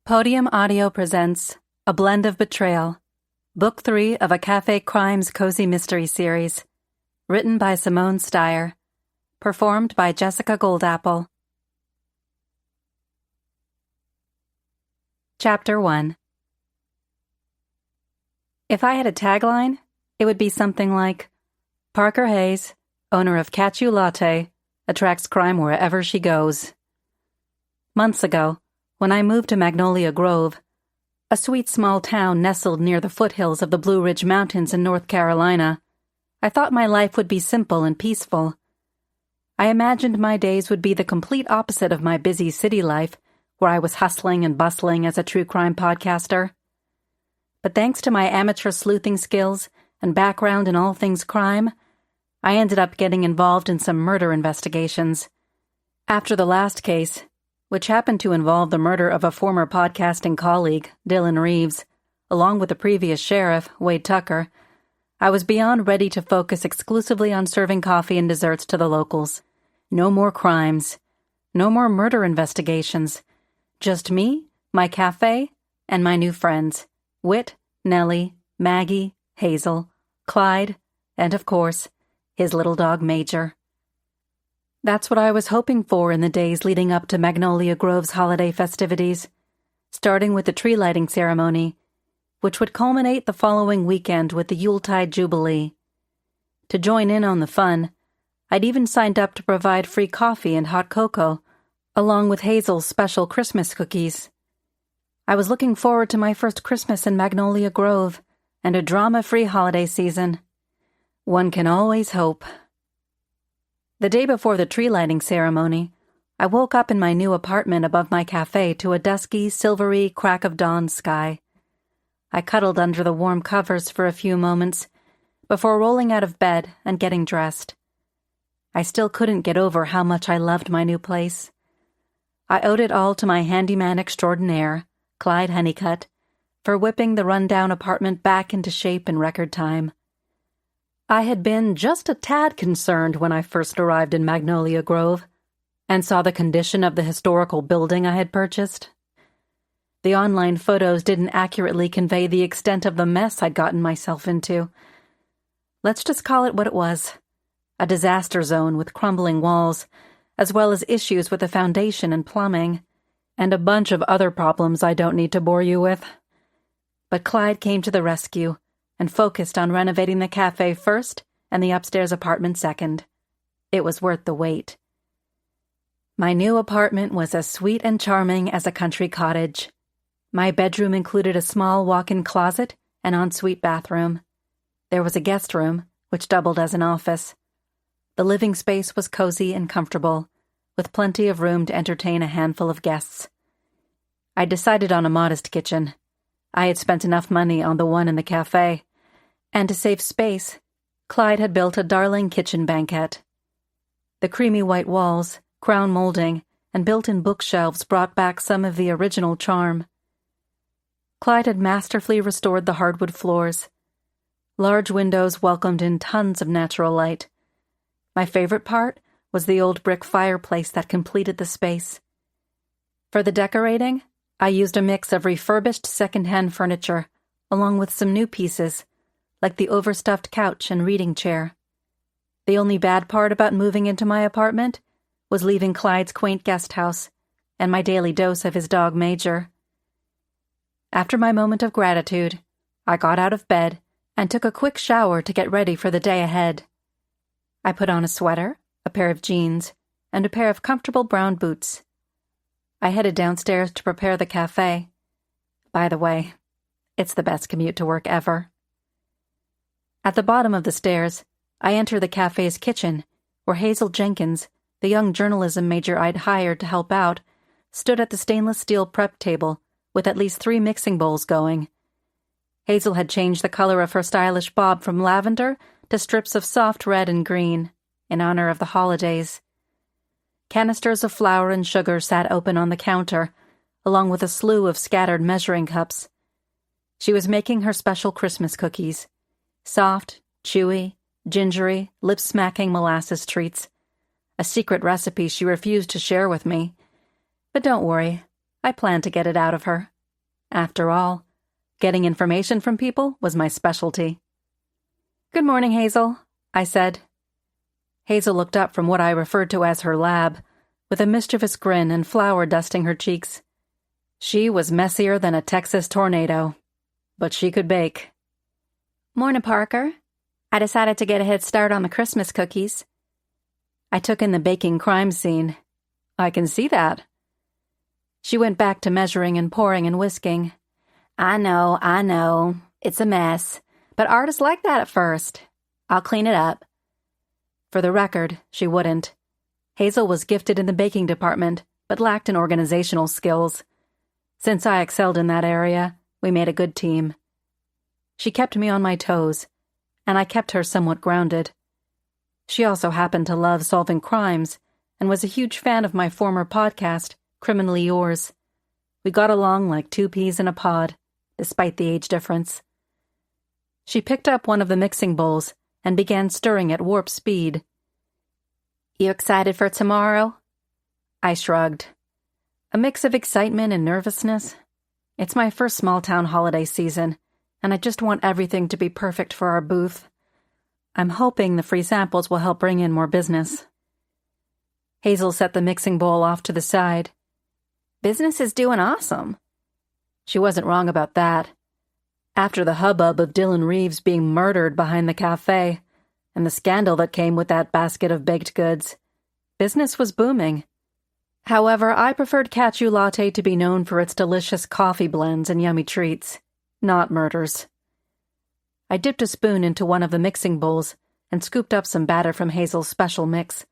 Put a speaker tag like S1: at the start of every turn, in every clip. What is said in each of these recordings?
S1: Podium Audio presents A Blend of Betrayal, Book 3 of a Cafe Crimes Cozy Mystery Series, written by Simone Stier, performed by Jessica Goldapple. Chapter 1. If I had a tagline, it would be something like, Parker Hayes, owner of Catch-U Latte, attracts crime wherever she goes. Months ago, when I moved to Magnolia Grove, a sweet small town nestled near the foothills of the Blue Ridge Mountains in North Carolina, I thought my life would be simple and peaceful. I imagined my days would be the complete opposite of my busy city life, where I was hustling and bustling as a true crime podcaster. But thanks to my amateur sleuthing skills and background in all things crime, I ended up getting involved in some murder investigations. After the last case, which happened to involve the murder of a former podcasting colleague, Dylan Reeves, along with the previous sheriff, Wade Tucker, I was beyond ready to focus exclusively on serving coffee and desserts to the locals. No more crimes. No more murder investigations. Just me, my cafe, and my new friends, Whit, Nellie, Maggie, Hazel, Clyde, and, of course, his little dog Major. That's what I was hoping for in the days leading up to Magnolia Grove's holiday festivities, starting with the tree lighting ceremony, which would culminate the following weekend with the Yuletide Jubilee. To join in on the fun, I'd even signed up to provide free coffee and hot cocoa, along with Hazel's special Christmas cookies. I was looking forward to my first Christmas in Magnolia Grove and a drama-free holiday season. One can always hope. The day before the tree lighting ceremony, I woke up in my new apartment above my cafe to a dusky, silvery crack of dawn sky. I cuddled under the warm covers for a few moments before rolling out of bed and getting dressed. I still couldn't get over how much I loved my new place. I owed it all to my handyman extraordinaire, Clyde Honeycutt, for whipping the rundown apartment back into shape in record time. I had been just a tad concerned when I first arrived in Magnolia Grove and saw the condition of the historical building I had purchased. The online photos didn't accurately convey the extent of the mess I'd gotten myself into. Let's just call it what it was, a disaster zone with crumbling walls, as well as issues with the foundation and plumbing, and a bunch of other problems I don't need to bore you with. But Clyde came to the rescue and focused on renovating the cafe first and the upstairs apartment second. It was worth the wait. My new apartment was as sweet and charming as a country cottage. My bedroom included a small walk-in closet and ensuite bathroom. There was a guest room, which doubled as an office. The living space was cozy and comfortable, with plenty of room to entertain a handful of guests. I decided on a modest kitchen. I had spent enough money on the one in the cafe, and to save space, Clyde had built a darling kitchen banquette. The creamy white walls, crown molding, and built-in bookshelves brought back some of the original charm. Clyde had masterfully restored the hardwood floors. Large windows welcomed in tons of natural light. My favorite part was the old brick fireplace that completed the space. For the decorating, I used a mix of refurbished second-hand furniture, along with some new pieces, like the overstuffed couch and reading chair. The only bad part about moving into my apartment was leaving Clyde's quaint guest house and my daily dose of his dog Major. After my moment of gratitude, I got out of bed and took a quick shower to get ready for the day ahead. I put on a sweater, a pair of jeans, and a pair of comfortable brown boots. I headed downstairs to prepare the cafe. By the way, it's the best commute to work ever. At the bottom of the stairs, I enter the cafe's kitchen, where Hazel Jenkins, the young journalism major I'd hired to help out, stood at the stainless steel prep table with at least 3 mixing bowls going. Hazel had changed the color of her stylish bob from lavender to strips of soft red and green, in honor of the holidays. Canisters of flour and sugar sat open on the counter, along with a slew of scattered measuring cups. She was making her special Christmas cookies. Soft, chewy, gingery, lip-smacking molasses treats. A secret recipe she refused to share with me. But don't worry, I plan to get it out of her. After all, getting information from people was my specialty. "Good morning, Hazel," I said. Hazel looked up from what I referred to as her lab, with a mischievous grin and flour dusting her cheeks. She was messier than a Texas tornado, but she could bake. "Morning, Parker. I decided to get a head start on the Christmas cookies." I took in the baking crime scene. "I can see that." She went back to measuring and pouring and whisking. I know. It's a mess. But artists like that at first. I'll clean it up." For the record, she wouldn't. Hazel was gifted in the baking department, but lacked in organizational skills. Since I excelled in that area, we made a good team. She kept me on my toes, and I kept her somewhat grounded. She also happened to love solving crimes, and was a huge fan of my former podcast, Criminally Yours. We got along like two peas in a pod, despite the age difference. She picked up one of the mixing bowls and began stirring at warp speed. "You excited for tomorrow?" I shrugged. A mix of excitement and nervousness. It's my first small-town holiday season, and I just want everything to be perfect for our booth. I'm hoping the free samples will help bring in more business. Hazel set the mixing bowl off to the side. "Business is doing awesome." She wasn't wrong about that. After the hubbub of Dylan Reeves being murdered behind the cafe, and the scandal that came with that basket of baked goods, business was booming. However, I preferred Cashew Latte to be known for its delicious coffee blends and yummy treats, not murders. I dipped a spoon into one of the mixing bowls and scooped up some batter from Hazel's special mix.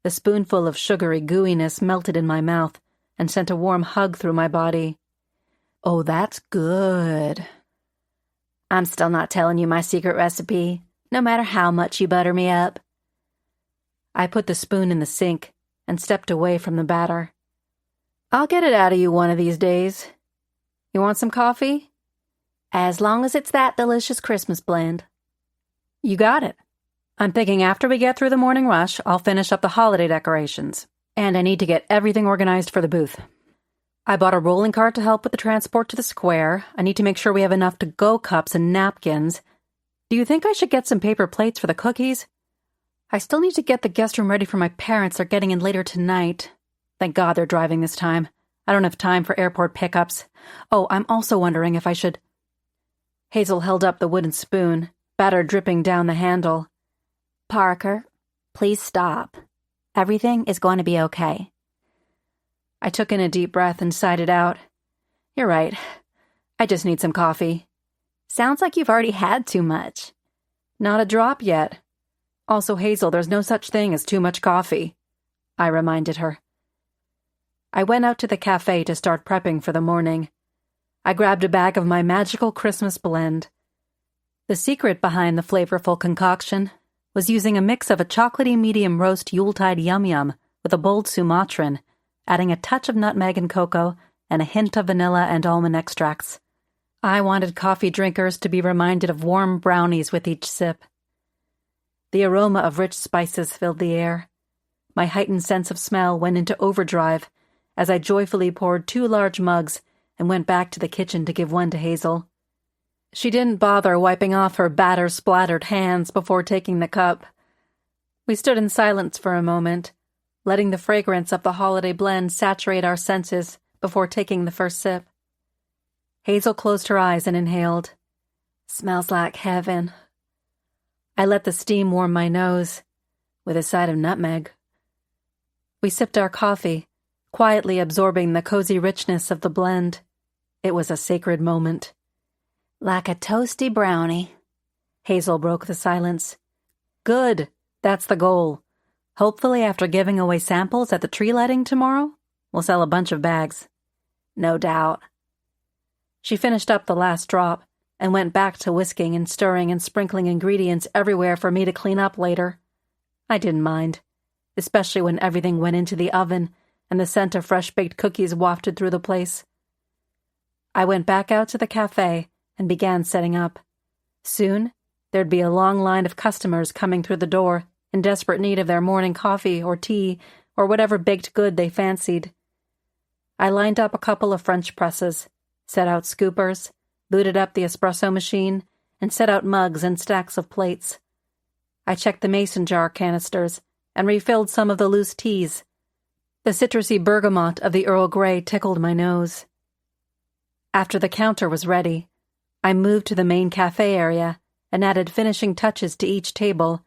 S1: The spoonful of sugary gooiness melted in my mouth and sent a warm hug through my body. "Oh, that's good." "I'm still not telling you my secret recipe, no matter how much you butter me up." I put the spoon in the sink and stepped away from the batter. "I'll get it out of you one of these days. You want some coffee?" "As long as it's that delicious Christmas blend." "You got it. I'm thinking after we get through the morning rush, I'll finish up the holiday decorations, and I need to get everything organized for the booth. I bought a rolling cart to help with the transport to the square. I need to make sure we have enough to-go cups and napkins. Do you think I should get some paper plates for the cookies? I still need to get the guest room ready for my parents. They're getting in later tonight. Thank God they're driving this time. I don't have time for airport pickups. Oh, I'm also wondering if I should..." Hazel held up the wooden spoon, batter dripping down the handle. "Parker, please stop. Everything is going to be okay." I took in a deep breath and sighed it out. "You're right. I just need some coffee." "Sounds like you've already had too much." "Not a drop yet. Also, Hazel, there's no such thing as too much coffee," I reminded her. I went out to the cafe to start prepping for the morning. I grabbed a bag of my magical Christmas blend. The secret behind the flavorful concoction was using a mix of a chocolatey medium roast Yuletide yum-yum with a bold Sumatran, adding a touch of nutmeg and cocoa and a hint of vanilla and almond extracts. I wanted coffee drinkers to be reminded of warm brownies with each sip. The aroma of rich spices filled the air. My heightened sense of smell went into overdrive as I joyfully poured 2 large mugs and went back to the kitchen to give one to Hazel. She didn't bother wiping off her batter-splattered hands before taking the cup. We stood in silence for a moment, letting the fragrance of the holiday blend saturate our senses before taking the first sip. Hazel closed her eyes and inhaled. "Smells like heaven." I let the steam warm my nose, with a side of nutmeg. We sipped our coffee, quietly absorbing the cozy richness of the blend. It was a sacred moment. "Like a toasty brownie." Hazel broke the silence. "Good. That's the goal. Hopefully after giving away samples at the tree lighting tomorrow, we'll sell a bunch of bags." "No doubt." She finished up the last drop and went back to whisking and stirring and sprinkling ingredients everywhere for me to clean up later. I didn't mind, especially when everything went into the oven and the scent of fresh-baked cookies wafted through the place. I went back out to the cafe and began setting up. Soon, there'd be a long line of customers coming through the door in desperate need of their morning coffee or tea or whatever baked good they fancied. I lined up a couple of French presses, set out scoopers, booted up the espresso machine, and set out mugs and stacks of plates. I checked the mason jar canisters and refilled some of the loose teas. The citrusy bergamot of the Earl Grey tickled my nose. After the counter was ready, I moved to the main cafe area and added finishing touches to each table,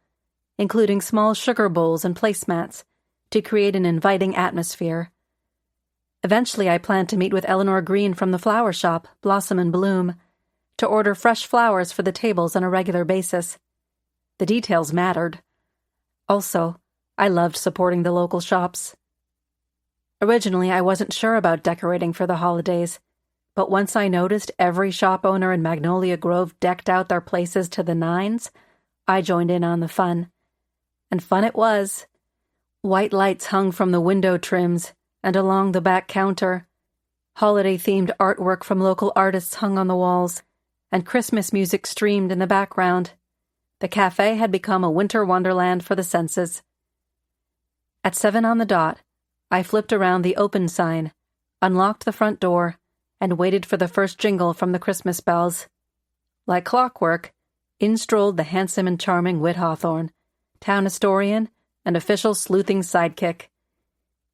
S1: including small sugar bowls and placemats, to create an inviting atmosphere. Eventually, I planned to meet with Eleanor Green from the flower shop, Blossom and Bloom, to order fresh flowers for the tables on a regular basis. The details mattered. Also, I loved supporting the local shops. Originally, I wasn't sure about decorating for the holidays, but once I noticed every shop owner in Magnolia Grove decked out their places to the nines, I joined in on the fun. And fun it was. White lights hung from the window trims and along the back counter. Holiday-themed artwork from local artists hung on the walls, and Christmas music streamed in the background. The cafe had become a winter wonderland for the senses. At 7 on the dot, I flipped around the open sign, unlocked the front door, and waited for the first jingle from the Christmas bells. Like clockwork, in strolled the handsome and charming Whit Hawthorne, town historian and official sleuthing sidekick.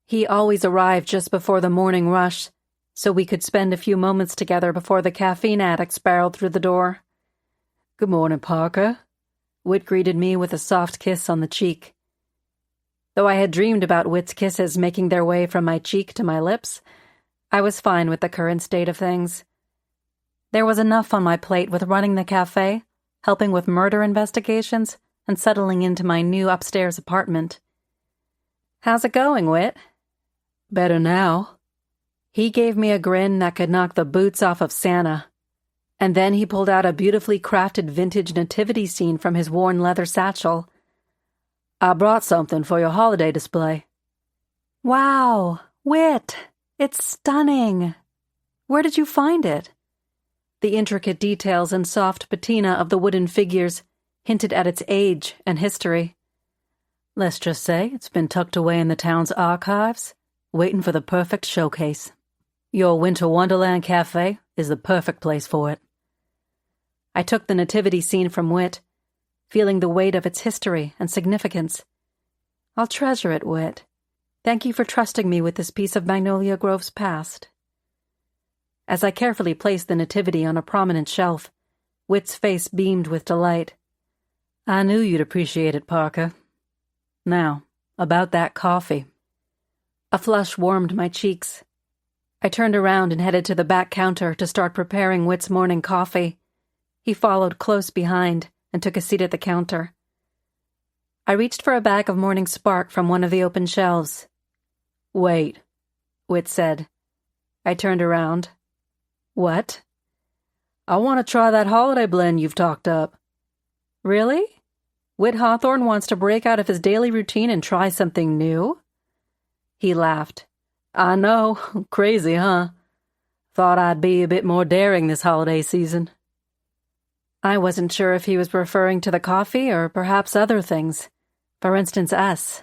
S1: He always arrived just before the morning rush, so we could spend a few moments together before the caffeine addicts barreled through the door. "Good morning, Parker." Whit greeted me with a soft kiss on the cheek. Though I had dreamed about Whit's kisses making their way from my cheek to my lips, I was fine with the current state of things. There was enough on my plate with running the cafe, helping with murder investigations, and settling into my new upstairs apartment. "How's it going, Whit?" "Better now." He gave me a grin that could knock the boots off of Santa, and then he pulled out a beautifully crafted vintage nativity scene from his worn leather satchel. "I brought something for your holiday display." "Wow, Whit, it's stunning. Where did you find it?" The intricate details and soft patina of the wooden figures hinted at its age and history. "Let's just say it's been tucked away in the town's archives, waiting for the perfect showcase. Your Winter Wonderland Cafe is the perfect place for it." I took the nativity scene from Whit, feeling the weight of its history and significance. "I'll treasure it, Whit. Thank you for trusting me with this piece of Magnolia Grove's past." As I carefully placed the nativity on a prominent shelf, Whit's face beamed with delight. "I knew you'd appreciate it, Parker. Now, about that coffee." A flush warmed my cheeks. I turned around and headed to the back counter to start preparing Whit's morning coffee. He followed close behind and took a seat at the counter. I reached for a bag of Morning Spark from one of the open shelves. "Wait," Whit said. I turned around. "What?" "I want to try that holiday blend you've talked up." "Really? Whit Hawthorne wants to break out of his daily routine and try something new?" He laughed. "I know, crazy, huh? Thought I'd be a bit more daring this holiday season." I wasn't sure if he was referring to the coffee or perhaps other things. For instance, us.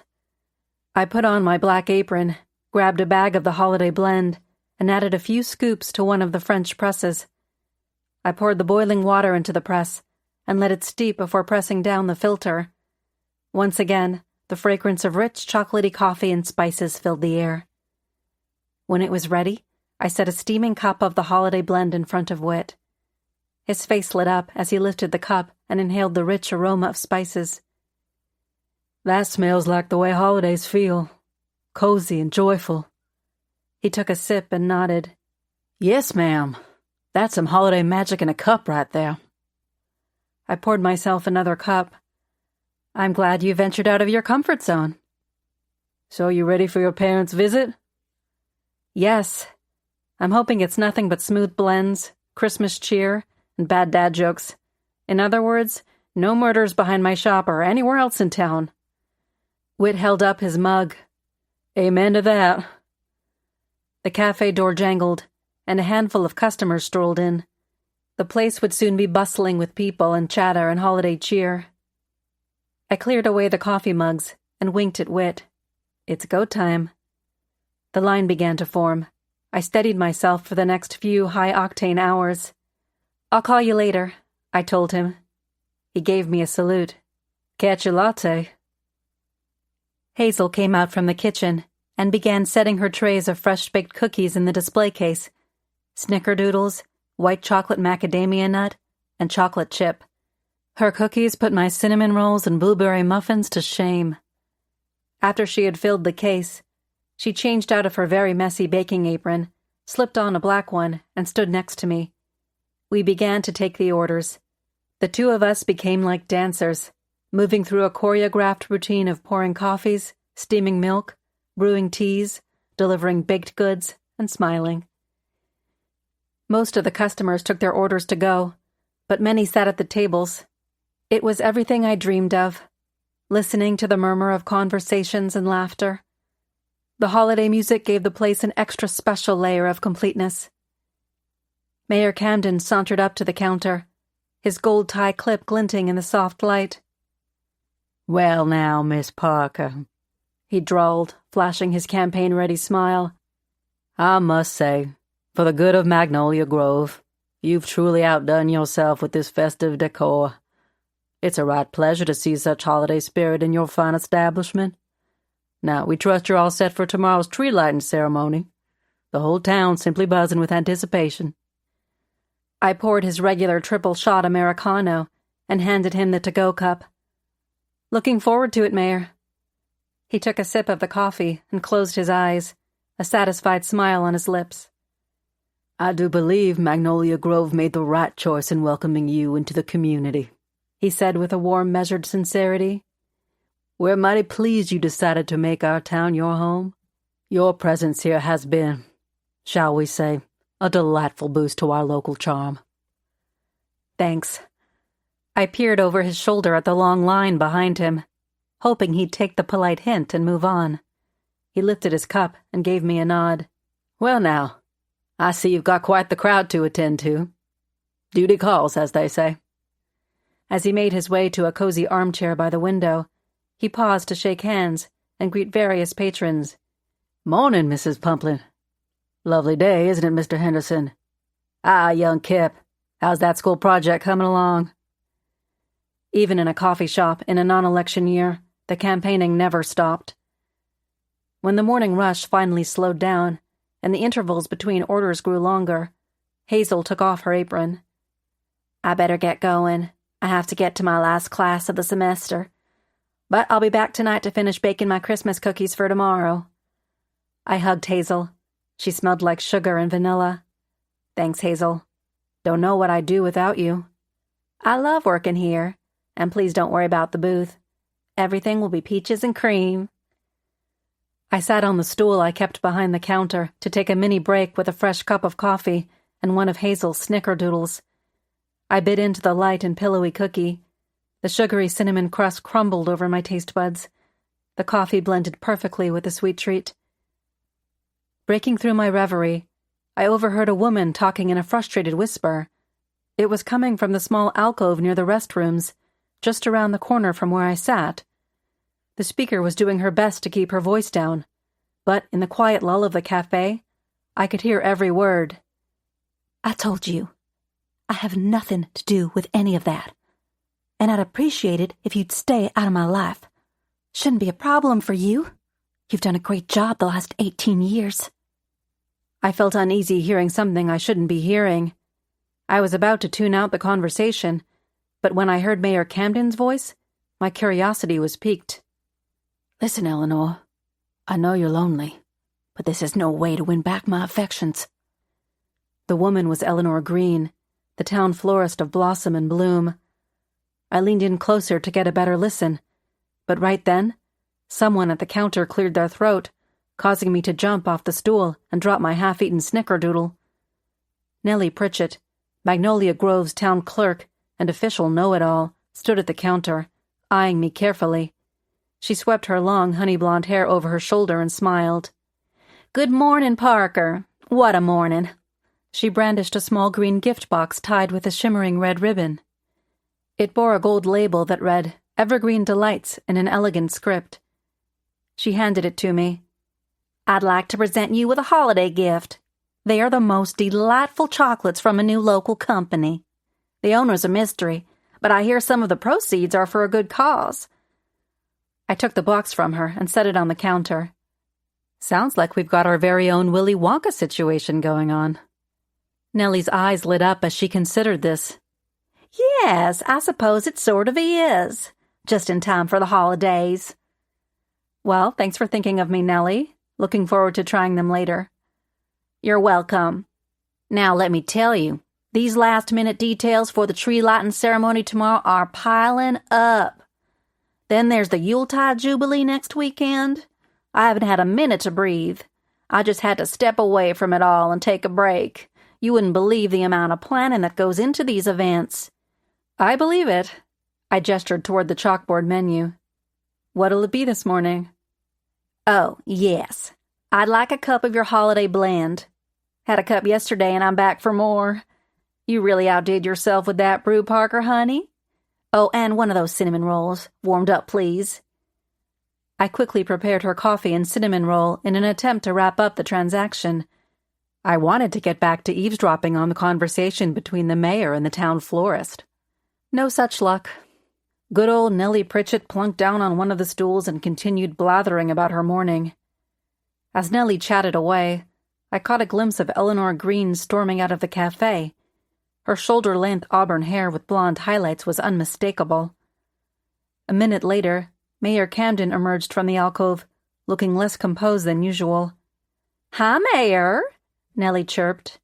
S1: I put on my black apron, grabbed a bag of the holiday blend, and added a few scoops to one of the French presses. I poured the boiling water into the press and let it steep before pressing down the filter. Once again, the fragrance of rich chocolatey coffee and spices filled the air. When it was ready, I set a steaming cup of the holiday blend in front of Whit. His face lit up as he lifted the cup and inhaled the rich aroma of spices. "That smells like the way holidays feel. Cozy and joyful." He took a sip and nodded. "Yes, ma'am. That's some holiday magic in a cup right there." I poured myself another cup. "I'm glad you ventured out of your comfort zone." "So you ready for your parents' visit?" "Yes. I'm hoping it's nothing but smooth blends, Christmas cheer, and bad dad jokes. In other words, no murders behind my shop or anywhere else in town." Whit held up his mug. "Amen to that." The cafe door jangled, and a handful of customers strolled in. The place would soon be bustling with people and chatter and holiday cheer. I cleared away the coffee mugs and winked at Whit. "It's go time." The line began to form. I steadied myself for the next few high-octane hours. "I'll call you later," I told him. He gave me a salute. "Catch a latte." Hazel came out from the kitchen and began setting her trays of fresh-baked cookies in the display case. Snickerdoodles, white chocolate macadamia nut, and chocolate chip. Her cookies put my cinnamon rolls and blueberry muffins to shame. After she had filled the case, she changed out of her very messy baking apron, slipped on a black one, and stood next to me. We began to take the orders. The two of us became like dancers, moving through a choreographed routine of pouring coffees, steaming milk, brewing teas, delivering baked goods, and smiling. Most of the customers took their orders to go, but many sat at the tables. It was everything I dreamed of, listening to the murmur of conversations and laughter. The holiday music gave the place an extra special layer of completeness. Mayor Camden sauntered up to the counter, his gold tie clip glinting in the soft light. "Well now, Miss Parker," he drawled, flashing his campaign-ready smile. "I must say, for the good of Magnolia Grove, you've truly outdone yourself with this festive decor. It's a right pleasure to see such holiday spirit in your fine establishment. Now, we trust you're all set for tomorrow's tree-lighting ceremony. The whole town's simply buzzing with anticipation." I poured his regular triple-shot Americano and handed him the to-go cup. "Looking forward to it, Mayor." He took a sip of the coffee and closed his eyes, a satisfied smile on his lips. "I do believe Magnolia Grove made the right choice in welcoming you into the community," he said with a warm, measured sincerity. "We're mighty pleased you decided to make our town your home. Your presence here has been, shall we say, a delightful boost to our local charm." "Thanks." I peered over his shoulder at the long line behind him, hoping he'd take the polite hint and move on. He lifted his cup and gave me a nod. "Well now, I see you've got quite the crowd to attend to. Duty calls, as they say." As he made his way to a cozy armchair by the window, he paused to shake hands and greet various patrons. "Morning, Mrs. Pumplin." "Lovely day, isn't it, Mr. Henderson?" "Ah, young Kip, how's that school project coming along?" Even in a coffee shop in a non-election year, the campaigning never stopped. When the morning rush finally slowed down and the intervals between orders grew longer, Hazel took off her apron. "I better get going. I have to get to my last class of the semester. But I'll be back tonight to finish baking my Christmas cookies for tomorrow." I hugged Hazel. She smelled like sugar and vanilla. "Thanks, Hazel. Don't know what I'd do without you." "I love working here. And please don't worry about the booth. Everything will be peaches and cream." I sat on the stool I kept behind the counter to take a mini break with a fresh cup of coffee and one of Hazel's snickerdoodles. I bit into the light and pillowy cookie. The sugary cinnamon crust crumbled over my taste buds. The coffee blended perfectly with the sweet treat. Breaking through my reverie, I overheard a woman talking in a frustrated whisper. It was coming from the small alcove near the restrooms, just around the corner from where I sat. The speaker was doing her best to keep her voice down, but in the quiet lull of the cafe, I could hear every word. "I told you, I have nothing to do with any of that, and I'd appreciate it if you'd stay out of my life. Shouldn't be a problem for you. You've done a great job the last 18 years. I felt uneasy hearing something I shouldn't be hearing. I was about to tune out the conversation, but when I heard Mayor Camden's voice, my curiosity was piqued. "Listen, Eleanor, I know you're lonely, but this is no way to win back my affections." The woman was Eleanor Green, the town florist of blossom and bloom. I leaned in closer to get a better listen, but right then, someone at the counter cleared their throat, causing me to jump off the stool and drop my half-eaten snickerdoodle. Nellie Pritchett, Magnolia Grove's town clerk and official know-it-all, stood at the counter, eyeing me carefully. She swept her long honey-blonde hair over her shoulder and smiled. "Good mornin', Parker. What a mornin'." She brandished a small green gift box tied with a shimmering red ribbon. It bore a gold label that read, "Evergreen Delights," in an elegant script. She handed it to me. "I'd like to present you with a holiday gift." They are the most delightful chocolates from a new local company. The owner's a mystery, but I hear some of the proceeds are for a good cause." I took the box from her and set it on the counter. "Sounds like we've got our very own Willy Wonka situation going on." Nellie's eyes lit up as she considered this. "Yes, I suppose it sort of is. Just in time for the holidays." "Well, thanks for thinking of me, Nellie. Looking forward to trying them later." "You're welcome. Now let me tell you, these last-minute details for the tree lighting ceremony tomorrow are piling up. Then there's the Yuletide Jubilee next weekend. I haven't had a minute to breathe. I just had to step away from it all and take a break. You wouldn't believe the amount of planning that goes into these events." "I believe it." I gestured toward the chalkboard menu. "What'll it be this morning?" "Oh, yes. I'd like a cup of your holiday blend. Had a cup yesterday and I'm back for more. You really outdid yourself with that brew, Parker, honey. Oh, and one of those cinnamon rolls. Warmed up, please." I quickly prepared her coffee and cinnamon roll in an attempt to wrap up the transaction. I wanted to get back to eavesdropping on the conversation between the mayor and the town florist. No such luck. Good old Nellie Pritchett plunked down on one of the stools and continued blathering about her morning. As Nellie chatted away, I caught a glimpse of Eleanor Green storming out of the cafe. Her shoulder-length auburn hair with blonde highlights was unmistakable. A minute later, Mayor Camden emerged from the alcove, looking less composed than usual. "Hi, Mayor," Nellie chirped.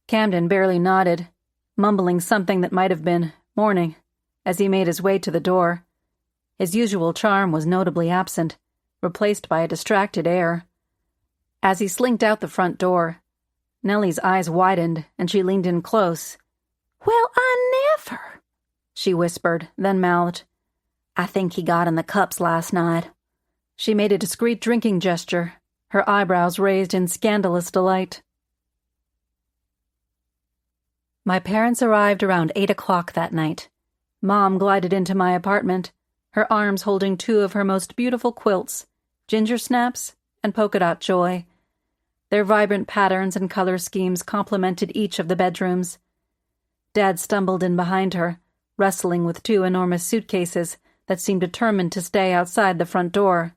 S1: Camden barely nodded, mumbling something that might have been "morning," as he made his way to the door. His usual charm was notably absent, replaced by a distracted air. As he slinked out the front door, Nellie's eyes widened and she leaned in close. "Well, I never," she whispered, then mouthed, "I think he got in the cups last night." She made a discreet drinking gesture, her eyebrows raised in scandalous delight. My parents arrived around 8 o'clock that night. Mom glided into my apartment, her arms holding 2 of her most beautiful quilts, Ginger Snaps and Polka Dot Joy. Their vibrant patterns and color schemes complemented each of the bedrooms. Dad stumbled in behind her, wrestling with 2 enormous suitcases that seemed determined to stay outside the front door.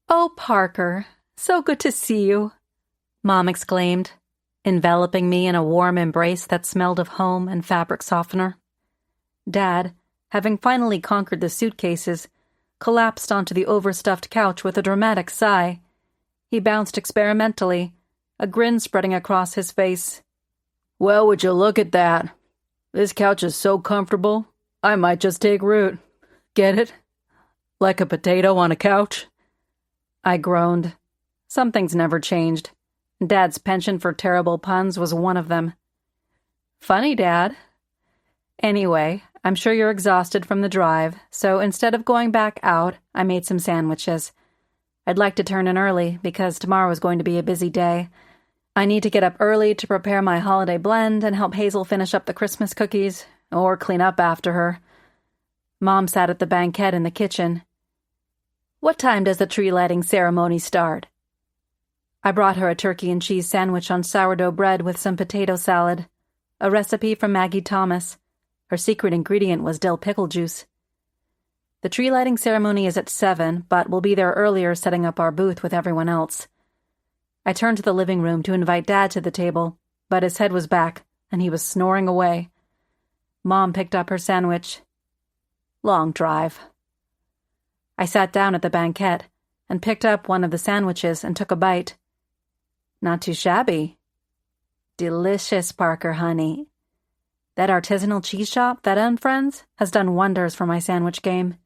S1: "Oh, Parker, so good to see you," Mom exclaimed, enveloping me in a warm embrace that smelled of home and fabric softener. Dad, having finally conquered the suitcases, collapsed onto the overstuffed couch with a dramatic sigh. He bounced experimentally, a grin spreading across his face. "Well, would you look at that? This couch is so comfortable, I might just take root. Get it? Like a potato on a couch?" I groaned. Some things never changed. Dad's penchant for terrible puns was one of them. "Funny, Dad. Anyway, I'm sure you're exhausted from the drive, so instead of going back out, I made some sandwiches. I'd like to turn in early, because tomorrow is going to be a busy day. I need to get up early to prepare my holiday blend and help Hazel finish up the Christmas cookies, or clean up after her." Mom sat at the banquette in the kitchen. "What time does the tree-lighting ceremony start?" I brought her a turkey and cheese sandwich on sourdough bread with some potato salad, a recipe from Maggie Thomas. Her secret ingredient was dill pickle juice. "The tree-lighting ceremony is at 7, but we'll be there earlier setting up our booth with everyone else." I turned to the living room to invite Dad to the table, but his head was back, and he was snoring away. Mom picked up her sandwich. "Long drive." I sat down at the banquette and picked up one of the sandwiches and took a bite. Not too shabby. Delicious, Parker, honey. That artisanal cheese shop, Feta and Friends, has done wonders for my sandwich game.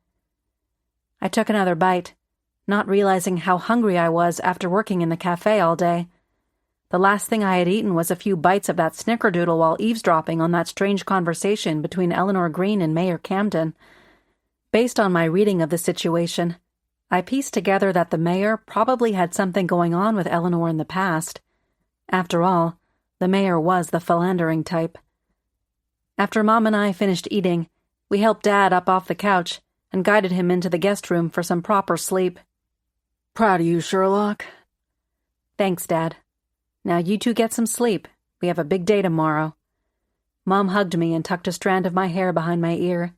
S1: I took another bite, not realizing how hungry I was after working in the cafe all day. The last thing I had eaten was a few bites of that snickerdoodle while eavesdropping on that strange conversation between Eleanor Green and Mayor Camden. Based on my reading of the situation, I pieced together that the mayor probably had something going on with Eleanor in the past. After all, the mayor was the philandering type. After Mom and I finished eating, we helped Dad up off the couch and guided him into the guest room for some proper sleep. "Proud of you, Sherlock." "Thanks, Dad." Now you two get some sleep. We have a big day tomorrow." Mom hugged me and tucked a strand of my hair behind my ear.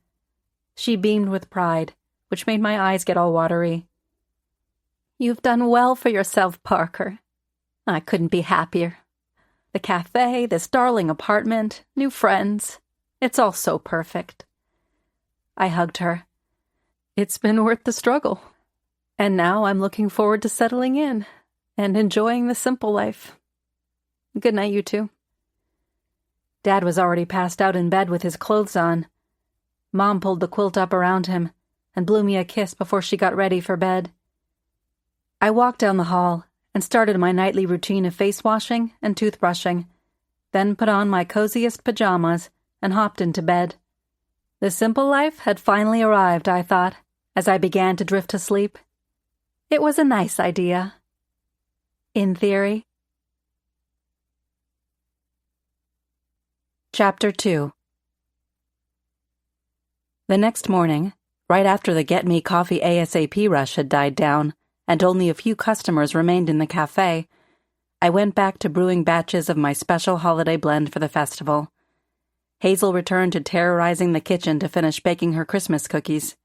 S1: She beamed with pride, which made my eyes get all watery. "You've done well for yourself, Parker. I couldn't be happier. The cafe, this darling apartment, new friends. It's all so perfect." I hugged her. "It's been worth the struggle. And now I'm looking forward to settling in and enjoying the simple life. Good night, you two." Dad was already passed out in bed with his clothes on. Mom pulled the quilt up around him and blew me a kiss before she got ready for bed. I walked down the hall and started my nightly routine of face washing and toothbrushing, then put on my coziest pajamas and hopped into bed. The simple life had finally arrived, I thought, as I began to drift to sleep. It was a nice idea. In theory. Chapter 2. The next morning, right after the Get Me Coffee ASAP rush had died down, and only a few customers remained in the cafe, I went back to brewing batches of my special holiday blend for the festival. Hazel returned to terrorizing the kitchen to finish baking her Christmas cookies.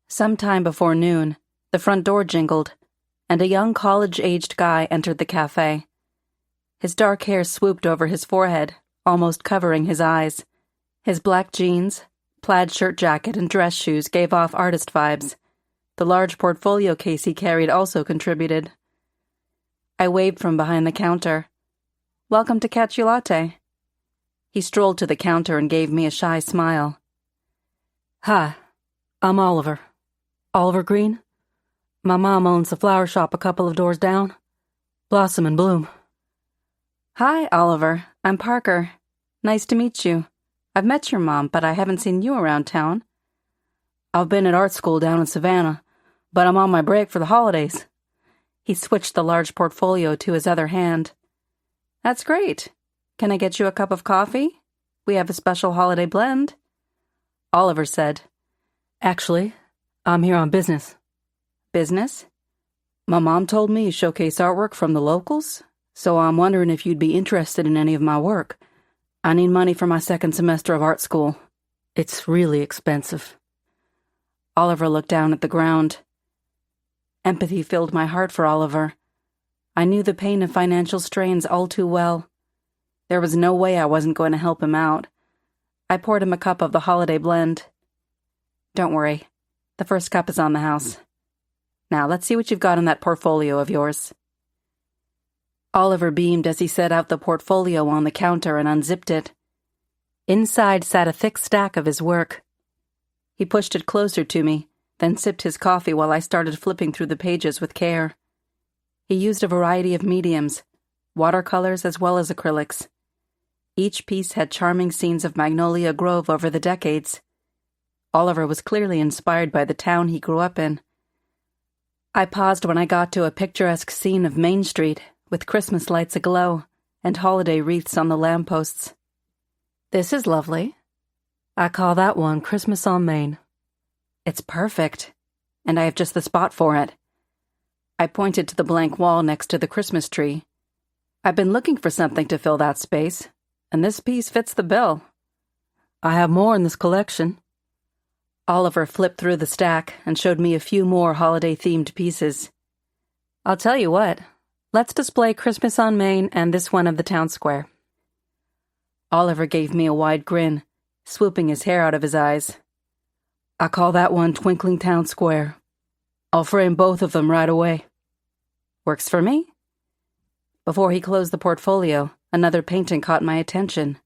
S1: Sometime before noon, the front door jingled, and a young college-aged guy entered the cafe. His dark hair swooped over his forehead, almost covering his eyes. His black jeans, plaid shirt jacket, and dress shoes gave off artist vibes. The large portfolio case he carried also contributed. I waved from behind the counter. "Welcome to Catch You Latte." He strolled to the counter and gave me a shy smile. "Hi, I'm Oliver. Oliver Green. My mom owns the flower shop a couple of doors down. Blossom and Bloom." "Hi, Oliver. I'm Parker. Nice to meet you. I've met your mom, but I haven't seen you around town." "I've been at art school down in Savannah, but I'm on my break for the holidays." He switched the large portfolio to his other hand. "That's great. Can I get you a cup of coffee? We have a special holiday blend." Oliver said, "Actually, I'm here on business." "Business?" "My mom told me you showcase artwork from the locals, so I'm wondering if you'd be interested in any of my work. I need money for my second semester of art school. It's really expensive." Oliver looked down at the ground. Empathy filled my heart for Oliver. I knew the pain of financial strains all too well. There was no way I wasn't going to help him out. I poured him a cup of the holiday blend. "Don't worry. The first cup is on the house. Now, let's see what you've got in that portfolio of yours." Oliver beamed as he set out the portfolio on the counter and unzipped it. Inside sat a thick stack of his work. He pushed it closer to me, then sipped his coffee while I started flipping through the pages with care. He used a variety of mediums, watercolors as well as acrylics. Each piece had charming scenes of Magnolia Grove over the decades. Oliver was clearly inspired by the town he grew up in. I paused when I got to a picturesque scene of Main Street, with Christmas lights aglow and holiday wreaths on the lampposts. "This is lovely. I call that one Christmas on Main. It's perfect, and I have just the spot for it." I pointed to the blank wall next to the Christmas tree. "I've been looking for something to fill that space, and this piece fits the bill. I have more in this collection." Oliver flipped through the stack and showed me a few more holiday-themed pieces. "I'll tell you what. Let's display Christmas on Main and this one of the town square." Oliver gave me a wide grin, swooping his hair out of his eyes. "I call that one Twinkling Town Square. I'll frame both of them right away." "Works for me." Before he closed the portfolio, another painting caught my attention.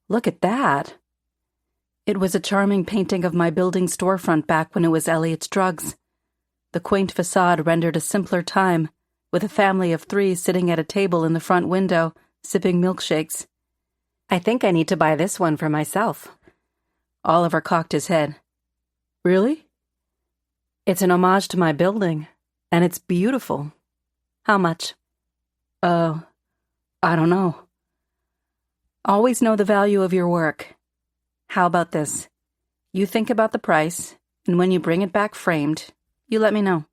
S1: "Look at that." It was a charming painting of my building storefront back when it was Elliot's Drugs. The quaint facade rendered a simpler time, with a family of 3 sitting at a table in the front window, sipping milkshakes. "I think I need to buy this one for myself." Oliver cocked his head. "Really?" "It's an homage to my building, and it's beautiful." "How much?" I don't know." "Always know the value of your work. How about this? You think about the price, and when you bring it back framed, you let me know."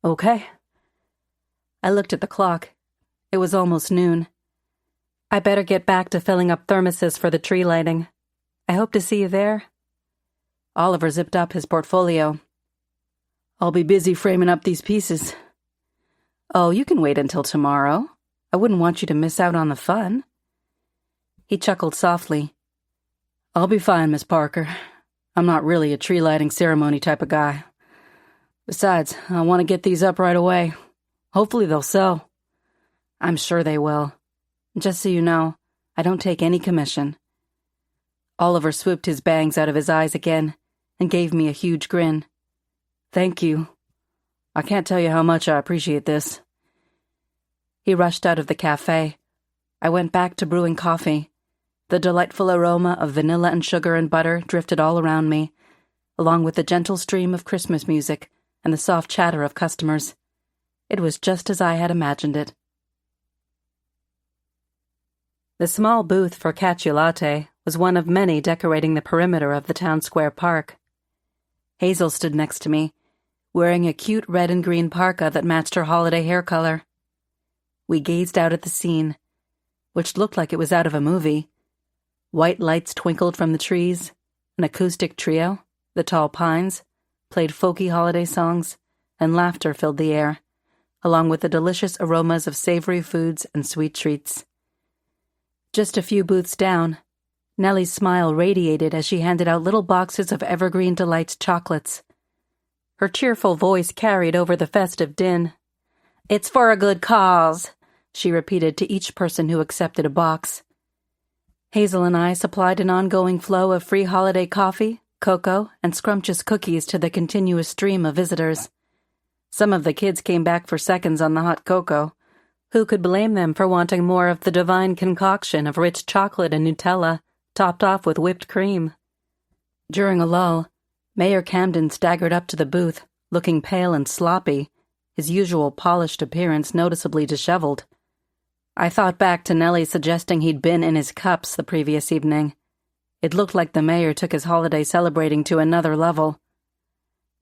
S1: "Okay." I looked at the clock. It was almost noon. I better get back to filling up thermoses for the tree lighting. I hope to see you there. Oliver zipped up his portfolio. I'll be busy framing up these pieces. Oh, you can wait until tomorrow. I wouldn't want you to miss out on the fun. He chuckled softly. I'll be fine, Miss Parker. I'm not really a tree lighting ceremony type of guy. Besides, I want to get these up right away. Hopefully they'll sell. I'm sure they will. Just so you know, I don't take any commission. Oliver swooped his bangs out of his eyes again and gave me a huge grin. Thank you. I can't tell you how much I appreciate this. He rushed out of the cafe. I went back to brewing coffee. The delightful aroma of vanilla and sugar and butter drifted all around me, along with the gentle stream of Christmas music and the soft chatter of customers. It was just as I had imagined it. The small booth for cacio latte was one of many decorating the perimeter of the town square park. Hazel stood next to me, wearing a cute red and green parka that matched her holiday hair color. We gazed out at the scene, which looked like it was out of a movie. White lights twinkled from the trees. An acoustic trio, the Tall Pines, played folky holiday songs, and laughter filled the air, along with the delicious aromas of savory foods and sweet treats. Just a few booths down, Nellie's smile radiated as she handed out little boxes of Evergreen Delights chocolates. Her cheerful voice carried over the festive din. "It's for a good cause," she repeated to each person who accepted a box. Hazel and I supplied an ongoing flow of free holiday coffee, cocoa, and scrumptious cookies to the continuous stream of visitors. Some of the kids came back for seconds on the hot cocoa. Who could blame them for wanting more of the divine concoction of rich chocolate and Nutella, topped off with whipped cream? During a lull, Mayor Camden staggered up to the booth, looking pale and sloppy, his usual polished appearance noticeably disheveled. I thought back to Nellie suggesting he'd been in his cups the previous evening. It looked like the mayor took his holiday celebrating to another level.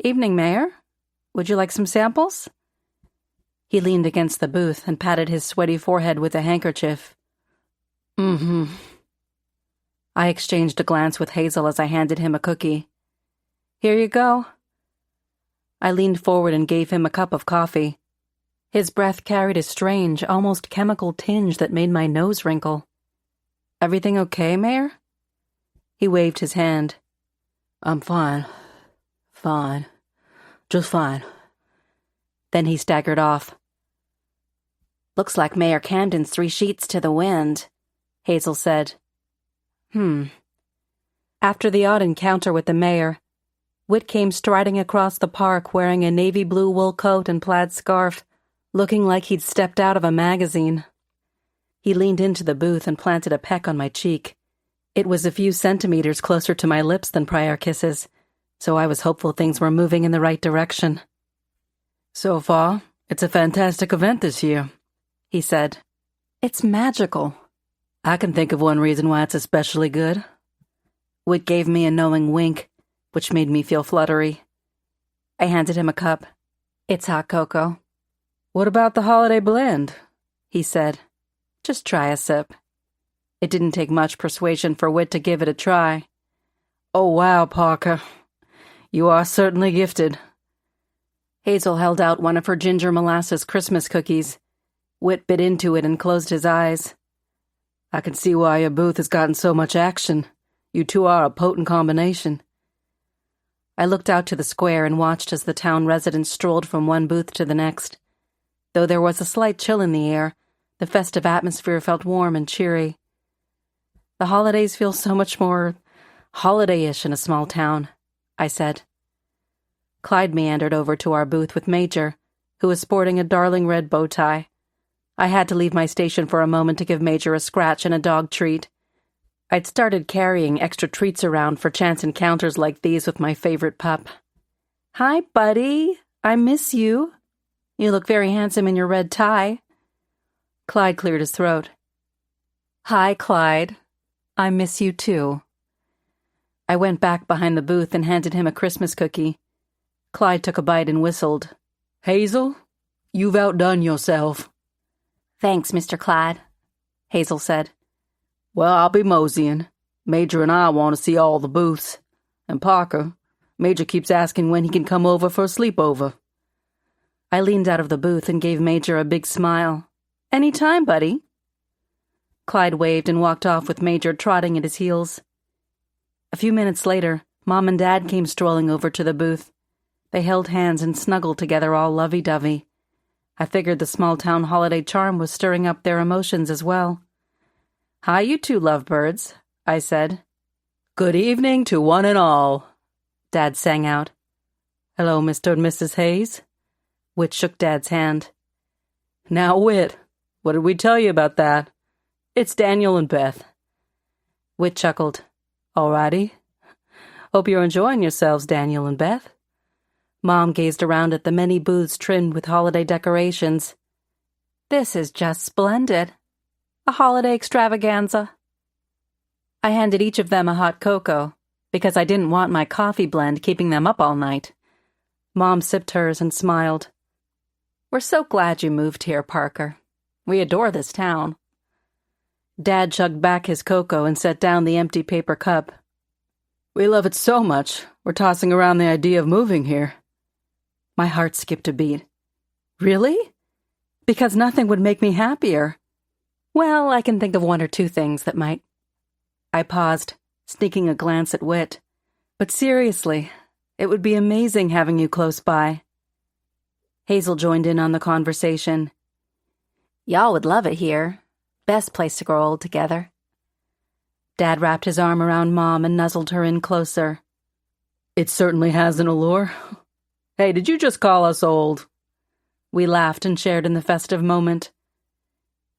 S1: "Evening, Mayor. Would you like some samples?" He leaned against the booth and patted his sweaty forehead with a handkerchief. "Mm-hmm." I exchanged a glance with Hazel as I handed him a cookie. "Here you go." I leaned forward and gave him a cup of coffee. His breath carried a strange, almost chemical tinge that made my nose wrinkle. "Everything okay, Mayor?" He waved his hand. "I'm fine. Fine. Just fine." Then he staggered off. "Looks like Mayor Camden's 3 sheets to the wind," Hazel said. After the odd encounter with the mayor, Whit came striding across the park wearing a navy blue wool coat and plaid scarf, looking like he'd stepped out of a magazine. He leaned into the booth and planted a peck on my cheek. It was a few centimeters closer to my lips than prior kisses, so I was hopeful things were moving in the right direction. "So far, it's a fantastic event this year," he said. "It's magical." "I can think of one reason why it's especially good." Whit gave me a knowing wink, which made me feel fluttery. I handed him a cup. "It's hot cocoa." "What about the holiday blend?" he said. "Just try a sip." It didn't take much persuasion for Whit to give it a try. "Oh, wow, Parker. You are certainly gifted." Hazel held out one of her ginger molasses Christmas cookies. Whit bit into it and closed his eyes. "I can see why your booth has gotten so much action. You two are a potent combination." I looked out to the square and watched as the town residents strolled from one booth to the next. Though there was a slight chill in the air, the festive atmosphere felt warm and cheery. The holidays feel so much more holiday-ish in a small town, I said. Clyde meandered over to our booth with Major, who was sporting a darling red bow tie. I had to leave my station for a moment to give Major a scratch and a dog treat. I'd started carrying extra treats around for chance encounters like these with my favorite pup. "Hi, buddy. I miss you. You look very handsome in your red tie." Clyde cleared his throat. "Hi, Clyde. I miss you too." I went back behind the booth and handed him a Christmas cookie. Clyde took a bite and whistled. "Hazel, you've outdone yourself." "Thanks, Mr. Clyde," Hazel said.
S2: "Well, I'll be moseying. Major and I want to see all the booths. And Parker, Major keeps asking when he can come over for a sleepover."
S1: I leaned out of the booth and gave Major a big smile. "Any time, buddy." Clyde waved and walked off with Major trotting at his heels. A few minutes later, Mom and Dad came strolling over to the booth. They held hands and snuggled together all lovey-dovey. I figured the small-town holiday charm was stirring up their emotions as well. "Hi, you two lovebirds," I said.
S2: "Good evening to one and all,"
S1: Dad sang out.
S2: "Hello, Mr. and Mrs. Hayes."
S1: Whit shook Dad's hand.
S2: "Now, Whit, what did we tell you about that? It's Daniel and Beth."
S1: Whit chuckled.
S2: "All righty. Hope you're enjoying yourselves, Daniel and Beth."
S1: Mom gazed around at the many booths trimmed with holiday decorations. "This is just splendid. A holiday extravaganza." I handed each of them a hot cocoa, because I didn't want my coffee blend keeping them up all night. Mom sipped hers and smiled. "We're so glad you moved here, Parker. We adore this town." Dad chugged back his cocoa and set down the empty paper cup.
S2: "We love it so much, we're tossing around the idea of moving here."
S1: My heart skipped a beat. "Really? Because nothing would make me happier." "Well, I can think of one or two things that might." I paused, sneaking a glance at Whit. "But seriously, it would be amazing having you close by." Hazel joined in on the conversation. "Y'all would love it here. Best place to grow old together." Dad wrapped his arm around Mom and nuzzled her in closer.
S2: "It certainly has an allure. Hey, did you just call us old?"
S1: We laughed and shared in the festive moment.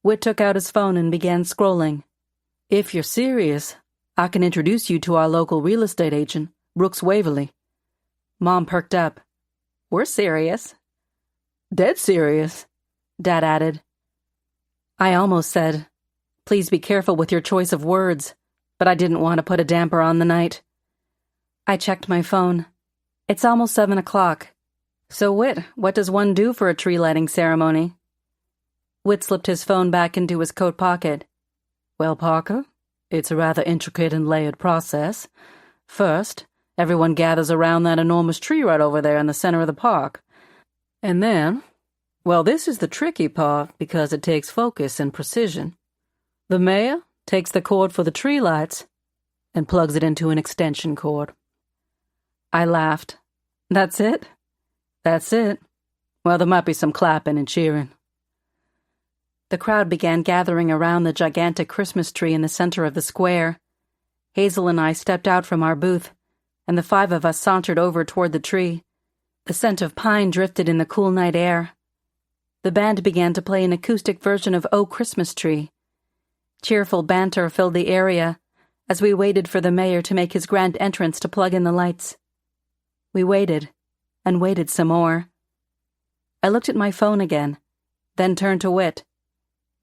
S1: Whit took out his phone and began scrolling.
S2: "If you're serious, I can introduce you to our local real estate agent, Brooks Waverly."
S1: Mom perked up. "We're serious."
S2: "Dead serious,"
S1: Dad added. I almost said, "Please be careful with your choice of words," but I didn't want to put a damper on the night. I checked my phone. It's almost 7 o'clock. "So, Whit, what does one do for a tree lighting ceremony?" Whit slipped his phone back into his coat pocket.
S2: "Well, Parker, it's a rather intricate and layered process. First, everyone gathers around that enormous tree right over there in the center of the park. And then, well, this is the tricky part because it takes focus and precision. The mayor takes the cord for the tree lights and plugs it into an extension cord."
S1: I laughed. "That's it?"
S2: "That's it. Well, there might be some clapping and cheering."
S1: The crowd began gathering around the gigantic Christmas tree in the center of the square. Hazel and I stepped out from our booth, and the 5 of us sauntered over toward the tree. The scent of pine drifted in the cool night air. The band began to play an acoustic version of "Oh Christmas Tree." Cheerful banter filled the area as we waited for the mayor to make his grand entrance to plug in the lights. We waited, and waited some more. I looked at my phone again, then turned to Whit.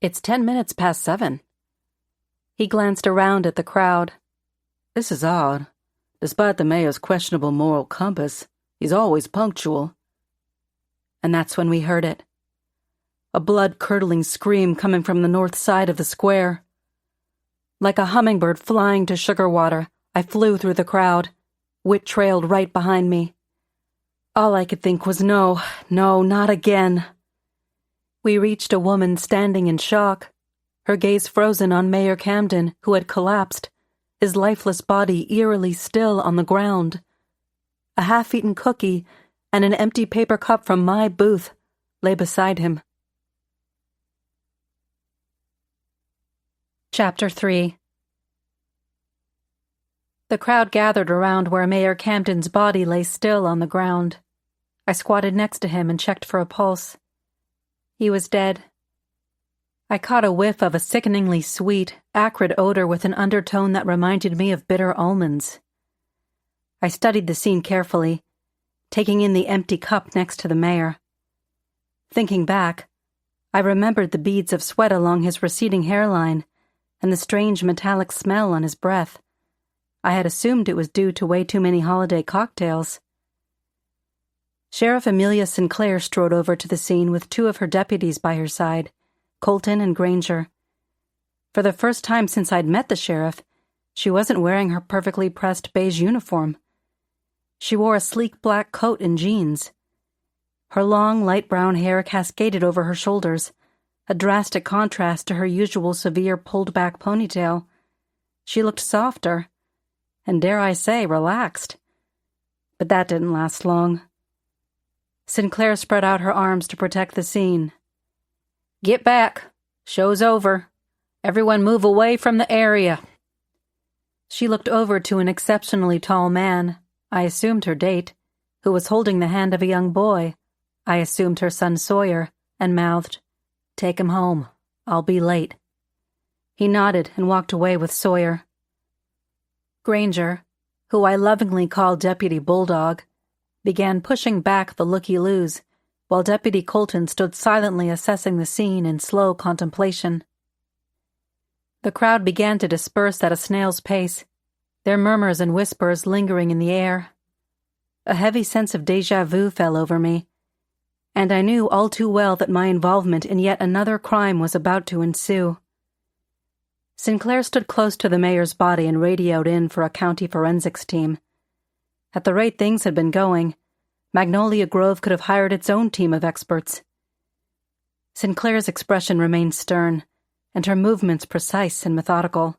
S1: "It's 10 minutes past 7. He glanced around at the crowd.
S2: "This is odd. Despite the mayor's questionable moral compass, he's always punctual."
S1: And that's when we heard it. A blood-curdling scream coming from the north side of the square. Like a hummingbird flying to sugar water, I flew through the crowd. Whit trailed right behind me. All I could think was no, not again. We reached a woman standing in shock, her gaze frozen on Mayor Camden, who had collapsed, his lifeless body eerily still on the ground. A half-eaten cookie and an empty paper cup from my booth lay beside him. Chapter 3. The crowd gathered around where Mayor Camden's body lay still on the ground. I squatted next to him and checked for a pulse. He was dead. I caught a whiff of a sickeningly sweet, acrid odor with an undertone that reminded me of bitter almonds. I studied the scene carefully, taking in the empty cup next to the mayor. Thinking back, I remembered the beads of sweat along his receding hairline and the strange metallic smell on his breath. I had assumed it was due to way too many holiday cocktails. Sheriff Amelia Sinclair strode over to the scene with 2 of her deputies by her side, Colton, and Granger. For the first time since I'd met the sheriff, she wasn't wearing her perfectly pressed beige uniform. She wore a sleek black coat and jeans. Her long, light brown hair cascaded over her shoulders, a drastic contrast to her usual severe pulled-back ponytail. She looked softer, and dare I say, relaxed. But that didn't last long. Sinclair spread out her arms to protect the scene. "Get back. Show's over. Everyone move away from the area." She looked over to an exceptionally tall man, I assumed her date, who was holding the hand of a young boy, I assumed her son Sawyer, and mouthed, "Take him home. I'll be late." He nodded and walked away with Sawyer. Granger, who I lovingly called Deputy Bulldog, began pushing back the looky-loos, while Deputy Colton stood silently assessing the scene in slow contemplation. The crowd began to disperse at a snail's pace, their murmurs and whispers lingering in the air. A heavy sense of déjà vu fell over me, and I knew all too well that my involvement in yet another crime was about to ensue. Sinclair stood close to the mayor's body and radioed in for a county forensics team. At the rate things had been going, Magnolia Grove could have hired its own team of experts. Sinclair's expression remained stern, and her movements precise and methodical.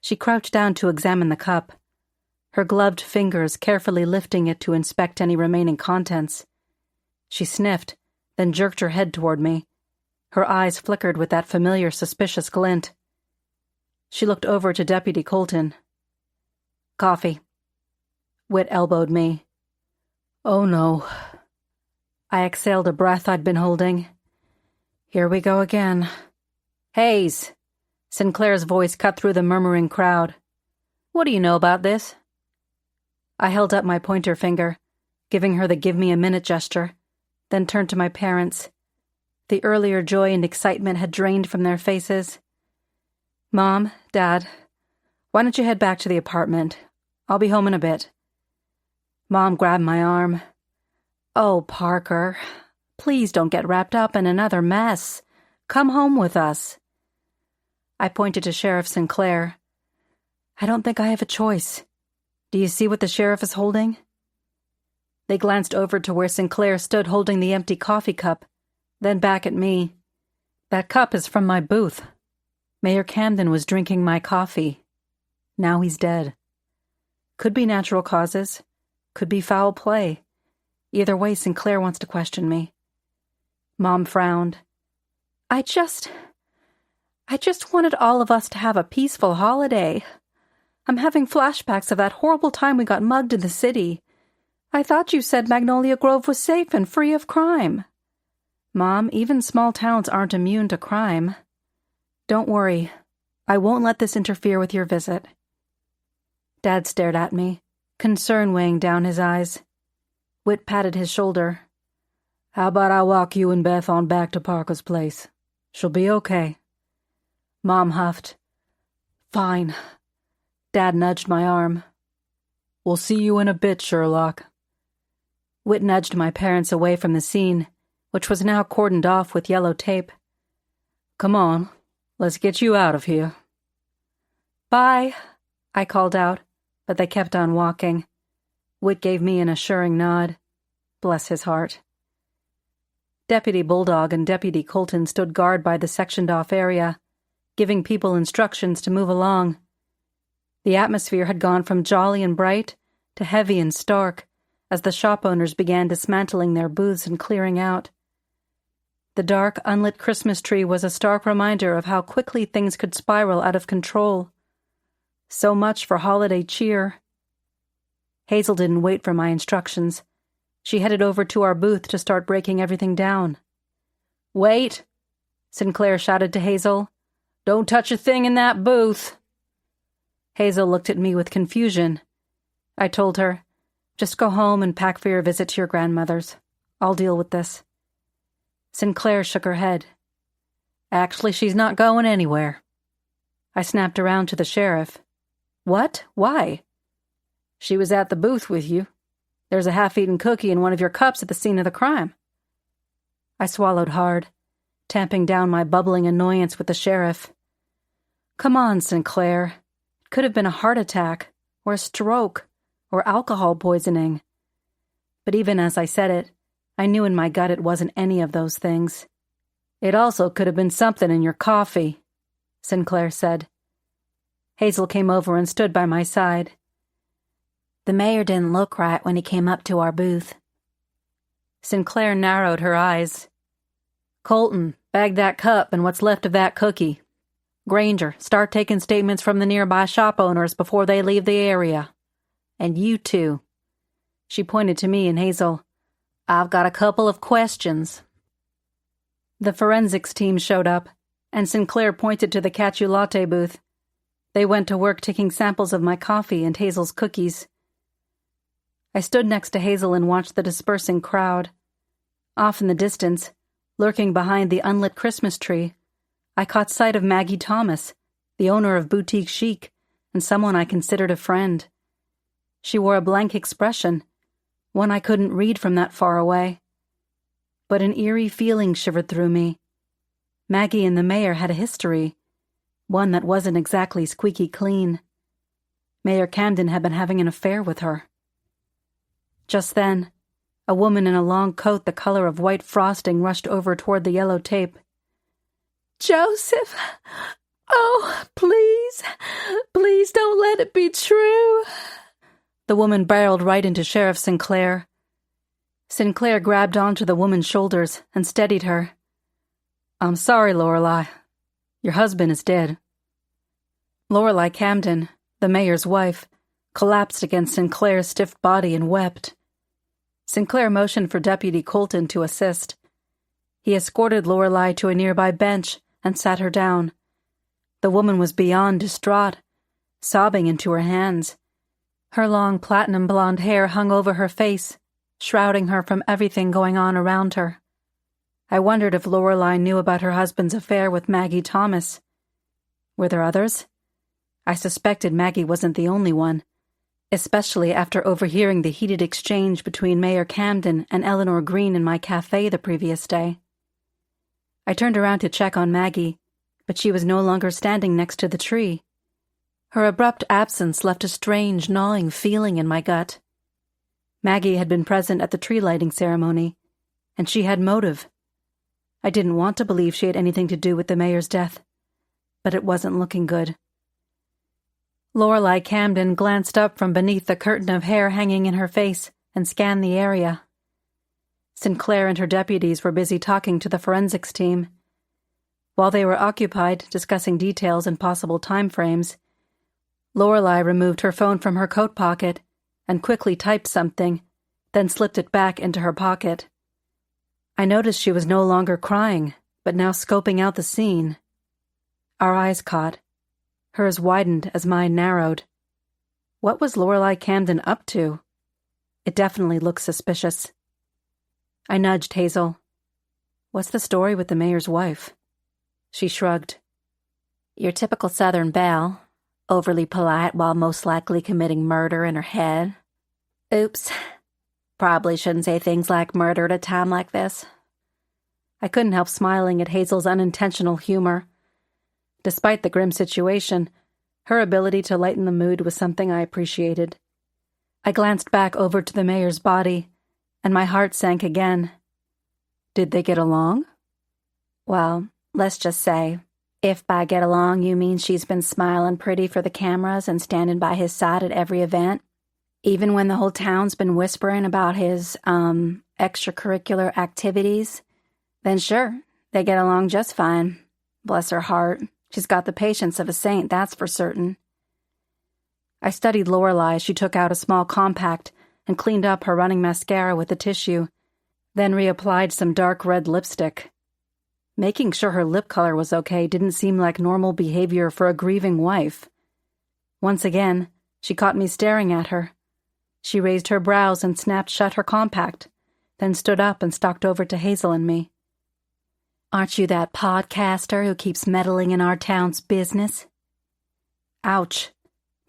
S1: She crouched down to examine the cup, her gloved fingers carefully lifting it to inspect any remaining contents. She sniffed, then jerked her head toward me. Her eyes flickered with that familiar suspicious glint. She looked over to Deputy Colton. "Coffee." Whit elbowed me. "Oh no." I exhaled a breath I'd been holding. "Here we go again." "Hayes!" Sinclair's voice cut through the murmuring crowd. "What do you know about this?" I held up my pointer finger, giving her the give-me-a-minute gesture, then turned to my parents. The earlier joy and excitement had drained from their faces. "Mom, Dad, why don't you head back to the apartment? I'll be home in a bit." Mom grabbed my arm. "Oh, Parker, please don't get wrapped up in another mess. Come home with us." I pointed to Sheriff Sinclair. "I don't think I have a choice. Do you see what the sheriff is holding?" They glanced over to where Sinclair stood holding the empty coffee cup, then back at me. "That cup is from my booth. Mayor Camden was drinking my coffee. Now he's dead. Could be natural causes. Could be foul play. Either way, Sinclair wants to question me." Mom frowned. I just wanted all of us to have a peaceful holiday. I'm having flashbacks of that horrible time we got mugged in the city. I thought you said Magnolia Grove was safe and free of crime." "Mom, even small towns aren't immune to crime. Don't worry. I won't let this interfere with your visit." Dad stared at me, concern weighing down his eyes. Whit patted his shoulder. "How about I walk you and Beth on back to Parker's place? She'll be okay." Mom huffed. "Fine." Dad nudged my arm. "We'll see you in a bit, Sherlock." Whit nudged my parents away from the scene, which was now cordoned off with yellow tape. "Come on, let's get you out of here." "Bye," I called out, but they kept on walking. Whit gave me an assuring nod. Bless his heart. Deputy Bulldog and Deputy Colton stood guard by the sectioned-off area, giving people instructions to move along. The atmosphere had gone from jolly and bright to heavy and stark as the shop owners began dismantling their booths and clearing out. The dark, unlit Christmas tree was a stark reminder of how quickly things could spiral out of control. So much for holiday cheer. Hazel didn't wait for my instructions. She headed over to our booth to start breaking everything down. "Wait!" Sinclair shouted to Hazel. "Don't touch a thing in that booth." Hazel looked at me with confusion. I told her, "Just go home and pack for your visit to your grandmother's. I'll deal with this." Sinclair shook her head. "Actually, she's not going anywhere." I snapped around to the sheriff. "What? Why?" "She was at the booth with you. There's a half-eaten cookie in one of your cups at the scene of the crime." I swallowed hard. tamping down my bubbling annoyance with the sheriff. Come on, Sinclair. It could have been a heart attack, or a stroke, or alcohol poisoning. But even as I said it, I knew in my gut it wasn't any of those things. It also could have been something in your coffee, Sinclair said. Hazel came over and stood by my side. The mayor didn't look right when he came up to our booth. Sinclair narrowed her eyes. Colton, bag that cup and what's left of that cookie. Granger, start taking statements from the nearby shop owners before they leave the area. And you two. She pointed to me and Hazel. I've got a couple of questions. The forensics team showed up, and Sinclair pointed to the Cacio Latte booth. They went to work taking samples of my coffee and Hazel's cookies. I stood next to Hazel and watched the dispersing crowd. Off in the distance, lurking behind the unlit Christmas tree, I caught sight of Maggie Thomas, the owner of Boutique Chic, and someone I considered a friend. She wore a blank expression, one I couldn't read from that far away. But an eerie feeling shivered through me. Maggie and the mayor had a history, one that wasn't exactly squeaky clean. Mayor Camden had been having an affair with her. Just then, a woman in a long coat the color of white frosting rushed over toward the yellow tape. Joseph! Oh, please! Please don't let it be true! The woman barreled right into Sheriff Sinclair. Sinclair grabbed onto the woman's shoulders and steadied her. I'm sorry, Lorelei. Your husband is dead. Lorelei Camden, the mayor's wife, collapsed against Sinclair's stiff body and wept. Sinclair motioned for Deputy Colton to assist. He escorted Lorelei to a nearby bench and sat her down. The woman was beyond distraught, sobbing into her hands. Her long platinum blonde hair hung over her face, shrouding her from everything going on around her. I wondered if Lorelei knew about her husband's affair with Maggie Thomas. Were there others? I suspected Maggie wasn't the only one, especially after overhearing the heated exchange between Mayor Camden and Eleanor Green in my cafe the previous day. I turned around to check on Maggie, but she was no longer standing next to the tree. Her abrupt absence left a strange, gnawing feeling in my gut. Maggie had been present at the tree-lighting ceremony, and she had motive. I didn't want to believe she had anything to do with the mayor's death, but it wasn't looking good. Lorelei Camden glanced up from beneath the curtain of hair hanging in her face and scanned the area. Sinclair and her deputies were busy talking to the forensics team. While they were occupied discussing details and possible time frames, Lorelei removed her phone from her coat pocket and quickly typed something, then slipped it back into her pocket. I noticed she was no longer crying, but now scoping out the scene. Our eyes caught. Hers widened as mine narrowed. What was Lorelei Camden up to? It definitely looked suspicious. I nudged Hazel. What's the story with the mayor's wife? She shrugged. Your typical Southern belle, overly polite while most likely committing murder in her head. Oops. Probably shouldn't say things like murder at a time like this. I couldn't help smiling at Hazel's unintentional humor. Despite the grim situation, her ability to lighten the mood was something I appreciated. I glanced back over to the mayor's body, and my heart sank again. Did they get along? Well, let's just say, if by get along you mean she's been smiling pretty for the cameras and standing by his side at every event, even when the whole town's been whispering about his, extracurricular activities, then sure, they get along just fine. Bless her heart. She's got the patience of a saint, that's for certain. I studied Lorelei as she took out a small compact and cleaned up her running mascara with a tissue, then reapplied some dark red lipstick. Making sure her lip color was okay didn't seem like normal behavior for a grieving wife. Once again, she caught me staring at her. She raised her brows and snapped shut her compact, then stood up and stalked over to Hazel and me. Aren't you that podcaster who keeps meddling in our town's business? Ouch.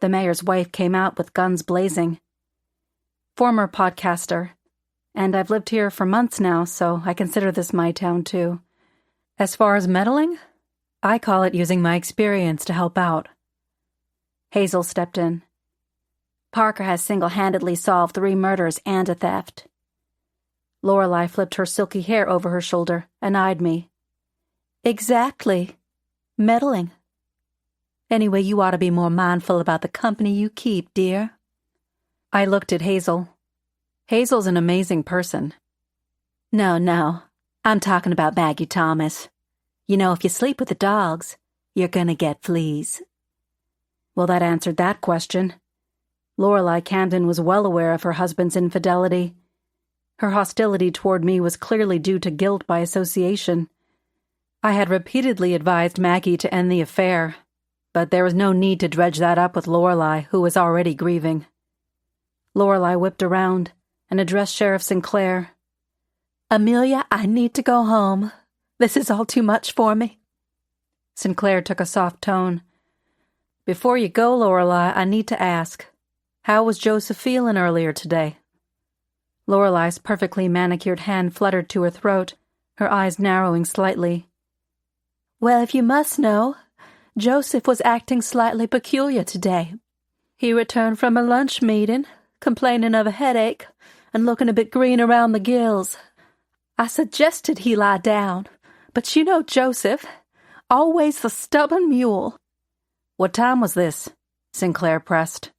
S1: The mayor's wife came out with guns blazing. Former podcaster, and I've lived here for months now, so I consider this my town too. As far as meddling, I call it using my experience to help out.
S3: Hazel stepped in. Parker has single-handedly solved 3 murders and a theft.
S1: Lorelei flipped her silky hair over her shoulder and eyed me.
S3: Exactly. Meddling.
S1: Anyway, you ought to be more mindful about the company you keep, dear. I looked at Hazel. Hazel's an amazing person.
S3: No. I'm talking about Maggie Thomas. You know, if you sleep with the dogs, you're gonna get fleas.
S1: Well, that answered that question. Lorelei Camden was well aware of her husband's infidelity. Her hostility toward me was clearly due to guilt by association. I had repeatedly advised Maggie to end the affair, but there was no need to dredge that up with Lorelei, who was already grieving. Lorelei whipped around and addressed Sheriff Sinclair.
S3: Amelia, I need to go home. This is all too much for me.
S1: Sinclair took a soft tone. Before you go, Lorelei, I need to ask, how was Joseph feeling earlier today? Lorelei's perfectly manicured hand fluttered to her throat, her eyes narrowing slightly.
S3: Well, if you must know, Joseph was acting slightly peculiar today. He returned from a lunch meeting, complaining of a headache and looking a bit green around the gills. I suggested he lie down, but you know Joseph, always the stubborn mule.
S1: What time was this? Sinclair pressed.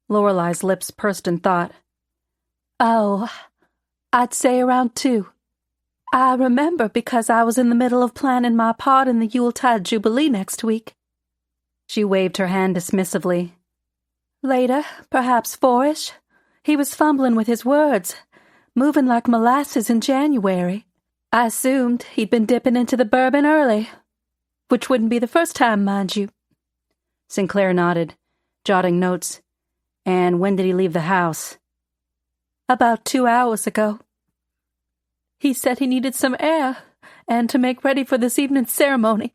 S1: Lorelei's lips pursed in thought.
S3: Oh, I'd say around 2. I remember because I was in the middle of planning my part in the Yuletide Jubilee next week.
S1: She waved her hand dismissively.
S3: Later, perhaps 4-ish, he was fumbling with his words, moving like molasses in January. I assumed he'd been dipping into the bourbon early, which wouldn't be the first time, mind you.
S1: Sinclair nodded, jotting notes. And when did he leave the house?
S3: About 2 hours ago. He said he needed some air, and to make ready for this evening's ceremony.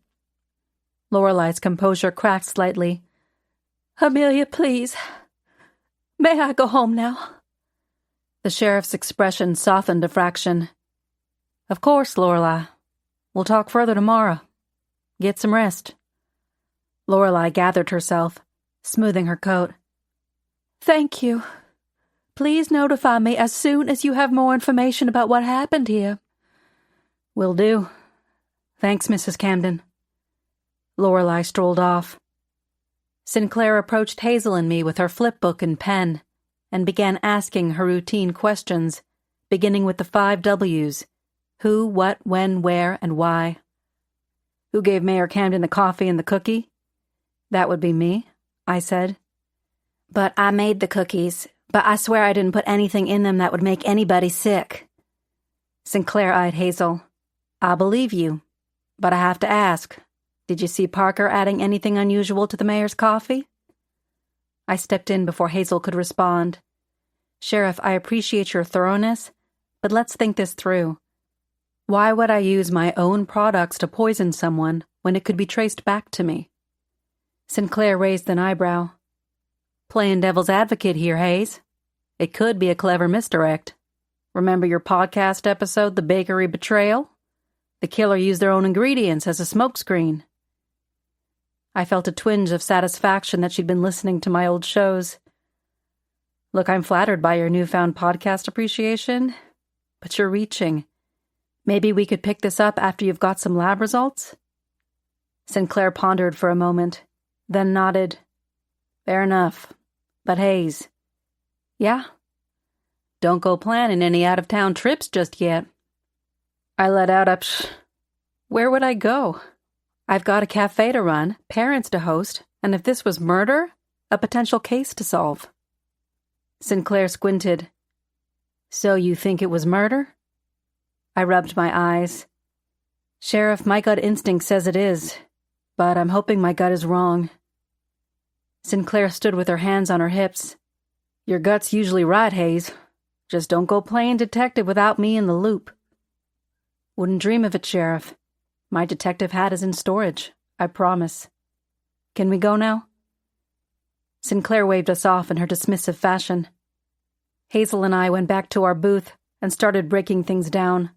S1: Lorelei's composure cracked slightly.
S3: Amelia, please. May I go home now?
S1: The sheriff's expression softened a fraction. Of course, Lorelei. We'll talk further tomorrow. Get some rest. Lorelei gathered herself, smoothing her coat.
S3: Thank you. Please notify me as soon as you have more information about what happened here.
S1: Will do. Thanks, Mrs. Camden. Lorelei strolled off. Sinclair approached Hazel and me with her flipbook and pen and began asking her routine questions, beginning with the 5 W's: who, what, when, where, and why. Who gave Mayor Camden the coffee and the cookie? That would be me, I said.
S3: But I made the cookies, but I swear I didn't put anything in them that would make anybody sick.
S1: Sinclair eyed Hazel. I believe you, but I have to ask, did you see Parker adding anything unusual to the mayor's coffee? I stepped in before Hazel could respond. Sheriff, I appreciate your thoroughness, but let's think this through. Why would I use my own products to poison someone when it could be traced back to me? Sinclair raised an eyebrow. Playing devil's advocate here, Hayes. It could be a clever misdirect. Remember your podcast episode, The Bakery Betrayal? The killer used their own ingredients as a smokescreen. I felt a twinge of satisfaction that she'd been listening to my old shows. Look, I'm flattered by your newfound podcast appreciation, but you're reaching. Maybe we could pick this up after you've got some lab results? Sinclair pondered for a moment, then nodded. Fair enough. But Hayes. Yeah? Don't go planning any out-of-town trips just yet. I let out a Where would I go? I've got a cafe to run, parents to host, and if this was murder, a potential case to solve. Sinclair squinted. So you think it was murder? I rubbed my eyes. Sheriff, my gut instinct says it is, but I'm hoping my gut is wrong. Sinclair stood with her hands on her hips. Your gut's usually right, Hayes. Just don't go playing detective without me in the loop. Wouldn't dream of it, Sheriff. My detective hat is in storage, I promise. Can we go now? Sinclair waved us off in her dismissive fashion. Hazel and I went back to our booth and started breaking things down.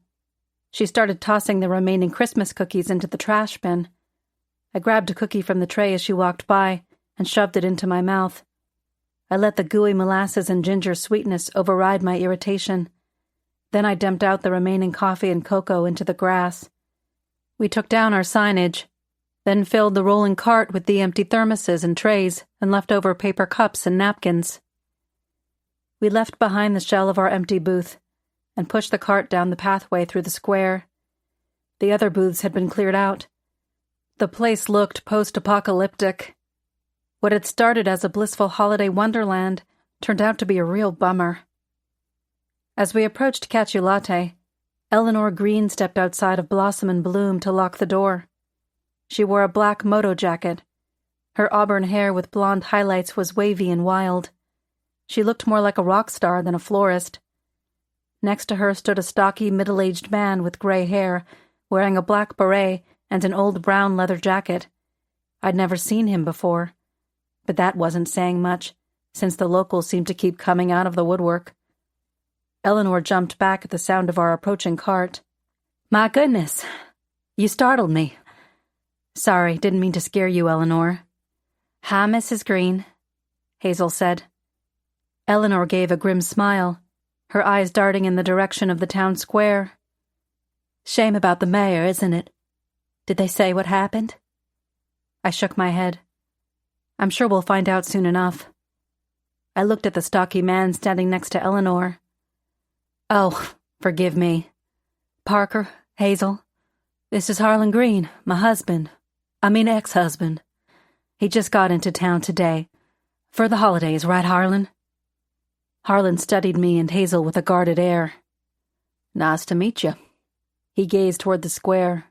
S1: She started tossing the remaining Christmas cookies into the trash bin. I grabbed a cookie from the tray as she walked by and shoved it into my mouth. I let the gooey molasses and ginger sweetness override my irritation. Then I dumped out the remaining coffee and cocoa into the grass. We took down our signage, then filled the rolling cart with the empty thermoses and trays and leftover paper cups and napkins. We left behind the shell of our empty booth and pushed the cart down the pathway through the square. The other booths had been cleared out. The place looked post-apocalyptic. What had started as a blissful holiday wonderland turned out to be a real bummer. As we approached Cacio Latte, Eleanor Green stepped outside of Blossom and Bloom to lock the door. She wore a black moto jacket. Her auburn hair with blonde highlights was wavy and wild. She looked more like a rock star than a florist. Next to her stood a stocky, middle-aged man with gray hair, wearing a black beret and an old brown leather jacket. I'd never seen him before, but that wasn't saying much, since the locals seemed to keep coming out of the woodwork. Eleanor jumped back at the sound of our approaching cart. "My goodness, you startled me." "Sorry, didn't mean to scare you, Eleanor." "Hi, Mrs. Green," Hazel said. Eleanor gave a grim smile, her eyes darting in the direction of the town square. "Shame about the mayor, isn't it? Did they say what happened?" I shook my head. "I'm sure we'll find out soon enough." I looked at the stocky man standing next to Eleanor. "Oh, forgive me. Parker, Hazel, this is Harlan Green, my ex-husband. He just got into town today. For the holidays, right, Harlan?" Harlan studied me and Hazel with a guarded air. "Nice to meet you." He gazed toward the square.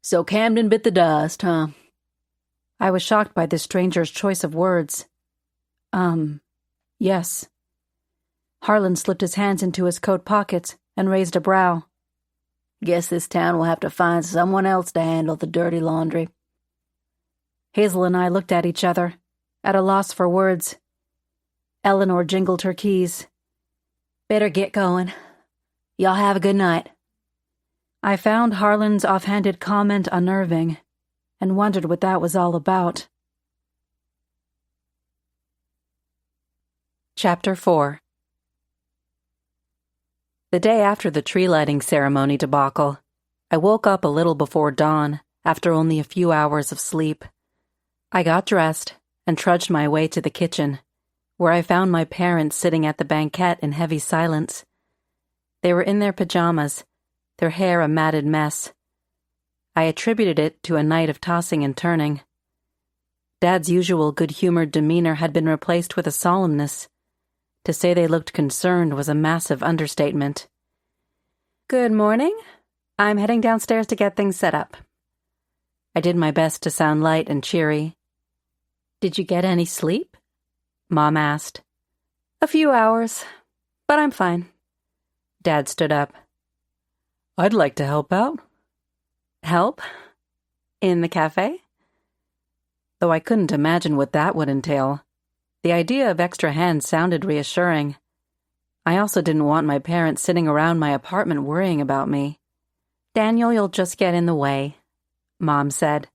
S1: "So Camden bit the dust, huh?" I was shocked by this stranger's choice of words. Yes." Harlan slipped his hands into his coat pockets and raised a brow. "Guess this town will have to find someone else to handle the dirty laundry." Hazel and I looked at each other, at a loss for words. Eleanor jingled her keys. "Better get going. Y'all have a good night." I found Harlan's offhanded comment unnerving, and wondered what that was all about. Chapter 4. The day after the tree lighting ceremony debacle, I woke up a little before dawn, after only a few hours of sleep. I got dressed and trudged my way to the kitchen, where I found my parents sitting at the banquette in heavy silence. They were in their pajamas, their hair a matted mess. I attributed it to a night of tossing and turning. Dad's usual good-humored demeanor had been replaced with a solemnness. To say they looked concerned was a massive understatement. "Good morning. I'm heading downstairs to get things set up." I did my best to sound light and cheery. "Did you get any sleep?" Mom asked. "A few hours, but I'm fine." Dad stood up. "I'd like to help out." "Help? In the cafe?" Though I couldn't imagine what that would entail, the idea of extra hands sounded reassuring. I also didn't want my parents sitting around my apartment worrying about me. "Daniel, you'll just get in the way," Mom said.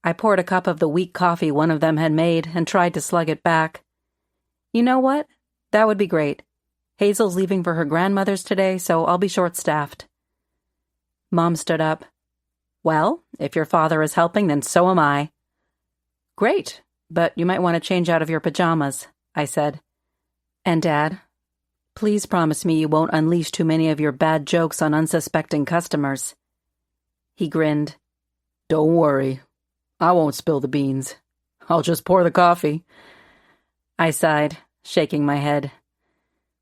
S1: I poured a cup of the weak coffee one of them had made and tried to slug it back. "You know what? That would be great. Hazel's leaving for her grandmother's today, so I'll be short-staffed." Mom stood up. "Well, if your father is helping, then so am I." "Great, but you might want to change out of your pajamas," I said. "And Dad, please promise me you won't unleash too many of your bad jokes on unsuspecting customers." He grinned. "Don't worry. I won't spill the beans. I'll just pour the coffee." I sighed, shaking my head.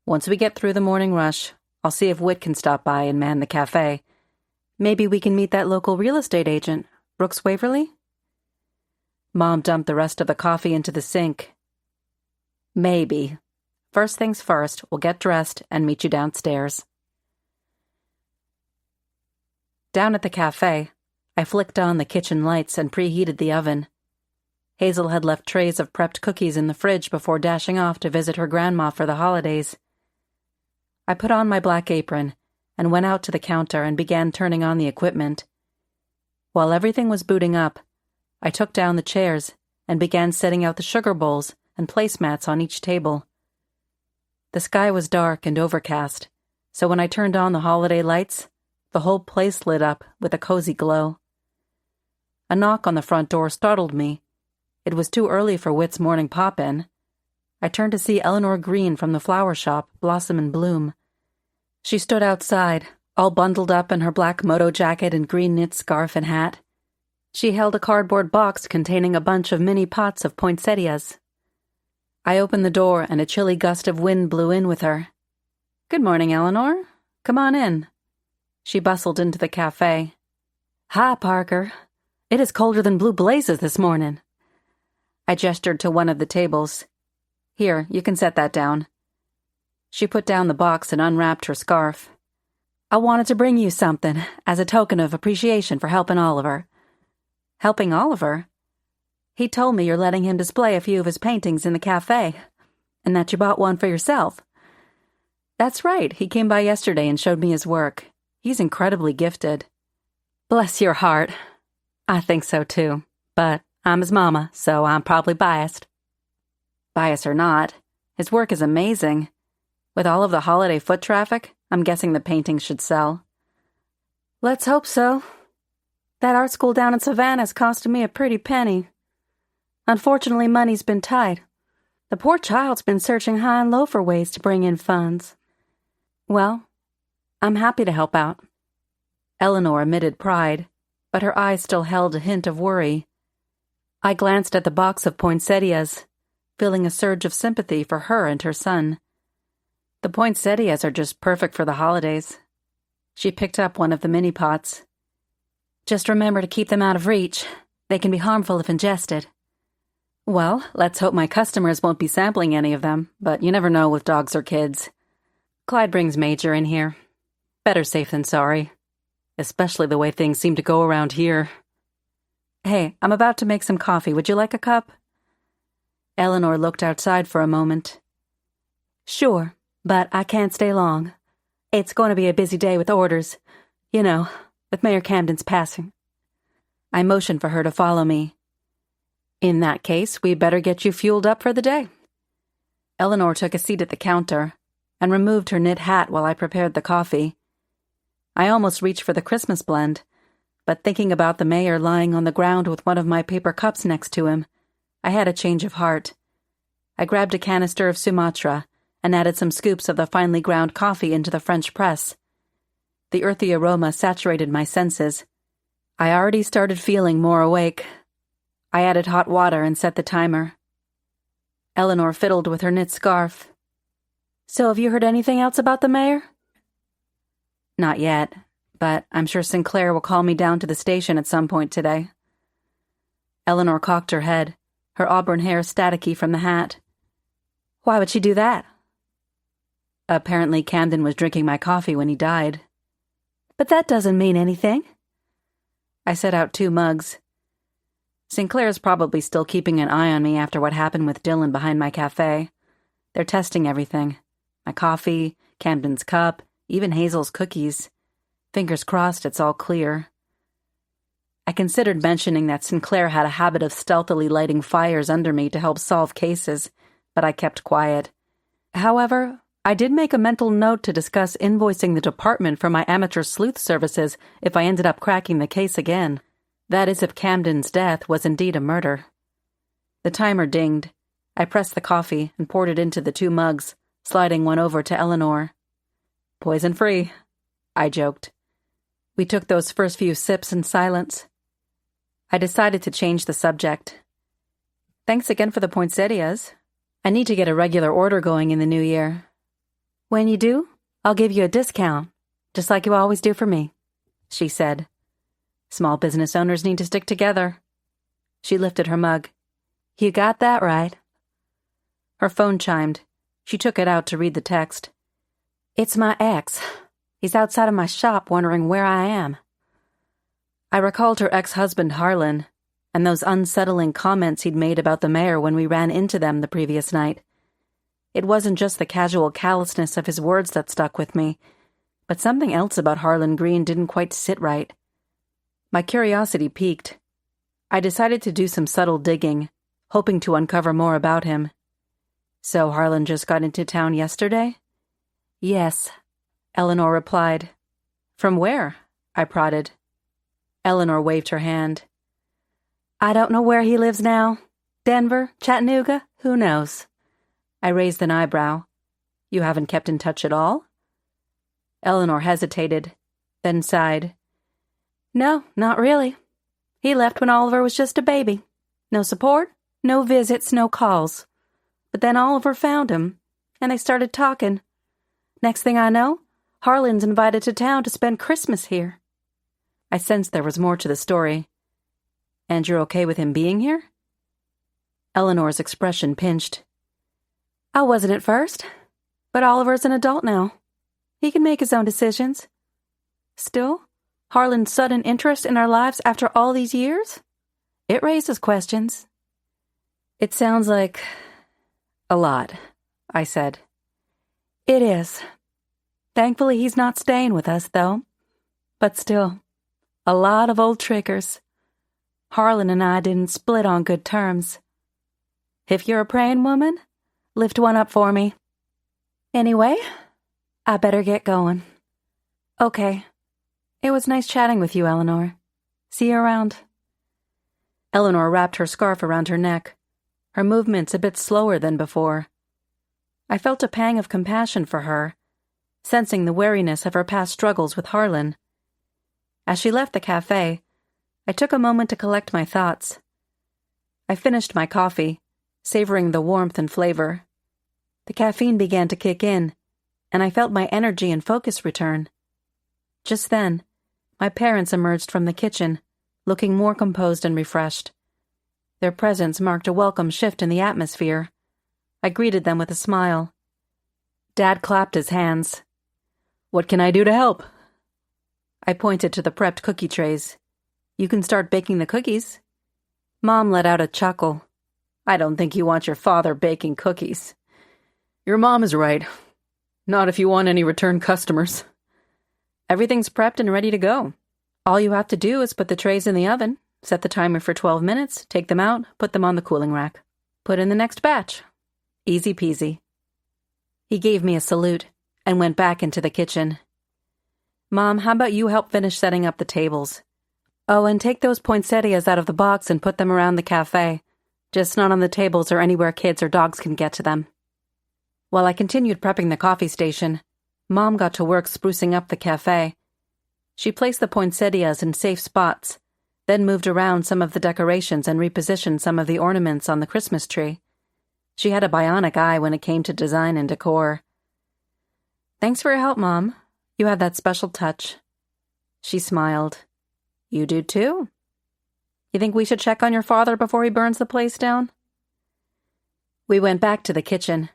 S1: "Once we get through the morning rush, I'll see if Whit can stop by and man the cafe. Maybe we can meet that local real estate agent, Brooks Waverly?" Mom dumped the rest of the coffee into the sink. "Maybe. First things first, we'll get dressed and meet you downstairs." Down at the cafe, I flicked on the kitchen lights and preheated the oven. Hazel had left trays of prepped cookies in the fridge before dashing off to visit her grandma for the holidays. I put on my black apron and went out to the counter and began turning on the equipment. While everything was booting up, I took down the chairs and began setting out the sugar bowls and placemats on each table. The sky was dark and overcast, so when I turned on the holiday lights, the whole place lit up with a cozy glow. A knock on the front door startled me. It was too early for Whit's morning pop-in. I turned to see Eleanor Green from the flower shop, Blossom and Bloom. She stood outside, all bundled up in her black moto jacket and green knit scarf and hat. She held a cardboard box containing a bunch of mini pots of poinsettias. I opened the door and a chilly gust of wind blew in with her. "Good morning, Eleanor. Come on in." She bustled into the cafe. "Hi, Parker. It is colder than blue blazes this morning." I gestured to one of the tables. "Here, you can set that down." She put down the box and unwrapped her scarf. "I wanted to bring you something as a token of appreciation for helping Oliver." "Helping Oliver?" "He told me you're letting him display a few of his paintings in the cafe, and that you bought one for yourself." "That's right. He came by yesterday and showed me his work. He's incredibly gifted." "Bless your heart. I think so too, but I'm his mama, so I'm probably biased." "Bias or not, his work is amazing. With all of the holiday foot traffic, I'm guessing the paintings should sell." "Let's hope so. That art school down in Savannah's costing me a pretty penny. Unfortunately, money's been tight. The poor child's been searching high and low for ways to bring in funds." "Well, I'm happy to help out." Eleanor emitted pride, but her eyes still held a hint of worry. I glanced at the box of poinsettias, feeling a surge of sympathy for her and her son. "The poinsettias are just perfect for the holidays." She picked up one of the mini pots. "Just remember to keep them out of reach. They can be harmful if ingested." "Well, let's hope my customers won't be sampling any of them, but you never know with dogs or kids. Clyde brings Major in here. Better safe than sorry. Especially the way things seem to go around here. Hey, I'm about to make some coffee. Would you like a cup?" Eleanor looked outside for a moment. "Sure, but I can't stay long. It's going to be a busy day with orders. You know, with Mayor Camden's passing." I motioned for her to follow me. "In that case, we better get you fueled up for the day." Eleanor took a seat at the counter and removed her knit hat while I prepared the coffee. I almost reached for the Christmas blend, but thinking about the mayor lying on the ground with one of my paper cups next to him, I had a change of heart. I grabbed a canister of Sumatra and added some scoops of the finely ground coffee into the French press. The earthy aroma saturated my senses. I already started feeling more awake. I added hot water and set the timer. Eleanor fiddled with her knit scarf. "So have you heard anything else about the mayor?" "Not yet, but I'm sure Sinclair will call me down to the station at some point today." Eleanor cocked her head, her auburn hair staticky from the hat. "Why would she do that?" "Apparently Camden was drinking my coffee when he died." "But that doesn't mean anything." I set out 2 mugs. Sinclair's probably still keeping an eye on me after what happened with Dylan behind my cafe. They're testing everything. My coffee, Camden's cup, even Hazel's cookies. Fingers crossed it's all clear. I considered mentioning that Sinclair had a habit of stealthily lighting fires under me to help solve cases, but I kept quiet. However, I did make a mental note to discuss invoicing the department for my amateur sleuth services if I ended up cracking the case again. That is, if Camden's death was indeed a murder. The timer dinged. I pressed the coffee and poured it into the 2 mugs, sliding one over to Eleanor. "Poison-free," I joked. We took those first few sips in silence. I decided to change the subject. "Thanks again for the poinsettias. I need to get a regular order going in the new year." "When you do, I'll give you a discount, just like you always do for me," she said. Small business owners need to stick together. She lifted her mug. "You got that right." Her phone chimed. She took it out to read the text. "It's my ex. He's outside of my shop wondering where I am." I recalled her ex-husband Harlan, and those unsettling comments he'd made about the mayor when we ran into them the previous night. It wasn't just the casual callousness of his words that stuck with me, But something else about Harlan Green didn't quite sit right. My curiosity piqued. I decided to do some subtle digging, hoping to uncover more about him. So Harlan just got into town yesterday? Yes, Eleanor replied. From where? I prodded. Eleanor waved her hand. I don't know where he lives now. Denver, Chattanooga, who knows? I raised an eyebrow. You haven't kept in touch at all? Eleanor hesitated, then sighed. No, not really. He left when Oliver was just a baby. No support, no visits, no calls. But then Oliver found him, and they started talking. Next thing I know, Harlan's invited to town to spend Christmas here. I sensed there was more to the story. And you're okay with him being here? Eleanor's expression pinched. I wasn't at first, but Oliver's an adult now. He can make his own decisions. Still, Harlan's sudden interest in our lives after all these years? It raises questions. It sounds like a lot, I said. It is. Thankfully, he's not staying with us, though. But still, a lot of old triggers. Harlan and I didn't split on good terms. If you're a praying woman, lift one up for me. Anyway, I better get going. Okay. It was nice chatting with you, Eleanor. See you around. Eleanor wrapped her scarf around her neck, her movements a bit slower than before. I felt a pang of compassion for her, sensing the wariness of her past struggles with Harlan. As she left the cafe, I took a moment to collect my thoughts. I finished my coffee, savoring the warmth and flavor. The caffeine began to kick in, and I felt my energy and focus return. Just then, my parents emerged from the kitchen, looking more composed and refreshed. Their presence marked a welcome shift in the atmosphere. I greeted them with a smile. Dad clapped his hands. What can I do to help? I pointed to the prepped cookie trays. You can start baking the cookies. Mom let out a chuckle. I don't think you want your father baking cookies. Your mom is right. Not if you want any return customers. Everything's prepped and ready to go. All you have to do is put the trays in the oven, set the timer for 12 minutes, take them out, put them on the cooling rack. Put in the next batch. Easy peasy. He gave me a salute and went back into the kitchen. Mom, how about you help finish setting up the tables? Oh, and take those poinsettias out of the box and put them around the cafe. Just not on the tables or anywhere kids or dogs can get to them. While I continued prepping the coffee station, Mom got to work sprucing up the cafe. She placed the poinsettias in safe spots, then moved around some of the decorations and repositioned some of the ornaments on the Christmas tree. She had a bionic eye when it came to design and decor. Thanks for your help, Mom. You have that special touch. She smiled. You do too. You think we should check on your father before he burns the place down? We went back to the kitchen,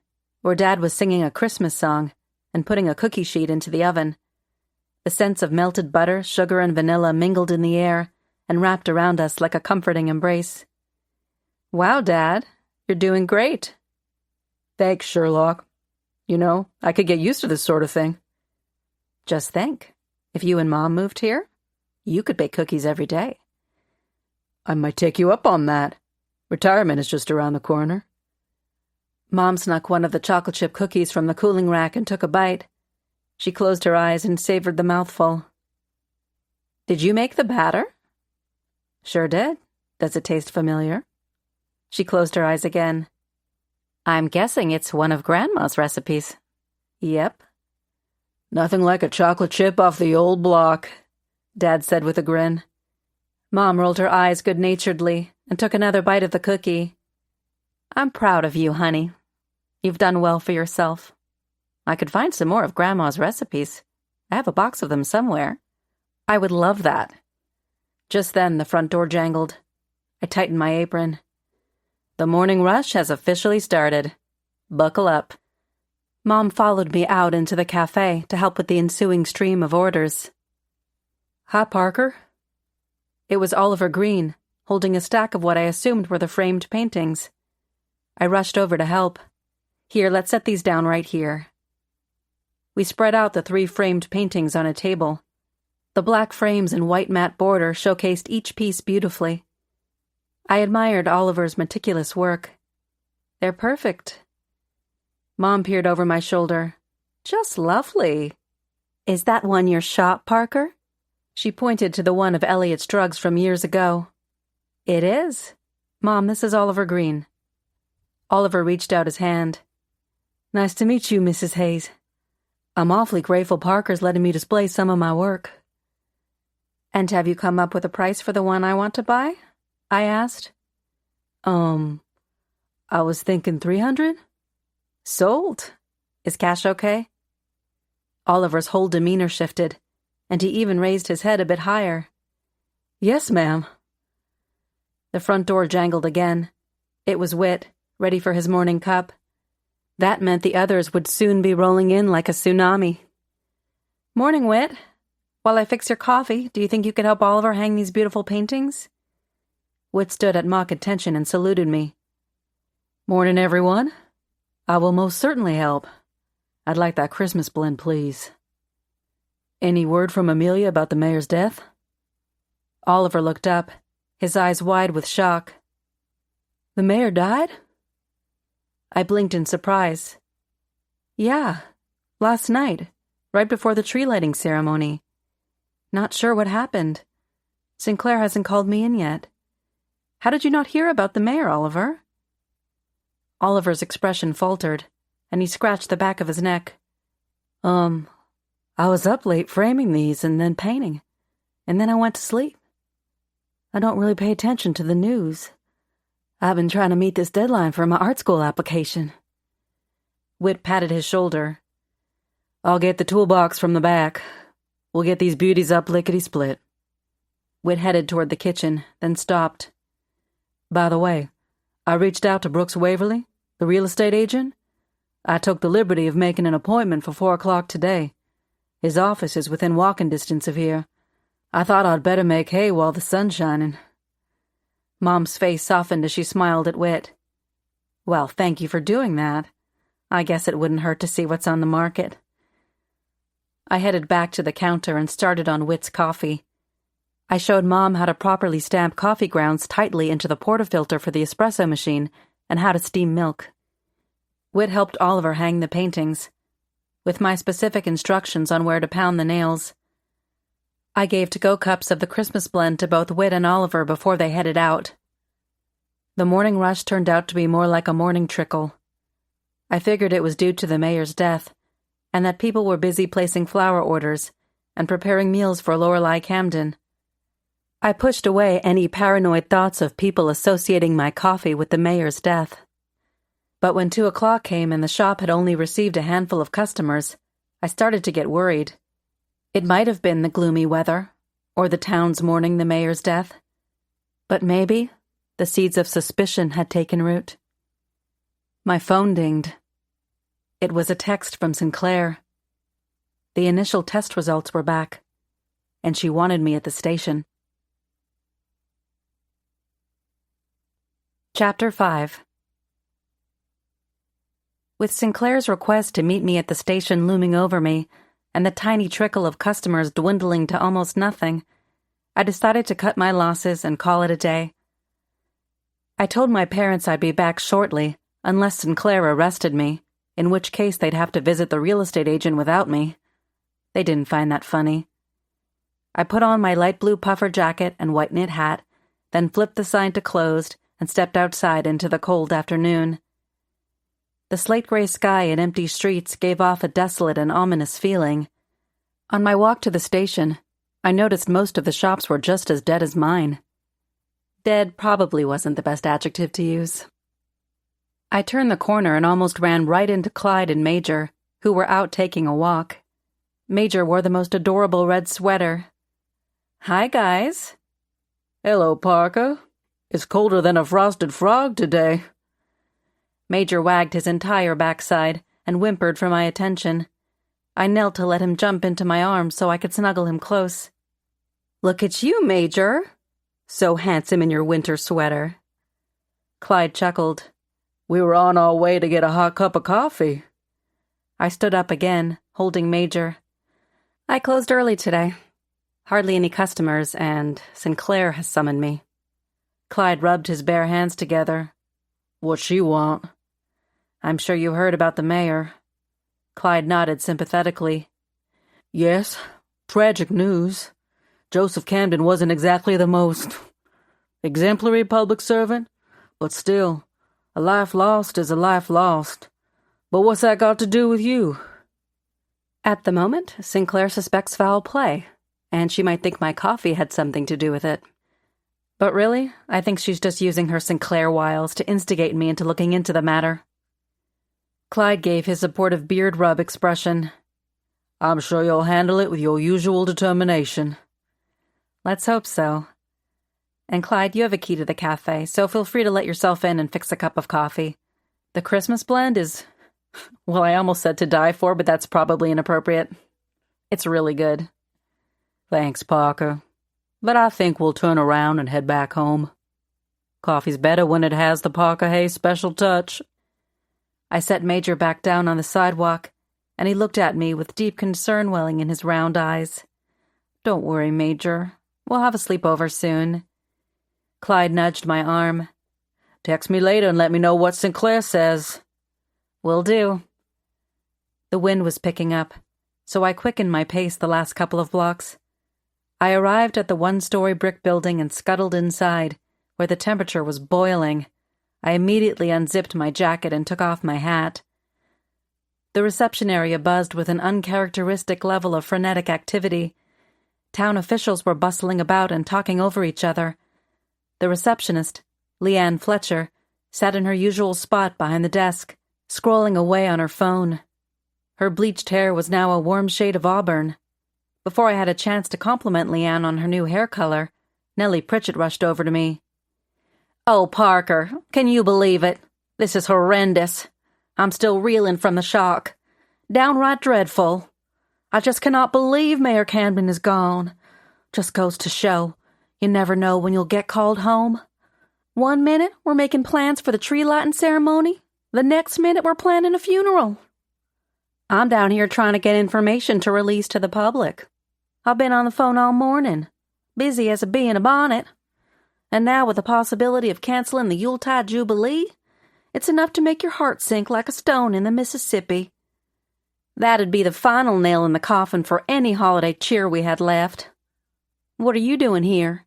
S1: where Dad was singing a Christmas song and putting a cookie sheet into the oven. The scents of melted butter, sugar, and vanilla mingled in the air and wrapped around us like a comforting embrace. Wow, Dad, you're doing great. Thanks, Sherlock. You know, I could get used to this sort of thing. Just think, if you and Mom moved here, you could bake cookies every day. I might take you up on that. Retirement is just around the corner. Mom snuck one of the chocolate chip cookies from the cooling rack and took a bite. She closed her eyes and savored the mouthful. Did you make the batter? Sure did. Does it taste familiar? She closed her eyes again. I'm guessing it's one of Grandma's recipes. Yep. Nothing like a chocolate chip off the old block, Dad said with a grin. Mom rolled her eyes good-naturedly and took another bite of the cookie. I'm proud of you, honey. You've done well for yourself. I could find some more of Grandma's recipes. I have a box of them somewhere. I would love that. Just then, the front door jangled. I tightened my apron. The morning rush has officially started. Buckle up. Mom followed me out into the cafe to help with the ensuing stream of orders. Hi, Parker. It was Oliver Green, holding a stack of what I assumed were the framed paintings. I rushed over to help. Here, let's set these down right here. We spread out the 3 framed paintings on a table. The black frames and white matte border showcased each piece beautifully. I admired Oliver's meticulous work. They're perfect. Mom peered over my shoulder. Just lovely. Is that one your shop, Parker? She pointed to the one of Elliot's drugs from years ago. It is. Mom, this is Oliver Green. Oliver reached out his hand. Nice to meet you, Mrs. Hayes. I'm awfully grateful Parker's letting me display some of my work. And have you come up with a price for the one I want to buy? I asked. I was thinking 300? Sold. Is cash okay? Oliver's whole demeanor shifted, and he even raised his head a bit higher. Yes, ma'am. The front door jangled again. It was Whit, ready for his morning cup. That meant the others would soon be rolling in like a tsunami. Morning, Whit. While I fix your coffee, do you think you could help Oliver hang these beautiful paintings? Whit stood at mock attention and saluted me. Morning, everyone. I will most certainly help. I'd like that Christmas blend, please. Any word from Amelia about the mayor's death? Oliver looked up, his eyes wide with shock. The mayor died? I blinked in surprise. Yeah, last night, right before the tree lighting ceremony. Not sure what happened. Sinclair hasn't called me in yet. How did you not hear about the mayor, Oliver? Oliver's expression faltered, and he scratched the back of his neck. I was up late framing these and then painting, and then I went to sleep. I don't really pay attention to the news. I've been trying to meet this deadline for my art school application. Whit patted his shoulder. I'll get the toolbox from the back. We'll get these beauties up lickety-split. Whit headed toward the kitchen, then stopped. By the way, I reached out to Brooks Waverly, the real estate agent. I took the liberty of making an appointment for 4 o'clock today. His office is within walking distance of here. I thought I'd better make hay while the sun's shining. Mom's face softened as she smiled at Whit. Well, thank you for doing that. I guess it wouldn't hurt to see what's on the market. I headed back to the counter and started on Whit's coffee. I showed Mom how to properly stamp coffee grounds tightly into the portafilter for the espresso machine and how to steam milk. Whit helped Oliver hang the paintings, with my specific instructions on where to pound the nails. I gave to-go cups of the Christmas blend to both Whit and Oliver before they headed out. The morning rush turned out to be more like a morning trickle. I figured it was due to the mayor's death, and that people were busy placing flower orders and preparing meals for Lorelei Camden. I pushed away any paranoid thoughts of people associating my coffee with the mayor's death. But when 2 o'clock came and the shop had only received a handful of customers, I started to get worried. It might have been the gloomy weather, or the town's mourning the mayor's death. But maybe the seeds of suspicion had taken root. My phone dinged. It was a text from Sinclair. The initial test results were back, and she wanted me at the station. Chapter 5. With Sinclair's request to meet me at the station looming over me, and the tiny trickle of customers dwindling to almost nothing, I decided to cut my losses and call it a day. I told my parents I'd be back shortly, unless Sinclair arrested me, in which case they'd have to visit the real estate agent without me. They didn't find that funny. I put on my light blue puffer jacket and white knit hat, then flipped the sign to closed and stepped outside into the cold afternoon. The slate-gray sky and empty streets gave off a desolate and ominous feeling. On my walk to the station, I noticed most of the shops were just as dead as mine. Dead probably wasn't the best adjective to use. I turned the corner and almost ran right into Clyde and Major, who were out taking a walk. Major wore the most adorable red sweater. Hi, guys.
S2: Hello, Parker. It's colder than a frosted frog today.
S1: Major wagged his entire backside and whimpered for my attention. I knelt to let him jump into my arms so I could snuggle him close. Look at you, Major. So handsome in your winter sweater. Clyde chuckled.
S2: We were on our way to get a hot cup of coffee.
S1: I stood up again, holding Major. I closed early today. Hardly any customers, and Sinclair has summoned me. Clyde rubbed his bare hands together.
S2: What she want?
S1: I'm sure you heard about the mayor. Clyde nodded sympathetically.
S2: Yes, tragic news. Joseph Camden wasn't exactly the most exemplary public servant, but still, a life lost is a life lost. But what's that got to do with you?
S1: At the moment, Sinclair suspects foul play, and she might think my coffee had something to do with it. But really, I think she's just using her Sinclair wiles to instigate me into looking into the matter. Clyde gave his supportive beard rub expression.
S2: I'm sure you'll handle it with your usual determination.
S1: Let's hope so. And Clyde, you have a key to the cafe, so feel free to let yourself in and fix a cup of coffee. The Christmas blend is, well, I almost said to die for, but that's probably inappropriate. It's really good.
S2: Thanks, Parker. But I think we'll turn around and head back home. Coffee's better when it has the Parker Hayes special touch.
S1: I set Major back down on the sidewalk, and he looked at me with deep concern welling in his round eyes. Don't worry, Major. We'll have a sleepover soon. Clyde nudged my arm.
S2: Text me later and let me know what Sinclair says.
S1: Will do. The wind was picking up, so I quickened my pace the last couple of blocks. I arrived at the one-story brick building and scuttled inside, where the temperature was boiling. I immediately unzipped my jacket and took off my hat. The reception area buzzed with an uncharacteristic level of frenetic activity. Town officials were bustling about and talking over each other. The receptionist, Leanne Fletcher, sat in her usual spot behind the desk, scrolling away on her phone. Her bleached hair was now a warm shade of auburn. Before I had a chance to compliment Leanne on her new hair color, Nellie Pritchett rushed over to me. "Oh, Parker, can you believe it? This is horrendous. I'm still reeling from the shock. Downright dreadful. I just cannot believe Mayor Camden is gone. Just goes to show, you never know when you'll get called home. One minute we're making plans for the tree lighting ceremony, the next minute we're planning a funeral. I'm down here trying to get information to release to the public. I've been on the phone all morning, busy as a bee in a bonnet. And now with the possibility of canceling the Yuletide Jubilee, it's enough to make your heart sink like a stone in the Mississippi. That'd be the final nail in the coffin for any holiday cheer we had left. What are you doing here?"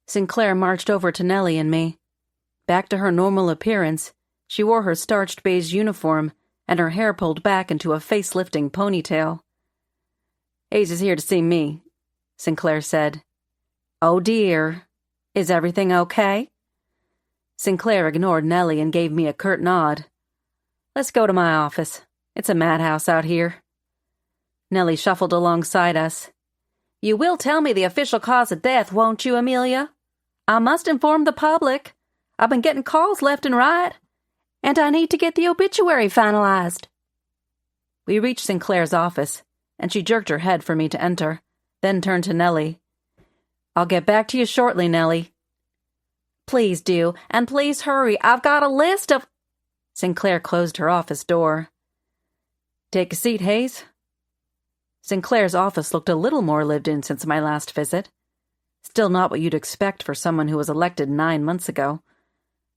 S1: Sinclair marched over to Nellie and me. Back to her normal appearance, she wore her starched beige uniform and her hair pulled back into a face-lifting ponytail. "Hayes is here to see me," Sinclair said. "Oh dear. Is everything okay?" Sinclair ignored Nellie and gave me a curt nod. "Let's go to my office. It's a madhouse out here." Nellie shuffled alongside us. "You will tell me the official cause of death, won't you, Amelia? I must inform the public. I've been getting calls left and right, and I need to get the obituary finalized." We reached Sinclair's office, and she jerked her head for me to enter, then turned to Nellie. "I'll get back to you shortly, Nellie." "Please do, and please hurry. I've got a list of—" Sinclair closed her office door. "Take a seat, Hayes." Sinclair's office looked a little more lived in since my last visit. Still not what you'd expect for someone who was elected 9 months ago.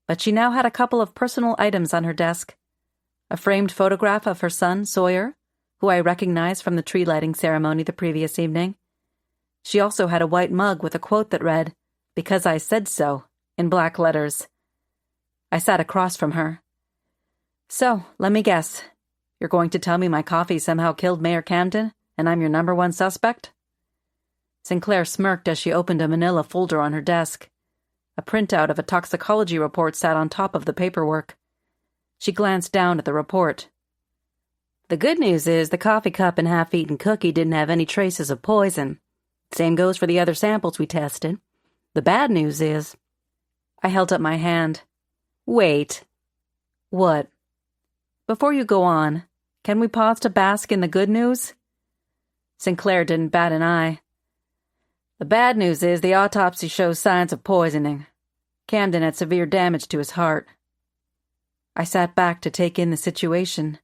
S1: But she now had a couple of personal items on her desk. A framed photograph of her son, Sawyer, who I recognized from the tree-lighting ceremony the previous evening. She also had a white mug with a quote that read, "Because I said so," in black letters. I sat across from her. "So, let me guess. You're going to tell me my coffee somehow killed Mayor Camden, and I'm your #1 suspect?" Sinclair smirked as she opened a manila folder on her desk. A printout of a toxicology report sat on top of the paperwork. She glanced down at the report. "The good news is the coffee cup and half-eaten cookie didn't have any traces of poison. Same goes for the other samples we tested. The bad news is—" I held up my hand. "Wait." "What?" "Before you go on, can we pause to bask in the good news?" Sinclair didn't bat an eye. "The bad news is the autopsy shows signs of poisoning. Camden had severe damage to his heart." I sat back to take in the situation.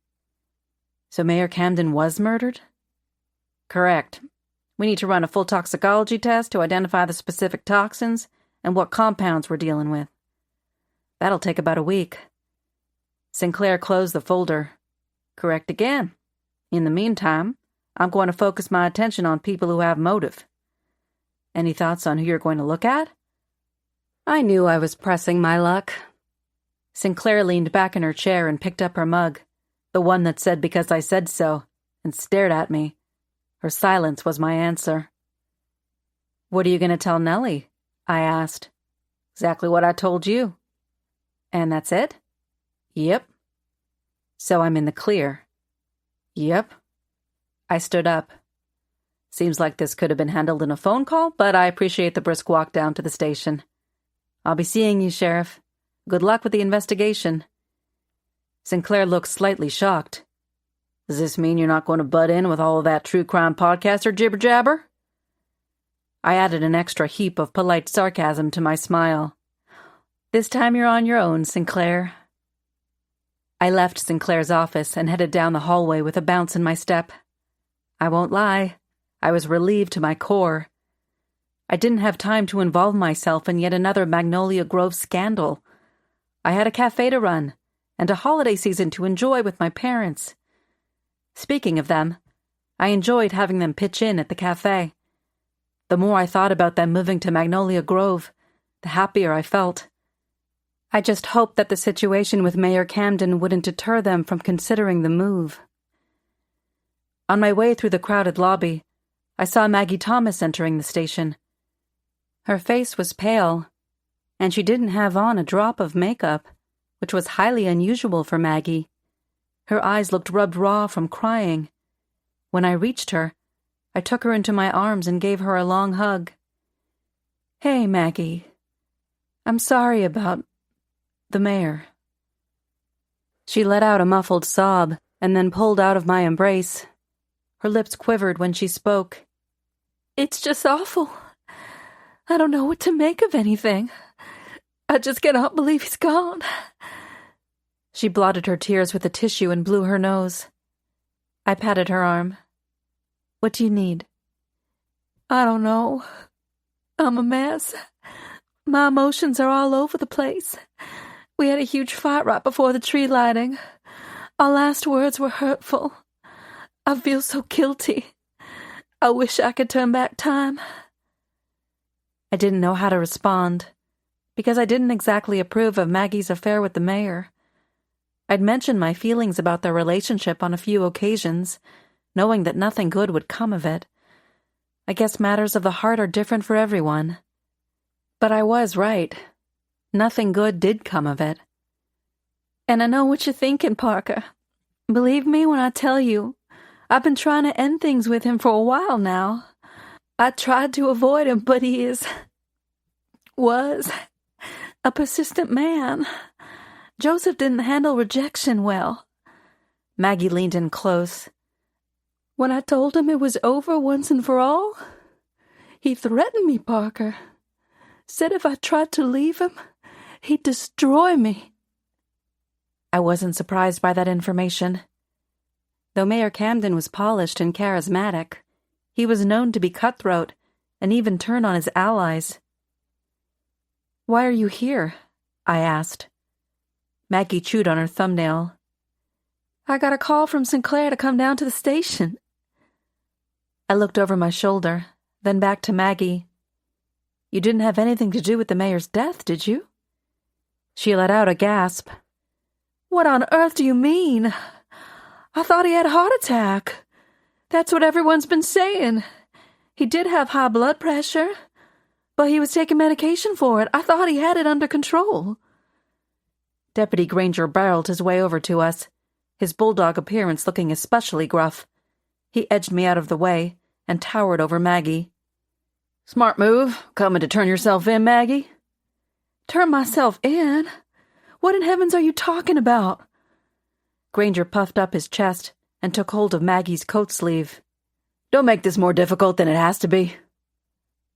S1: So Mayor Camden was murdered? Correct. We need to run a full toxicology test to identify the specific toxins and what compounds we're dealing with. That'll take about a week. Sinclair closed the folder. Correct again. In the meantime, I'm going to focus my attention on people who have motive. Any thoughts on who you're going to look at? I knew I was pressing my luck. Sinclair leaned back in her chair and picked up her mug, the one that said "because I said so," and stared at me. Her silence was my answer. What are you going to tell Nellie? I asked. Exactly what I told you. And that's it? Yep. So I'm in the clear. Yep. I stood up. Seems like this could have been handled in a phone call, but I appreciate the brisk walk down to the station. I'll be seeing you, Sheriff. Good luck with the investigation. Sinclair looked slightly shocked. Does this mean you're not going to butt in with all of that true crime podcaster jibber-jabber? I added an extra heap of polite sarcasm to my smile. This time you're on your own, Sinclair. I left Sinclair's office and headed down the hallway with a bounce in my step. I won't lie, I was relieved to my core. I didn't have time to involve myself in yet another Magnolia Grove scandal. I had a cafe to run, and a holiday season to enjoy with my parents. Speaking of them, I enjoyed having them pitch in at the cafe. The more I thought about them moving to Magnolia Grove, the happier I felt. I just hoped that the situation with Mayor Camden wouldn't deter them from considering the move. On my way through the crowded lobby, I saw Maggie Thomas entering the station. Her face was pale, and she didn't have on a drop of makeup, which was highly unusual for Maggie. Her eyes looked rubbed raw from crying. When I reached her, I took her into my arms and gave her a long hug. Hey, Maggie. I'm sorry about the mayor. She let out a muffled sob and then pulled out of my embrace. Her lips quivered when she spoke. It's just awful. I don't know what to make of anything. I just cannot believe he's gone. She blotted her tears with a tissue and blew her nose. I patted her arm. What do you need? I don't know. I'm a mess. My emotions are all over the place. We had a huge fight right before the tree lighting. Our last words were hurtful. I feel so guilty. I wish I could turn back time. I didn't know how to respond, because I didn't exactly approve of Maggie's affair with the mayor. I'd mentioned my feelings about their relationship on a few occasions, knowing that nothing good would come of it. I guess matters of the heart are different for everyone. But I was right. Nothing good did come of it. And I know what you're thinking, Parker. Believe me when I tell you, I've been trying to end things with him for a while now. I tried to avoid him, but he was a persistent man. Joseph didn't handle rejection well. Maggie leaned in close. When I told him it was over once and for all, he threatened me, Parker. Said if I tried to leave him, he'd destroy me. I wasn't surprised by that information. Though Mayor Camden was polished and charismatic, he was known to be cutthroat and even turn on his allies. Why are you here? I asked. Maggie chewed on her thumbnail. I got a call from Sinclair to come down to the station. I looked over my shoulder, then back to Maggie. You didn't have anything to do with the mayor's death, did you? She let out a gasp. What on earth do you mean? I thought he had a heart attack. That's what everyone's been saying. He did have high blood pressure, but he was taking medication for it. I thought he had it under control. Deputy Granger barreled his way over to us, his bulldog appearance looking especially gruff. He edged me out of the way and towered over Maggie. Smart move, coming to turn yourself in, Maggie. Turn myself in? What in heavens are you talking about? Granger puffed up his chest and took hold of Maggie's coat sleeve. Don't make this more difficult than it has to be.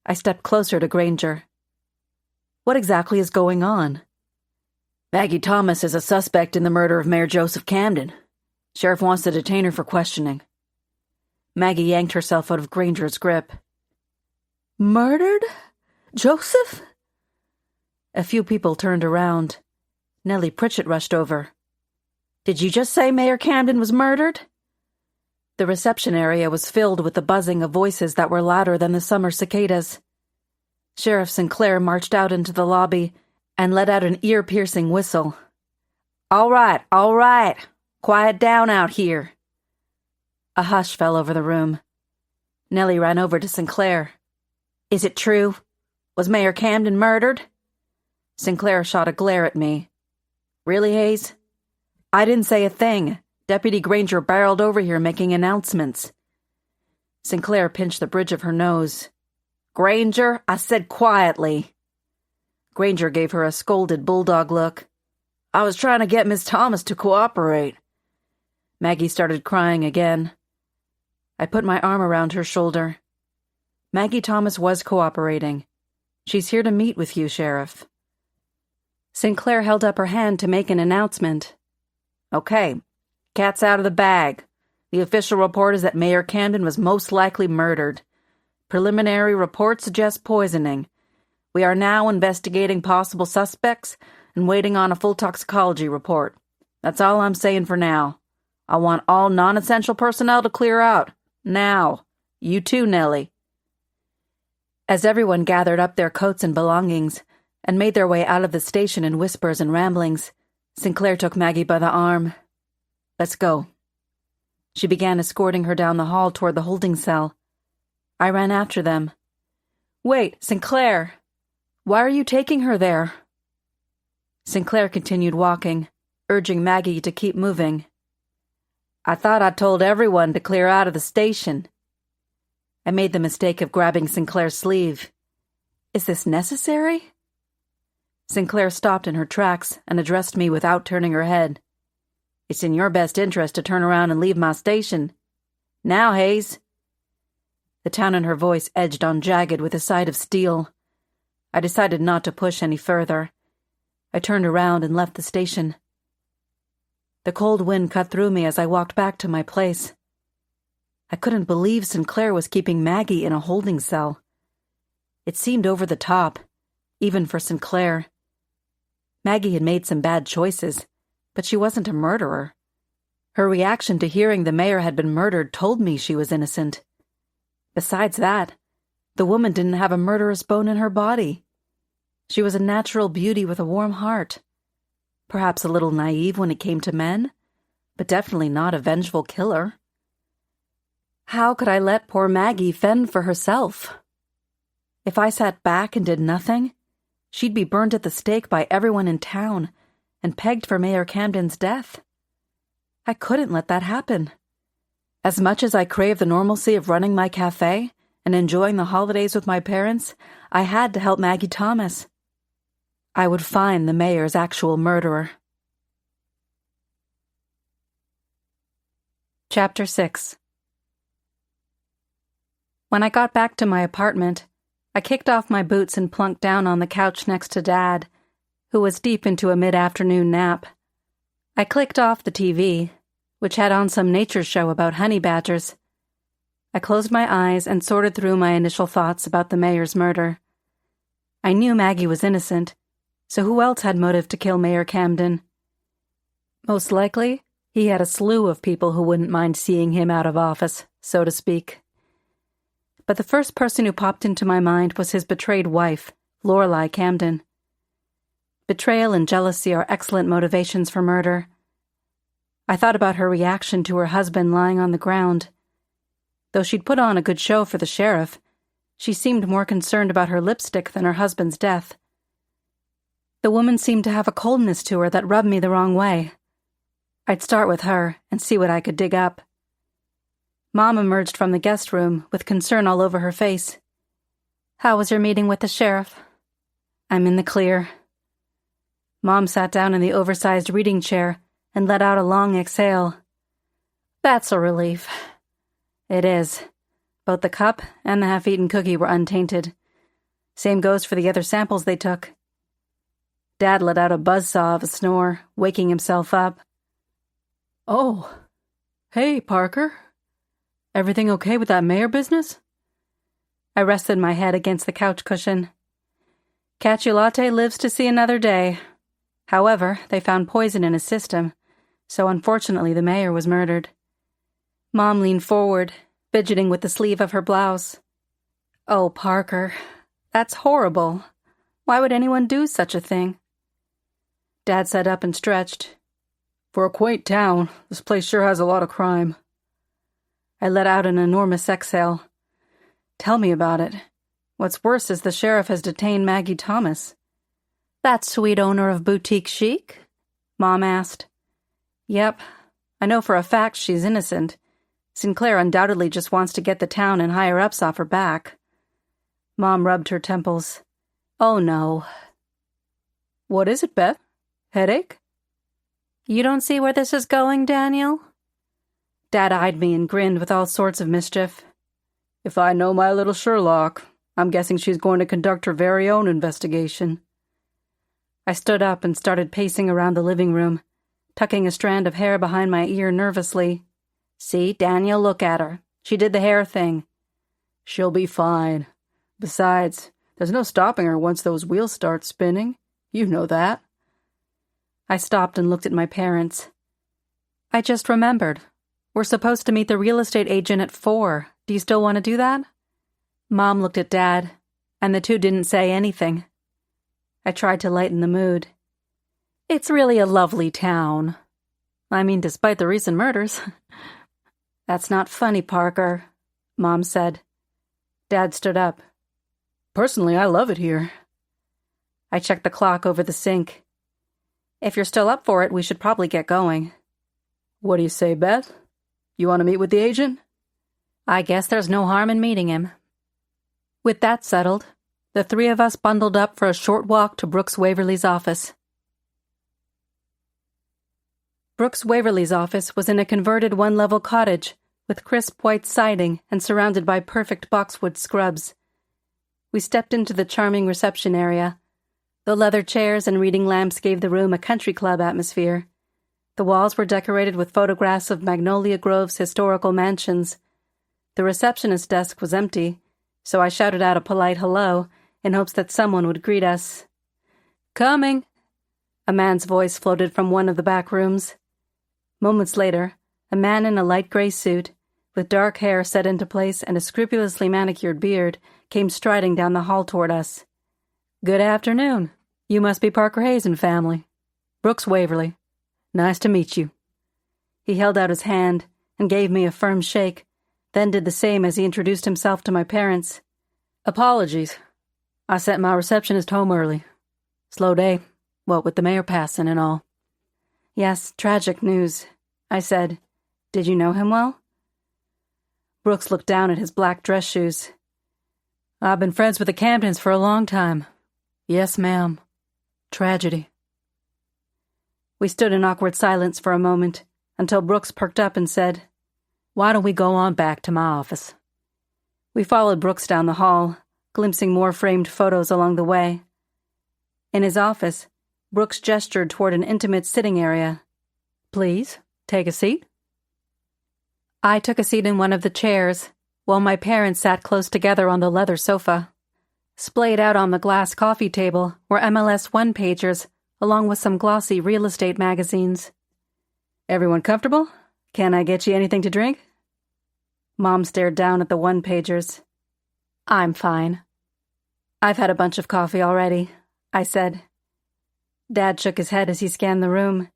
S1: I stepped closer to Granger. What exactly is going on? Maggie Thomas is a suspect in the murder of Mayor Joseph Camden.
S2: Sheriff wants to detain her for questioning. Maggie yanked herself out of Granger's grip.
S3: Murdered? Joseph?
S2: A few people turned around. Nellie Pritchett rushed over. Did you just say Mayor Camden was murdered? The reception area was filled with the buzzing of voices that were louder than the summer cicadas. Sheriff Sinclair marched out into the lobby and let out an ear-piercing whistle. All right. Quiet down out here. A hush fell over the room. Nellie ran over to Sinclair. Is it true? Was Mayor Camden murdered? Sinclair shot a glare at me. Really, Hayes? I didn't say a thing. Deputy Granger barreled over here making announcements. Sinclair pinched the bridge of her nose. Granger, I said quietly. Granger gave her a scolded bulldog look. I was trying to get Miss Thomas to cooperate. Maggie started crying again. I put my arm around her shoulder. Maggie Thomas was cooperating. She's here to meet with you, Sheriff. Sinclair held up her hand to make an announcement. Okay, cat's out of the bag. The official report is that Mayor Camden was most likely murdered. Preliminary report suggests poisoning. We are now investigating possible suspects and waiting on a full toxicology report. That's all I'm saying for now. I want all non-essential personnel to clear out. Now. You too, Nellie. As everyone gathered up their coats and belongings and made their way out of the station in whispers and ramblings, Sinclair took Maggie by the arm. Let's go. She began escorting her down the hall toward the holding cell. I ran after them. Wait, Sinclair. Why are you taking her there? Sinclair continued walking, urging Maggie to keep moving. I thought I told everyone to clear out of the station. I made the mistake of grabbing Sinclair's sleeve. Is this necessary? Sinclair stopped in her tracks and addressed me without turning her head. It's in your best interest to turn around and leave my station. Now, Hayes. The tone in her voice edged on jagged with a side of steel. I decided not to push any further. I turned around and left the station. The cold wind cut through me as I walked back to my place. I couldn't believe Sinclair was keeping Maggie in a holding cell. It seemed over the top, even for Sinclair. Maggie had made some bad choices, but she wasn't a murderer. Her reaction to hearing the mayor had been murdered told me she was innocent. Besides that, the woman didn't have a murderous bone in her body. She was a natural beauty with a warm heart. Perhaps a little naive when it came to men, but definitely not a vengeful killer. How could I let poor Maggie fend for herself? If I sat back and did nothing, she'd be burned at the stake by everyone in town and pegged for Mayor Camden's death. I couldn't let that happen. As much as I craved the normalcy of running my cafe and enjoying the holidays with my parents, I had to help Maggie Thomas. I would find the mayor's actual murderer. Chapter 6. When I got back to my apartment, I kicked off my boots and plunked down on the couch next to Dad, who was deep into a mid-afternoon nap. I clicked off the TV, which had on some nature show about honey badgers. I closed my eyes and sorted through my initial thoughts about the mayor's murder. I knew Maggie was innocent, so who else had motive to kill Mayor Camden? Most likely, he had a slew of people who wouldn't mind seeing him out of office, so to speak. But the first person who popped into my mind was his betrayed wife, Lorelei Camden. Betrayal and jealousy are excellent motivations for murder. I thought about her reaction to her husband lying on the ground. Though she'd put on a good show for the sheriff, she seemed more concerned about her lipstick than her husband's death. The woman seemed to have a coldness to her that rubbed me the wrong way. I'd start with her and see what I could dig up. Mom emerged from the guest room with concern all over her face. How was your meeting with the sheriff? I'm in the clear. Mom sat down in the oversized reading chair and let out a long exhale. That's a relief. It is. Both the cup and the half-eaten cookie were untainted. Same goes for the other samples they took. Dad let out a buzzsaw of a snore, waking himself up. Oh, Hey, Parker. Everything okay with that mayor business?
S1: I rested my head against the couch cushion. Cacciolate lives to see another day. However, they found poison in his system, so unfortunately the mayor was murdered. Mom leaned forward, fidgeting with the sleeve of her blouse. Oh, Parker, that's horrible. Why would anyone do such a thing? Dad sat up and stretched.
S2: For a quaint town, this place sure has a lot of crime.
S1: I let out an enormous exhale. Tell me about it. What's worse is the sheriff has detained Maggie Thomas. That sweet owner of Boutique Chic? Mom asked. Yep. I know for a fact she's innocent. Sinclair undoubtedly just wants to get the town and higher-ups off her back. Mom rubbed her temples. Oh, no.
S2: What is it, Beth? Headache?
S1: You don't see where this is going, Daniel? Dad eyed me and grinned with all sorts of mischief.
S2: If I know my little Sherlock, I'm guessing she's going to conduct her very own investigation.
S1: I stood up and started pacing around the living room, tucking a strand of hair behind my ear nervously. See, Daniel, look at her. She did the hair thing.
S2: She'll be fine. Besides, there's no stopping her once those wheels start spinning. You know that.
S1: I stopped and looked at my parents. I just remembered. We're supposed to meet the real estate agent at 4. Do you still want to do that? Mom looked at Dad, and the two didn't say anything. I tried to lighten the mood. It's really a lovely town. I mean, despite the recent murders. That's not funny, Parker, Mom said. Dad stood up.
S2: Personally, I love it here.
S1: I checked the clock over the sink. If you're still up for it, we should probably get going.
S2: What do you say, Beth? You want to meet with the agent?
S1: I guess there's no harm in meeting him. With that settled, the three of us bundled up for a short walk to Brooks Waverly's office. Brooks Waverly's office was in a converted one-level cottage with crisp white siding and surrounded by perfect boxwood scrubs. We stepped into the charming reception area. The leather chairs and reading lamps gave the room a country club atmosphere. The walls were decorated with photographs of Magnolia Grove's historical mansions. The receptionist's desk was empty, so I shouted out a polite hello in hopes that someone would greet us. Coming! A man's voice floated from one of the back rooms. Moments later, a man in a light gray suit, with dark hair set into place and a scrupulously manicured beard, came striding down the hall toward us. Good afternoon. You must be Parker Hayes and family. Brooks Waverly. Nice to meet you. He held out his hand and gave me a firm shake, then did the same as he introduced himself to my parents. Apologies. I sent my receptionist home early. Slow day, what with the mayor passing and all. Yes, tragic news, I said. Did you know him well? Brooks looked down at his black dress shoes. I've been friends with the Camdens for a long time. Yes, ma'am. Tragedy. We stood in awkward silence for a moment, until Brooks perked up and said, Why don't we go on back to my office? We followed Brooks down the hall, glimpsing more framed photos along the way. In his office, Brooks gestured toward an intimate sitting area. Please, take a seat. I took a seat in one of the chairs, while my parents sat close together on the leather sofa. Splayed out on the glass coffee table were MLS one-pagers, along with some glossy real estate magazines. Everyone comfortable? Can I get you anything to drink? Mom stared down at the one-pagers. I'm fine. I've had a bunch of coffee already, I said. Dad shook his head as he scanned the room.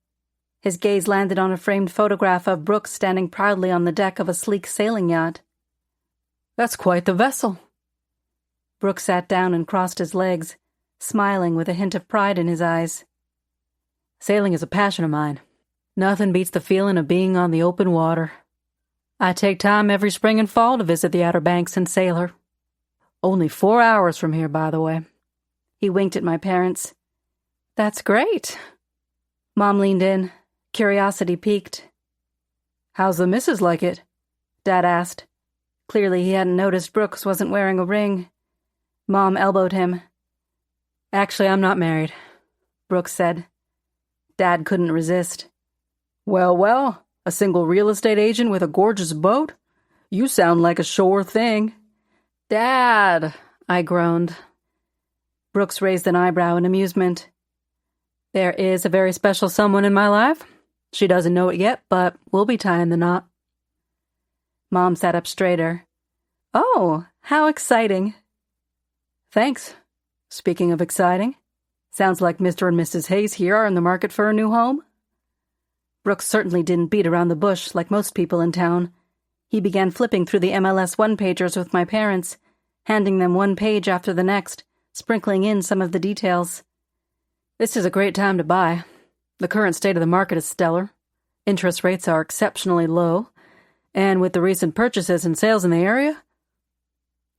S1: His gaze landed on a framed photograph of Brooks standing proudly on the deck of a sleek sailing yacht. That's quite the vessel. Brooks sat down and crossed his legs, smiling with a hint of pride in his eyes. Sailing is a passion of mine. Nothing beats the feeling of being on the open water. I take time every spring and fall to visit the Outer Banks and sail her. Only 4 hours from here, by the way. He winked at my parents. That's great. Mom leaned in, curiosity piqued. How's the missus like it? Dad asked. Clearly he hadn't noticed Brooks wasn't wearing a ring. Mom elbowed him. Actually, I'm not married, Brooks said. Dad couldn't resist. Well,
S2: A single real estate agent with a gorgeous boat? You sound like a sure thing."
S1: "Dad," I groaned. Brooks raised an eyebrow in amusement. "There is a very special someone in my life. She doesn't know it yet, but we'll be tying the knot." Mom sat up straighter. "Oh, how exciting."
S2: "Thanks. Speaking of exciting, sounds like Mr. and Mrs. Hayes here are in the market for a new home."
S1: Brooks certainly didn't beat around the bush like most people in town. He began flipping through the MLS one-pagers with my parents, handing them one page after the next, sprinkling in some of the details.
S2: "This is a great time to buy. The current state of the market is stellar. Interest rates are exceptionally low, and with the recent purchases and sales in the area..."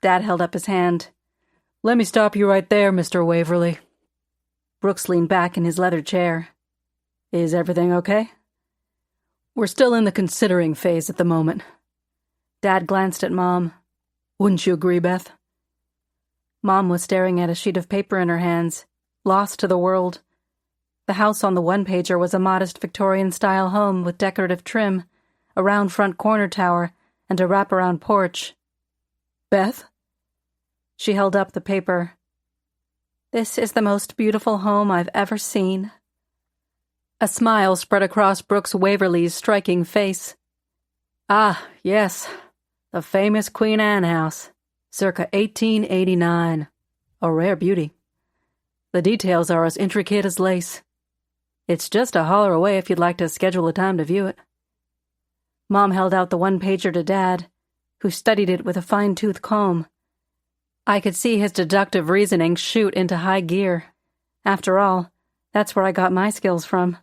S1: Dad held up his hand.
S2: "Let me stop you right there, Mr. Waverly."
S1: Brooks leaned back in his leather chair.
S2: "Is everything okay?" "We're still in the considering phase at the moment."
S1: Dad glanced at Mom.
S2: "Wouldn't you agree, Beth?"
S1: Mom was staring at a sheet of paper in her hands, lost to the world. The house on the one-pager was a modest Victorian-style home with decorative trim, a round front corner tower, and a wraparound porch.
S2: "Beth?"
S1: She held up the paper. "This is the most beautiful home I've ever seen." A smile spread across Brooks Waverly's striking face.
S2: "Ah, yes, the famous Queen Anne house, circa 1889. A rare beauty. The details are as intricate as lace. It's just a holler away if you'd like to schedule a time to view it."
S1: Mom held out the one-pager to Dad, who studied it with a fine-tooth comb. I could see his deductive reasoning shoot into high gear. After all, that's where I got my skills from.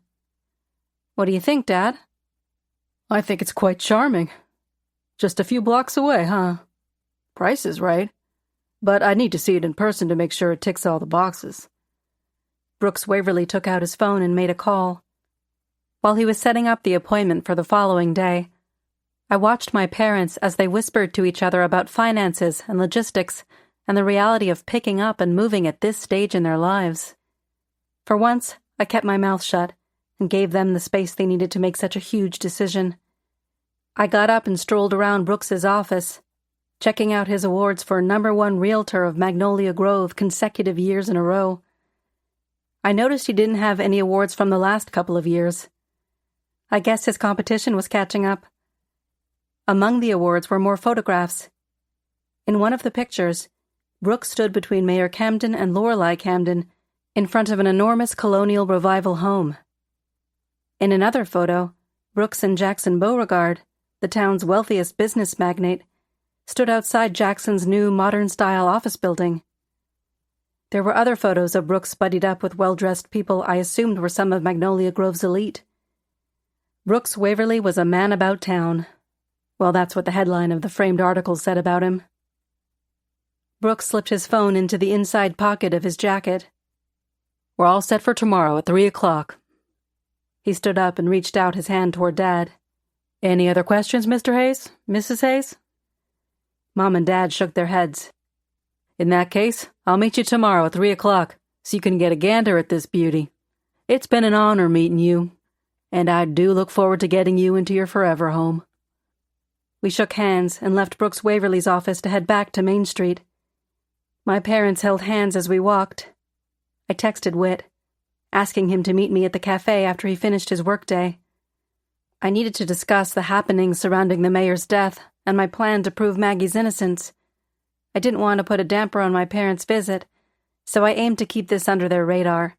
S1: "What do you think, Dad?"
S2: "I think it's quite charming. Just a few blocks away, huh? Price is right, but I need to see it in person to make sure it ticks all the boxes."
S1: Brooks Waverly took out his phone and made a call. While he was setting up the appointment for the following day, I watched my parents as they whispered to each other about finances and logistics and the reality of picking up and moving at this stage in their lives. For once, I kept my mouth shut and gave them the space they needed to make such a huge decision. I got up and strolled around Brooks's office, checking out his awards for #1 realtor of Magnolia Grove consecutive years in a row. I noticed he didn't have any awards from the last couple of years. I guess his competition was catching up. Among the awards were more photographs. In one of the pictures, Brooks stood between Mayor Camden and Lorelei Camden in front of an enormous colonial revival home. In another photo, Brooks and Jackson Beauregard, the town's wealthiest business magnate, stood outside Jackson's new modern-style office building. There were other photos of Brooks buddied up with well-dressed people I assumed were some of Magnolia Grove's elite. Brooks Waverly was a man about town. Well, that's what the headline of the framed article said about him. Brooks slipped his phone into the inside pocket of his jacket.
S2: "We're all set for tomorrow at 3 o'clock.
S1: He stood up and reached out his hand toward Dad.
S2: "Any other questions, Mr. Hayes? Mrs. Hayes?"
S1: Mom and Dad shook their heads.
S2: "In that case, I'll meet you tomorrow at 3 o'clock so you can get a gander at this beauty. It's been an honor meeting you, and I do look forward to getting you into your forever home."
S1: We shook hands and left Brooks Waverly's office to head back to Main Street. My parents held hands as we walked. I texted Whit, asking him to meet me at the cafe after he finished his workday. I needed to discuss the happenings surrounding the mayor's death and my plan to prove Maggie's innocence. I didn't want to put a damper on my parents' visit, so I aimed to keep this under their radar.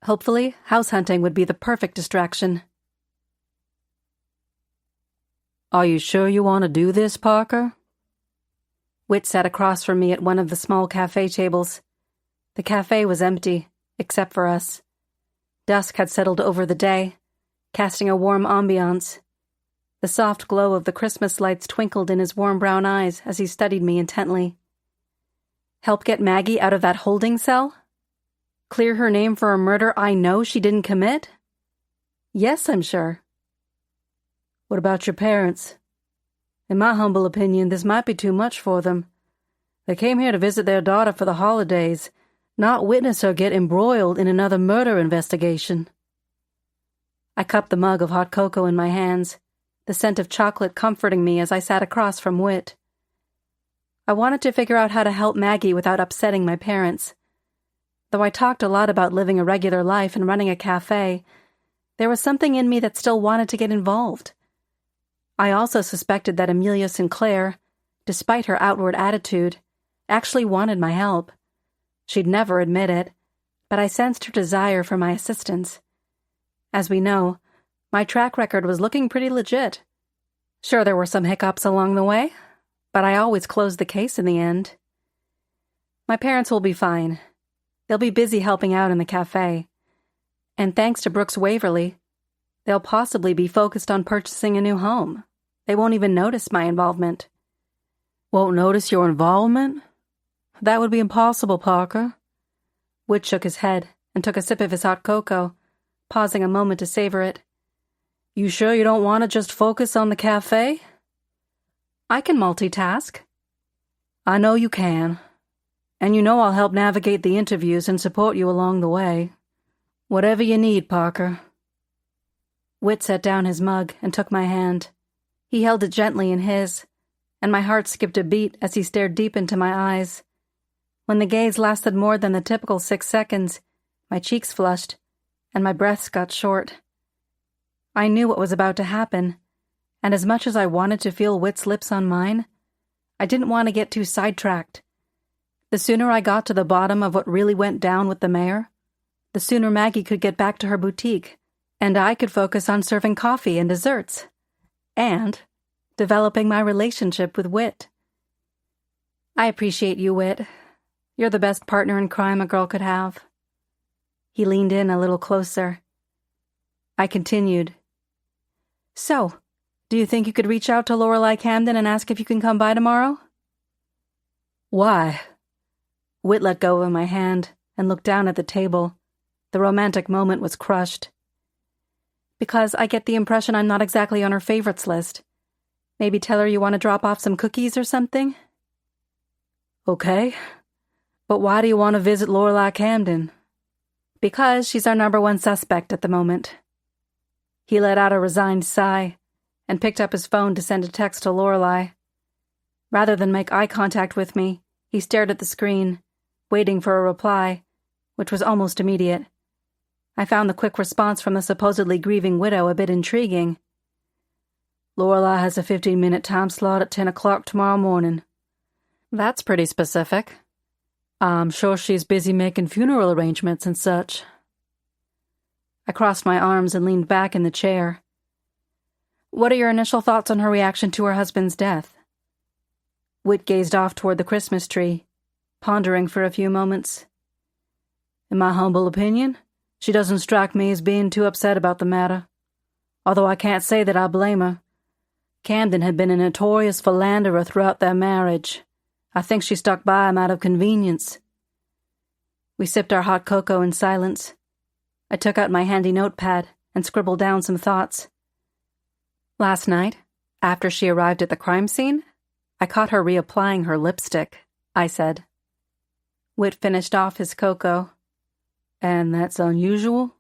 S1: Hopefully, house hunting would be the perfect distraction.
S2: "Are you sure you want to do this, Parker?"
S1: Whit sat across from me at one of the small cafe tables. The cafe was empty, except for us. Dusk had settled over the day, casting a warm ambiance. The soft glow of the Christmas lights twinkled in his warm brown eyes as he studied me intently. Help get Maggie out of that holding cell? Clear her name for a murder I know she didn't commit? Yes, I'm sure.
S2: "What about your parents? In my humble opinion, this might be too much for them. They came here to visit their daughter for the holidays, not witness her get embroiled in another murder investigation."
S1: I cupped the mug of hot cocoa in my hands, the scent of chocolate comforting me as I sat across from Whit. I wanted to figure out how to help Maggie without upsetting my parents. Though I talked a lot about living a regular life and running a cafe, there was something in me that still wanted to get involved. I also suspected that Amelia Sinclair, despite her outward attitude, actually wanted my help. She'd never admit it, but I sensed her desire for my assistance. As we know, my track record was looking pretty legit. Sure, there were some hiccups along the way, but I always closed the case in the end. My parents will be fine. They'll be busy helping out in the cafe. And thanks to Brooks Waverly, they'll possibly be focused on purchasing a new home. They won't even notice my involvement.
S2: Won't notice your involvement? That would be impossible, Parker.
S1: Whit shook his head and took a sip of his hot cocoa, pausing a moment to savor it.
S2: You sure you don't want to just focus on the cafe?
S1: I can multitask.
S2: I know you can. And you know I'll help navigate the interviews and support you along the way. Whatever you need, Parker.
S1: Whit set down his mug and took my hand. He held it gently in his, and my heart skipped a beat as he stared deep into my eyes. When the gaze lasted more than the typical 6 seconds, my cheeks flushed, and my breaths got short. I knew what was about to happen, and as much as I wanted to feel Whit's lips on mine, I didn't want to get too sidetracked. The sooner I got to the bottom of what really went down with the mayor, the sooner Maggie could get back to her boutique, and I could focus on serving coffee and desserts, and developing my relationship with Whit. I appreciate you, Whit. You're the best partner in crime a girl could have. He leaned in a little closer. I continued. So, do you think you could reach out to Lorelei Camden and ask if you can come by tomorrow?
S2: Why?
S1: Whit let go of my hand and looked down at the table. The romantic moment was crushed. Because I get the impression I'm not exactly on her favorites list. Maybe tell her you want to drop off some cookies or something?
S2: Okay. But why do you want to visit Lorelei Camden?
S1: Because she's our #1 suspect at the moment. He let out a resigned sigh and picked up his phone to send a text to Lorelei. Rather than make eye contact with me, he stared at the screen, waiting for a reply, which was almost immediate. I found the quick response from the supposedly grieving widow a bit intriguing.
S2: Lorelei has a 15-minute time slot at 10 o'clock tomorrow morning.
S1: That's pretty specific.
S2: I'm sure she's busy making funeral arrangements and such.
S1: I crossed my arms and leaned back in the chair. What are your initial thoughts on her reaction to her husband's death? Whit gazed off toward the Christmas tree, pondering for a few moments.
S2: In my humble opinion, she doesn't strike me as being too upset about the matter, although I can't say that I blame her. Camden had been a notorious philanderer throughout their marriage. I think she stuck by him out of convenience.
S1: We sipped our hot cocoa in silence. I took out my handy notepad and scribbled down some thoughts. Last night, after she arrived at the crime scene, I caught her reapplying her lipstick, I said. Whit finished off his cocoa.
S2: And that's unusual?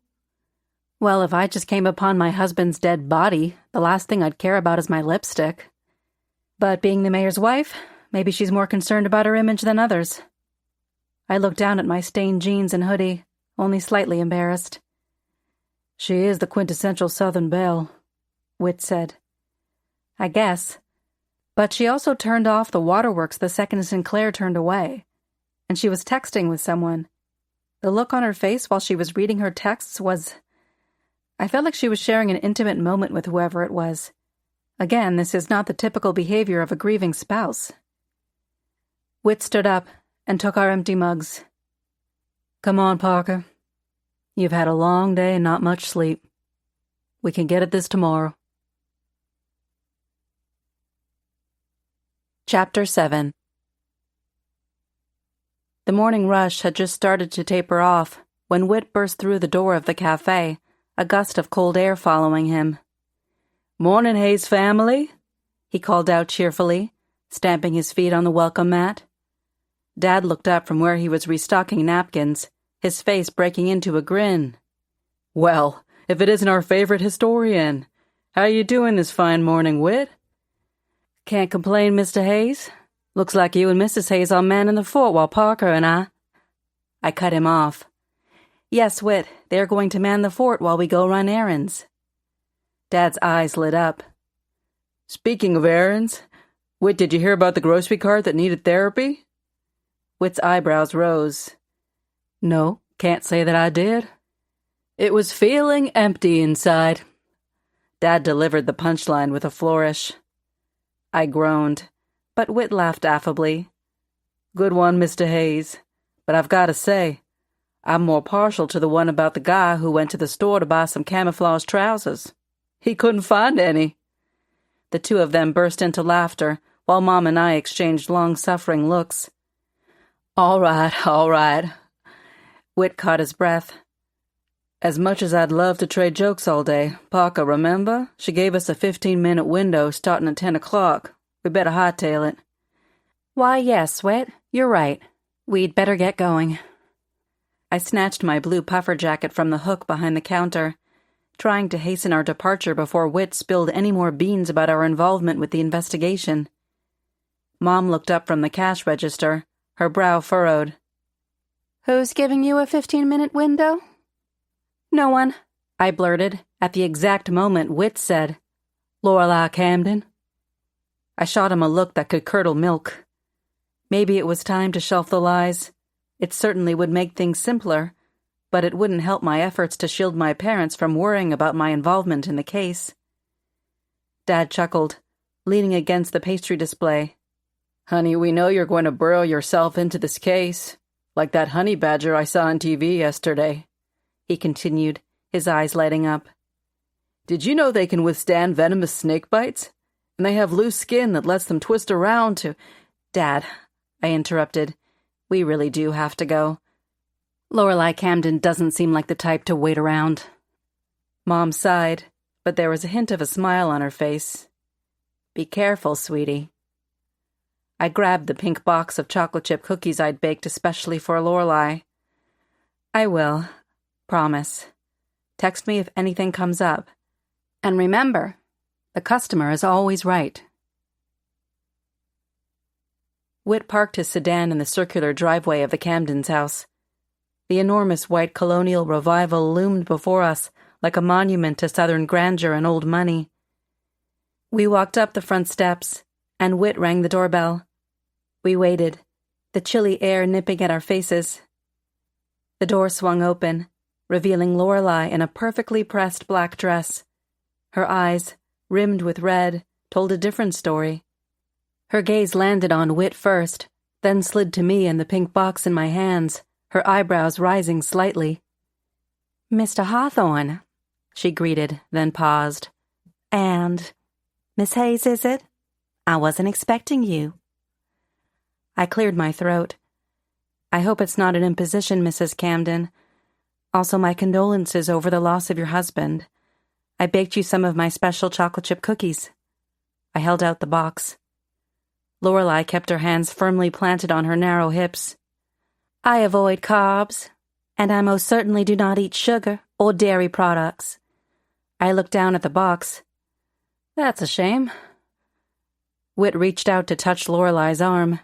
S1: Well, if I just came upon my husband's dead body, the last thing I'd care about is my lipstick. But being the mayor's wife, maybe she's more concerned about her image than others. I looked down at my stained jeans and hoodie, only slightly embarrassed.
S2: She is the quintessential Southern belle,
S1: Whit said. I guess. But she also turned off the waterworks the second Sinclair turned away, and she was texting with someone. The look on her face while she was reading her texts was... I felt like she was sharing an intimate moment with whoever it was. Again, this is not the typical behavior of a grieving spouse. Whit stood up and took our empty mugs.
S2: Come on, Parker. You've had a long day and not much sleep. We can get at this tomorrow.
S1: Chapter 7. The morning rush had just started to taper off when Whit burst through the door of the cafe, a gust of cold air following him.
S2: "Morning, Hayes family,"
S1: he called out cheerfully, stamping his feet on the welcome mat. Dad looked up from where he was restocking napkins, his face breaking into a grin.
S2: "Well, if it isn't our favorite historian. How you doing this fine morning, Whit?
S1: Can't complain, Mr. Hayes. Looks like you and Mrs. Hayes are manning the fort while Parker and I cut him off. Yes, Whit, they're going to man the fort while we go run errands. Dad's eyes lit up.
S2: Speaking of errands, Whit, did you hear about the grocery cart that needed therapy?
S1: Whit's eyebrows rose. No, can't say that I did.
S2: It was feeling empty inside.
S1: Dad delivered the punchline with a flourish. I groaned, but Whit laughed affably.
S2: Good one, Mr. Hayes. But I've got to say, I'm more partial to the one about the guy who went to the store to buy some camouflage trousers. He couldn't find any.
S1: The two of them burst into laughter, while Mom and I exchanged long-suffering looks.
S2: All right.
S1: Whit caught his breath.
S2: As much as I'd love to trade jokes all day, Parker, remember? She gave us a 15-minute window starting at 10 o'clock. We better hightail it.
S1: Why, yes, Whit, you're right. We'd better get going. I snatched my blue puffer jacket from the hook behind the counter, trying to hasten our departure before Whit spilled any more beans about our involvement with the investigation. Mom looked up from the cash register, her brow furrowed.
S3: Who's giving you a 15-minute window?
S1: No one, I blurted, at the exact moment Whit said,
S2: Lorelei Camden.
S1: I shot him a look that could curdle milk. Maybe it was time to shelf the lies. It certainly would make things simpler, but it wouldn't help my efforts to shield my parents from worrying about my involvement in the case. Dad chuckled, leaning against the pastry display.
S2: Honey, we know you're going to burrow yourself into this case, like that honey badger I saw on TV yesterday, he continued, his eyes lighting up. Did you know they can withstand venomous snake bites? And they have loose skin that lets them twist around to—
S1: Dad, I interrupted. We really do have to go. Lorelei Camden doesn't seem like the type to wait around. Mom sighed, but there was a hint of a smile on her face. Be careful, sweetie. I grabbed the pink box of chocolate chip cookies I'd baked especially for Lorelei. I will. Promise. Text me if anything comes up. And remember, the customer is always right. Whit parked his sedan in the circular driveway of the Camdens' house. The enormous white colonial revival loomed before us like a monument to Southern grandeur and old money. We walked up the front steps, and Whit rang the doorbell. We waited, the chilly air nipping at our faces. The door swung open, revealing Lorelei in a perfectly pressed black dress. Her eyes, rimmed with red, told a different story. Her gaze landed on Whit first, then slid to me and the pink box in my hands, her eyebrows rising slightly. "Mr. Hawthorne," she greeted, then paused. "And Miss Hayes, is it? I wasn't expecting you." I cleared my throat. "I hope it's not an imposition, Mrs. Camden. Also, my condolences over the loss of your husband. I baked you some of my special chocolate chip cookies." I held out the box. Lorelei kept her hands firmly planted on her narrow hips. "I avoid carbs, and I most certainly do not eat sugar or dairy products." I looked down at the box. "That's a shame." Whit reached out to touch Lorelei's arm.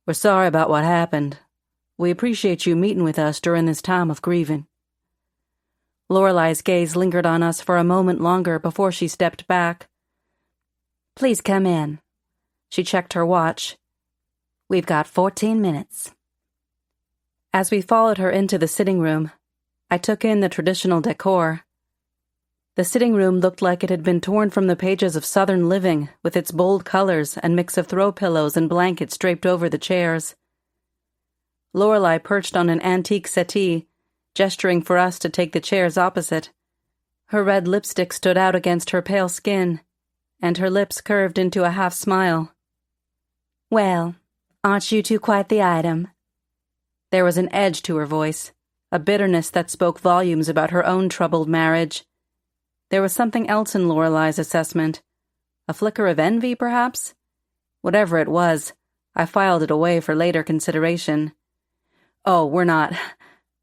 S1: "We're sorry about what happened. We appreciate you meeting with us during this time of grieving." Lorelei's gaze lingered on us for a moment longer before she stepped back. "Please come in." She checked her watch. "We've got 14 minutes. As we followed her into the sitting room, I took in the traditional decor. The sitting room looked like it had been torn from the pages of Southern living, with its bold colors and mix of throw pillows and blankets draped over the chairs. Lorelei perched on an antique settee, gesturing for us to take the chairs opposite. Her red lipstick stood out against her pale skin, and her lips curved into a half smile. "Well, aren't you two quite the item?" There was an edge to her voice, a bitterness that spoke volumes about her own troubled marriage. There was something else in Lorelei's assessment. A flicker of envy, perhaps? Whatever it was, I filed it away for later consideration. "Oh, we're not,"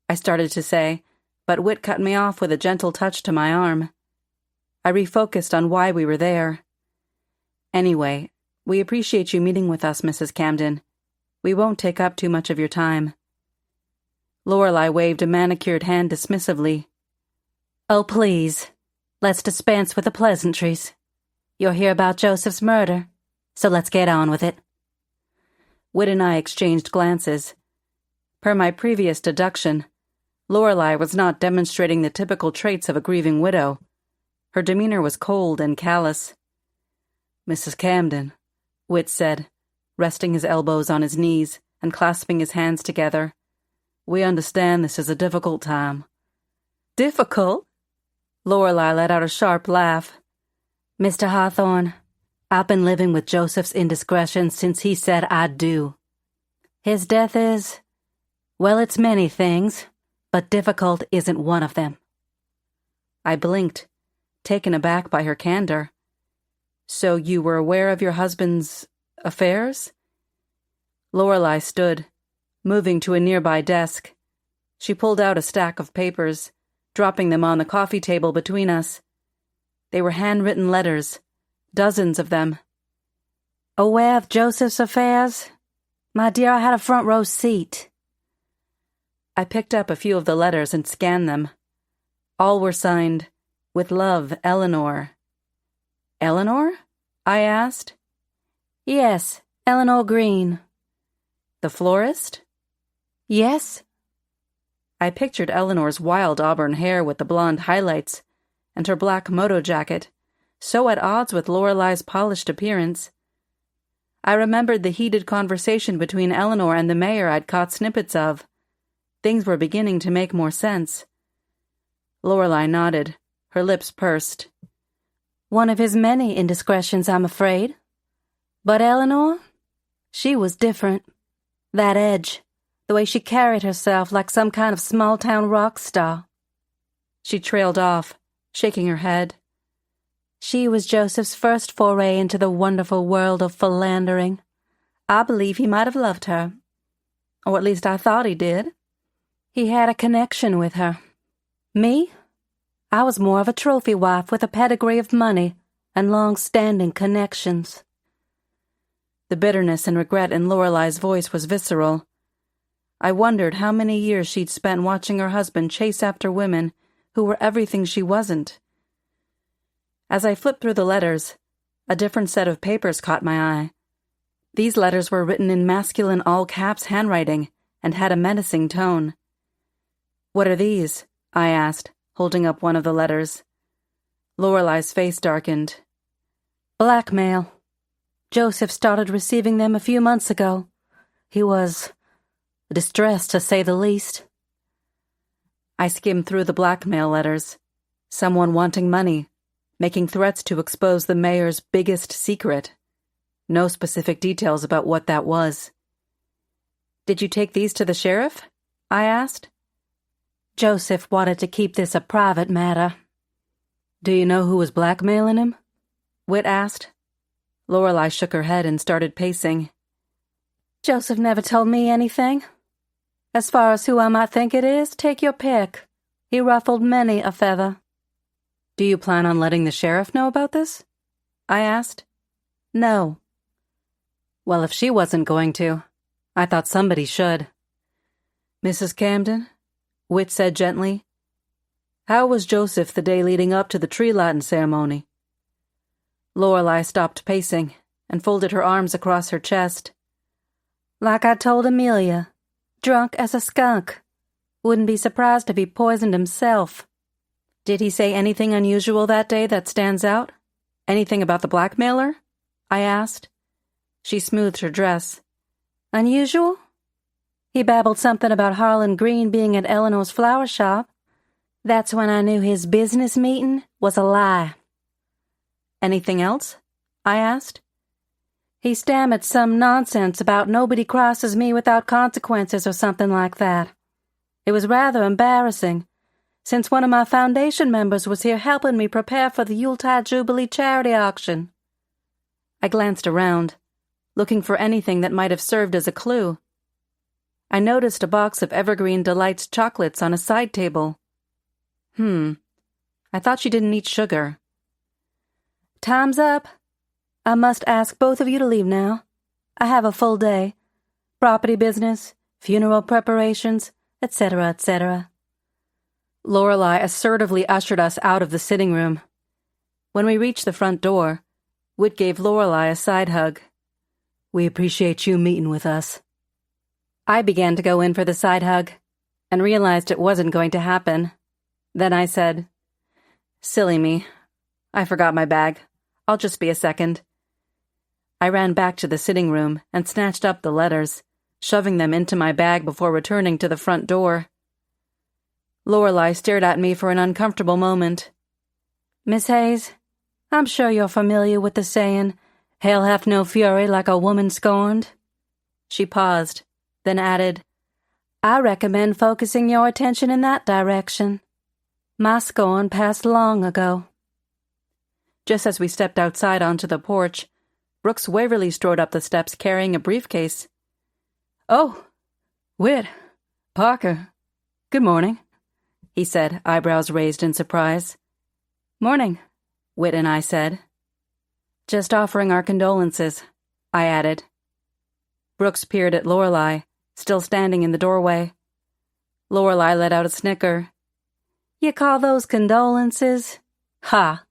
S1: I started to say, but Whit cut me off with a gentle touch to my arm. I refocused on why we were there. Anyway, we appreciate you meeting with us, Mrs. Camden. We won't take up too much of your time. Lorelei waved a manicured hand dismissively.
S3: Oh, please. Let's dispense with the pleasantries. You're here about Joseph's murder, so let's get on with it.
S1: Whit and I exchanged glances. Per my previous deduction, Lorelei was not demonstrating the typical traits of a grieving widow. Her demeanor was cold and callous.
S2: Mrs. Camden, Whit said, resting his elbows on his knees and clasping his hands together. We understand this is a difficult time.
S1: Difficult? Lorelei let out a sharp laugh.
S3: Mr. Hawthorne, I've been living with Joseph's indiscretion since he said I'd do. His death is, well, it's many things, but difficult isn't one of them.
S1: I blinked, taken aback by her candor. So you were aware of your husband's affairs? Lorelei stood, moving to a nearby desk. She pulled out a stack of papers, dropping them on the coffee table between us. They were handwritten letters, dozens of them.
S3: Aware of Joseph's affairs? My dear, I had a front row seat.
S1: I picked up a few of the letters and scanned them. All were signed, "With love, Eleanor." Eleanor? I asked.
S3: Yes, Eleanor Green.
S1: The florist?
S3: Yes.
S1: I pictured Eleanor's wild auburn hair with the blonde highlights and her black moto jacket, so at odds with Lorelei's polished appearance. I remembered the heated conversation between Eleanor and the mayor I'd caught snippets of. Things were beginning to make more sense. Lorelei nodded, her lips pursed.
S3: One of his many indiscretions, I'm afraid. But Eleanor? She was different. That edge, the way she carried herself like some kind of small-town rock star.
S1: She trailed off, shaking her head.
S3: She was Joseph's first foray into the wonderful world of philandering. I believe he might have loved her. Or at least I thought he did. He had a connection with her. Me? I was more of a trophy wife with a pedigree of money and long-standing connections.
S1: The bitterness and regret in Lorelei's voice was visceral. I wondered how many years she'd spent watching her husband chase after women who were everything she wasn't. As I flipped through the letters, a different set of papers caught my eye. These letters were written in masculine all-caps handwriting and had a menacing tone. "What are these?" I asked, holding up one of the letters. Lorelei's face darkened.
S3: Blackmail. Joseph started receiving them a few months ago. He was distressed, to say the least.
S1: I skimmed through the blackmail letters. Someone wanting money, making threats to expose the mayor's biggest secret. No specific details about what that was. "Did you take these to the sheriff?" I asked.
S3: Joseph wanted to keep this a private matter.
S1: "Do you know who was blackmailing him?" Whit asked. Lorelei shook her head and started pacing.
S3: Joseph never told me anything. As far as who I might think it is, take your pick. He ruffled many a feather.
S1: "Do you plan on letting the sheriff know about this?" I asked.
S3: No.
S1: Well, if she wasn't going to, I thought somebody should. "Mrs. Camden," Whit said gently, "how was Joseph the day leading up to the tree-lighting ceremony?" Lorelei stopped pacing and folded her arms across her chest.
S3: Like I told Amelia, drunk as a skunk. Wouldn't be surprised if he poisoned himself.
S1: "Did he say anything unusual that day that stands out? Anything about the blackmailer?" I asked. She smoothed her dress.
S3: Unusual? He babbled something about Harlan Green being at Eleanor's flower shop. That's when I knew his business meeting was a lie.
S1: "Anything else?" I asked.
S3: He stammered some nonsense about nobody crosses me without consequences or something like that. It was rather embarrassing, since one of my foundation members was here helping me prepare for the Yuletide Jubilee charity auction.
S1: I glanced around, looking for anything that might have served as a clue. I noticed a box of Evergreen Delights chocolates on a side table. I thought she didn't eat sugar.
S3: Time's up. I must ask both of you to leave now. I have a full day. Property business, funeral preparations, etc., etc.
S1: Lorelei assertively ushered us out of the sitting room. When we reached the front door, Whit gave Lorelei a side hug.
S2: We appreciate you meeting with us.
S1: I began to go in for the side hug, and realized it wasn't going to happen. Then I said, "Silly me. I forgot my bag. I'll just be a second." I ran back to the sitting room and snatched up the letters, shoving them into my bag before returning to the front door. Lorelei stared at me for an uncomfortable moment.
S3: Miss Hayes, I'm sure you're familiar with the saying, "Hell hath no fury like a woman scorned."
S1: She paused, then added,
S3: I recommend focusing your attention in that direction. My scorn passed long ago.
S1: Just as we stepped outside onto the porch, Brooks Waverly strode up the steps carrying a briefcase.
S2: "Oh, Whit, Parker, good morning," he said, eyebrows raised in surprise.
S1: "Morning," Whit and I said. "Just offering our condolences," I added. Brooks peered at Lorelei, still standing in the doorway. Lorelei let out a snicker.
S3: You call those condolences? Ha!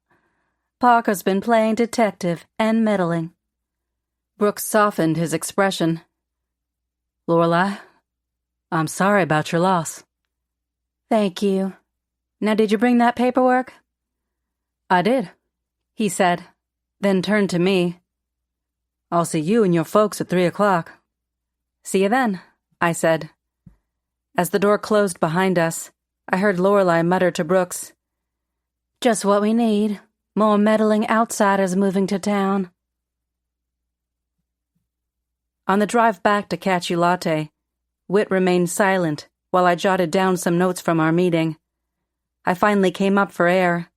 S3: Parker's been playing detective and meddling.
S1: Brooks softened his expression.
S2: "Lorelei, I'm sorry about your loss."
S3: "Thank you. Now did you bring that paperwork?"
S1: "I did," he said, then turned to me.
S2: "I'll see you and your folks at 3:00.
S1: "See you then," I said. As the door closed behind us, I heard Lorelei mutter to Brooks,
S3: "Just what we need. More meddling outsiders moving to town."
S1: On the drive back to Catchy Latte, Whit remained silent while I jotted down some notes from our meeting. I finally came up for air.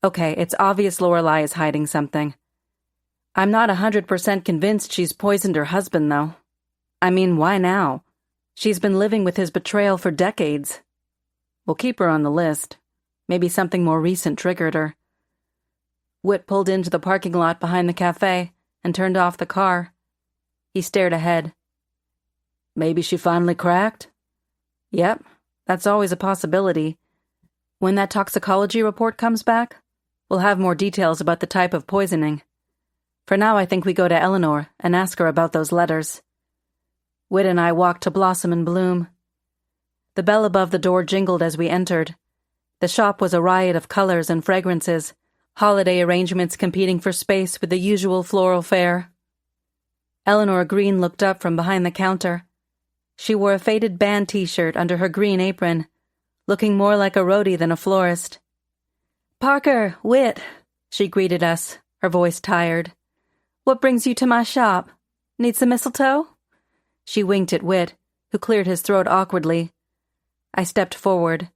S1: Okay, it's obvious Lorelei is hiding something. I'm not 100% convinced she's poisoned her husband, though. I mean, why now? She's been living with his betrayal for decades. We'll keep her on the list. Maybe something more recent triggered her. Whit pulled into the parking lot behind the cafe and turned off the car. He stared ahead.
S2: "Maybe she finally cracked?"
S1: "Yep, that's always a possibility. When that toxicology report comes back, we'll have more details about the type of poisoning. For now, I think we go to Eleanor and ask her about those letters." Whit and I walked to Blossom and Bloom. The bell above the door jingled as we entered. The shop was a riot of colors and fragrances, holiday arrangements competing for space with the usual floral fare. Eleanor Green looked up from behind the counter. She wore a faded band t-shirt under her green apron, looking more like a roadie than a florist.
S3: "Parker, Whit,"
S1: she greeted us, her voice tired.
S3: "What brings you to my shop? Need some mistletoe?"
S1: She winked at Whit, who cleared his throat awkwardly. I stepped forward.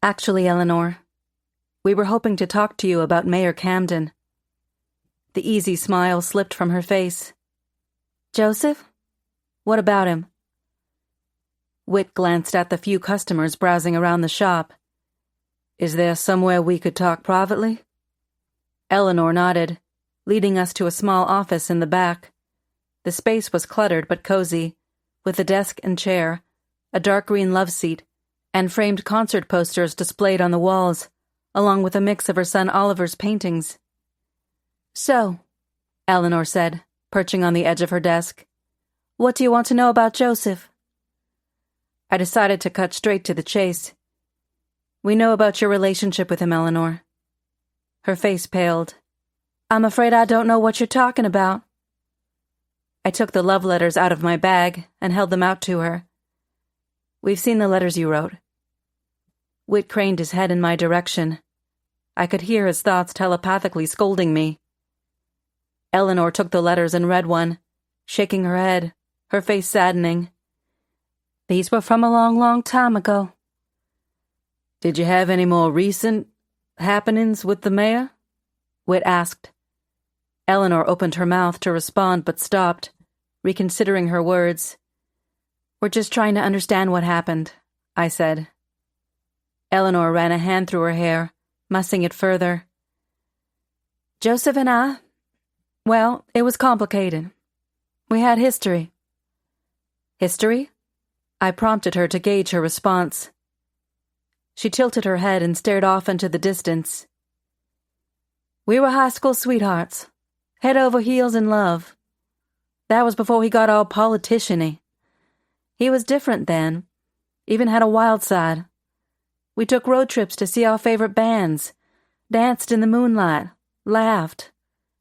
S1: "Actually, Eleanor, we were hoping to talk to you about Mayor Camden." The easy smile slipped from her face.
S3: "Joseph?
S1: What about him?" Whit glanced at the few customers browsing around the shop.
S2: "Is there somewhere we could talk privately?"
S1: Eleanor nodded, leading us to a small office in the back. The space was cluttered but cozy, with a desk and chair, a dark green love seat, and framed concert posters displayed on the walls, along with a mix of her son Oliver's paintings.
S3: "So,"
S1: Eleanor said, perching on the edge of her desk,
S3: "what do you want to know about Joseph?"
S1: I decided to cut straight to the chase. "We know about your relationship with him, Eleanor." Her face paled.
S3: "I'm afraid I don't know what you're talking about."
S1: I took the love letters out of my bag and held them out to her. "We've seen the letters you wrote." Whit craned his head in my direction. I could hear his thoughts telepathically scolding me. Eleanor took the letters and read one, shaking her head, her face saddening.
S3: "These were from a long, long time ago."
S2: "Did you have any more recent happenings with the mayor?"
S1: Whit asked. Eleanor opened her mouth to respond but stopped, reconsidering her words. "We're just trying to understand what happened," I said. Eleanor ran a hand through her hair, mussing it further. Joseph and I, well, it was complicated. We had history. History? I prompted her to gauge her response. She tilted her head and stared off into the distance. We were high school sweethearts, head over heels in love. That was before he got all politician-y. He was different then, even had a wild side. We took road trips to see our favorite bands, danced in the moonlight, laughed.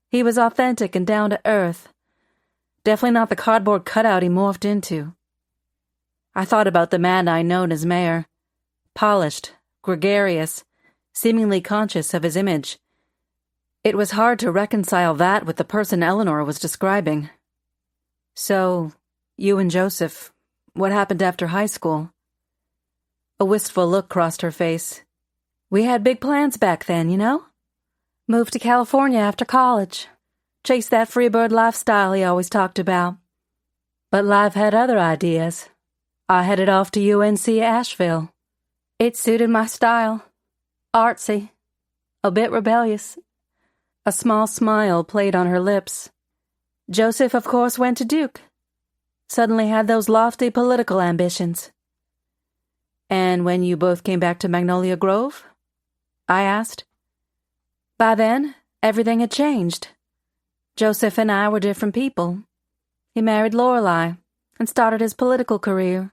S1: He was authentic and down to earth. Definitely not the cardboard cutout he morphed into. I thought about the man I'd known as mayor. Polished, gregarious, seemingly conscious of his image. It was hard to reconcile that with the person Eleanor was describing. So, you and Joseph, what happened after high school? A wistful look crossed her face. We had big plans back then, you know? Moved to California after college. Chased that freebird lifestyle he always talked about. But life had other ideas. I headed off to UNC Asheville. It suited my style. Artsy. A bit rebellious. A small smile played on her lips. Joseph, of course, went to Duke. Suddenly had those lofty political ambitions. And when you both came back to Magnolia Grove? I asked. By then, everything had changed. Joseph and I were different people. He married Lorelei and started his political career.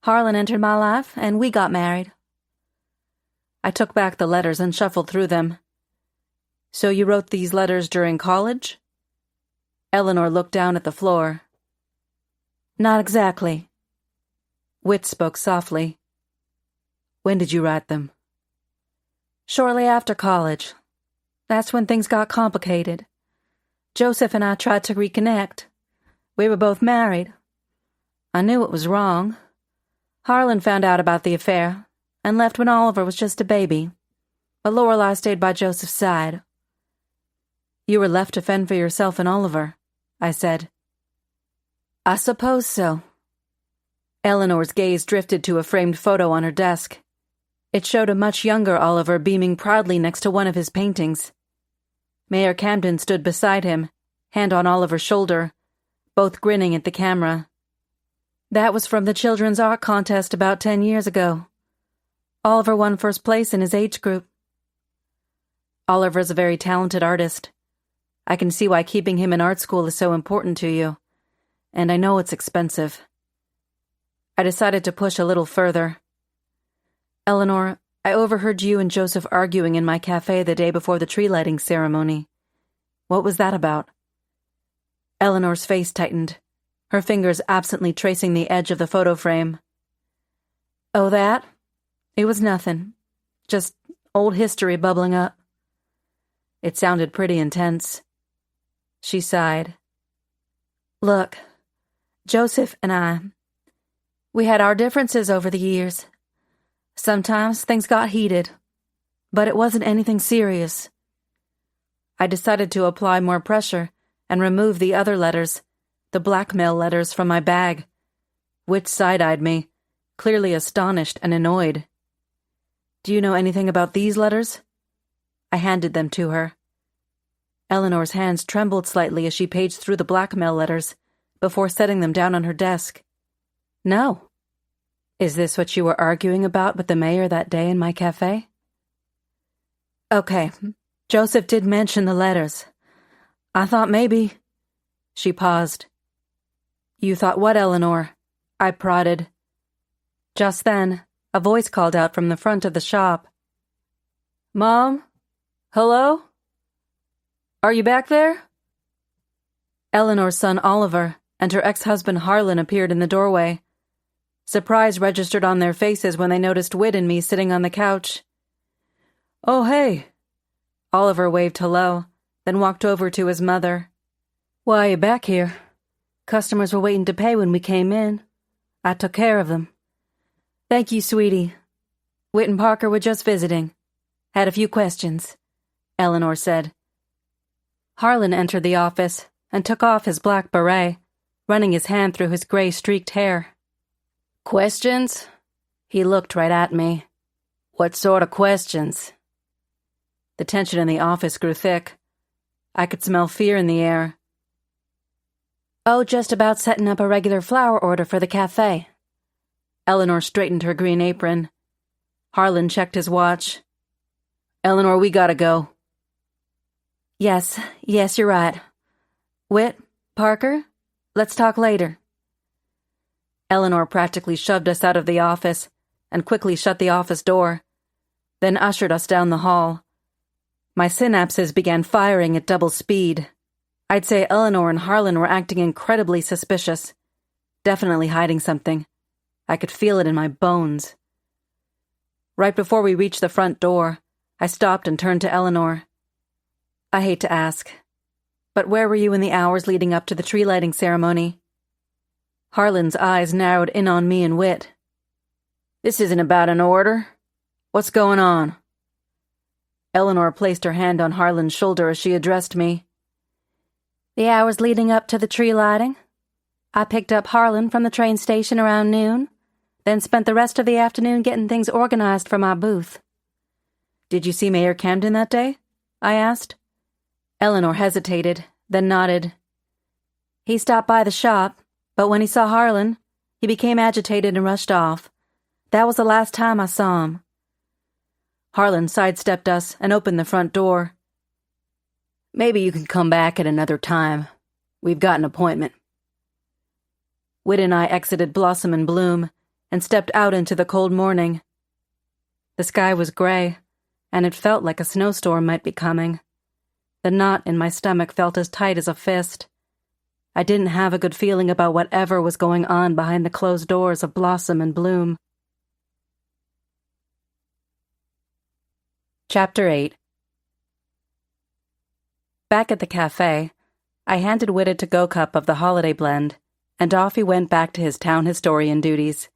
S1: Harlan entered my life, and we got married. I took back the letters and shuffled through them. So you wrote these letters during college? Eleanor looked down at the floor. Not exactly. Whit spoke softly. When did you write them? Shortly after college. That's when things got complicated. Joseph and I tried to reconnect. We were both married. I knew it was wrong. Harlan found out about the affair and left when Oliver was just a baby. But Lorelei stayed by Joseph's side. You were left to fend for yourself and Oliver, I said. I suppose so. Eleanor's gaze drifted to a framed photo on her desk. It showed a much younger Oliver beaming proudly next to one of his paintings. Mayor Camden stood beside him, hand on Oliver's shoulder, both grinning at the camera. That was from the children's art contest about 10 years ago. Oliver won first place in his age group. Oliver's a very talented artist. I can see why keeping him in art school is so important to you, and I know it's expensive. I decided to push a little further. Eleanor, I overheard you and Joseph arguing in my cafe the day before the tree lighting ceremony. What was that about? Eleanor's face tightened, her fingers absently tracing the edge of the photo frame. Oh, that? It was nothing. Just old history bubbling up. It sounded pretty intense. She sighed. Look, Joseph and I, we had our differences over the years. Sometimes things got heated, but it wasn't anything serious. I decided to apply more pressure and remove the other letters, the blackmail letters, from my bag. Whit side-eyed me, clearly astonished and annoyed. Do you know anything about these letters? I handed them to her. Eleanor's hands trembled slightly as she paged through the blackmail letters before setting them down on her desk. No. Is this what you were arguing about with the mayor that day in my cafe? Okay, Joseph did mention the letters. I thought maybe... She paused. You thought what, Eleanor? I prodded. Just then, a voice called out from the front of the shop. Mom? Hello? Are you back there? Eleanor's son Oliver and her ex-husband Harlan appeared in the doorway. Surprise registered on their faces when they noticed Whit and me sitting on the couch. Oh, hey. Oliver waved hello, then walked over to his mother. Why are you back here? Customers were waiting to pay when we came in. I took care of them. Thank you, sweetie. Whit and Parker were just visiting. Had a few questions, Eleanor said. Harlan entered the office and took off his black beret, running his hand through his gray streaked hair. Questions? He looked right at me.
S2: What sort of questions? The tension in the office grew thick. I could smell fear in the air.
S1: Oh, just about setting up a regular flower order for the cafe.
S2: Eleanor straightened her green apron. Harlan checked his watch. Eleanor, we gotta go.
S1: Yes, you're right. Whit, Parker, let's talk later.
S2: Eleanor practically shoved us out of the office and quickly shut the office door, then ushered us down the hall. My synapses began firing at double speed. I'd say Eleanor and Harlan were acting incredibly suspicious, definitely hiding something. I could feel it in my bones. Right before we reached the front door, I stopped and turned to Eleanor. I hate to ask, but where were you in the hours leading up to the tree lighting ceremony? Harlan's eyes narrowed in on me and Whit. This isn't about an order. What's going on? Eleanor placed her hand on Harlan's shoulder as she addressed me.
S1: The hours leading up to the tree lighting. I picked up Harlan from the train station around noon, then spent the rest of the afternoon getting things organized for my booth.
S2: Did you see Mayor Camden that day? I asked. Eleanor hesitated, then nodded.
S1: He stopped by the shop, but when he saw Harlan, he became agitated and rushed off. That was the last time I saw him.
S2: Harlan sidestepped us and opened the front door. Maybe you can come back at another time. We've got an appointment. Whit and I exited Blossom and Bloom and stepped out into the cold morning. The sky was gray, and it felt like a snowstorm might be coming. The knot in my stomach felt as tight as a fist. I didn't have a good feeling about whatever was going on behind the closed doors of Blossom and Bloom. Chapter 8. Back at the cafe, I handed Whit a to-go cup of the holiday blend, and off he went back to his town historian duties.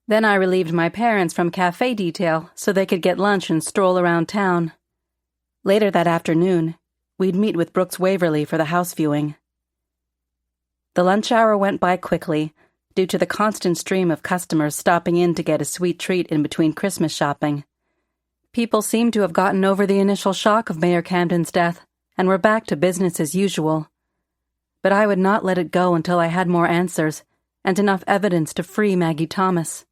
S2: Then I relieved my parents from cafe detail so they could get lunch and stroll around town. Later that afternoon, we'd meet with Brooks Waverly for the house viewing. The lunch hour went by quickly, due to the constant stream of customers stopping in to get a sweet treat in between Christmas shopping. People seemed to have gotten over the initial shock of Mayor Camden's death and were back to business as usual. But I would not let it go until I had more answers and enough evidence to free Maggie Thomas.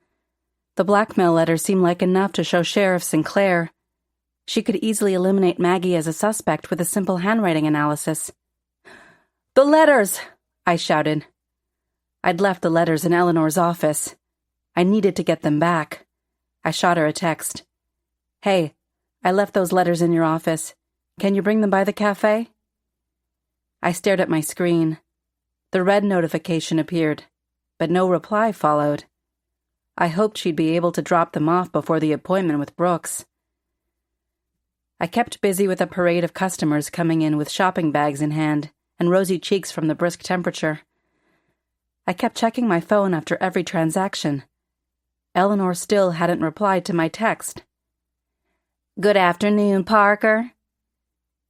S2: The blackmail letter seemed like enough to show Sheriff Sinclair. She could easily eliminate Maggie as a suspect with a simple handwriting analysis. "The letters!" I shouted. I'd left the letters in Eleanor's office. I needed to get them back. I shot her a text. "Hey, I left those letters in your office. Can you bring them by the cafe?" I stared at my screen. The red notification appeared, but no reply followed. I hoped she'd be able to drop them off before the appointment with Brooks. I kept busy with a parade of customers coming in with shopping bags in hand and rosy cheeks from the brisk temperature. I kept checking my phone after every transaction. Eleanor still hadn't replied to my text. "Good afternoon, Parker."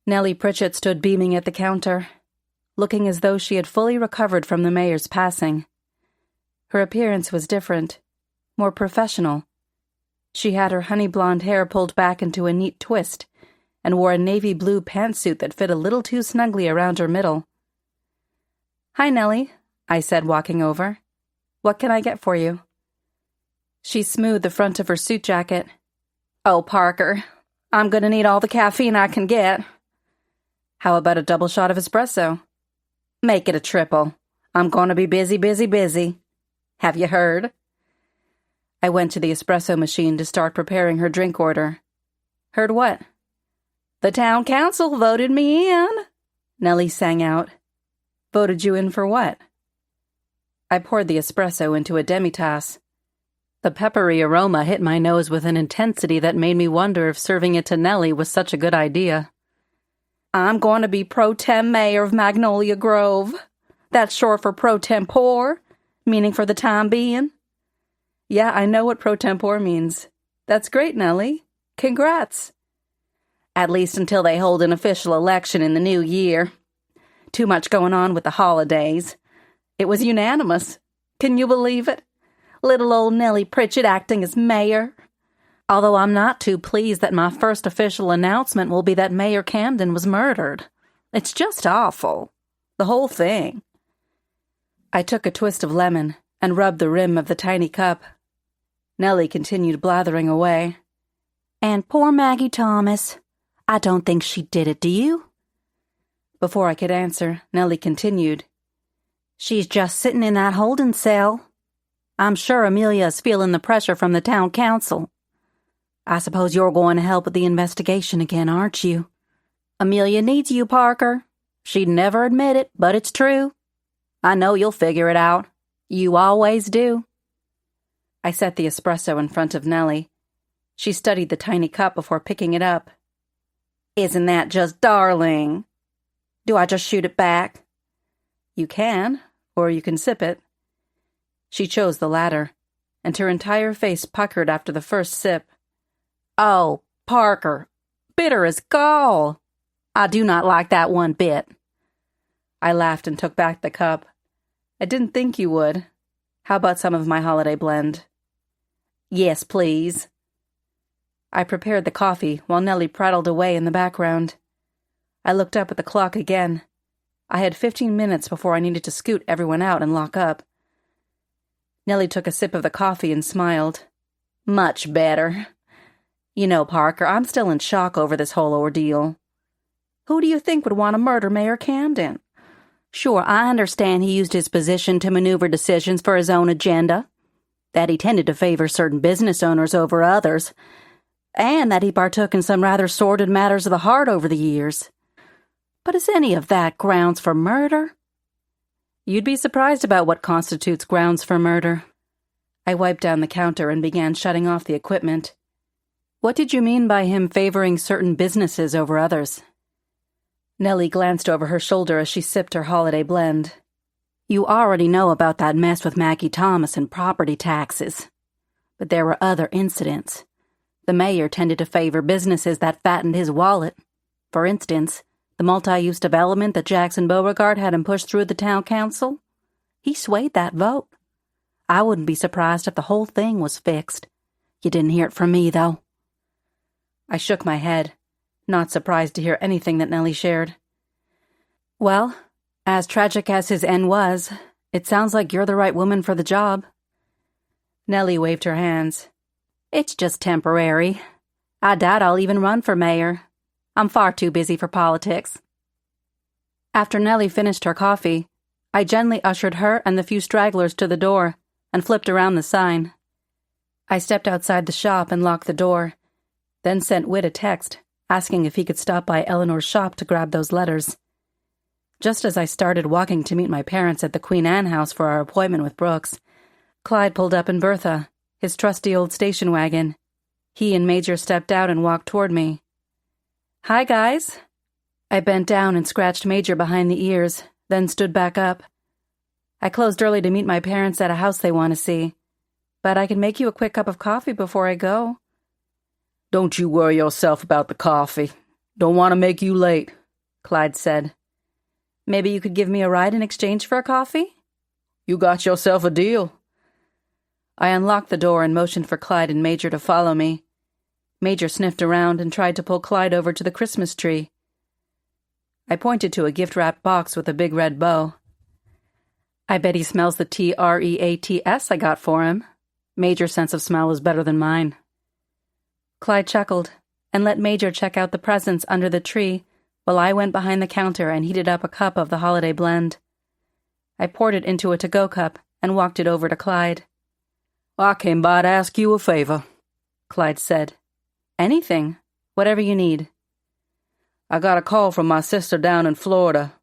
S2: Nellie Pritchett stood beaming at the counter, looking as though she had fully recovered from the mayor's passing. Her appearance was different, more professional. She had her honey blonde hair pulled back into a neat twist and wore a navy blue pantsuit that fit a little too snugly around her middle. "Hi, Nellie," I said, walking over. "What can I get for you?" She smoothed the front of her suit jacket. "Oh, Parker, I'm going to need all the caffeine I can get." "How about a double shot of espresso?" "Make it a triple. I'm going to be busy, busy, busy. Have you heard?" I went to the espresso machine to start preparing her drink order. "Heard what?" "The town council voted me in," Nellie sang out. "Voted you in for what?" I poured the espresso into a demitasse. The peppery aroma hit my nose with an intensity that made me wonder if serving it to Nellie was such a good idea. "I'm going to be pro tem mayor of Magnolia Grove. That's short for pro tempore, meaning for the time being." "Yeah, I know what pro tempore means. That's great, Nellie. Congrats." "At least until they hold an official election in the new year. Too much going on with the holidays. It was unanimous. Can you believe it? Little old Nellie Pritchett acting as mayor.
S1: Although I'm not too pleased that my first official announcement will be that Mayor Camden was murdered. It's just awful. The whole thing. I took a twist of lemon and rubbed the rim of the tiny cup. Nellie continued blathering away. And poor Maggie Thomas. I don't think she did it, do you? Before I could answer, Nellie continued. She's just sitting in that holding cell. I'm sure Amelia's feeling the pressure from the town council. I suppose you're going to help with the investigation again, aren't you? Amelia needs you, Parker. She'd never admit it, but it's true. I know you'll figure it out. You always do. I set the espresso in front of Nellie. She studied the tiny cup before picking it up. Isn't that just darling? Do I just shoot it back? You can, or you can sip it. She chose the latter, and her entire face puckered after the first sip. Oh, Parker, bitter as gall. I do not like that one bit. I laughed and took back the cup. I didn't think you would. How about some of my holiday blend? Yes, please. I prepared the coffee while Nellie prattled away in the background. I looked up at the clock again. I had 15 minutes before I needed to scoot everyone out and lock up. Nellie took a sip of the coffee and smiled. Much better. You know, Parker, I'm still in shock over this whole ordeal. Who do you think would want to murder Mayor Camden? Sure, I understand he used his position to maneuver decisions for his own agenda, that he tended to favor certain business owners over others, and that he partook in some rather sordid matters of the heart over the years. But is any of that grounds for murder? You'd be surprised about what constitutes grounds for murder. I wiped down the counter and began shutting off the equipment. What did you mean by him favoring certain businesses over others? Nellie glanced over her shoulder as she sipped her holiday blend. You already know about that mess with Maggie Thomas and property taxes. But there were other incidents. The mayor tended to favor businesses that fattened his wallet. For instance, the multi-use development that Jackson Beauregard had him push through the town council. He swayed that vote. I wouldn't be surprised if the whole thing was fixed. You didn't hear it from me, though. I shook my head, not surprised to hear anything that Nellie shared. Well, as tragic as his end was, it sounds like you're the right woman for the job. Nellie waved her hands. It's just temporary. I doubt I'll even run for mayor. I'm far too busy for politics. After Nellie finished her coffee, I gently ushered her and the few stragglers to the door and flipped around the sign. I stepped outside the shop and locked the door, then sent Whit a text asking if he could stop by Eleanor's shop to grab those letters. Just as I started walking to meet my parents at the Queen Anne house for our appointment with Brooks, Clyde pulled up in Bertha, his trusty old station wagon. He and Major stepped out and walked toward me. Hi, guys. I bent down and scratched Major behind the ears, then stood back up. I closed early to meet my parents at a house they want to see, but I can make you a quick cup of coffee before I go. Don't you worry yourself about the coffee. Don't want to make you late, Clyde said. Maybe you could give me a ride in exchange for a coffee? You got yourself a deal. I unlocked the door and motioned for Clyde and Major to follow me. Major sniffed around and tried to pull Clyde over to the Christmas tree. I pointed to a gift-wrapped box with a big red bow. I bet he smells the TREATS I got for him. Major's sense of smell is better than mine. Clyde chuckled and let Major check out the presents under the tree while I went behind the counter and heated up a cup of the holiday blend. I poured it into a to-go cup and walked it over to Clyde. I came by to ask you a favor, Clyde said. Anything, whatever you need. I got a call from my sister down in Florida.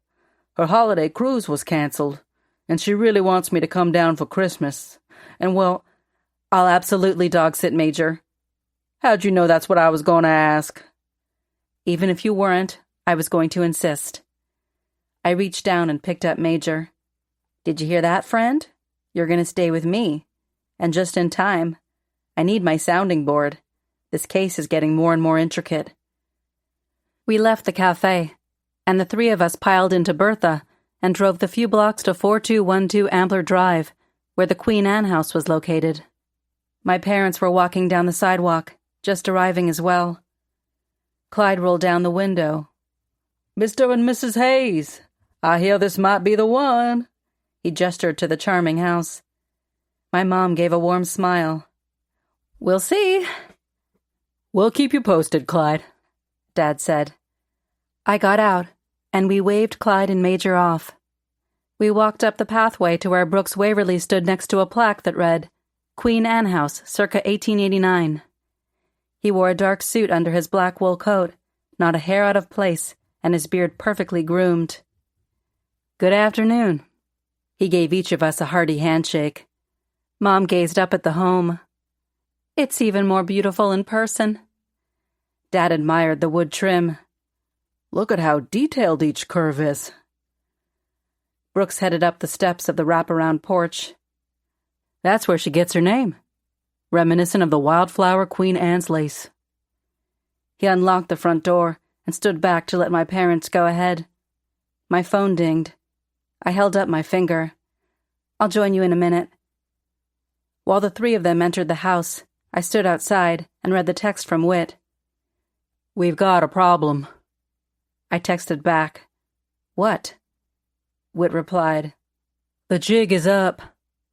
S1: Her holiday cruise was canceled, and she really wants me to come down for Christmas. And, well, I'll absolutely dog-sit, Major. How'd you know that's what I was going to ask? Even if you weren't, I was going to insist. I reached down and picked up Major. Did you hear that, friend? You're going to stay with me. And just in time. I need my sounding board. This case is getting more and more intricate. We left the cafe, and the three of us piled into Bertha and drove the few blocks to 4212 Ambler Drive, where the Queen Anne house was located. My parents were walking down the sidewalk, just arriving as well. Clyde rolled down the window.
S2: "Mr. and Mrs. Hayes, I hear this might be the one."
S1: He gestured to the charming house. My mom gave a warm smile. "We'll see."
S2: "We'll keep you posted, Clyde,"
S1: Dad said. I got out, and we waved Clyde and Major off. We walked up the pathway to where Brooks Waverly stood next to a plaque that read, Queen Anne House, circa 1889. He wore a dark suit under his black wool coat, not a hair out of place, and his beard perfectly groomed. "Good afternoon." He gave each of us a hearty handshake. Mom gazed up at the home. "It's even more beautiful in person." Dad admired the wood trim.
S2: "Look at how detailed each curve is."
S1: Brooks headed up the steps of the wraparound porch.
S2: "That's where she gets her name. Reminiscent of the wildflower Queen Anne's lace."
S1: He unlocked the front door and stood back to let my parents go ahead. My phone dinged. I held up my finger. "I'll join you in a minute." While the three of them entered the house, I stood outside and read the text from Whit.
S2: "We've got a problem."
S1: I texted back. "What?" Whit replied.
S2: "The jig is up.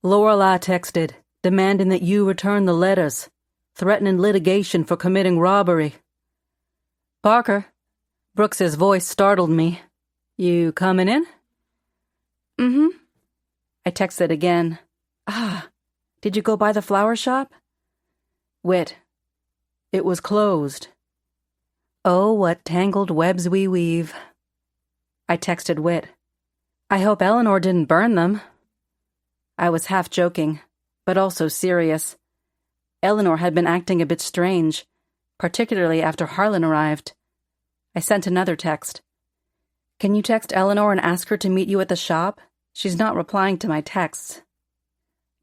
S2: Lorelei texted, demanding that you return the letters, threatening litigation for committing robbery."
S1: "Parker." Brooks's voice startled me.
S2: "You coming in?"
S1: "Mm-hmm." I texted again. Did you go by the flower shop?" Whit.
S2: "It was closed."
S1: "Oh, what tangled webs we weave." I texted Whit. "I hope Eleanor didn't burn them." I was half joking, but also serious. Eleanor had been acting a bit strange, particularly after Harlan arrived. I sent another text. "Can you text Eleanor and ask her to meet you at the shop? She's not replying to my texts."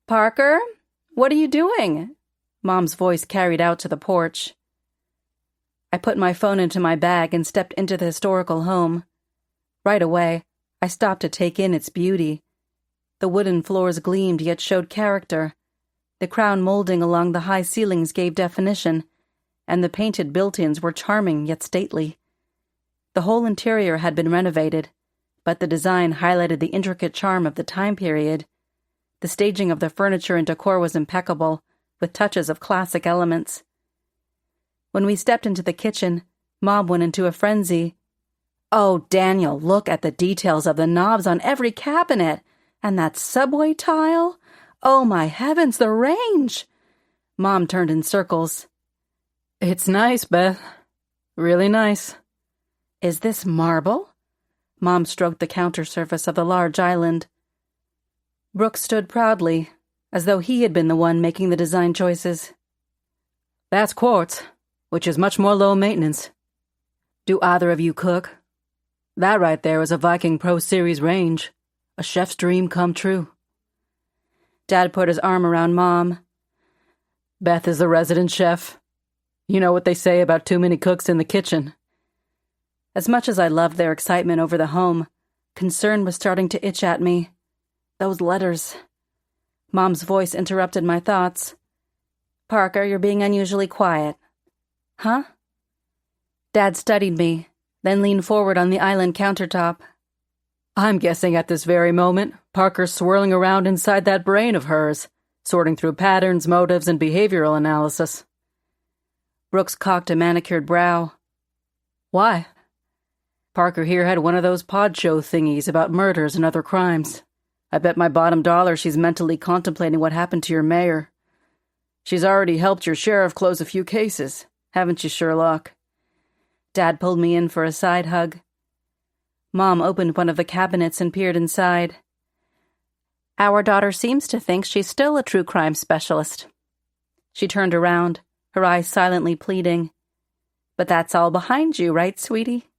S1: "Parker, what are you doing?" Mom's voice carried out to the porch. I put my phone into my bag and stepped into the historical home. Right away, I stopped to take in its beauty. The wooden floors gleamed yet showed character. The crown molding along the high ceilings gave definition, and the painted built-ins were charming yet stately. The whole interior had been renovated, but the design highlighted the intricate charm of the time period. The staging of the furniture and decor was impeccable, with touches of classic elements. When we stepped into the kitchen, Mom went into a frenzy. "Oh, Daniel, look at the details of the knobs on every cabinet! And that subway tile! Oh, my heavens, the range!" Mom turned in circles.
S2: "It's nice, Beth. Really nice."
S1: "Is this marble?" Mom stroked the counter surface of the large island. Brooks stood proudly, as though he had been the one making the design choices.
S2: "That's quartz, which is much more low maintenance."
S1: "Do either of you cook?"
S2: "That right there is a Viking Pro Series range. A chef's dream come true."
S1: Dad put his arm around Mom.
S2: "Beth is the resident chef. You know what they say about too many cooks in the kitchen."
S1: As much as I loved their excitement over the home, concern was starting to itch at me. Those letters. Mom's voice interrupted my thoughts. "Parker, you're being unusually quiet." "Huh?" Dad studied me, then leaned forward on the island countertop.
S2: "I'm guessing at this very moment, Parker's swirling around inside that brain of hers, sorting through patterns, motives, and behavioral analysis."
S1: Brooks cocked a manicured brow.
S2: "Why?" "Parker here had one of those pod show thingies about murders and other crimes. I bet my bottom dollar she's mentally contemplating what happened to your mayor. She's already helped your sheriff close a few cases, haven't you, Sherlock?"
S1: Dad pulled me in for a side hug. Mom opened one of the cabinets and peered inside. "Our daughter seems to think she's still a true crime specialist." She turned around, her eyes silently pleading. "But that's all behind you, right, sweetie?"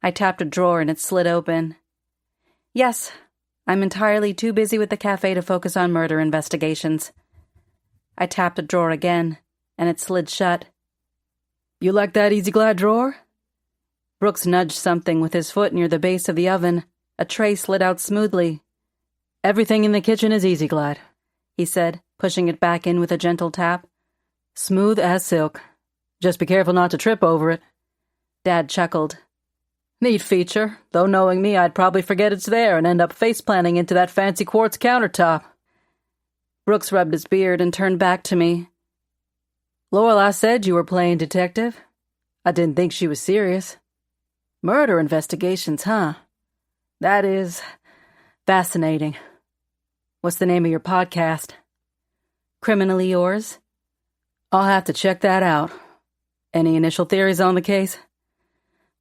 S1: I tapped a drawer and it slid open. "Yes, I'm entirely too busy with the cafe to focus on murder investigations." I tapped the drawer again, and it slid shut.
S2: "You like that Easy Glide drawer?"
S1: Brooks nudged something with his foot near the base of the oven. A tray slid out smoothly.
S2: "Everything in the kitchen is Easy Glide,"
S1: he said, pushing it back in with a gentle tap.
S2: Smooth as silk. Just be careful not to trip over it.
S1: Dad chuckled.
S2: Neat feature, though knowing me I'd probably forget it's there and end up face-planting into that fancy quartz countertop.
S1: Brooks rubbed his beard and turned back to me.
S2: Laurel, I said you were playing detective. I didn't think she was serious. Murder investigations, huh? That is fascinating. What's the name of your podcast?
S1: Criminally Yours.
S2: I'll have to check that out. Any initial theories on the case?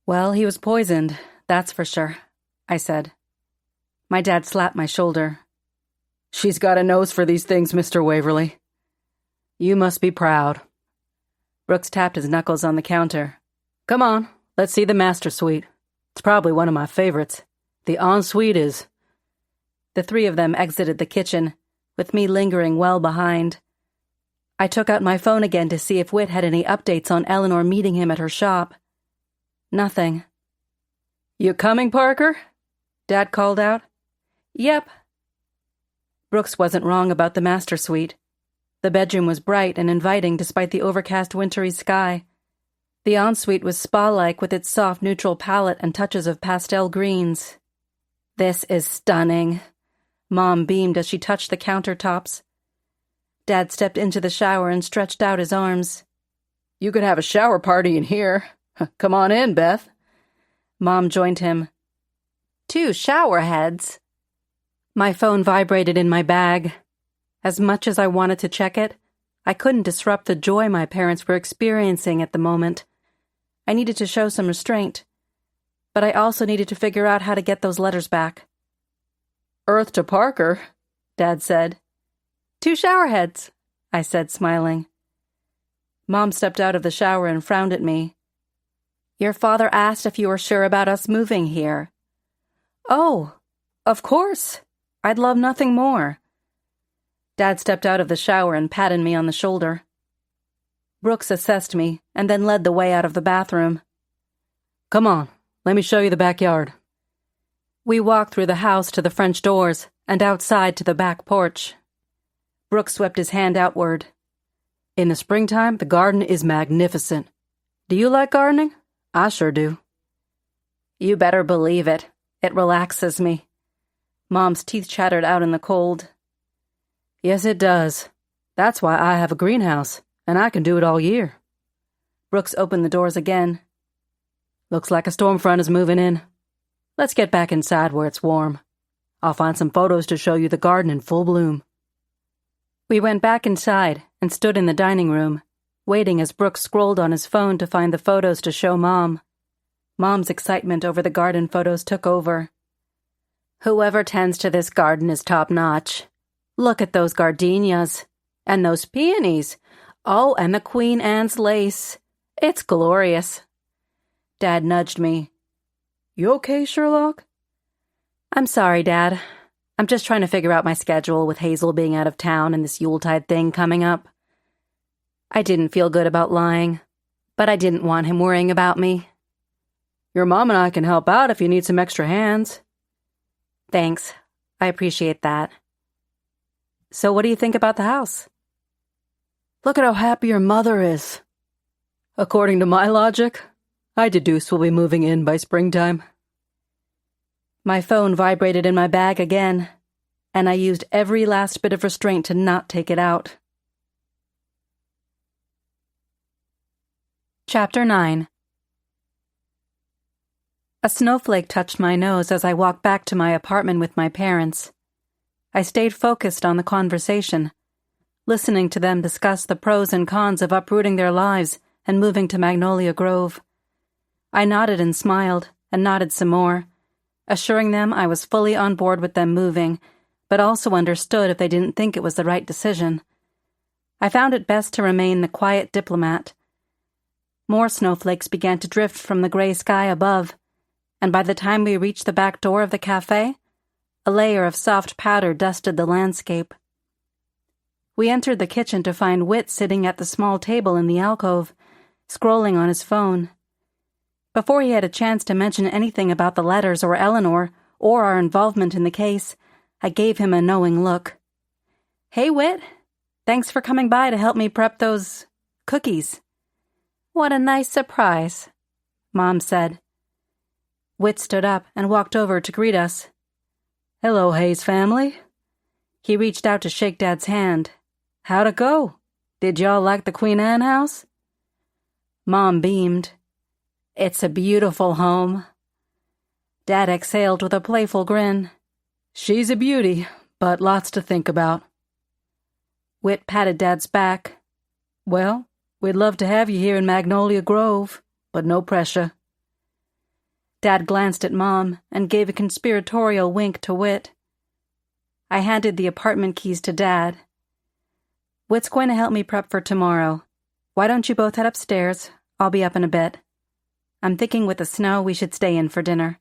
S1: Well, he was poisoned, that's for sure, I said. My dad slapped my shoulder.
S2: She's got a nose for these things, Mr. Waverly. You must be proud.
S1: Brooks tapped his knuckles on the counter.
S2: Come on, let's see the master suite. It's probably one of my favorites. The ensuite is...
S1: The three of them exited the kitchen, with me lingering well behind. I took out my phone again to see if Whit had any updates on Eleanor meeting him at her shop. Nothing.
S2: You coming, Parker?
S1: Dad called out. Yep. Brooks wasn't wrong about the master suite. The bedroom was bright and inviting despite the overcast wintry sky. The ensuite was spa-like with its soft neutral palette and touches of pastel greens. This is stunning. Mom beamed as she touched the countertops. Dad stepped into the shower and stretched out his arms.
S2: You could have a shower party in here. Come on in, Beth.
S1: Mom joined him. 2 shower heads. My phone vibrated in my bag. As much as I wanted to check it, I couldn't disrupt the joy my parents were experiencing at the moment. I needed to show some restraint, but I also needed to figure out how to get those letters back.
S2: Earth to Parker, Dad said.
S1: 2 shower heads, I said, smiling. Mom stepped out of the shower and frowned at me. Your father asked if you were sure about us moving here. Oh, of course. I'd love nothing more. Dad stepped out of the shower and patted me on the shoulder. Brooks assessed me and then led the way out of the bathroom.
S2: Come on, let me show you the backyard.
S1: We walked through the house to the French doors and outside to the back porch. Brooks swept his hand outward.
S2: In the springtime, the garden is magnificent. Do you like gardening? I sure do.
S1: You better believe it. It relaxes me. Mom's teeth chattered out in the cold.
S2: Yes, it does. That's why I have a greenhouse, and I can do it all year.
S1: Brooks opened the doors again.
S2: Looks like a storm front is moving in. Let's get back inside where it's warm. I'll find some photos to show you the garden in full bloom.
S1: We went back inside and stood in the dining room, waiting as Brooks scrolled on his phone to find the photos to show Mom. Mom's excitement over the garden photos took over. Whoever tends to this garden is top-notch. Look at those gardenias. And those peonies. Oh, and the Queen Anne's lace. It's glorious. Dad nudged me.
S2: You okay, Sherlock?
S1: I'm sorry, Dad. I'm just trying to figure out my schedule with Hazel being out of town and this Yuletide thing coming up. I didn't feel good about lying, but I didn't want him worrying about me.
S2: Your mom and I can help out if you need some extra hands.
S1: Thanks. I appreciate that. So what do you think about the house?
S2: Look at how happy your mother is. According to my logic, I deduce we'll be moving in by springtime.
S1: My phone vibrated in my bag again, and I used every last bit of restraint to not take it out. Chapter 9. A snowflake touched my nose as I walked back to my apartment with my parents. I stayed focused on the conversation, listening to them discuss the pros and cons of uprooting their lives and moving to Magnolia Grove. I nodded and smiled, and nodded some more, assuring them I was fully on board with them moving, but also understood if they didn't think it was the right decision. I found it best to remain the quiet diplomat. More snowflakes began to drift from the gray sky above, and by the time we reached the back door of the cafe, a layer of soft powder dusted the landscape. We entered the kitchen to find Whit sitting at the small table in the alcove, scrolling on his phone. Before he had a chance to mention anything about the letters or Eleanor or our involvement in the case, I gave him a knowing look. Hey, Whit. Thanks for coming by to help me prep those cookies." "What a nice surprise," Mom said. Whit stood up and walked over to greet us.
S2: "Hello, Hayes family."
S1: He reached out to shake Dad's hand.
S2: "How'd it go? Did y'all like the Queen Anne house?"
S1: Mom beamed. "It's a beautiful home." Dad exhaled with a playful grin.
S2: "She's a beauty, but lots to think about."
S1: Whit patted Dad's back.
S2: "Well, we'd love to have you here in Magnolia Grove, but no pressure."
S1: Dad glanced at Mom and gave a conspiratorial wink to Whit. I handed the apartment keys to Dad. "Whit's going to help me prep for tomorrow. Why don't you both head upstairs? I'll be up in a bit. I'm thinking with the snow we should stay in for dinner."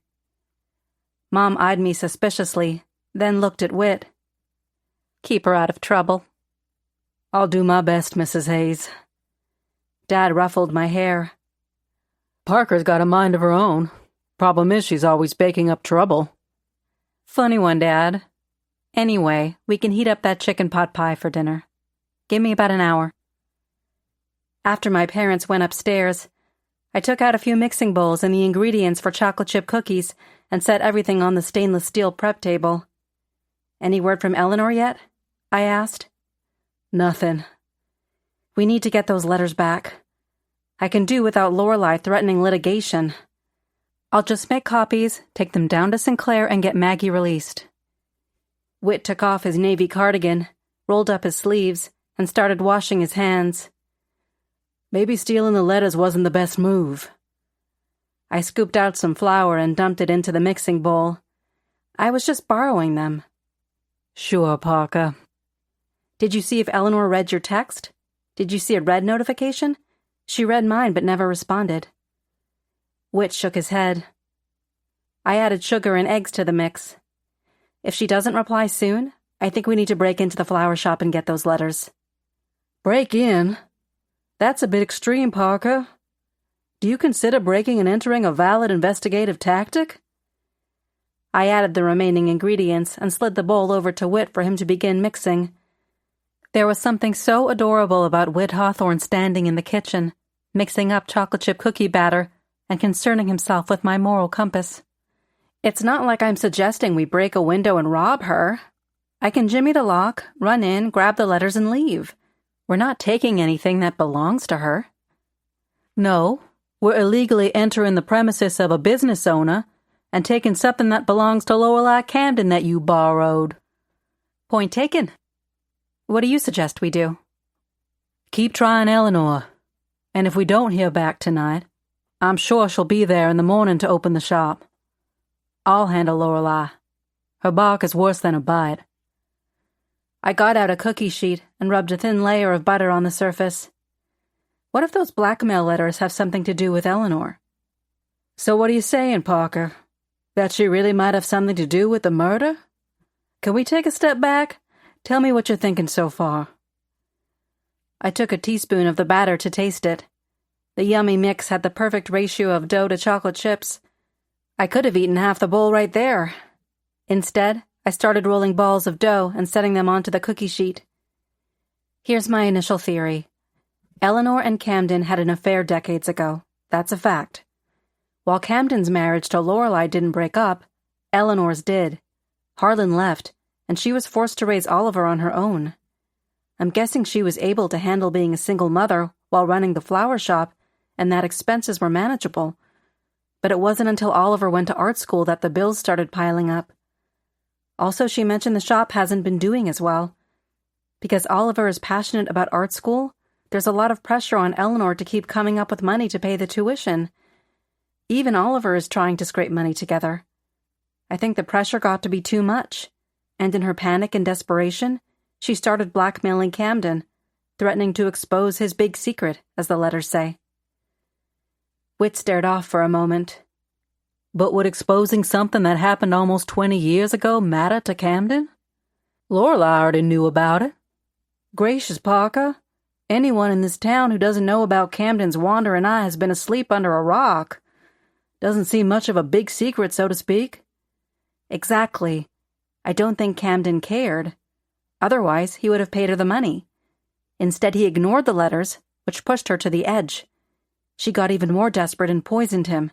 S1: Mom eyed me suspiciously, then looked at Whit. "Keep her out of trouble."
S2: "I'll do my best, Mrs. Hayes."
S1: Dad ruffled my hair.
S2: "Parker's got a mind of her own. Problem is she's always baking up trouble."
S1: "Funny one, Dad. Anyway, we can heat up that chicken pot pie for dinner. Give me about an hour." After my parents went upstairs, I took out a few mixing bowls and the ingredients for chocolate chip cookies and set everything on the stainless steel prep table. "Any word from Eleanor yet?" I asked.
S2: "Nothing."
S1: "We need to get those letters back. I can do without Lorelei threatening litigation. I'll just make copies, take them down to Sinclair, and get Maggie released." Whit took off his navy cardigan, rolled up his sleeves, and started washing his hands.
S2: "Maybe stealing the letters wasn't the best move."
S1: I scooped out some flour and dumped it into the mixing bowl. I was just borrowing them.
S2: "Sure, Parker."
S1: "Did you see if Eleanor read your text? Did you see a red notification? She read mine but never responded." Whit shook his head. I added sugar and eggs to the mix. "If she doesn't reply soon, I think we need to break into the flower shop and get those letters."
S2: "Break in? That's a bit extreme, Parker. Do you consider breaking and entering a valid investigative tactic?"
S1: I added the remaining ingredients and slid the bowl over to Whit for him to begin mixing. There was something so adorable about Whit Hawthorne standing in the kitchen, mixing up chocolate chip cookie batter and concerning himself with my moral compass. It's not like I'm suggesting we break a window and rob her. I can jimmy the lock, run in, grab the letters, and leave. We're not taking anything that belongs to her.
S2: "No, we're illegally entering the premises of a business owner and taking something that belongs to Lorelei Camden that you borrowed."
S1: "Point taken. What do you suggest we do?"
S2: "Keep trying Eleanor. And if we don't hear back tonight, I'm sure she'll be there in the morning to open the shop. I'll handle Lorelei. Her bark is worse than a bite."
S1: I got out a cookie sheet and rubbed a thin layer of butter on the surface. What if those blackmail letters have something to do with Eleanor?
S2: "So what are you saying, Parker? That she really might have something to do with the murder? Can we take a step back? Tell me what you're thinking so far."
S1: I took a teaspoon of the batter to taste it. The yummy mix had the perfect ratio of dough to chocolate chips. I could have eaten half the bowl right there. Instead, I started rolling balls of dough and setting them onto the cookie sheet. Here's my initial theory. Eleanor and Camden had an affair decades ago. That's a fact. While Camden's marriage to Lorelei didn't break up, Eleanor's did. Harlan left, and she was forced to raise Oliver on her own. I'm guessing she was able to handle being a single mother while running the flower shop, and that expenses were manageable. But it wasn't until Oliver went to art school that the bills started piling up. Also, she mentioned the shop hasn't been doing as well. Because Oliver is passionate about art school, there's a lot of pressure on Eleanor to keep coming up with money to pay the tuition. Even Oliver is trying to scrape money together. I think the pressure got to be too much, and in her panic and desperation, she started blackmailing Camden, threatening to expose his big secret, as the letters say. Whit stared off for a moment.
S2: "But would exposing something that happened almost 20 years ago matter to Camden? Lorelei already knew about it. Gracious, Parker, anyone in this town who doesn't know about Camden's wandering eye has been asleep under a rock. Doesn't seem much of a big secret, so to speak."
S1: Exactly. I don't think Camden cared. Otherwise, he would have paid her the money. Instead, he ignored the letters, which pushed her to the edge. She got even more desperate and poisoned him.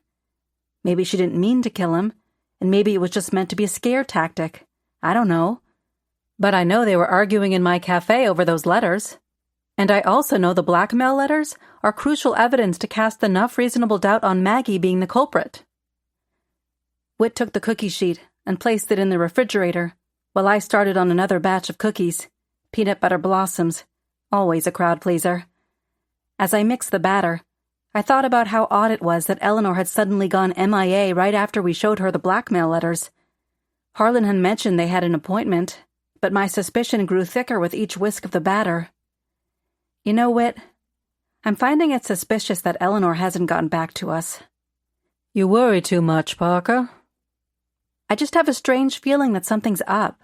S1: Maybe she didn't mean to kill him, and maybe it was just meant to be a scare tactic. I don't know. But I know they were arguing in my cafe over those letters. And I also know the blackmail letters are crucial evidence to cast enough reasonable doubt on Maggie being the culprit. Whit took the cookie sheet and placed it in the refrigerator, while I started on another batch of cookies, peanut butter blossoms, always a crowd pleaser. As I mixed the batter, I thought about how odd it was that Eleanor had suddenly gone MIA right after we showed her the blackmail letters. Harlan had mentioned they had an appointment, but my suspicion grew thicker with each whisk of the batter. You know, Whit, I'm finding it suspicious that Eleanor hasn't gotten back to us.
S2: You worry too much, Parker.
S1: I just have a strange feeling that something's up.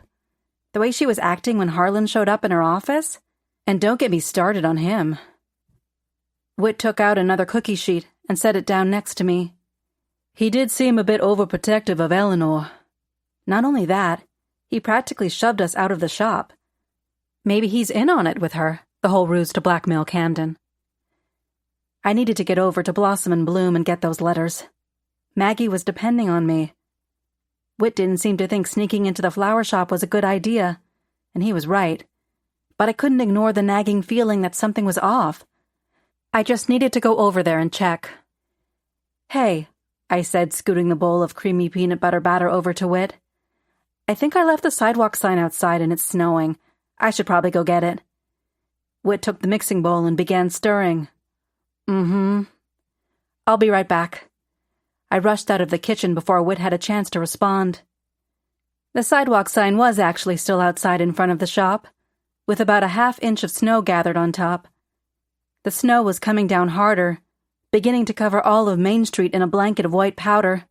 S1: The way she was acting when Harlan showed up in her office, and don't get me started on him. Whit took out another cookie sheet and set it down next to me.
S2: He did seem a bit overprotective of Eleanor.
S1: Not only that, he practically shoved us out of the shop. Maybe he's in on it with her, the whole ruse to blackmail Camden. I needed to get over to Blossom and Bloom and get those letters. Maggie was depending on me. Whit didn't seem to think sneaking into the flower shop was a good idea, and he was right. But I couldn't ignore the nagging feeling that something was off. I just needed to go over there and check. "Hey," I said, scooting the bowl of creamy peanut butter batter over to Whit. "I think I left the sidewalk sign outside and it's snowing. I should probably go get it." Whit took the mixing bowl and began stirring. I'll be right back." I rushed out of the kitchen before Whit had a chance to respond. The sidewalk sign was actually still outside in front of the shop, with about a half-inch of snow gathered on top. The snow was coming down harder, beginning to cover all of Main Street in a blanket of white powder.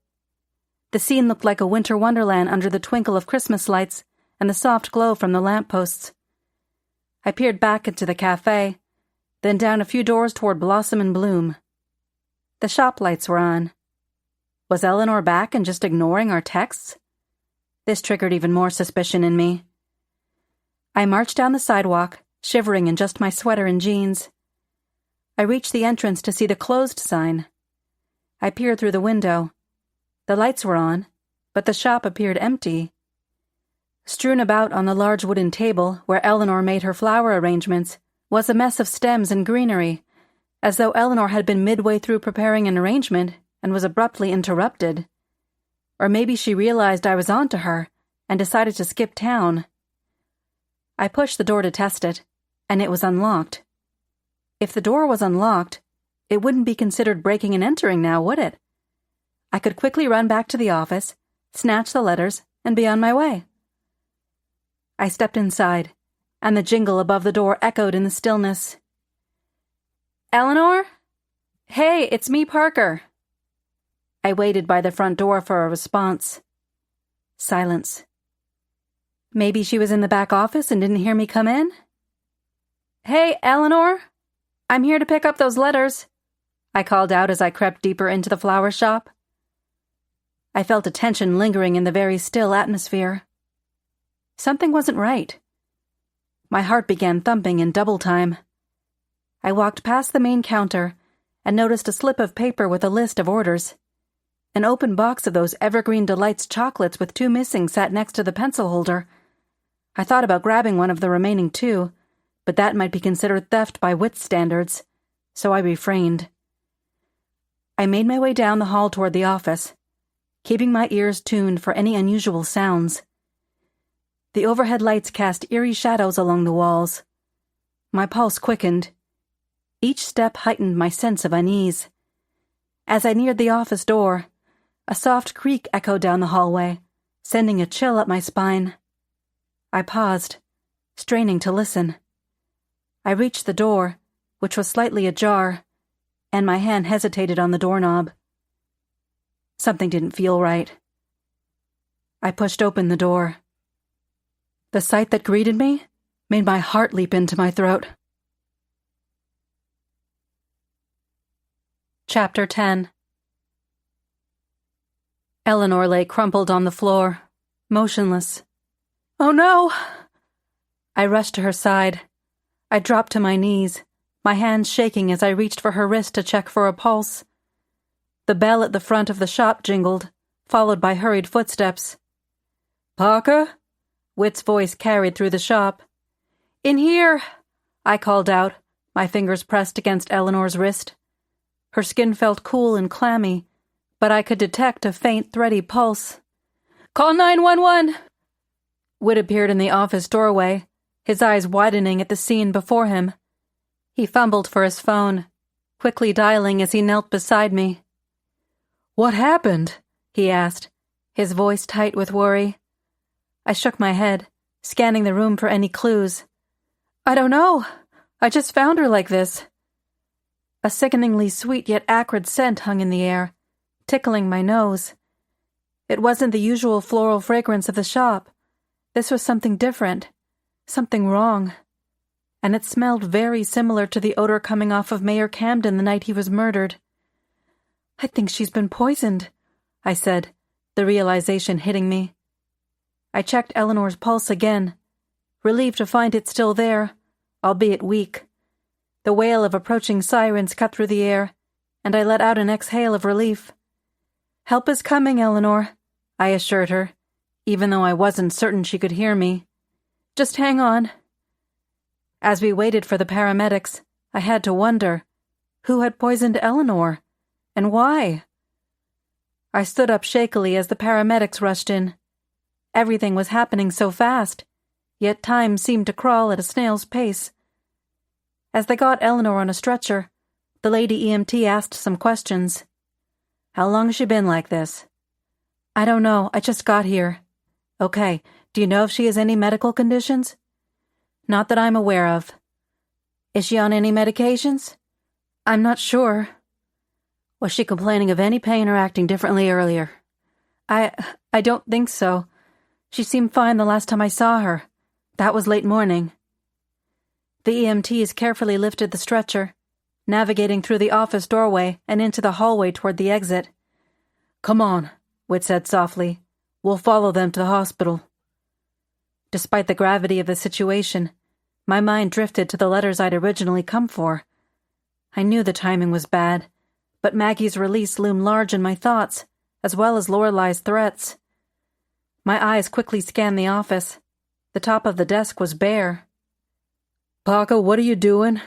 S1: The scene looked like a winter wonderland under the twinkle of Christmas lights and the soft glow from the lampposts. I peered back into the cafe, then down a few doors toward Blossom and Bloom. The shop lights were on. Was Eleanor back and just ignoring our texts? This triggered even more suspicion in me. I marched down the sidewalk, shivering in just my sweater and jeans. I reached the entrance to see the closed sign. I peered through the window. The lights were on, but the shop appeared empty. Strewn about on the large wooden table where Eleanor made her flower arrangements was a mess of stems and greenery, as though Eleanor had been midway through preparing an arrangement and was abruptly interrupted. Or maybe she realized I was onto her and decided to skip town. I pushed the door to test it, and it was unlocked. If the door was unlocked, it wouldn't be considered breaking and entering now, would it? I could quickly run back to the office, snatch the letters, and be on my way. I stepped inside, and the jingle above the door echoed in the stillness. "Eleanor? Hey, it's me, Parker." I waited by the front door for a response. Silence. Maybe she was in the back office and didn't hear me come in? "Hey, Eleanor? I'm here to pick up those letters," I called out as I crept deeper into the flower shop. I felt a tension lingering in the very still atmosphere. Something wasn't right. My heart began thumping in double time. I walked past the main counter and noticed a slip of paper with a list of orders. An open box of those Evergreen Delights chocolates with 2 missing sat next to the pencil holder. I thought about grabbing one of the remaining 2, but that might be considered theft by Whit's standards, so I refrained. I made my way down the hall toward the office, keeping my ears tuned for any unusual sounds. The overhead lights cast eerie shadows along the walls. My pulse quickened. Each step heightened my sense of unease. As I neared the office door, a soft creak echoed down the hallway, sending a chill up my spine. I paused, straining to listen. I reached the door, which was slightly ajar, and my hand hesitated on the doorknob. Something didn't feel right. I pushed open the door. The sight that greeted me made my heart leap into my throat. Chapter 10. Eleanor lay crumpled on the floor, motionless. "Oh no!" I rushed to her side. I dropped to my knees, my hands shaking as I reached for her wrist to check for a pulse. The bell at the front of the shop jingled, followed by hurried footsteps.
S2: "Parker?"
S1: Whit's voice carried through the shop. "In here," I called out, my fingers pressed against Eleanor's wrist. Her skin felt cool and clammy, but I could detect a faint, thready pulse. "Call 911!" Whit appeared in the office doorway, his eyes widening at the scene before him. He fumbled for his phone, quickly dialing as he knelt beside me.
S2: "What happened?"
S1: he asked, his voice tight with worry. I shook my head, scanning the room for any clues. "I don't know. I just found her like this." A sickeningly sweet yet acrid scent hung in the air, tickling my nose. It wasn't the usual floral fragrance of the shop. This was something different, something wrong. And it smelled very similar to the odor coming off of Mayor Camden the night he was murdered. "I think she's been poisoned," I said, the realization hitting me. I checked Eleanor's pulse again, relieved to find it still there, albeit weak. The wail of approaching sirens cut through the air, and I let out an exhale of relief. "Help is coming, Eleanor," I assured her, even though I wasn't certain she could hear me. "Just hang on." As we waited for the paramedics, I had to wonder, who had poisoned Eleanor, and why? I stood up shakily as the paramedics rushed in. Everything was happening so fast, yet time seemed to crawl at a snail's pace. As they got Eleanor on a stretcher, the lady EMT asked some questions. "How long has she been like this?" "I don't know, I just got here." "Okay, do you know if she has any medical conditions?" "Not that I'm aware of." "Is she on any medications?" "I'm not sure." "Was she complaining of any pain or acting differently earlier?" I don't think so. She seemed fine the last time I saw her. That was late morning." The EMTs carefully lifted the stretcher, navigating through the office doorway and into the hallway toward the exit.
S2: "Come on," Whit said softly. "We'll follow them to the hospital."
S1: Despite the gravity of the situation, my mind drifted to the letters I'd originally come for. I knew the timing was bad, but Maggie's release loomed large in my thoughts, as well as Lorelei's threats. My eyes quickly scanned the office. The top of the desk was bare.
S2: "Parker, what are you doing?"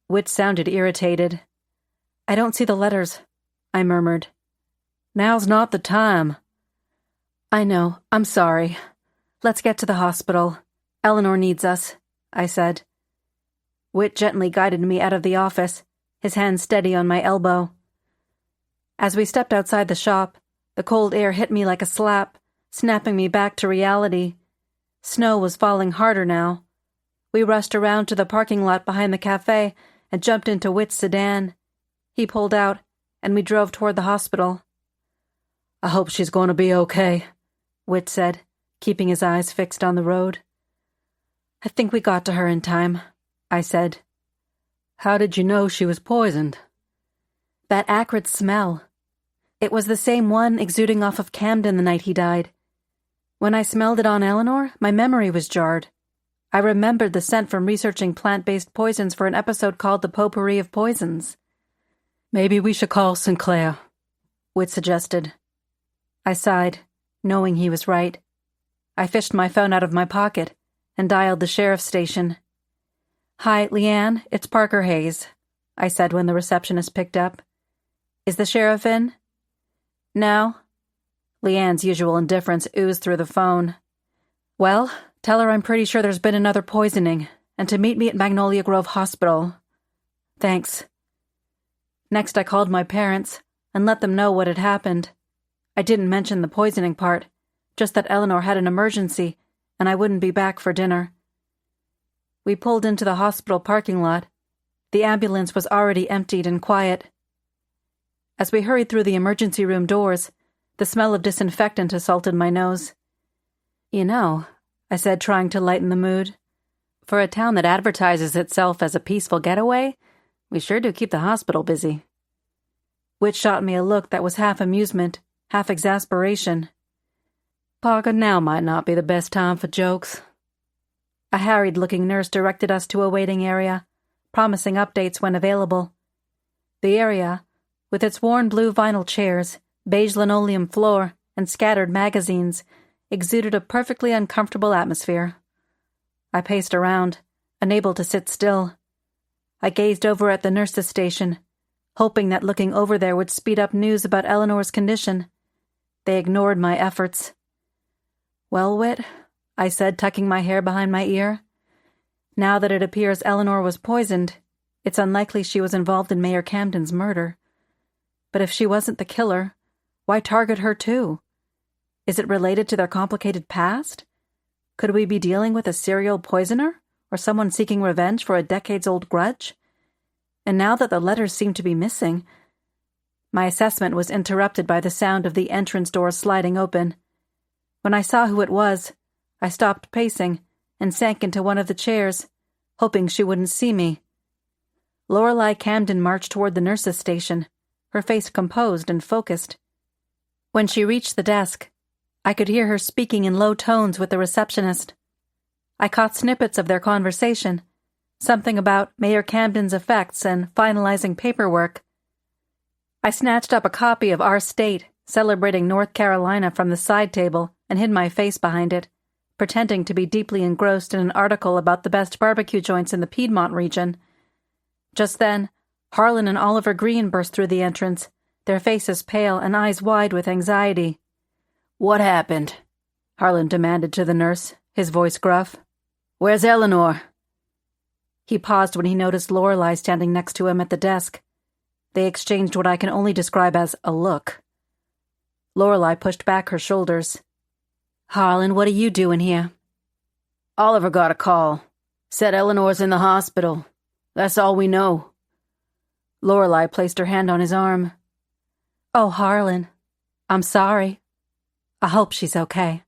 S1: Whit sounded irritated. "I don't see the letters," I murmured.
S2: "Now's not the time."
S1: "I know. I'm sorry. Let's get to the hospital. Eleanor needs us," I said. Whit gently guided me out of the office, his hand steady on my elbow. As we stepped outside the shop, the cold air hit me like a slap, snapping me back to reality. Snow was falling harder now. We rushed around to the parking lot behind the cafe and jumped into Whit's sedan. He pulled out, and we drove toward the hospital.
S2: "I hope she's going to be okay,"
S1: Whit said, keeping his eyes fixed on the road. "I think we got to her in time," I said.
S2: "How did you know she was poisoned?"
S1: "That acrid smell. It was the same one exuding off of Camden the night he died. When I smelled it on Eleanor, my memory was jarred. I remembered the scent from researching plant-based poisons for an episode called The Potpourri of Poisons."
S2: "Maybe we should call Sinclair,"
S1: Whit suggested. I sighed, knowing he was right. I fished my phone out of my pocket and dialed the sheriff's station. "Hi, Leanne, it's Parker Hayes," I said when the receptionist picked up. "Is the sheriff in?" "No." Leanne's usual indifference oozed through the phone. "Well, tell her I'm pretty sure there's been another poisoning, and to meet me at Magnolia Grove Hospital." "Thanks." Next I called my parents and let them know what had happened. I didn't mention the poisoning part, just that Eleanor had an emergency and I wouldn't be back for dinner. We pulled into the hospital parking lot. The ambulance was already emptied and quiet. As we hurried through the emergency room doors, the smell of disinfectant assaulted my nose. "You know," I said, trying to lighten the mood, "for a town that advertises itself as a peaceful getaway, we sure do keep the hospital busy." Whit shot me a look that was half amusement, half exasperation.
S2: "Parker, now might not be the best time for jokes."
S1: A harried-looking nurse directed us to a waiting area, promising updates when available. The area, with its worn blue vinyl chairs, beige linoleum floor, and scattered magazines, exuded a perfectly uncomfortable atmosphere. I paced around, unable to sit still. I gazed over at the nurse's station, hoping that looking over there would speed up news about Eleanor's condition. They ignored my efforts. "Well, Whit," I said, tucking my hair behind my ear. "Now that it appears Eleanor was poisoned, it's unlikely she was involved in Mayor Camden's murder. But if she wasn't the killer, why target her too? Is it related to their complicated past? Could we be dealing with a serial poisoner, or someone seeking revenge for a decades-old grudge? And now that the letters seem to be missing..." My assessment was interrupted by the sound of the entrance door sliding open. When I saw who it was, I stopped pacing and sank into one of the chairs, hoping she wouldn't see me. Lorelei Camden marched toward the nurse's station, her face composed and focused. When she reached the desk, I could hear her speaking in low tones with the receptionist. I caught snippets of their conversation, something about Mayor Camden's effects and finalizing paperwork. I snatched up a copy of Our State, celebrating North Carolina from the side table and hid my face behind it, pretending to be deeply engrossed in an article about the best barbecue joints in the Piedmont region. Just then, Harlan and Oliver Green burst through the entrance, their faces pale and eyes wide with anxiety.
S2: "What happened?" Harlan demanded to the nurse, his voice gruff. "Where's Eleanor?" He paused when he noticed Lorelei standing next to him at the desk. They exchanged what I can only describe as a look. Lorelei pushed back her shoulders. "Harlan, what are you doing here?" "Oliver got a call. Said Eleanor's in the hospital. That's all we know." Lorelei placed her hand on his arm. "Oh, Harlan, I'm sorry. I hope she's okay."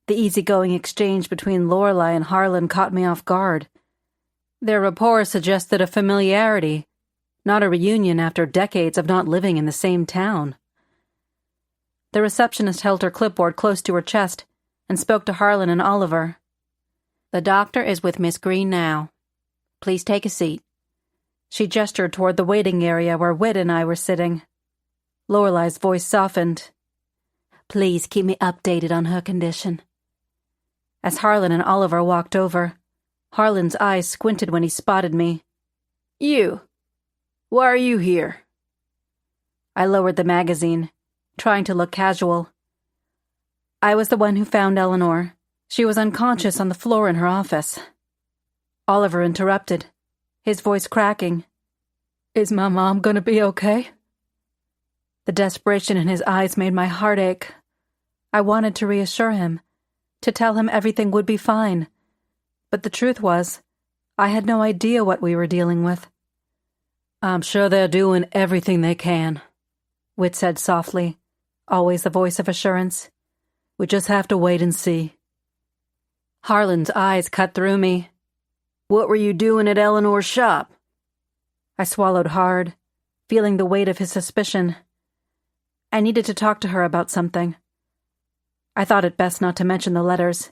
S2: The easygoing exchange between Lorelei and Harlan caught me off guard. Their rapport suggested a familiarity, not a reunion after decades of not living in the same town. The receptionist held her clipboard close to her chest and spoke to Harlan and Oliver. "The doctor is with Miss Green now. Please take a seat." She gestured toward the waiting area where Whit and I were sitting. Lorelei's voice softened. "Please keep me updated on her condition." As Harlan and Oliver walked over, Harlan's eyes squinted when he spotted me. "You? Why are you here?"
S1: I lowered the magazine, trying to look casual. "I was the one who found Eleanor. She was unconscious on the floor in her office." Oliver interrupted, his voice cracking. "Is my mom gonna be okay?" The desperation in his eyes made my heart ache. I wanted to reassure him, to tell him everything would be fine. But the truth was, I had no idea what we were dealing with.
S2: "I'm sure they're doing everything they can," Whit said softly, always the voice of assurance. "We just have to wait and see."
S1: Harlan's eyes cut through me.
S2: "What were you doing at Eleanor's shop?"
S1: I swallowed hard, feeling the weight of his suspicion. I needed to talk to her about something. I thought it best not to mention the letters.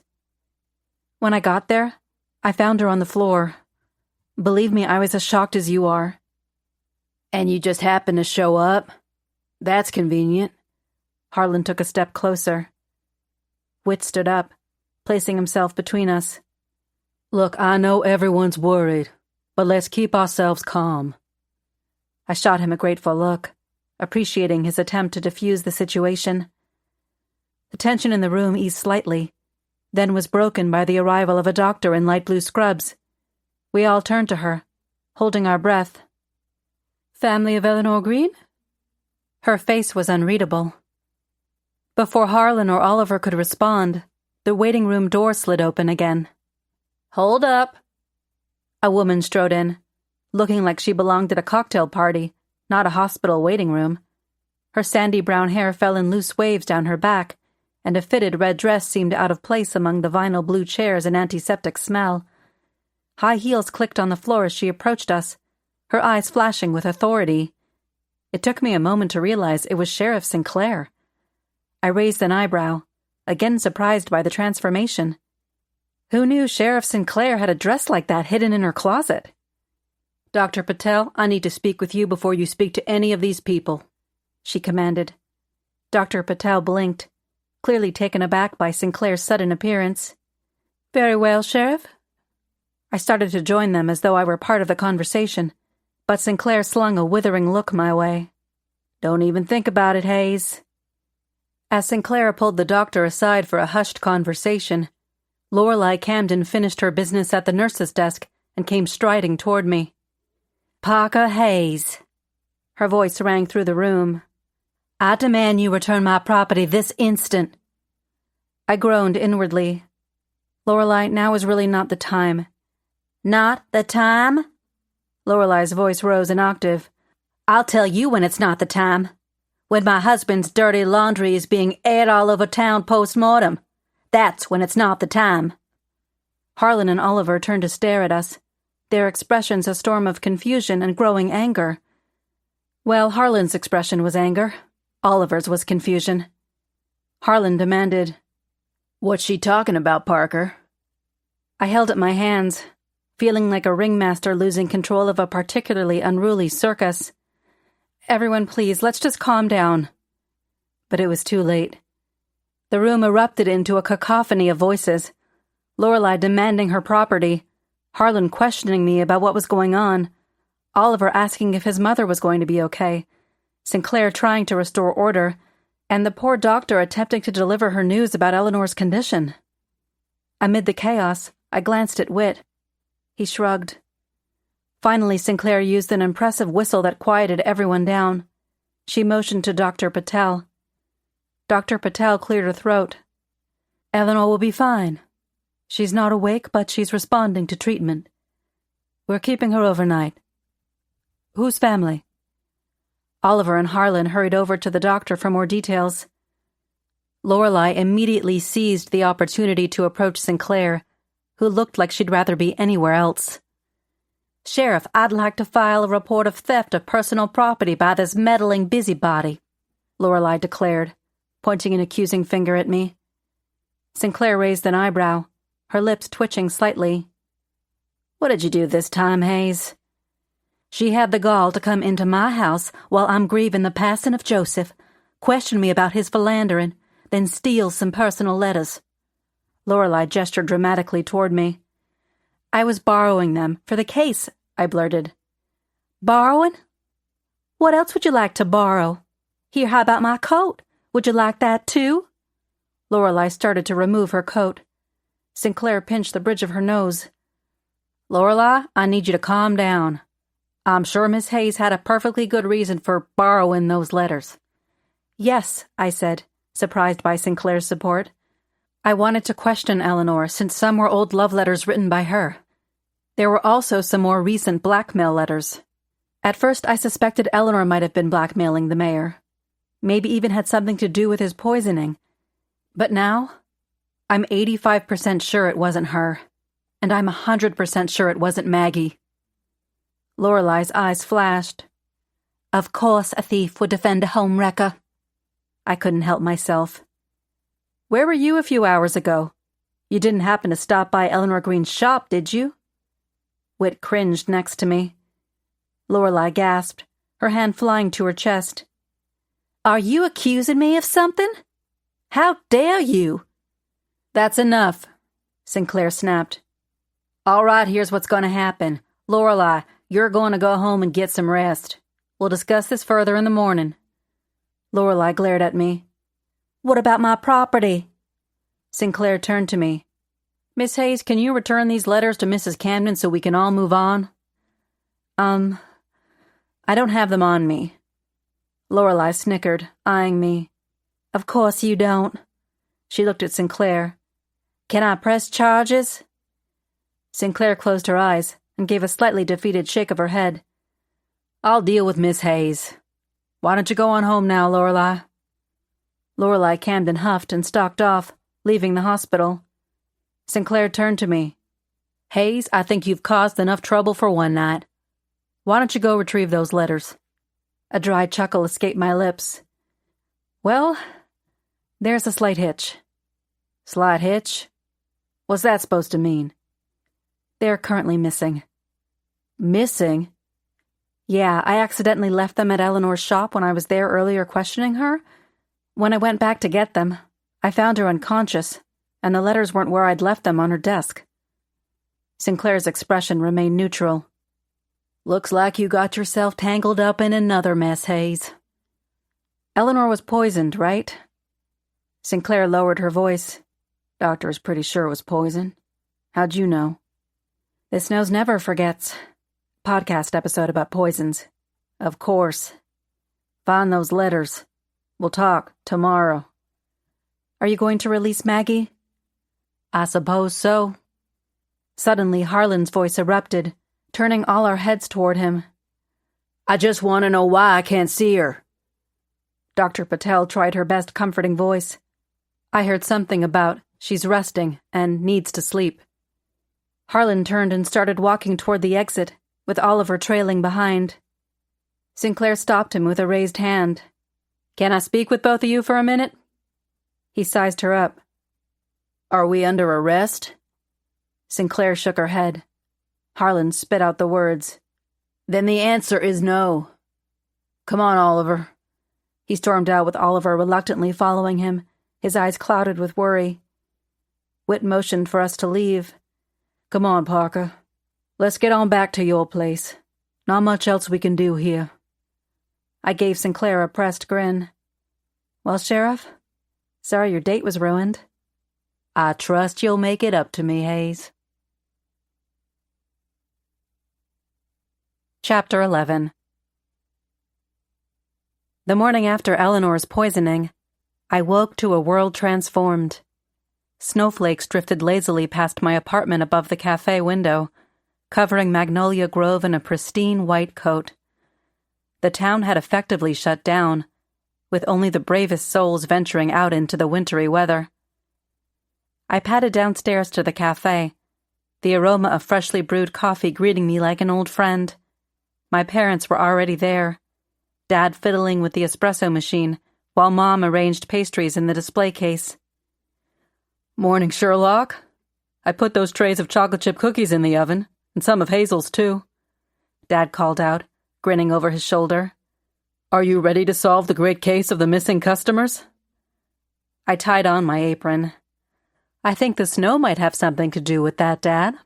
S1: When I got there, I found her on the floor. Believe me, I was as shocked as you are.
S2: "And you just happened to show up? That's convenient."
S1: Harlan took a step closer. Whit stood up, placing himself between us.
S2: "Look, I know everyone's worried, but let's keep ourselves calm."
S1: I shot him a grateful look, appreciating his attempt to defuse the situation. The tension in the room eased slightly, then was broken by the arrival of a doctor in light blue scrubs. We all turned to her, holding our breath. "Family of Eleanor Green?" Her face was unreadable. Before Harlan or Oliver could respond, the waiting room door slid open again.
S2: "Hold up."
S1: A woman strode in, looking like she belonged at a cocktail party, not a hospital waiting room. Her sandy brown hair fell in loose waves down her back, and a fitted red dress seemed out of place among the vinyl blue chairs and antiseptic smell. High heels clicked on the floor as she approached us, her eyes flashing with authority. It took me a moment to realize it was Sheriff Sinclair. I raised an eyebrow, again surprised by the transformation. Who knew Sheriff Sinclair had a dress like that hidden in her closet? Dr. Patel, I need to speak with you before you speak to any of these people, she commanded. Dr. Patel blinked, clearly taken aback by Sinclair's sudden appearance. Very well, Sheriff. I started to join them as though I were part of the conversation, but Sinclair slung a withering look my way. Don't even think about it, Hayes. As Sinclair pulled the doctor aside for a hushed conversation, Lorelei Camden finished her business at the nurse's desk and came striding toward me. Parker Hayes. Her voice rang through the room. I demand you return my property this instant. I groaned inwardly. Lorelei, now is really not the time. Not the time? Lorelei's voice rose an octave. I'll tell you when it's not the time. When my husband's dirty laundry is being aired all over town post-mortem. That's when it's not the time. Harlan and Oliver turned to stare at us, their expressions a storm of confusion and growing anger. Well, Harlan's expression was anger. Oliver's was confusion. Harlan demanded, What's she talking about, Parker? I held up my hands, feeling like a ringmaster losing control of a particularly unruly circus. Everyone, please, let's just calm down. But it was too late. The room erupted into a cacophony of voices. Lorelei demanding her property, Harlan questioning me about what was going on, Oliver asking if his mother was going to be okay, Sinclair trying to restore order, and the poor doctor attempting to deliver her news about Eleanor's condition. Amid the chaos, I glanced at Whit. He shrugged. Finally, Sinclair used an impressive whistle that quieted everyone down. She motioned to Dr. Patel. Dr. Patel cleared her throat. Eleanor will be fine. She's not awake, but she's responding to treatment. We're keeping her overnight. Whose family? Oliver and Harlan hurried over to the doctor for more details. Lorelei immediately seized the opportunity to approach Sinclair, who looked like she'd rather be anywhere else. Sheriff, I'd like to file a report of theft of personal property by this meddling busybody, Lorelei declared, pointing an accusing finger at me. Sinclair raised an eyebrow, her lips twitching slightly. What did you do this time, Hayes? She had the gall to come into my house while I'm grieving the passing of Joseph, question me about his philandering, then steal some personal letters. Lorelei gestured dramatically toward me. I was borrowing them for the case, I blurted. Borrowing? What else would you like to borrow? Here, how about my coat? Would you like that too? Lorelei started to remove her coat. Sinclair pinched the bridge of her nose. Lorelei, I need you to calm down. I'm sure Miss Hayes had a perfectly good reason for borrowing those letters. Yes, I said, surprised by Sinclair's support. I wanted to question Eleanor, since some were old love letters written by her. There were also some more recent blackmail letters. At first, I suspected Eleanor might have been blackmailing the mayor. Maybe even had something to do with his poisoning. But now, I'm 85% sure it wasn't her. And I'm 100% sure it wasn't Maggie. Lorelei's eyes flashed. Of course a thief would defend a home wrecker. I couldn't help myself. Where were you a few hours ago? You didn't happen to stop by Eleanor Green's shop, did you? Whit cringed next to me. Lorelei gasped, her hand flying to her chest. Are you accusing me of something? How dare you? That's enough, Sinclair snapped. All right, here's what's going to happen. Lorelei, you're going to go home and get some rest. We'll discuss this further in the morning. Lorelei glared at me. What about my property? Sinclair turned to me. Miss Hayes, can you return these letters to Mrs. Camden so we can all move on? I don't have them on me. Lorelei snickered, eyeing me. Of course you don't. She looked at Sinclair. Can I press charges? Sinclair closed her eyes and gave a slightly defeated shake of her head. I'll deal with Miss Hayes. Why don't you go on home now, Lorelei? Lorelei Camden huffed and stalked off, leaving the hospital. Sinclair turned to me. Hayes, I think you've caused enough trouble for one night. Why don't you go retrieve those letters? A dry chuckle escaped my lips. Well, there's a slight hitch. Slight hitch? What's that supposed to mean? They're currently missing. Missing? Yeah, I accidentally left them at Eleanor's shop when I was there earlier questioning her. When I went back to get them, I found her unconscious, and the letters weren't where I'd left them on her desk. Sinclair's expression remained neutral. Looks like you got yourself tangled up in another mess, Hayes. Eleanor was poisoned, right? Sinclair lowered her voice. Doctor's pretty sure it was poison. How'd you know? This Nose Never Forgets. Podcast episode about poisons. Of course. Find those letters. We'll talk tomorrow. Are you going to release Maggie? I suppose so. Suddenly, Harlan's voice erupted, turning all our heads toward him. I just want to know why I can't see her. Dr. Patel tried her best comforting voice. I heard something about she's resting and needs to sleep. Harlan turned and started walking toward the exit, with Oliver trailing behind. Sinclair stopped him with a raised hand. Can I speak with both of you for a minute? He sized her up. Are we under arrest? Sinclair shook her head. Harlan spit out the words. Then the answer is no. Come on, Oliver. He stormed out with Oliver reluctantly following him, his eyes clouded with worry. Whit motioned for us to leave. Come on, Parker. Let's get on back to your place. Not much else we can do here. I gave Sinclair a pressed grin. Well, Sheriff, sorry your date was ruined. I trust you'll make it up to me, Hayes. Chapter 11. The morning after Eleanor's poisoning, I woke to a world transformed. Snowflakes drifted lazily past my apartment above the cafe window, covering Magnolia Grove in a pristine white coat. The town had effectively shut down, with only the bravest souls venturing out into the wintry weather. I padded downstairs to the cafe, the aroma of freshly brewed coffee greeting me like an old friend. My parents were already there, Dad fiddling with the espresso machine, while Mom arranged pastries in the display case. Morning, Sherlock. I put those trays of chocolate chip cookies in the oven, and some of Hazel's, too. Dad called out, grinning over his shoulder. Are you ready to solve the great case of the missing customers? I tied on my apron. I think the snow might have something to do with that, Dad.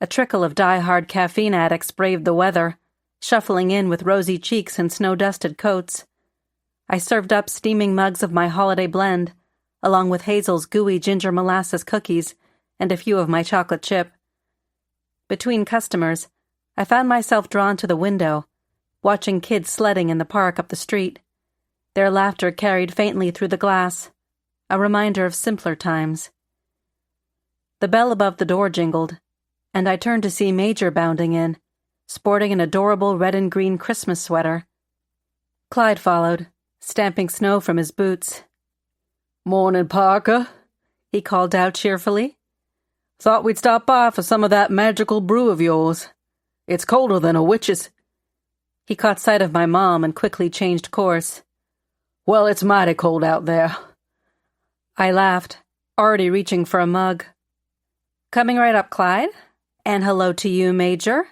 S1: A trickle of die-hard caffeine addicts braved the weather, shuffling in with rosy cheeks and snow-dusted coats. I served up steaming mugs of my holiday blend, along with Hazel's gooey ginger molasses cookies and a few of my chocolate chip. Between customers, I found myself drawn to the window, watching kids sledding in the park up the street. Their laughter carried faintly through the glass, a reminder of simpler times. The bell above the door jingled, and I turned to see Major bounding in, sporting an adorable red and green Christmas sweater. Clyde followed, stamping snow from his boots. Morning, Parker, he called out cheerfully. Thought we'd stop by for some of that magical brew of yours. It's colder than a witch's. He caught sight of my mom and quickly changed course. Well, it's mighty cold out there. I laughed, already reaching for a mug. Coming right up, Clyde. And hello to you, Major.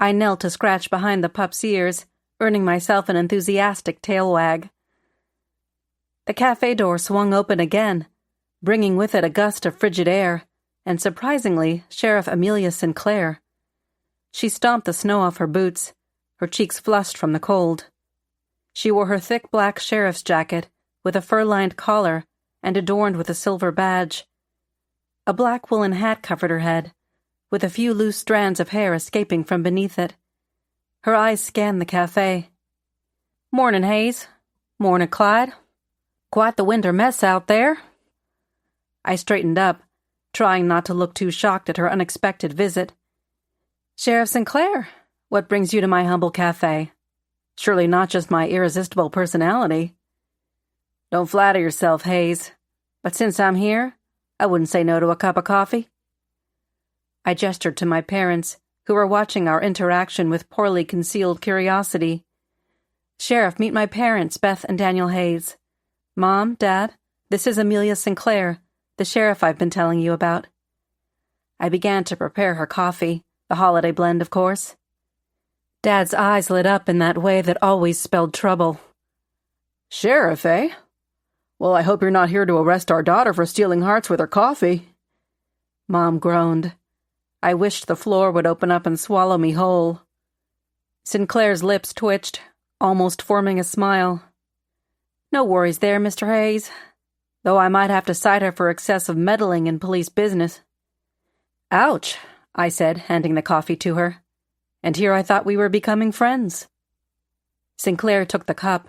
S1: I knelt to scratch behind the pup's ears, earning myself an enthusiastic tail wag. The cafe door swung open again, bringing with it a gust of frigid air, and surprisingly, Sheriff Amelia Sinclair. She stomped the snow off her boots, her cheeks flushed from the cold. She wore her thick black sheriff's jacket with a fur-lined collar and adorned with a silver badge. A black woolen hat covered her head, with a few loose strands of hair escaping from beneath it. Her eyes scanned the cafe. Morning, Hayes. Morning, Clyde. Quite the winter mess out there. I straightened up, trying not to look too shocked at her unexpected visit. Sheriff Sinclair, what brings you to my humble cafe? Surely not just my irresistible personality. Don't flatter yourself, Hayes, but since I'm here, I wouldn't say no to a cup of coffee. I gestured to my parents, who were watching our interaction with poorly concealed curiosity. Sheriff, meet my parents, Beth and Daniel Hayes. Mom, Dad, this is Amelia Sinclair, the sheriff I've been telling you about. I began to prepare her coffee, the holiday blend, of course. Dad's eyes lit up in that way that always spelled trouble.
S2: Sheriff, eh? Well, I hope you're not here to arrest our daughter for stealing hearts with her coffee.
S1: Mom groaned. I wished the floor would open up and swallow me whole. Sinclair's lips twitched, almost forming a smile. No worries there, Mr. Hayes. Though I might have to cite her for excessive meddling in police business. Ouch, I said, handing the coffee to her. And here I thought we were becoming friends. Sinclair took the cup.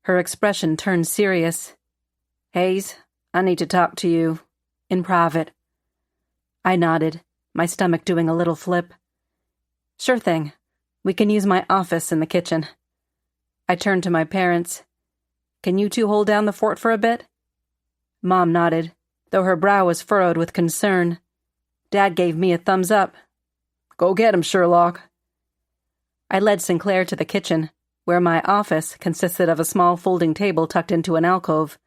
S1: Her expression turned serious. Hayes, I need to talk to you. In private. I nodded, my stomach doing a little flip. Sure thing. We can use my office in the kitchen. I turned to my parents. Can you two hold down the fort for a bit? Mom nodded, though her brow was furrowed with concern. Dad gave me a thumbs up. Go get him, Sherlock. I led Sinclair to the kitchen, where my office consisted of a small folding table tucked into an alcove.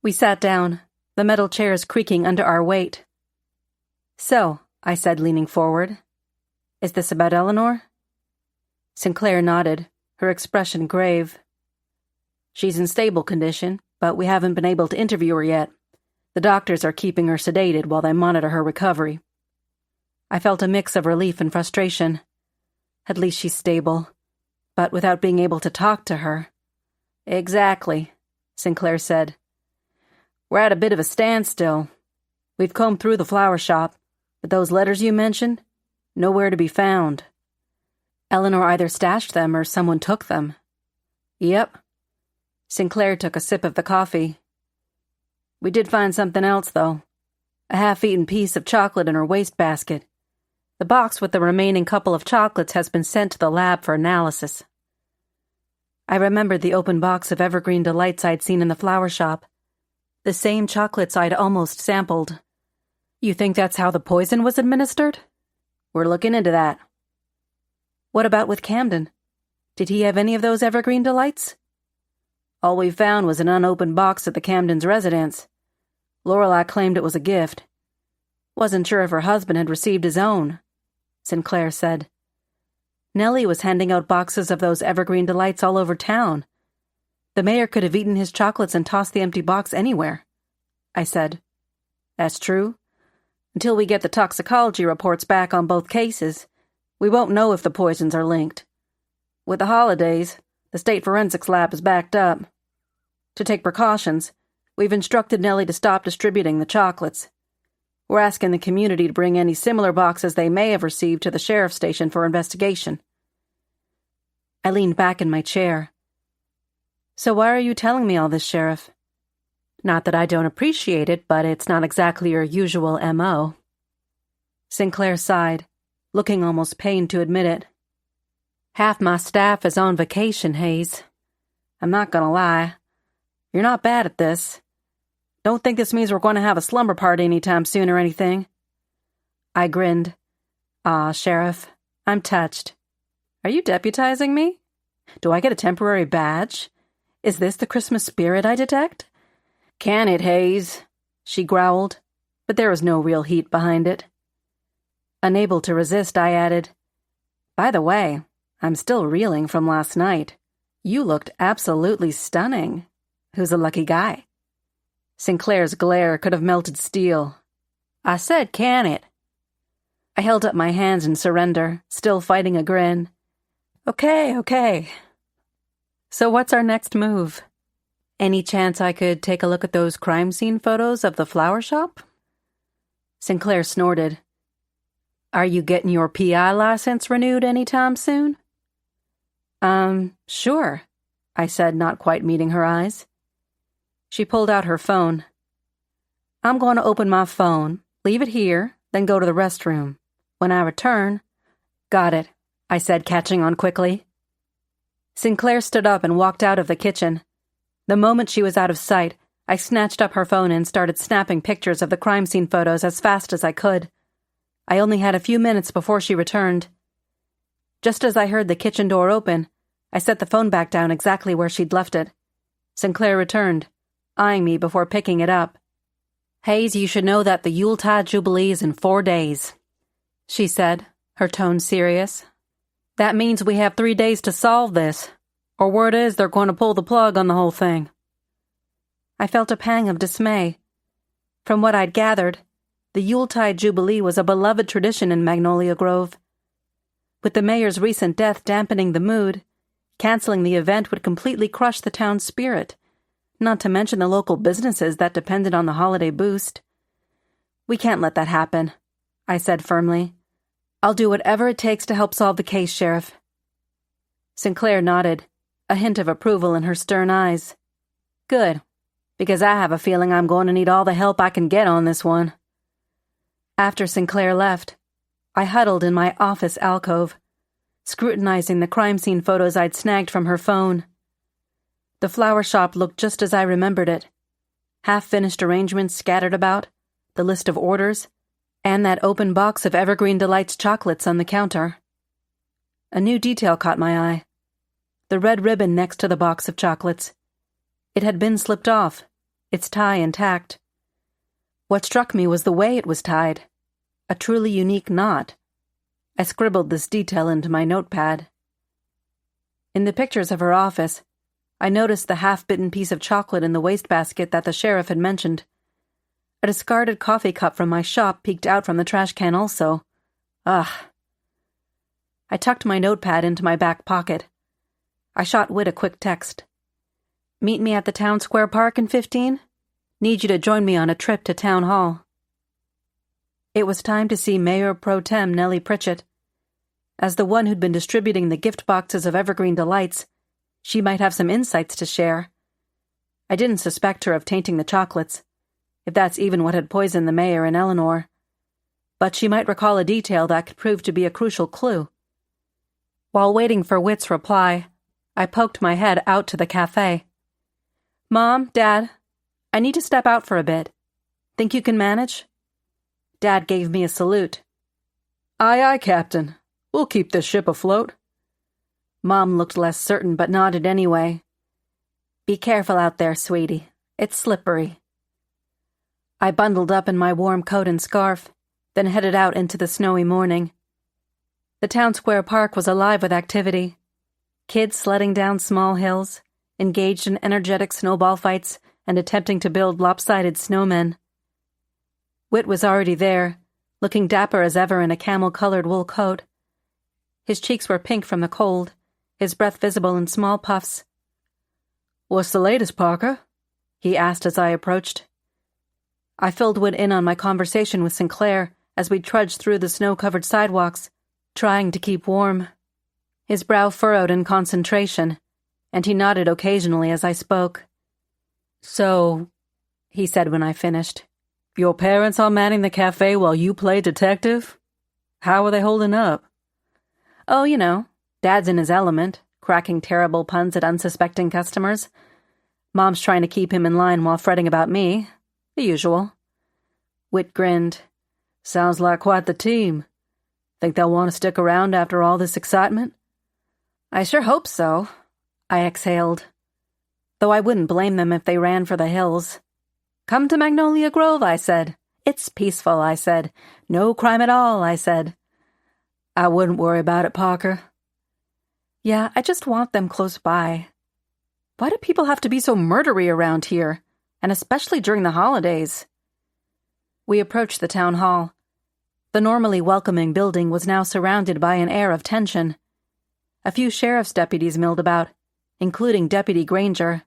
S1: We sat down, the metal chairs creaking under our weight. So, I said, leaning forward, is this about Eleanor? Sinclair nodded, her expression grave. She's in stable condition, but we haven't been able to interview her yet. The doctors are keeping her sedated while they monitor her recovery. I felt a mix of relief and frustration. At least she's stable, but without being able to talk to her. Exactly, Sinclair said. We're at a bit of a standstill. We've combed through the flower shop, but those letters you mentioned, nowhere to be found. Eleanor either stashed them or someone took them. Yep. Sinclair took a sip of the coffee. We did find something else, though. A half-eaten piece of chocolate in her wastebasket. The box with the remaining couple of chocolates has been sent to the lab for analysis. I remembered the open box of evergreen delights I'd seen in the flower shop. The same chocolates I'd almost sampled. You think that's how the poison was administered? We're looking into that. What about with Camden? Did he have any of those evergreen delights? All we found was an unopened box at the Camden's residence. Lorelei claimed it was a gift. Wasn't sure if her husband had received his own, Sinclair said. Nellie was handing out boxes of those evergreen delights all over town. The mayor could have eaten his chocolates and tossed the empty box anywhere, I said. That's true. Until we get the toxicology reports back on both cases, we won't know if the poisons are linked. With the holidays, the state forensics lab is backed up. To take precautions, we've instructed Nellie to stop distributing the chocolates. We're asking the community to bring any similar boxes they may have received to the sheriff's station for investigation. I leaned back in my chair. So why are you telling me all this, Sheriff? Not that I don't appreciate it, but it's not exactly your usual M.O. Sinclair sighed, looking almost pained to admit it. Half my staff is on vacation, Hayes. I'm not gonna lie. You're not bad at this. Don't think this means we're going to have a slumber party anytime soon or anything. I grinned. Sheriff, I'm touched. Are you deputizing me? Do I get a temporary badge? Is this the Christmas spirit I detect? Can it, Hayes? She growled, but there was no real heat behind it. Unable to resist, I added, By the way, I'm still reeling from last night. You looked absolutely stunning. Who's a lucky guy? Sinclair's glare could have melted steel. I said, can it? I held up my hands in surrender, still fighting a grin. Okay. So what's our next move? Any chance I could take a look at those crime scene photos of the flower shop? Sinclair snorted. Are you getting your PI license renewed anytime soon? Sure, I said, not quite meeting her eyes. She pulled out her phone. I'm going to open my phone, leave it here, then go to the restroom. When I return... Got it, I said, catching on quickly. Sinclair stood up and walked out of the kitchen. The moment she was out of sight, I snatched up her phone and started snapping pictures of the crime scene photos as fast as I could. I only had a few minutes before she returned. Just as I heard the kitchen door open, I set the phone back down exactly where she'd left it. Sinclair returned, eyeing me before picking it up. Hayes, you should know that the Yuletide Jubilee is in 4 days, she said, her tone serious. That means we have 3 days to solve this, or word is they're going to pull the plug on the whole thing. I felt a pang of dismay. From what I'd gathered, the Yuletide Jubilee was a beloved tradition in Magnolia Grove. With the mayor's recent death dampening the mood, canceling the event would completely crush the town's spirit, not to mention the local businesses that depended on the holiday boost. We can't let that happen, I said firmly. I'll do whatever it takes to help solve the case, Sheriff. Sinclair nodded, a hint of approval in her stern eyes. Good, because I have a feeling I'm going to need all the help I can get on this one. After Sinclair left, I huddled in my office alcove, scrutinizing the crime scene photos I'd snagged from her phone. The flower shop looked just as I remembered it. Half-finished arrangements scattered about, the list of orders, and that open box of Evergreen Delights chocolates on the counter. A new detail caught my eye. The red ribbon next to the box of chocolates. It had been slipped off, its tie intact. What struck me was the way it was tied. A truly unique knot. I scribbled this detail into my notepad. In the pictures of her office, I noticed the half-bitten piece of chocolate in the wastebasket that the sheriff had mentioned. A discarded coffee cup from my shop peeked out from the trash can also. Ugh. I tucked my notepad into my back pocket. I shot Whit a quick text. Meet me at the Town Square Park in 15? Need you to join me on a trip to Town Hall. It was time to see Mayor Pro Tem Nellie Pritchett. As the one who'd been distributing the gift boxes of Evergreen Delights, she might have some insights to share. I didn't suspect her of tainting the chocolates, if that's even what had poisoned the mayor and Eleanor. But she might recall a detail that could prove to be a crucial clue. While waiting for Whit's reply, I poked my head out to the cafe. Mom, Dad, I need to step out for a bit. Think you can manage? Dad gave me a salute.
S2: Aye, aye, Captain. We'll keep this ship afloat.
S1: Mom looked less certain but nodded anyway. Be careful out there, sweetie. It's slippery. I bundled up in my warm coat and scarf, then headed out into the snowy morning. The Town Square Park was alive with activity. Kids sledding down small hills, engaged in energetic snowball fights and attempting to build lopsided snowmen. Whit was already there, looking dapper as ever in a camel-colored wool coat. His cheeks were pink from the cold, his breath visible in small puffs.
S2: What's the latest, Parker?
S1: He asked as I approached. I filled Whit in on my conversation with Sinclair as we trudged through the snow-covered sidewalks, trying to keep warm. His brow furrowed in concentration, and he nodded occasionally as I spoke.
S2: So,
S1: he said when I finished,
S2: your parents are manning the cafe while you play detective? How are they holding up?
S1: Oh, you know, Dad's in his element, cracking terrible puns at unsuspecting customers. Mom's trying to keep him in line while fretting about me. The usual.
S2: Whit grinned. Sounds like quite the team. Think they'll want to stick around after all this excitement?
S1: I sure hope so, I exhaled. Though I wouldn't blame them if they ran for the hills. Come to Magnolia Grove, I said. It's peaceful, I said. No crime at all, I said.
S2: I wouldn't worry about it, Parker.
S1: Yeah, I just want them close by. Why do people have to be so murdery around here, and especially during the holidays? We approached the town hall. The normally welcoming building was now surrounded by an air of tension. A few sheriff's deputies milled about, including Deputy Granger,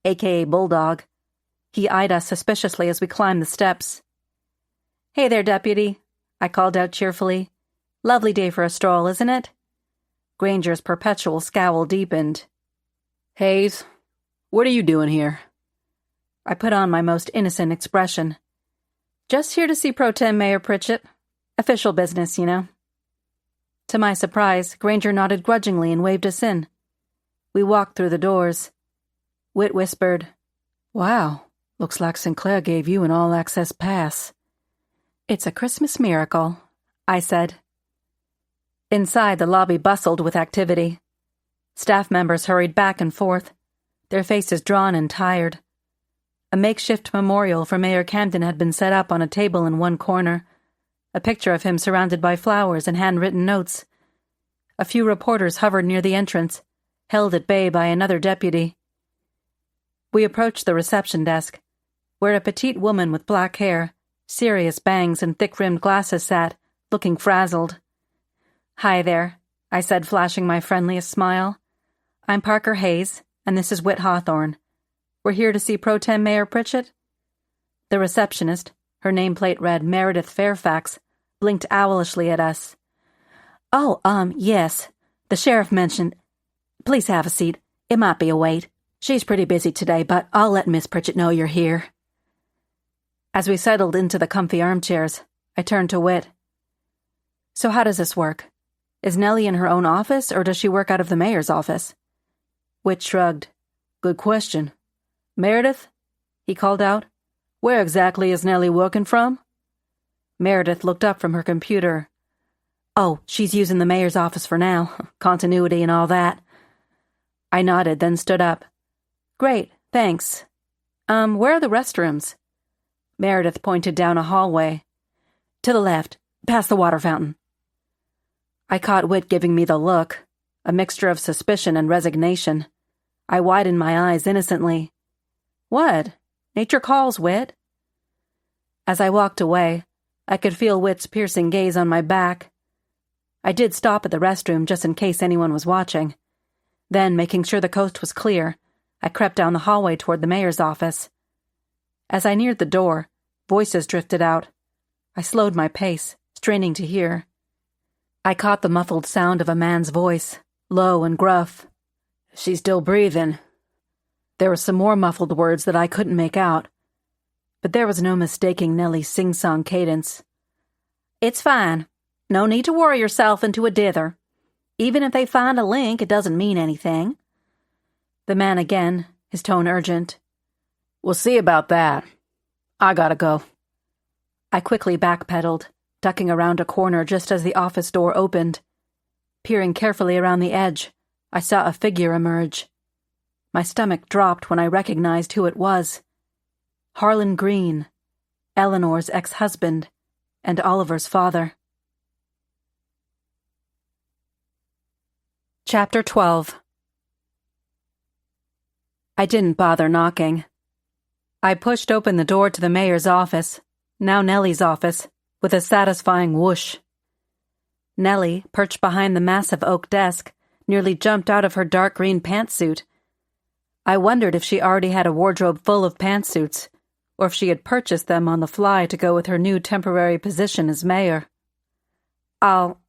S1: a.k.a. Bulldog. He eyed us suspiciously as we climbed the steps. Hey there, Deputy, I called out cheerfully. Lovely day for a stroll, isn't it? Granger's perpetual scowl deepened.
S2: Hayes, what are you doing here?
S1: I put on my most innocent expression. Just here to see Pro Tem Mayor Pritchett. Official business, you know. To my surprise, Granger nodded grudgingly and waved us in. We walked through the doors. Whit whispered,
S2: Wow, looks like Sinclair gave you an all-access pass.
S1: It's a Christmas miracle, I said. Inside, the lobby bustled with activity. Staff members hurried back and forth, their faces drawn and tired. A makeshift memorial for Mayor Camden had been set up on a table in one corner, a picture of him surrounded by flowers and handwritten notes. A few reporters hovered near the entrance, held at bay by another deputy. We approached the reception desk, where a petite woman with black hair, serious bangs, and thick-rimmed glasses sat, looking frazzled. "Hi there," I said, flashing my friendliest smile. "I'm Parker Hayes, and this is Whit Hawthorne. We're here to see Pro Tem Mayor Pritchett." The receptionist, her nameplate read Meredith Fairfax, blinked owlishly at us. "Oh, yes. The sheriff mentioned. Please have a seat. It might be a wait. She's pretty busy today, but I'll let Miss Pritchett know you're here." As we settled into the comfy armchairs, I turned to Whit. "So how does this work? Is Nellie in her own office, or does she work out of the mayor's office?" Whit shrugged. "Good question. Meredith?" he called out. "Where exactly is Nellie working from?" Meredith looked up from her computer. "Oh, she's using the mayor's office for now. Continuity and all that." I nodded, then stood up. "Great, thanks. Where are the restrooms?" Meredith pointed down a hallway. "To the left, past the water fountain." I caught Whit giving me the look, a mixture of suspicion and resignation. I widened my eyes innocently. "What? Nature calls, Whit." As I walked away, I could feel Whit's piercing gaze on my back. I did stop at the restroom just in case anyone was watching. Then, making sure the coast was clear, I crept down the hallway toward the mayor's office. As I neared the door, voices drifted out. I slowed my pace, straining to hear. I caught the muffled sound of a man's voice, low and gruff. "She's still breathing." There were some more muffled words that I couldn't make out, but there was no mistaking Nellie's sing-song cadence. "It's fine. No need to worry yourself into a dither. Even if they find a link, it doesn't mean anything." The man again, his tone urgent. "We'll see about that. I gotta go." I quickly backpedaled, ducking around a corner just as the office door opened. Peering carefully around the edge, I saw a figure emerge. My stomach dropped when I recognized who it was. Harlan Green, Eleanor's ex-husband, and Oliver's father. Chapter 12. I didn't bother knocking. I pushed open the door to the mayor's office, now Nellie's office, with a satisfying whoosh. Nellie, perched behind the massive oak desk, nearly jumped out of her dark green pantsuit. I wondered if she already had a wardrobe full of pantsuits, or if she had purchased them on the fly to go with her new temporary position as mayor. I'll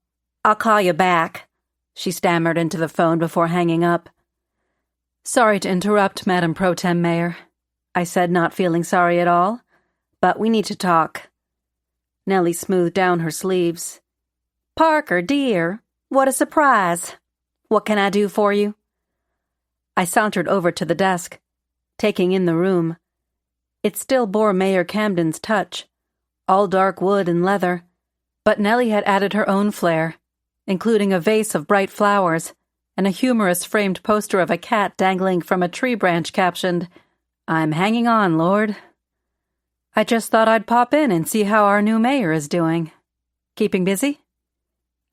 S1: call you back," she stammered into the phone before hanging up. "Sorry to interrupt, Madam Pro Tem Mayor," I said, not feeling sorry at all, "but we need to talk." Nellie smoothed down her sleeves. "Parker, dear, what a surprise. What can I do for you?" I sauntered over to the desk, taking in the room. It still bore Mayor Camden's touch, all dark wood and leather, but Nellie had added her own flair, including a vase of bright flowers and a humorous framed poster of a cat dangling from a tree branch captioned, "I'm hanging on, Lord." "I just thought I'd pop in and see how our new mayor is doing. Keeping busy?"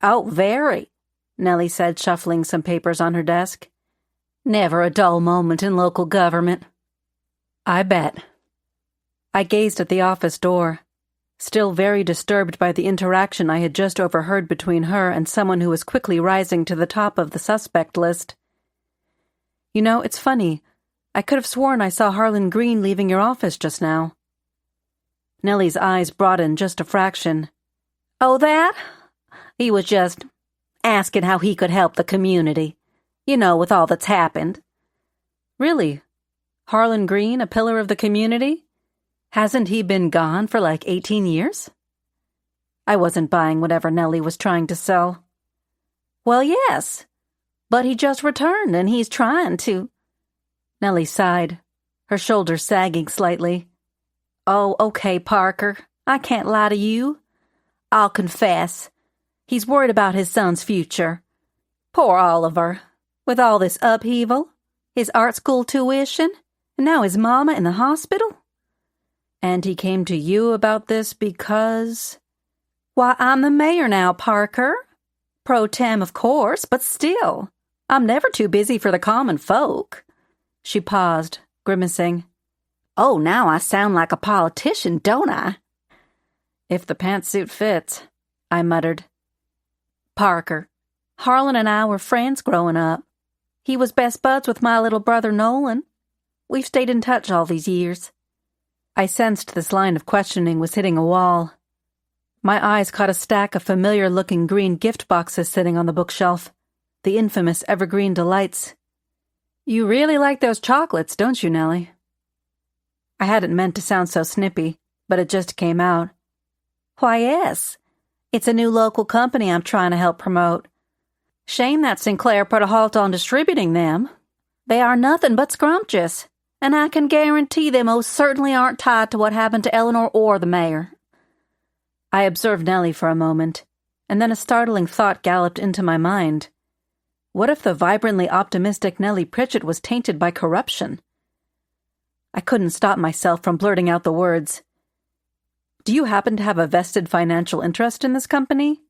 S1: "Oh, very," Nellie said, shuffling some papers on her desk. "Never a dull moment in local government." "I bet." I gazed at the office door, still very disturbed by the interaction I had just overheard between her and someone who was quickly rising to the top of the suspect list. "You know, it's funny. I could have sworn I saw Harlan Green leaving your office just now." Nellie's eyes broadened just a fraction. "Oh, that? He was just asking how he could help the community. You know, with all that's happened." "Really? Harlan Green, a pillar of the community? Hasn't he been gone for like 18 years? I wasn't buying whatever Nellie was trying to sell. "Well, yes, but he just returned and he's trying to—" Nellie sighed, her shoulders sagging slightly. "Oh, okay, Parker, I can't lie to you. I'll confess. He's worried about his son's future. Poor Oliver, with all this upheaval, his art school tuition, and now his mama in the hospital." "And he came to you about this because—" "Why, I'm the mayor now, Parker. pro tem, of course, but still, I'm never too busy for the common folk." She paused, grimacing. "Oh, now I sound like a politician, don't I?"
S2: "If the pantsuit fits," I muttered.
S1: "Parker, Harlan and I were friends growing up. He was best buds with my little brother Nolan. We've stayed in touch all these years."
S2: I sensed this line of questioning was hitting a wall. My eyes caught a stack of familiar-looking green gift boxes sitting on the bookshelf, the infamous Evergreen Delights. "You really like those chocolates, don't you, Nellie?" I hadn't meant to sound so snippy, but it just came out.
S1: "Why, yes. It's a new local company I'm trying to help promote. Shame that Sinclair put a halt on distributing them. They are nothing but scrumptious, and I can guarantee they most certainly aren't tied to what happened to Eleanor or the mayor."
S2: I observed Nellie for a moment, and then a startling thought galloped into my mind. What if the vibrantly optimistic Nellie Pritchett was tainted by corruption? I couldn't stop myself from blurting out the words. "Do you happen to have a vested financial interest in this company?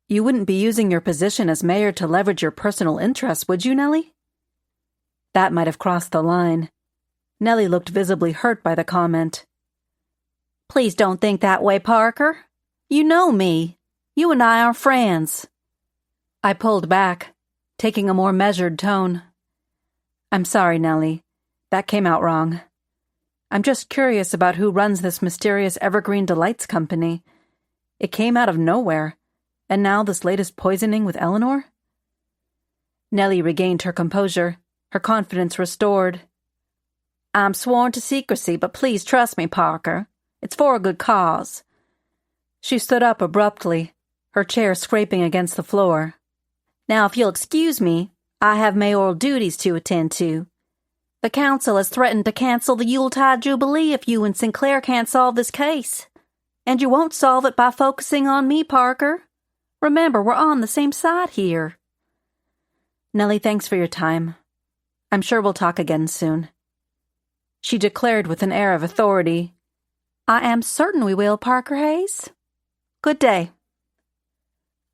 S2: You wouldn't be using your position as mayor to leverage your personal interests, would you, Nellie?" That might have crossed the line. Nellie looked visibly hurt by the comment.
S1: "Please don't think that way, Parker. You know me. You and I are friends."
S2: I pulled back, taking a more measured tone. "I'm sorry, Nellie. That came out wrong. I'm just curious about who runs this mysterious Evergreen Delights company. It came out of nowhere, and now this latest poisoning with Eleanor?" Nellie regained her composure, her confidence restored.
S1: "I'm sworn to secrecy, but please trust me, Parker. It's for a good cause."
S2: She stood up abruptly, her chair scraping against the floor.
S1: "Now, if you'll excuse me, I have mayoral duties to attend to. The council has threatened to cancel the Yuletide Jubilee if you and Sinclair can't solve this case. And you won't solve it by focusing on me, Parker. Remember, we're on the same side here."
S2: "Nellie, thanks for your time. I'm sure we'll talk again soon," she declared with an air of authority.
S1: "I am certain we will, Parker Hayes. Good day."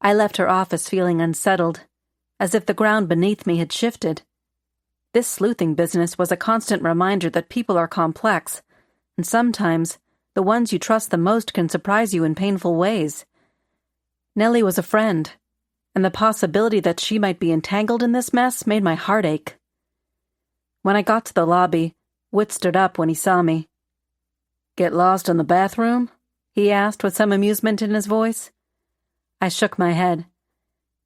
S2: I left her office feeling unsettled, as if the ground beneath me had shifted. This sleuthing business was a constant reminder that people are complex, and sometimes the ones you trust the most can surprise you in painful ways. Nellie was a friend, and the possibility that she might be entangled in this mess made my heart ache. When I got to the lobby, Whit stood up when he saw me. "Get lost in the bathroom?" he asked with some amusement in his voice. I shook my head.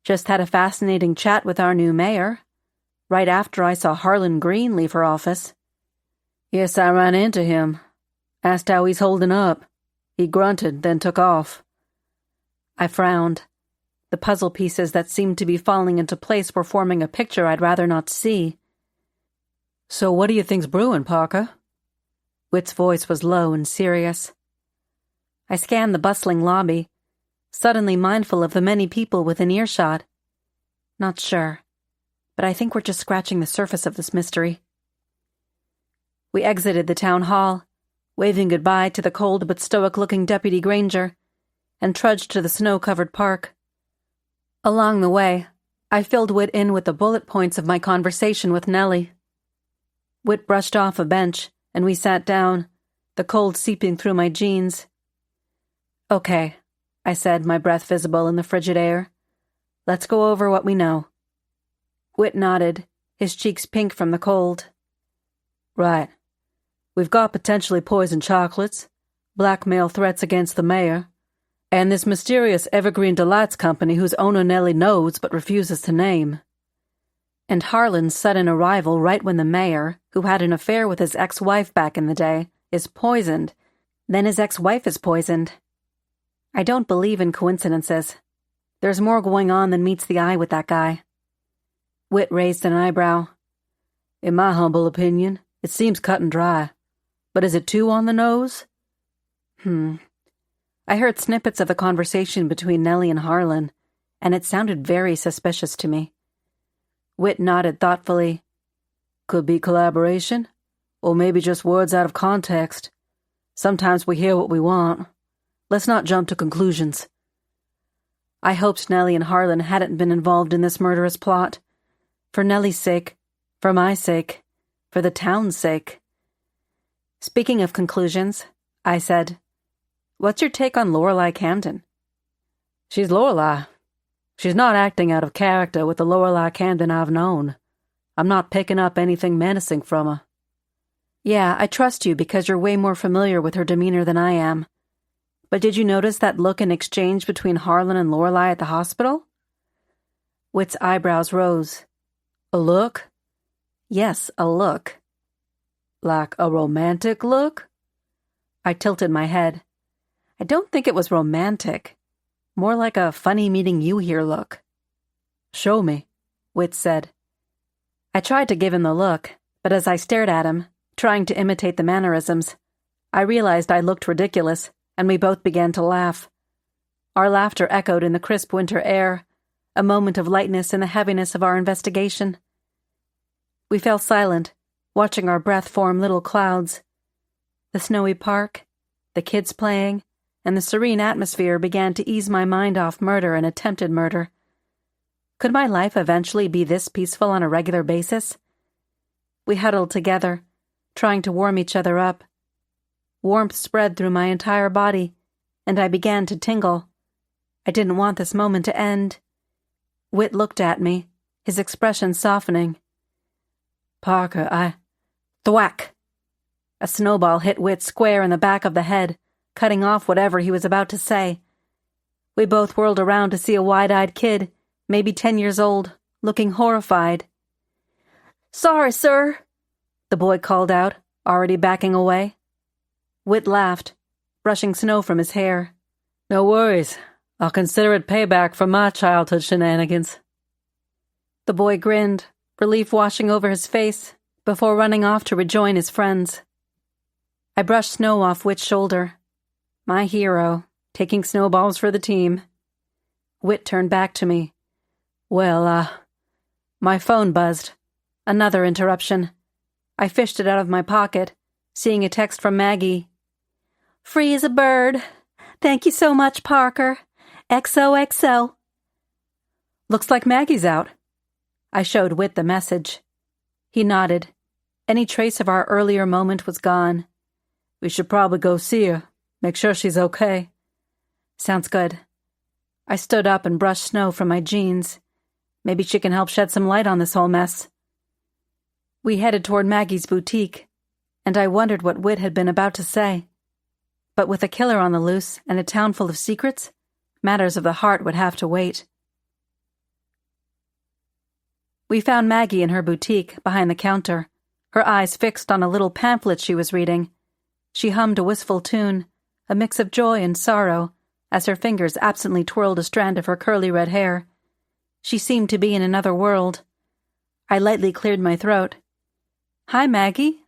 S2: "Just had a fascinating chat with our new mayor, right after I saw Harlan Green leave her office." "Yes, I ran into him. Asked how he's holding up. He grunted, then took off." I frowned. The puzzle pieces that seemed to be falling into place were forming a picture I'd rather not see. "So what do you think's brewing, Parker?" Whit's voice was low and serious. I scanned the bustling lobby, suddenly mindful of the many people within earshot. "Not sure, but I think we're just scratching the surface of this mystery." We exited the town hall, waving goodbye to the cold but stoic-looking Deputy Granger, and trudged to the snow-covered park. Along the way, I filled Whit in with the bullet points of my conversation with Nellie. Whit brushed off a bench, and we sat down, the cold seeping through my jeans. "Okay," I said, my breath visible in the frigid air. "Let's go over what we know." Whit nodded, his cheeks pink from the cold. "Right. We've got potentially poisoned chocolates, blackmail threats against the mayor, and this mysterious Evergreen Delights company whose owner Nellie knows but refuses to name. And Harlan's sudden arrival right when the mayor, who had an affair with his ex-wife back in the day, is poisoned. Then his ex-wife is poisoned. I don't believe in coincidences. There's more going on than meets the eye with that guy." Whit raised an eyebrow. "In my humble opinion, it seems cut and dry. But is it too on the nose?" I heard snippets of the conversation between Nellie and Harlan, and it sounded very suspicious to me. Whit nodded thoughtfully. "Could be collaboration, or maybe just words out of context. Sometimes we hear what we want. Let's not jump to conclusions."
S1: I hoped Nellie and Harlan hadn't been involved in this murderous plot. For Nellie's sake, for my sake, for the town's sake. Speaking of conclusions, I said, "What's your take on Lorelei Camden?"
S2: She's Lorelei. She's not acting out of character with the Lorelei Camden I've known. I'm not picking up anything menacing from her.
S1: Yeah, I trust you because you're way more familiar with her demeanor than I am. But did you notice that look in exchange between Harlan and Lorelei at the hospital? Whit's eyebrows rose.
S2: A look?
S1: Yes, a look.
S2: Like a romantic look?
S1: I tilted my head. I don't think it was romantic. More like a funny meeting you here look.
S2: Show me,
S1: Whit said. I tried to give him the look, but as I stared at him, trying to imitate the mannerisms, I realized I looked ridiculous, and we both began to laugh. Our laughter echoed in the crisp winter air, a moment of lightness in the heaviness of our investigation. We fell silent, watching our breath form little clouds. The snowy park, the kids playing, and the serene atmosphere began to ease my mind off murder and attempted murder. Could my life eventually be this peaceful on a regular basis? We huddled together, trying to warm each other up. Warmth spread through my entire body, and I began to tingle. I didn't want this moment to end. Whit looked at me, his expression softening.
S2: Parker,
S1: Thwack! A snowball hit Whit square in the back of the head, cutting off whatever he was about to say. We both whirled around to see a wide-eyed kid, maybe 10 years old, looking horrified. "Sorry, sir," the boy called out, already backing away. Whit laughed, brushing snow from his hair.
S2: "No worries. I'll consider it payback for my childhood shenanigans."
S1: The boy grinned, relief washing over his face, before running off to rejoin his friends. I brushed snow off Whit's shoulder. My hero, taking snowballs for the team. Whit turned back to me.
S2: "Well,
S1: My phone buzzed. Another interruption. I fished it out of my pocket, seeing a text from Maggie. "Free as a bird. Thank you so much, Parker. XOXO. "Looks like Maggie's out." I showed Whit the message. He nodded. Any trace of our earlier moment was gone.
S2: "We should probably go see her. Make sure she's okay."
S1: "Sounds good." I stood up and brushed snow from my jeans. Maybe she can help shed some light on this whole mess. We headed toward Maggie's boutique, and I wondered what Whit had been about to say. But with a killer on the loose and a town full of secrets, matters of the heart would have to wait. We found Maggie in her boutique, behind the counter, her eyes fixed on a little pamphlet she was reading. She hummed a wistful tune, a mix of joy and sorrow, as her fingers absently twirled a strand of her curly red hair. She seemed to be in another world. I lightly cleared my throat. "Hi, Maggie."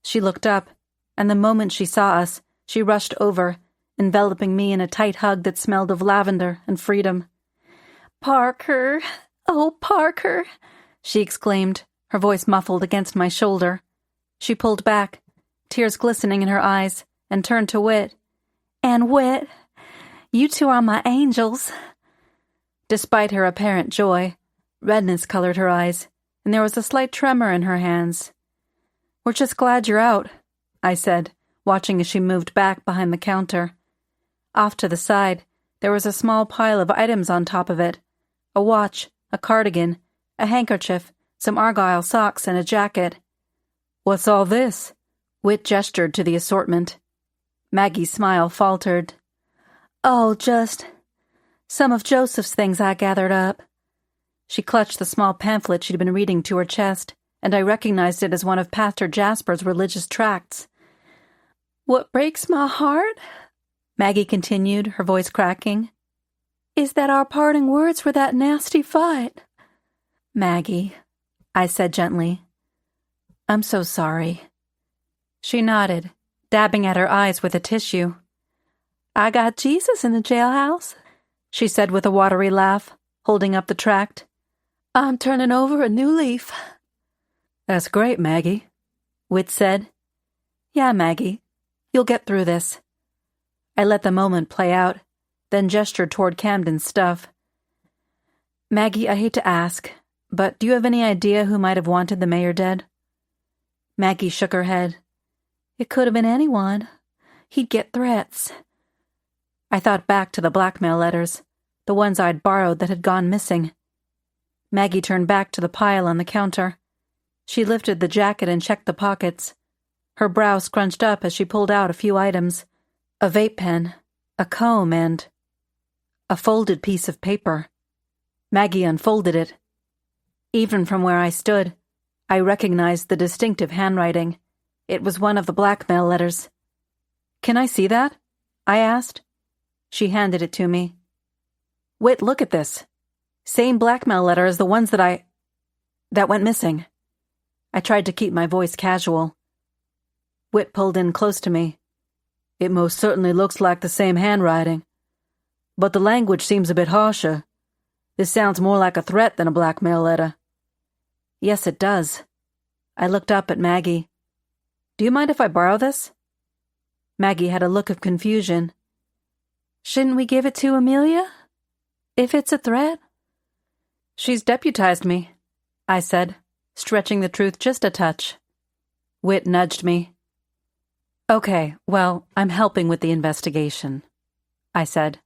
S1: She looked up, and the moment she saw us, she rushed over, enveloping me in a tight hug that smelled of lavender and freedom. "Parker, oh, Parker," she exclaimed, her voice muffled against my shoulder. She pulled back, tears glistening in her eyes, and turned to Whit. "And Whit, you two are my angels." Despite her apparent joy, redness colored her eyes, and there was a slight tremor in her hands. "We're just glad you're out," I said, watching as she moved back behind the counter. Off to the side, there was a small pile of items on top of it. A watch, a cardigan, a handkerchief, some argyle socks, and a jacket.
S2: "What's all this?"
S1: Whit gestured to the assortment. Maggie's smile faltered. "Oh, just some of Joseph's things I gathered up." She clutched the small pamphlet she'd been reading to her chest, and I recognized it as one of Pastor Jasper's religious tracts. "What breaks my heart," Maggie continued, her voice cracking, "is that our parting words were that nasty fight." "Maggie," I said gently, "I'm so sorry." She nodded, dabbing at her eyes with a tissue. "I got Jesus in the jailhouse," she said with a watery laugh, holding up the tract. "I'm turning over a new leaf."
S2: "That's great, Maggie,"
S1: Whit said. "Yeah, Maggie, you'll get through this." I let the moment play out, then gestured toward Camden's stuff. "Maggie, I hate to ask, but do you have any idea who might have wanted the mayor dead?" Maggie shook her head.
S3: "It could have been anyone. He'd get threats."
S1: I thought back to the blackmail letters, the ones I'd borrowed that had gone missing. Maggie turned back to the pile on the counter. She lifted the jacket and checked the pockets. Her brow scrunched up as she pulled out a few items: a vape pen, a comb, and a folded piece of paper. Maggie unfolded it. Even from where I stood, I recognized the distinctive handwriting. It was one of the blackmail letters. "Can I see that?" I asked. She handed it to me. "Whit, look at this. Same blackmail letter as the ones that went missing." I tried to keep my voice casual. Whit pulled in close to me.
S2: "It most certainly looks like the same handwriting. But the language seems a bit harsher. This sounds more like a threat than a blackmail letter."
S1: "Yes, it does." I looked up at Maggie. "Do you mind if I borrow this?" Maggie had a look of confusion.
S3: "Shouldn't we give it to Amelia? If it's a threat?"
S1: "She's deputized me," I said, stretching the truth just a touch. Whit nudged me. "Okay, well, I'm helping with the investigation," I said.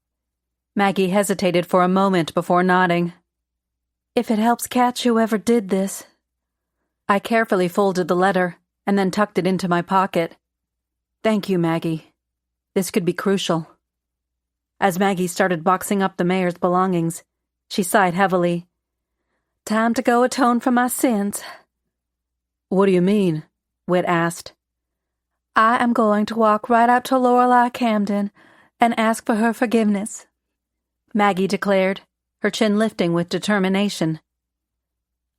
S1: Maggie hesitated for a moment before nodding.
S3: "If it helps catch whoever did this."
S1: I carefully folded the letter and then tucked it into my pocket. "Thank you, Maggie. This could be crucial." As Maggie started boxing up the mayor's belongings, she sighed heavily.
S3: "Time to go atone for my sins."
S2: "What do you mean?"
S1: Whit asked.
S3: "I am going to walk right up to Lorelei Camden and ask for her forgiveness,"
S1: Maggie declared, her chin lifting with determination.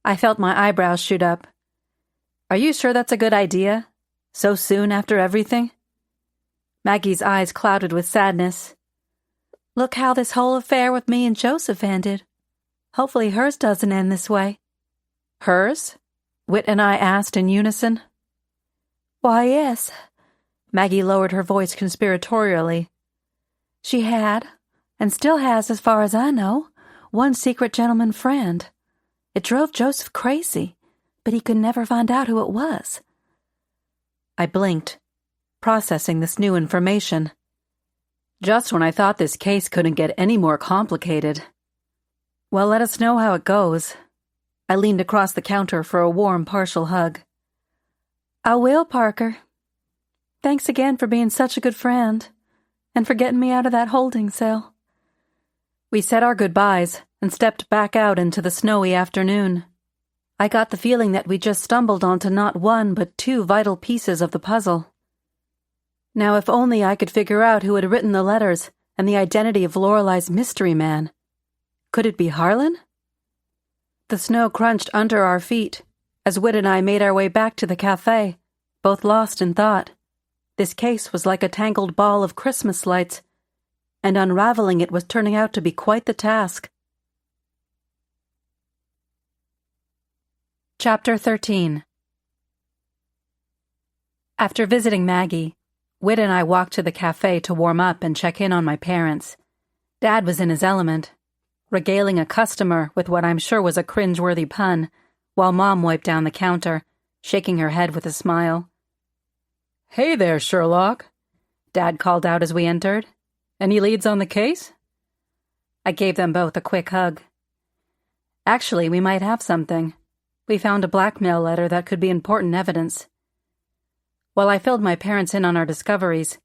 S1: I felt my eyebrows shoot up. "Are you sure that's a good idea? So soon after everything?" Maggie's eyes clouded with sadness.
S3: "Look how this whole affair with me and Joseph ended. Hopefully hers doesn't end this way."
S1: "Hers?" Whit and I asked in unison.
S3: "Why, yes."
S1: Maggie lowered her voice conspiratorially.
S3: "She had, and still has as far as I know, one secret gentleman friend. It drove Joseph crazy, but he could never find out who it was."
S1: I blinked, processing this new information. Just when I thought this case couldn't get any more complicated. "Well, let us know how it goes." I leaned across the counter for a warm, partial hug.
S3: "I will, Parker. Thanks again for being such a good friend, and for getting me out of that holding cell."
S1: We said our goodbyes and stepped back out into the snowy afternoon. I got the feeling that we just stumbled onto not one but two vital pieces of the puzzle. Now, if only I could figure out who had written the letters and the identity of Lorelei's mystery man. Could it be Harlan? The snow crunched under our feet as Whit and I made our way back to the cafe, both lost in thought. This case was like a tangled ball of Christmas lights, and unraveling it was turning out to be quite the task. Chapter 13. After visiting Maggie, Whit and I walked to the cafe to warm up and check in on my parents. Dad was in his element, regaling a customer with what I'm sure was a cringe-worthy pun, while Mom wiped down the counter, shaking her head with a smile.
S2: "Hey there, Sherlock," Dad called out as we entered. "Any leads on the case?"
S1: I gave them both a quick hug. "Actually, we might have something. We found a blackmail letter that could be important evidence." While I filled my parents in on our discoveries,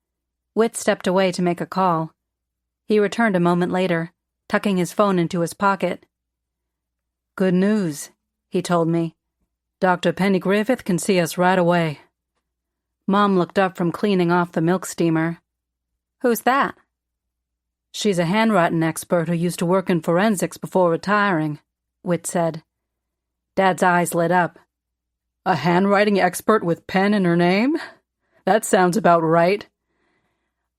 S1: Whit stepped away to make a call. He returned a moment later, tucking his phone into his pocket.
S2: "Good news," he told me. "Dr. Penny Griffith can see us right away."
S1: Mom looked up from cleaning off the milk steamer. "Who's that?"
S2: "She's a handwriting expert who used to work in forensics before retiring," Whit said. Dad's eyes lit up. "A handwriting expert with pen in her name? That sounds about right."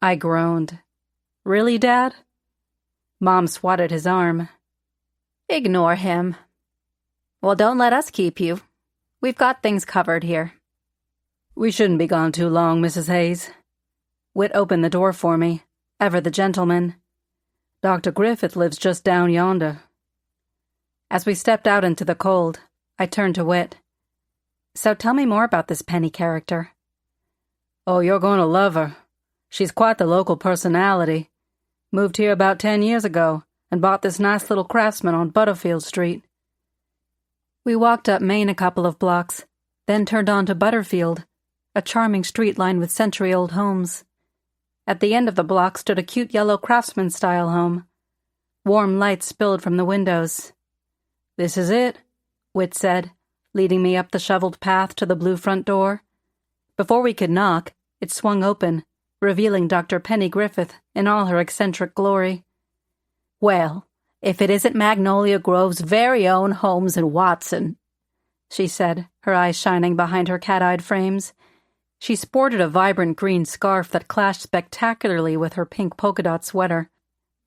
S1: I groaned. "Really, Dad?" Mom swatted his arm. "Ignore him." "Well, don't let us keep you. We've got things covered here."
S2: "We shouldn't be gone too long, Mrs. Hayes."
S1: Whit opened the door for me, ever the gentleman.
S2: Dr. Griffith lives just down yonder.
S1: As we stepped out into the cold, I turned to Whit. So tell me more about this Penny character.
S2: Oh, you're going to love her. She's quite the local personality. Moved here about 10 years ago and bought this nice little craftsman on Butterfield Street.
S1: We walked up Main a couple of blocks, then turned on to Butterfield, a charming street lined with century-old homes. At the end of the block stood a cute yellow craftsman-style home. Warm light spilled from the windows.
S2: This is it,
S1: Whit said, leading me up the shoveled path to the blue front door. Before we could knock, it swung open, revealing Dr. Penny Griffith in all her eccentric glory.
S3: "Well, if it isn't Magnolia Grove's very own Holmes and Watson," she said, her eyes shining behind her cat-eyed frames.
S1: She sported a vibrant green scarf that clashed spectacularly with her pink polka-dot sweater.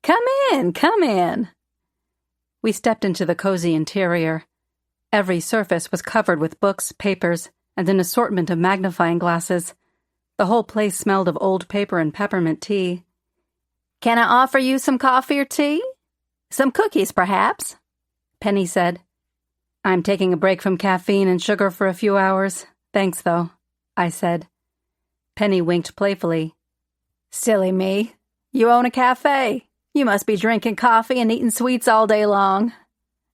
S3: Come in, come in."
S1: We stepped into the cozy interior. Every surface was covered with books, papers, and an assortment of magnifying glasses. The whole place smelled of old paper and peppermint tea.
S3: "Can I offer you some coffee or tea? Some cookies, perhaps?"
S1: Penny said. "I'm taking a break from caffeine and sugar for a few hours. Thanks, though," I said. Penny winked playfully.
S3: "Silly me. You own a cafe. You must be drinking coffee and eating sweets all day long.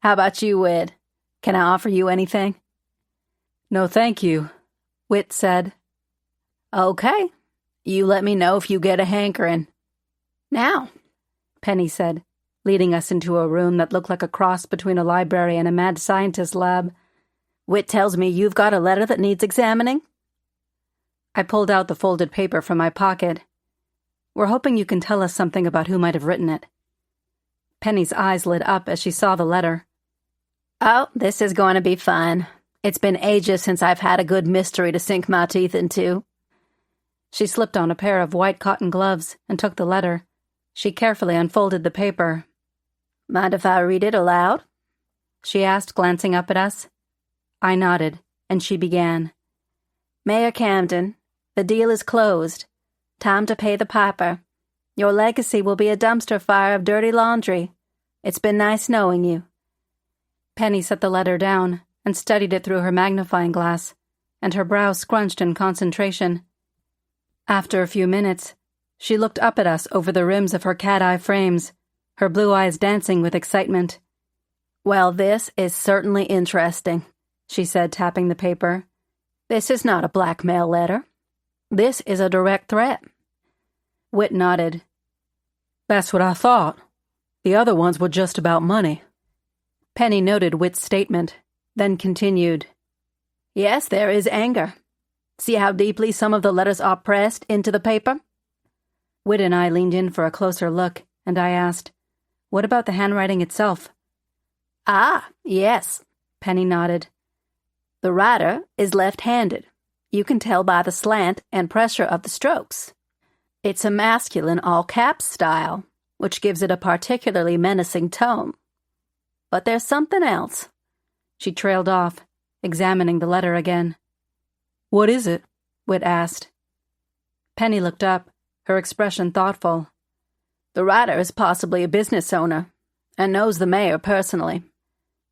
S3: How about you, Whit? Can I offer you anything?"
S2: "No, thank you,"
S1: Whit said.
S3: "Okay. You let me know if you get a hankering. Now,"
S1: Penny said, leading us into a room that looked like a cross between a library and a mad scientist lab.
S3: "Whit tells me you've got a letter that needs examining."
S1: I pulled out the folded paper from my pocket. "We're hoping you can tell us something about who might have written it." Penny's eyes lit up as she saw the letter.
S3: "Oh, this is going to be fun. It's been ages since I've had a good mystery to sink my teeth into."
S1: She slipped on a pair of white cotton gloves and took the letter. She carefully unfolded the paper.
S3: "Mind if I read it aloud?"
S1: she asked, glancing up at us. I nodded, and she began.
S3: "Mayor Camden, the deal is closed. Time to pay the piper. Your legacy will be a dumpster fire of dirty laundry. It's been nice knowing you."
S1: Penny set the letter down and studied it through her magnifying glass, and her brows scrunched in concentration. After a few minutes, she looked up at us over the rims of her cat-eye frames, her blue eyes dancing with excitement.
S3: "Well, this is certainly interesting," she said, tapping the paper. "This is not a blackmail letter. This is a direct threat."
S1: Whit nodded.
S2: "That's what I thought. The other ones were just about money."
S1: Penny noted Whit's statement, then continued.
S3: "Yes, there is anger. See how deeply some of the letters are pressed into the paper?"
S1: Whit and I leaned in for a closer look, and I asked, "What about the handwriting itself?"
S3: "Ah, yes," Penny nodded. "The writer is left-handed. You can tell by the slant and pressure of the strokes. It's a masculine all-caps style, which gives it a particularly menacing tone. But there's something else."
S1: She trailed off, examining the letter again.
S2: "What is it?"
S1: Whit asked. Penny looked up, her expression thoughtful.
S3: "The writer is possibly a business owner, and knows the mayor personally.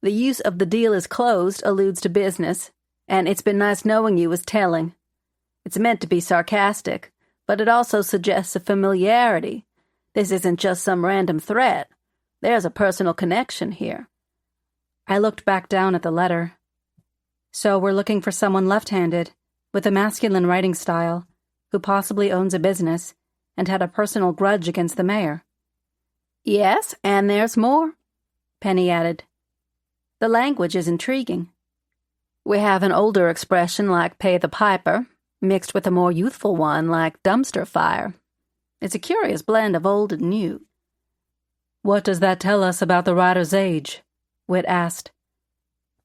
S3: The use of the deal is closed alludes to business, and it's been nice knowing you is telling. It's meant to be sarcastic, but it also suggests a familiarity. This isn't just some random threat. There's a personal connection here."
S1: I looked back down at the letter. "So we're looking for someone left-handed, with a masculine writing style, who possibly owns a business, and had a personal grudge against the mayor."
S3: "Yes, and there's more,"
S1: Penny added. "The language is intriguing.
S3: We have an older expression like pay the piper, mixed with a more youthful one like dumpster fire. It's a curious blend of old and new."
S2: "What does that tell us about the writer's age?"
S1: Whit asked.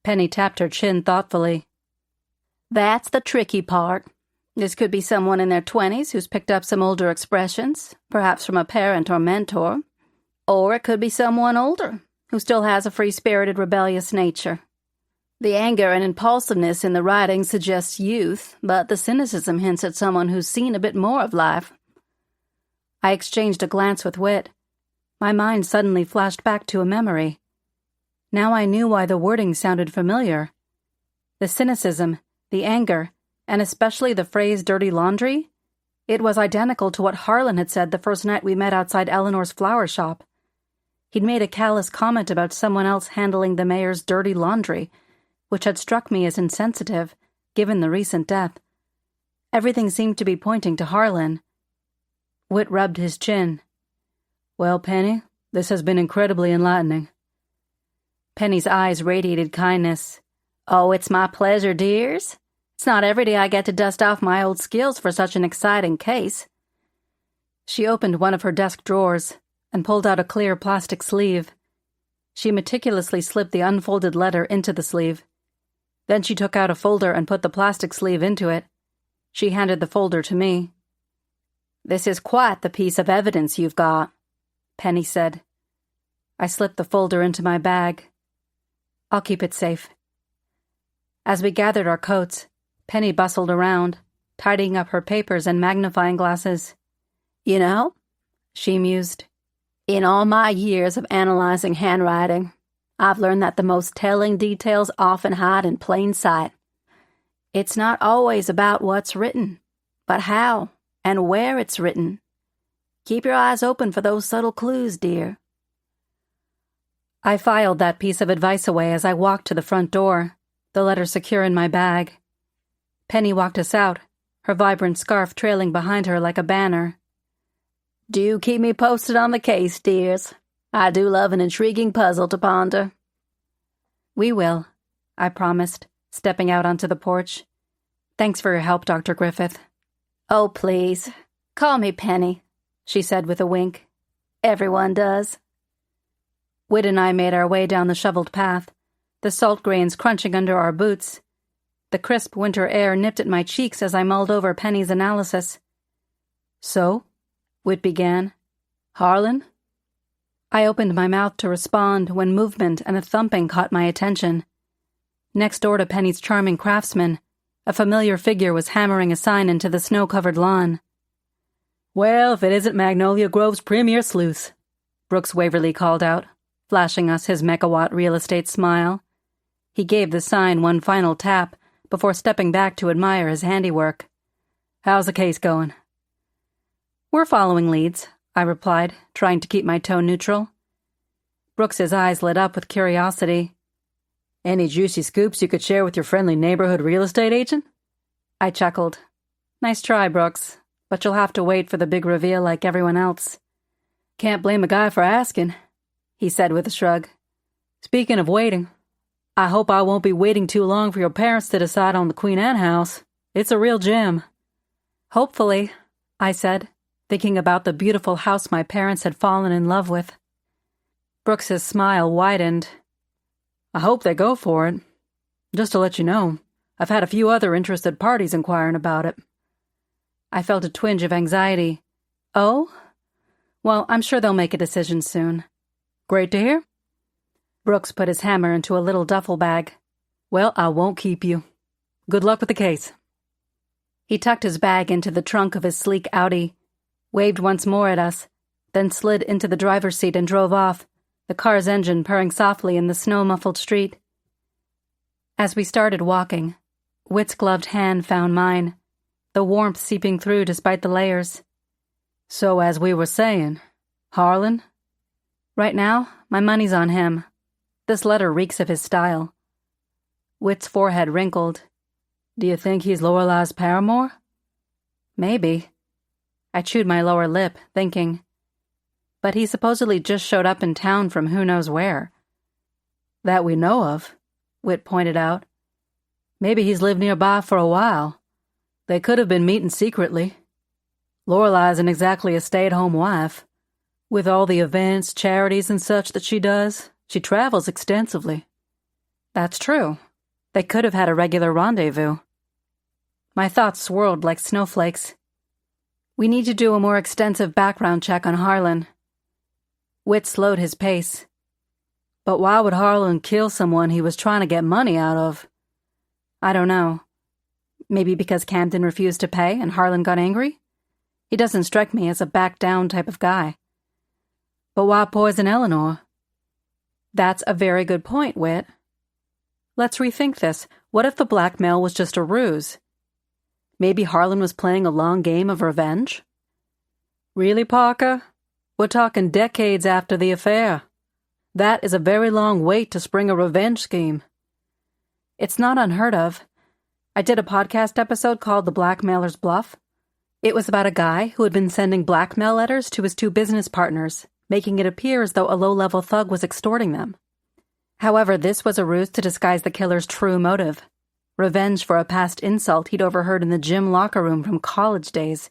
S1: Penny tapped her chin thoughtfully.
S3: "That's the tricky part. This could be someone in their 20s who's picked up some older expressions, perhaps from a parent or mentor. Or it could be someone older, who still has a free-spirited, rebellious nature. The anger and impulsiveness in the writing suggests youth, but the cynicism hints at someone who's seen a bit more of life."
S1: I exchanged a glance with Whit. My mind suddenly flashed back to a memory. Now I knew why the wording sounded familiar. The cynicism, the anger, and especially the phrase dirty laundry, it was identical to what Harlan had said the first night we met outside Eleanor's flower shop. He'd made a callous comment about someone else handling the mayor's dirty laundry, which had struck me as insensitive, given the recent death. Everything seemed to be pointing to Harlan. Whit rubbed his chin.
S2: Well, Penny, this has been incredibly enlightening.
S1: Penny's eyes radiated kindness. Oh, it's my pleasure, dears. It's not every day I get to dust off my old skills for such an exciting case. She opened one of her desk drawers and pulled out a clear plastic sleeve. She meticulously slipped the unfolded letter into the sleeve. Then she took out a folder and put the plastic sleeve into it. She handed the folder to me. This is quite the piece of evidence you've got, Penny said. I slipped the folder into my bag. I'll keep it safe. As we gathered our coats, Penny bustled around, tidying up her papers and magnifying glasses. You know, she mused, in all my years of analyzing handwriting, I've learned that the most telling details often hide in plain sight. It's not always about what's written, but how and where it's written. Keep your eyes open for those subtle clues, dear. I filed that piece of advice away as I walked to the front door, the letter secure in my bag. Penny walked us out, her vibrant scarf trailing behind her like a banner. Do keep me posted on the case, dears. I do love an intriguing puzzle to ponder. We will, I promised, stepping out onto the porch. Thanks for your help, Dr. Griffith. Oh, please. Call me Penny, she said with a wink. Everyone does. Whit and I made our way down the shoveled path, the salt grains crunching under our boots. The crisp winter air nipped at my cheeks as I mulled over Penny's analysis. So, Whit began. Harlan? I opened my mouth to respond when movement and a thumping caught my attention. Next door to Penny's charming craftsman, a familiar figure was hammering a sign into the snow-covered lawn.
S2: Well, if it isn't Magnolia Grove's premier sleuth, Brooks Waverly called out, flashing us his megawatt real estate smile. He gave the sign one final tap before stepping back to admire his handiwork. How's the case going? We're following leads, I replied, trying to keep my tone neutral. Brooks's eyes lit up with curiosity. Any juicy scoops you could share with your friendly neighborhood real estate agent? I chuckled. Nice try, Brooks, but you'll have to wait for the big reveal like everyone else. Can't blame a guy for asking, he said with a shrug. Speaking of waiting, I hope I won't be waiting too long for your parents to decide on the Queen Anne house. It's a real gem. Hopefully, I said, thinking about the beautiful house my parents had fallen in love with. Brooks's smile widened. I hope they go for it. Just to let you know, I've had a few other interested parties inquiring about it. I felt a twinge of anxiety. Oh? Well, I'm sure they'll make a decision soon. Great to hear. Brooks put his hammer into a little duffel bag. Well, I won't keep you. Good luck with the case. He tucked his bag into the trunk of his sleek Audi, waved once more at us, then slid into the driver's seat and drove off, the car's engine purring softly in the snow-muffled street. As we started walking, Whit's gloved hand found mine, the warmth seeping through despite the layers. So as we were saying, Harlan? Right now, my money's on him. This letter reeks of his style. Whit's forehead wrinkled. Do you think he's Lorelei's paramour? Maybe. I chewed my lower lip, thinking. But he supposedly just showed up in town from who knows where. That we know of, Whit pointed out. Maybe he's lived nearby for a while. They could have been meeting secretly. Lorelei isn't exactly a stay-at-home wife. With all the events, charities, and such that she does, she travels extensively. That's true. They could have had a regular rendezvous. My thoughts swirled like snowflakes. We need to do a more extensive background check on Harlan. Whit slowed his pace. But why would Harlan kill someone he was trying to get money out of? I don't know. Maybe because Camden refused to pay and Harlan got angry? He doesn't strike me as a back-down type of guy.
S1: But why poison Eleanor? That's a very good point, Whit. Let's rethink this. What if the blackmail was just a ruse? Maybe Harlan was playing a long game of revenge? Really, Parker? We're talking decades after the affair. That is a very long wait to spring a revenge scheme. It's not unheard of. I did a podcast episode called The Blackmailer's Bluff. It was about a guy who had been sending blackmail letters to his two business partners, making it appear as though a low-level thug was extorting them. However, this was a ruse to disguise the killer's true motive. Revenge for a past insult he'd overheard in the gym locker room from college days.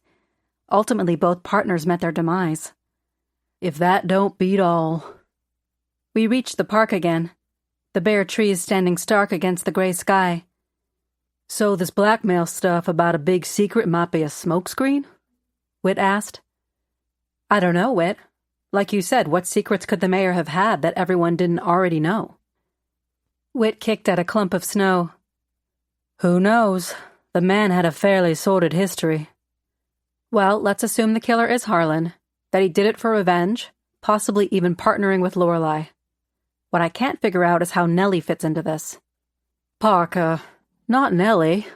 S1: Ultimately, both partners met their demise. If that don't beat all. We reached the park again, the bare trees standing stark against the gray sky. So this blackmail stuff about a big secret might be a smokescreen? Whit asked. I don't know, Whit. Like you said, what secrets could the mayor have had that everyone didn't already know? Whit kicked at a clump of snow. Who knows? The man had a fairly sordid history. Well, let's assume the killer is Harlan, that he did it for revenge, possibly even partnering with Lorelei. What I can't figure out is how Nellie fits into this. Parker, not Nellie.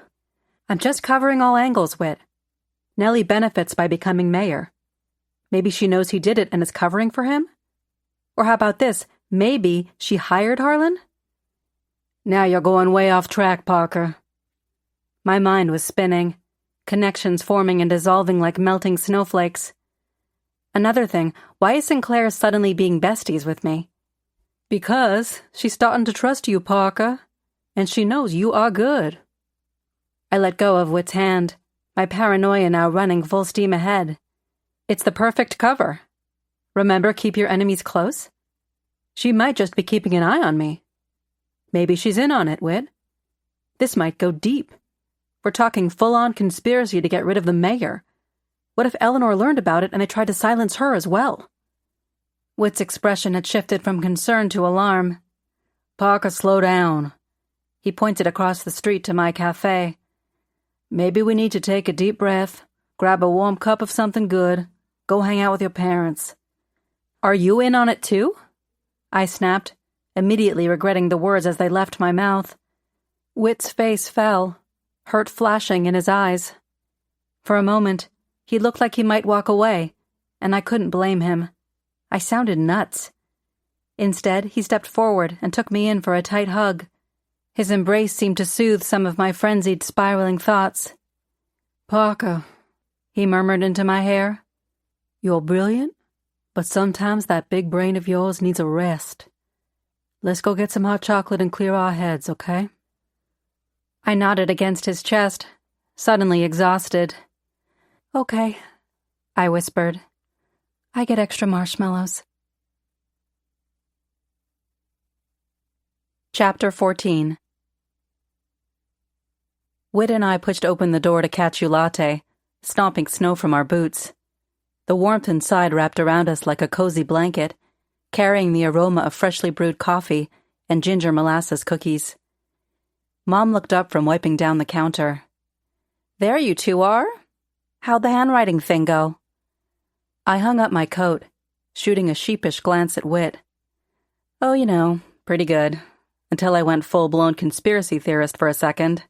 S1: I'm just covering all angles, Whit. Nellie benefits by becoming mayor. Maybe she knows he did it and is covering for him? Or how about this? Maybe she hired Harlan? Now you're going way off track, Parker. My mind was spinning, connections forming and dissolving like melting snowflakes. Another thing, why is Sinclair suddenly being besties with me? Because she's starting to trust you, Parker, and she knows you are good. I let go of Whit's hand, my paranoia now running full steam ahead. It's the perfect cover. Remember, keep your enemies close? She might just be keeping an eye on me. Maybe she's in on it, Whit. This might go deep. We're talking full-on conspiracy to get rid of the mayor. What if Eleanor learned about it and they tried to silence her as well? Whit's expression had shifted from concern to alarm. Parker, slow down. He pointed across the street to my cafe. Maybe we need to take a deep breath, grab a warm cup of something good, go hang out with your parents. Are you in on it too? I snapped, immediately regretting the words as they left my mouth. Whit's face fell, hurt flashing in his eyes. For a moment, he looked like he might walk away, and I couldn't blame him. I sounded nuts. Instead, he stepped forward and took me in for a tight hug. His embrace seemed to soothe some of my frenzied, spiraling thoughts. Parker, he murmured into my hair. You're brilliant, but sometimes that big brain of yours needs a rest. Let's go get some hot chocolate and clear our heads, okay? I nodded against his chest, suddenly exhausted. Okay, I whispered. I get extra marshmallows. Chapter 14. Whit and I pushed open the door to Catch You Latte, stomping snow from our boots. The warmth inside wrapped around us like a cozy blanket, carrying the aroma of freshly brewed coffee and ginger molasses cookies. Mom looked up from wiping down the counter. There you two are. How'd the handwriting thing go? I hung up my coat, shooting a sheepish glance at Whit. Oh, you know, pretty good. Until I went full-blown conspiracy theorist for a second.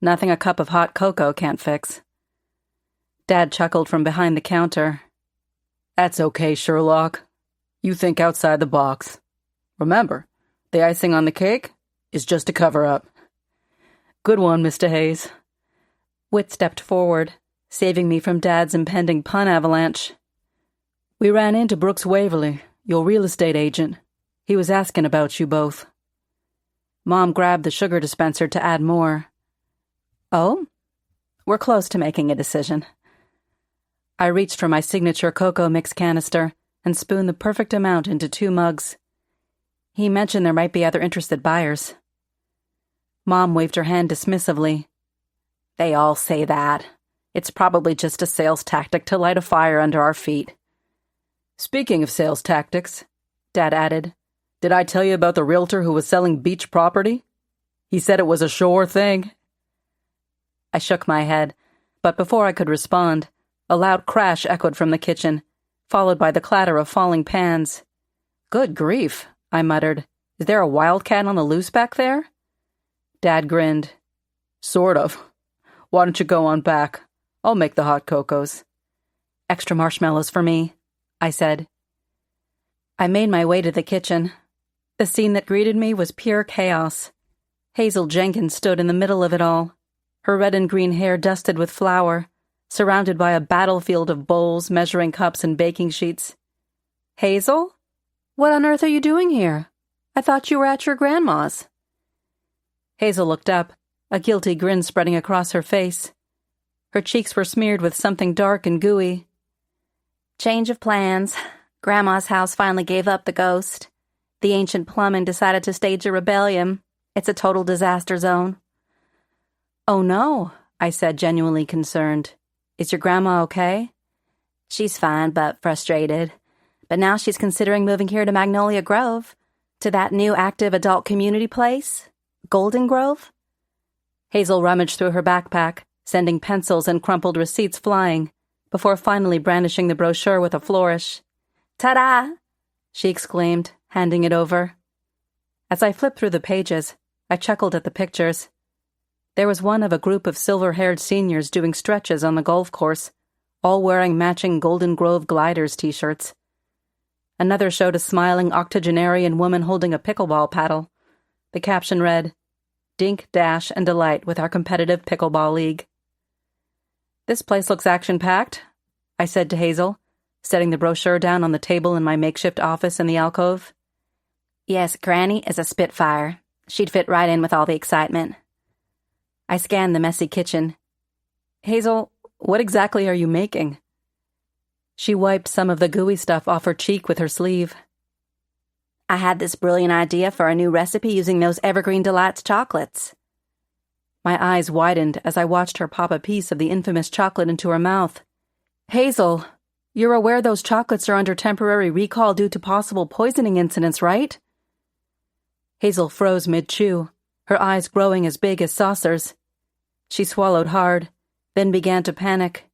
S1: Nothing a cup of hot cocoa can't fix. Dad chuckled from behind the counter. That's okay, Sherlock. You think outside the box. Remember, the icing on the cake is just a cover-up. Good one, Mr. Hayes. Whit stepped forward, saving me from Dad's impending pun avalanche. We ran into Brooks Waverly, your real estate agent. He was asking about you both. Mom grabbed the sugar dispenser to add more. Oh? We're close to making a decision. I reached for my signature cocoa mix canister and spooned the perfect amount into 2 mugs. He mentioned there might be other interested buyers. Mom waved her hand dismissively. They all say that. It's probably just a sales tactic to light a fire under our feet. Speaking of sales tactics, Dad added, did I tell you about the realtor who was selling beach property? He said it was a sure thing. I shook my head, but before I could respond, a loud crash echoed from the kitchen, followed by the clatter of falling pans. "Good grief," I muttered. "Is there a wildcat on the loose back there?" Dad grinned. "Sort of. Why don't you go on back? I'll make the hot cocos." "Extra marshmallows for me," I said. I made my way to the kitchen. The scene that greeted me was pure chaos. Hazel Jenkins stood in the middle of it all, her red and green hair dusted with flour, surrounded by a battlefield of bowls, measuring cups, and baking sheets. "Hazel? What on earth are you doing here? I thought you were at your grandma's." Hazel looked up, a guilty grin spreading across her face. Her cheeks were smeared with something dark and gooey. "Change of plans. Grandma's house finally gave up the ghost. The ancient plumbing decided to stage a rebellion. It's a total disaster zone." "Oh no," I said, genuinely concerned. "Is your grandma okay?" "She's fine, but frustrated. But now she's considering moving here to Magnolia Grove, to that new active adult community place, Golden Grove." Hazel rummaged through her backpack, sending pencils and crumpled receipts flying, before finally brandishing the brochure with a flourish. "Ta-da!" she exclaimed, handing it over. As I flipped through the pages, I chuckled at the pictures. There was one of a group of silver-haired seniors doing stretches on the golf course, all wearing matching Golden Grove Gliders t-shirts. Another showed a smiling octogenarian woman holding a pickleball paddle. The caption read, "Dink, dash, and delight with our competitive pickleball league." "This place looks action-packed," I said to Hazel, setting the brochure down on the table in my makeshift office in the alcove. "Yes, Granny is a spitfire. She'd fit right in with all the excitement." I scanned the messy kitchen. "Hazel, what exactly are you making?" She wiped some of the gooey stuff off her cheek with her sleeve. "I had this brilliant idea for a new recipe using those Evergreen Delights chocolates." My eyes widened as I watched her pop a piece of the infamous chocolate into her mouth. "Hazel, you're aware those chocolates are under temporary recall due to possible poisoning incidents, right?" Hazel froze mid-chew, her eyes growing as big as saucers. She swallowed hard, then began to panic.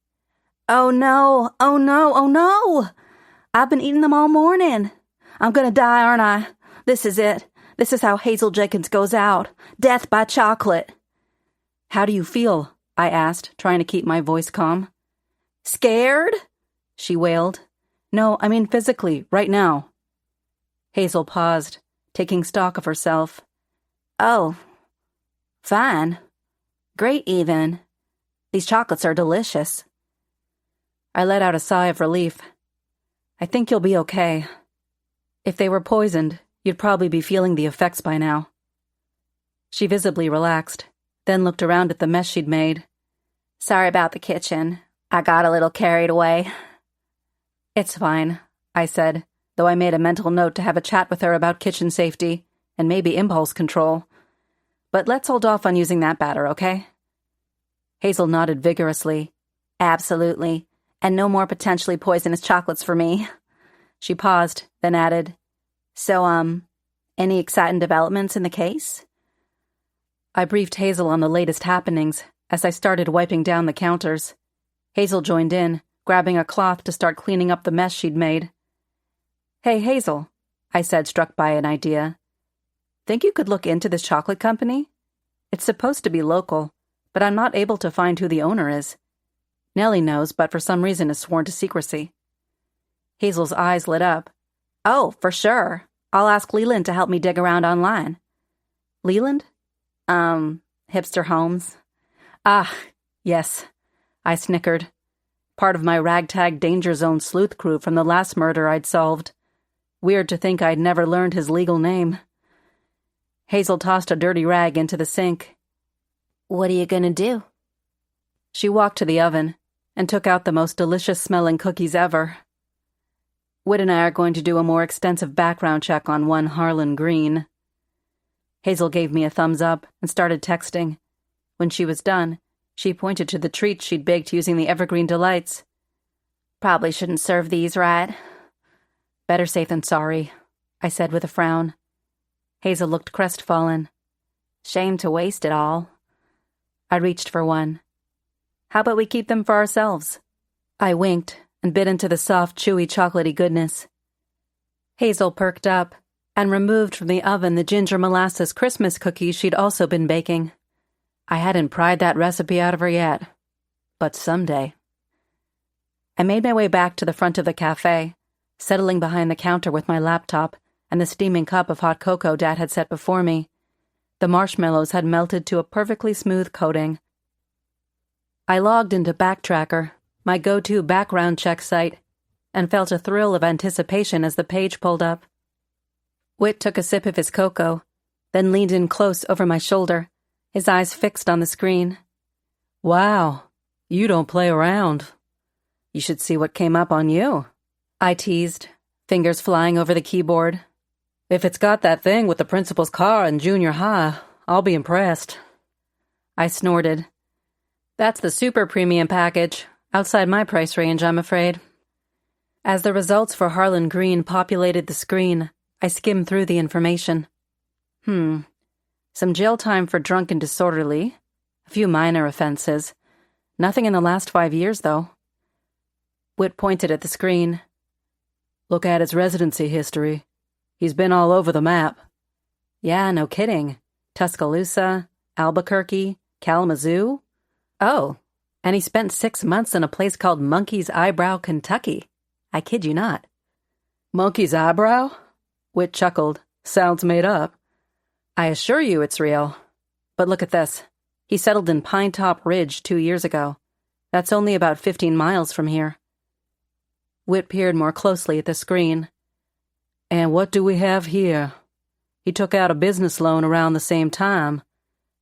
S1: "Oh no, oh no, oh no! I've been eating them all morning. I'm gonna die, aren't I? This is it. This is how Hazel Jenkins goes out. Death by chocolate." "How do you feel?" I asked, trying to keep my voice calm. "Scared?" she wailed. "No, I mean physically, right now." Hazel paused, taking stock of herself. "Oh, fine. Great, even. These chocolates are delicious." I let out a sigh of relief. "I think you'll be okay. If they were poisoned, you'd probably be feeling the effects by now." She visibly relaxed, then looked around at the mess she'd made. "Sorry about the kitchen. I got a little carried away." "It's fine," I said, though I made a mental note to have a chat with her about kitchen safety and maybe impulse control. "But let's hold off on using that batter, okay?" Hazel nodded vigorously. "Absolutely. And no more potentially poisonous chocolates for me." She paused, then added, So, any exciting developments in the case?" I briefed Hazel on the latest happenings as I started wiping down the counters. Hazel joined in, grabbing a cloth to start cleaning up the mess she'd made. "Hey, Hazel," I said, struck by an idea. "Think you could look into this chocolate company? It's supposed to be local, but I'm not able to find who the owner is. Nellie knows, but for some reason is sworn to secrecy." Hazel's eyes lit up. "Oh, for sure. I'll ask Leland to help me dig around online." "Leland? Hipster Holmes." "Ah, yes," I snickered. Part of my ragtag danger zone sleuth crew from the last murder I'd solved. Weird to think I'd never learned his legal name. Hazel tossed a dirty rag into the sink. "What are you gonna do?" She walked to the oven and took out the most delicious-smelling cookies ever. Whit and I are going to do a more extensive background check on one Harlan Green. Hazel gave me a thumbs up and started texting. When she was done, she pointed to the treats she'd baked using the Evergreen Delights. "Probably shouldn't serve these, right?" "Better safe than sorry," I said with a frown. Hazel looked crestfallen. "Shame to waste it all." I reached for one. "How about we keep them for ourselves?" I winked, and bit into the soft, chewy, chocolatey goodness. Hazel perked up and removed from the oven the ginger molasses Christmas cookies she'd also been baking. I hadn't pried that recipe out of her yet, but someday. I made my way back to the front of the cafe, settling behind the counter with my laptop and the steaming cup of hot cocoa Dad had set before me. The marshmallows had melted to a perfectly smooth coating. I logged into Backtracker, my go-to background check site, and felt a thrill of anticipation as the page pulled up. Whit took a sip of his cocoa, then leaned in close over my shoulder, his eyes fixed on the screen.
S2: Wow, you don't play around. You should see what came up on you,
S1: I teased, fingers flying over the keyboard.
S2: If it's got that thing with the principal's car in junior high, I'll be impressed.
S1: I snorted. That's the super premium package, outside my price range, I'm afraid. As the results for Harlan Green populated the screen, I skimmed through the information. Some jail time for drunk and disorderly, a few minor offenses. Nothing in the last 5 years, though. Whit pointed at the screen.
S2: Look at his residency history. He's been all over the map.
S1: Yeah, no kidding. Tuscaloosa, Albuquerque, Kalamazoo. Oh, and he spent 6 months in a place called Monkey's Eyebrow, Kentucky. I kid you not.
S2: Monkey's Eyebrow? Whit chuckled. Sounds made up.
S1: I assure you it's real. But look at this. He settled in Pine Top Ridge 2 years ago. That's only about 15 miles from here. Whit peered more closely at the screen.
S2: And what do we have here? He took out a business loan around the same time.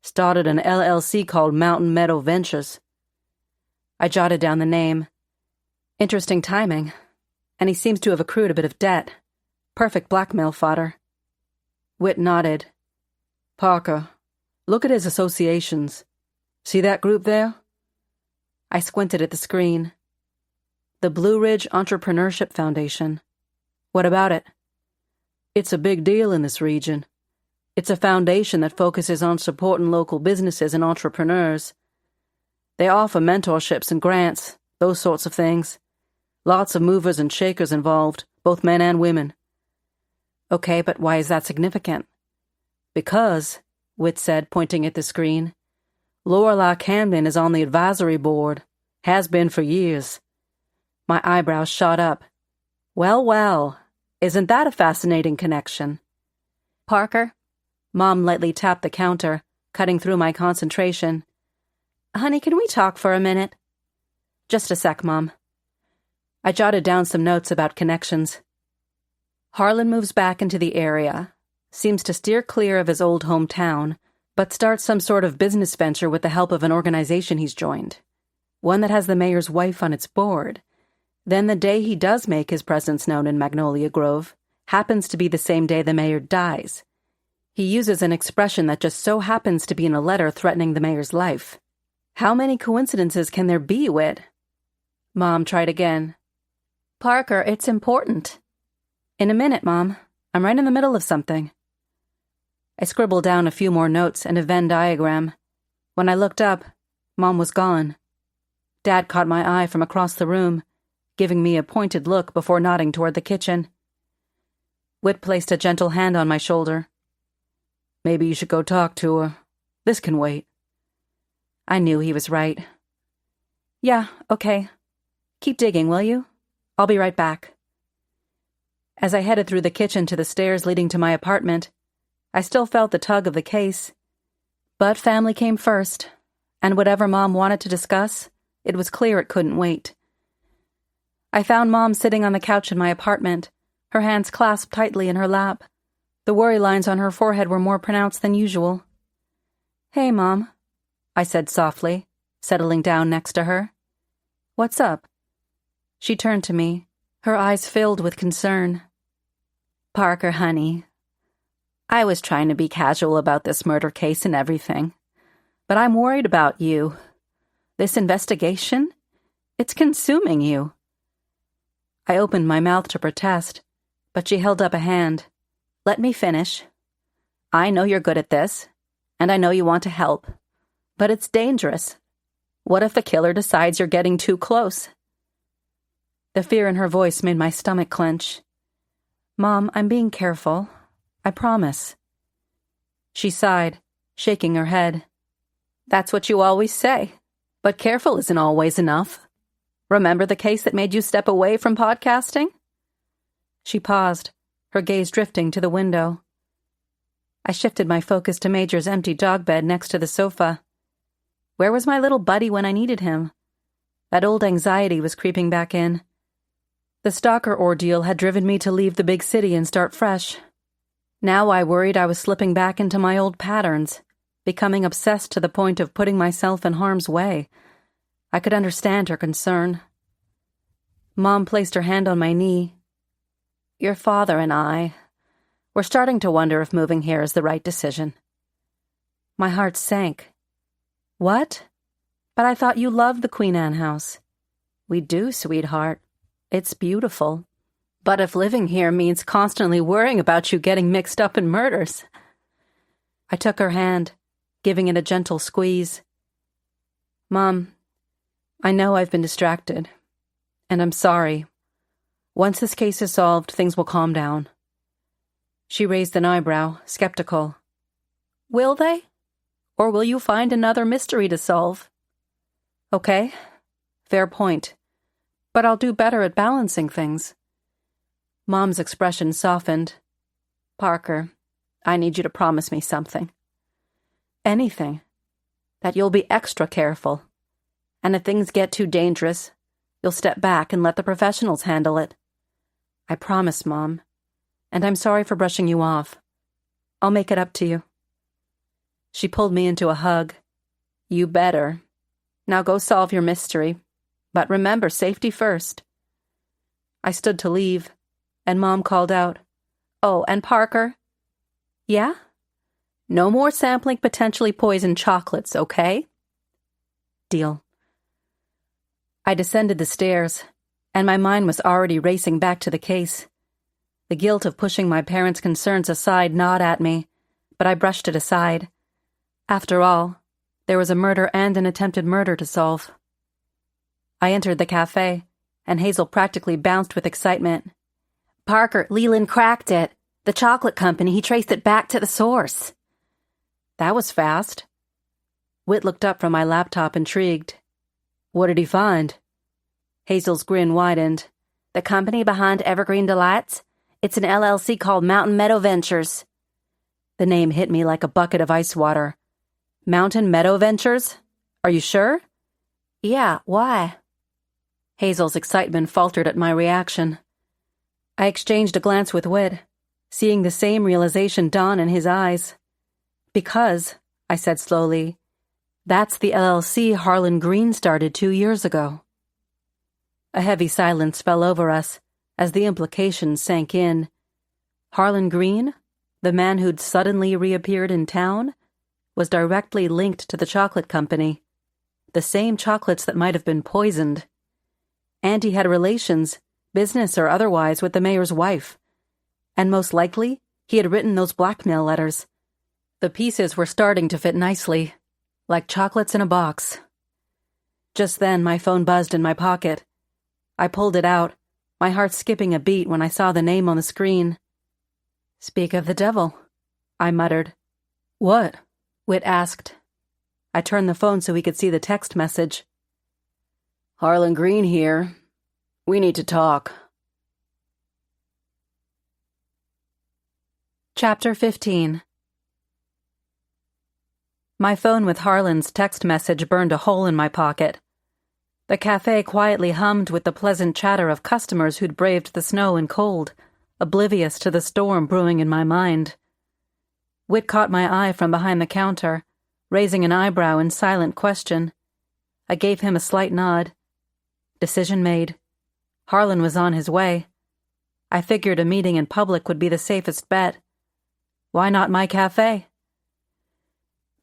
S2: Started an LLC called Mountain Meadow Ventures.
S1: I jotted down the name. Interesting timing. And he seems to have accrued a bit of debt. Perfect blackmail fodder.
S2: Whit nodded. Parker, look at his associations. See that group there?
S1: I squinted at the screen. The Blue Ridge Entrepreneurship Foundation. What about it?
S2: It's a big deal in this region. It's a foundation that focuses on supporting local businesses and entrepreneurs. They offer mentorships and grants, those sorts of things. Lots of movers and shakers involved, both men and women.
S1: Okay, but why is that significant?
S2: Because, Whit said, pointing at the screen, Lorelei Camden is on the advisory board. Has been for years.
S1: My eyebrows shot up. Well, isn't that a fascinating connection? Parker? Mom lightly tapped the counter, cutting through my concentration. Honey, can we talk for a minute? Just a sec, Mom. I jotted down some notes about connections. Harlan moves back into the area, seems to steer clear of his old hometown, but starts some sort of business venture with the help of an organization he's joined. One that has the mayor's wife on its board. Then the day he does make his presence known in Magnolia Grove happens to be the same day the mayor dies. He uses an expression that just so happens to be in a letter threatening the mayor's life. How many coincidences can there be, Whit? Mom tried again. Parker, it's important. In a minute, Mom. I'm right in the middle of something. I scribbled down a few more notes and a Venn diagram. When I looked up, Mom was gone. Dad caught my eye from across the room, giving me a pointed look before nodding toward the kitchen. Whit placed a gentle hand on my shoulder.
S2: Maybe you should go talk to her. This can wait.
S1: I knew he was right. Yeah, okay. Keep digging, will you? I'll be right back. As I headed through the kitchen to the stairs leading to my apartment, I still felt the tug of the case. But family came first, and whatever Mom wanted to discuss, it was clear it couldn't wait. I found Mom sitting on the couch in my apartment, her hands clasped tightly in her lap. The worry lines on her forehead were more pronounced than usual. Hey, Mom, I said softly, settling down next to her. What's up? She turned to me, her eyes filled with concern. Parker, honey, I was trying to be casual about this murder case and everything, but I'm worried about you. This investigation, it's consuming you. I opened my mouth to protest, but she held up a hand. Let me finish. I know you're good at this, and I know you want to help, but it's dangerous. What if the killer decides you're getting too close? The fear in her voice made my stomach clench. "Mom, I'm being careful. I promise." She sighed, shaking her head. "That's what you always say. But careful isn't always enough. Remember the case that made you step away from podcasting?" She paused, her gaze drifting to the window. I shifted my focus to Major's empty dog bed next to the sofa. Where was my little buddy when I needed him? That old anxiety was creeping back in. The stalker ordeal had driven me to leave the big city and start fresh. Now I worried I was slipping back into my old patterns, becoming obsessed to the point of putting myself in harm's way. I could understand her concern. Mom placed her hand on my knee. "Your father and we're starting to wonder if moving here is the right decision." My heart sank. "What? But I thought you loved the Queen Anne house." "We do, sweetheart. It's beautiful. But if living here means constantly worrying about you getting mixed up in murders..." I took her hand, giving it a gentle squeeze. "Mom, I know I've been distracted, and I'm sorry. Once this case is solved, things will calm down." She raised an eyebrow, skeptical. "Will they? Or will you find another mystery to solve?" "Okay, fair point. But I'll do better at balancing things." Mom's expression softened. "Parker, I need you to promise me something." "Anything. That you'll be extra careful. And if things get too dangerous, you'll step back and let the professionals handle it." "I promise, Mom. And I'm sorry for brushing you off. I'll make it up to you." She pulled me into a hug. "You better. Now go solve your mystery. But remember, safety first." I stood to leave, and Mom called out, "Oh, and Parker." "Yeah?" "No more sampling potentially poisoned chocolates, okay?" "Deal." I descended the stairs, and my mind was already racing back to the case. The guilt of pushing my parents' concerns aside gnawed at me, but I brushed it aside. After all, there was a murder and an attempted murder to solve. I entered the cafe, and Hazel practically bounced with excitement. "Parker, Leland cracked it. The chocolate company, he traced it back to the source." "That was fast." Whit looked up from my laptop, intrigued. "What did he find?" Hazel's grin widened. "The company behind Evergreen Delights? It's an LLC called Mountain Meadow Ventures." The name hit me like a bucket of ice water. "Mountain Meadow Ventures? Are you sure?" "Yeah, why?" Hazel's excitement faltered at my reaction. I exchanged a glance with Whit, seeing the same realization dawn in his eyes. "Because," I said slowly, "that's the LLC Harlan Green started 2 years ago." A heavy silence fell over us as the implications sank in. Harlan Green, the man who'd suddenly reappeared in town, was directly linked to the chocolate company, the same chocolates that might have been poisoned. And he had relations, business or otherwise, with the mayor's wife. And most likely, he had written those blackmail letters. The pieces were starting to fit nicely, like chocolates in a box. Just then, my phone buzzed in my pocket. I pulled it out, my heart skipping a beat when I saw the name on the screen. "Speak of the devil," I muttered. "What?" Whit asked. I turned the phone so he could see the text message. "Harlan Green here. We need to talk." Chapter 15. My phone with Harlan's text message burned a hole in my pocket. The cafe quietly hummed with the pleasant chatter of customers who'd braved the snow and cold, oblivious to the storm brewing in my mind. Whit caught my eye from behind the counter, raising an eyebrow in silent question. I gave him a slight nod. Decision made. Harlan was on his way. I figured a meeting in public would be the safest bet. Why not my cafe?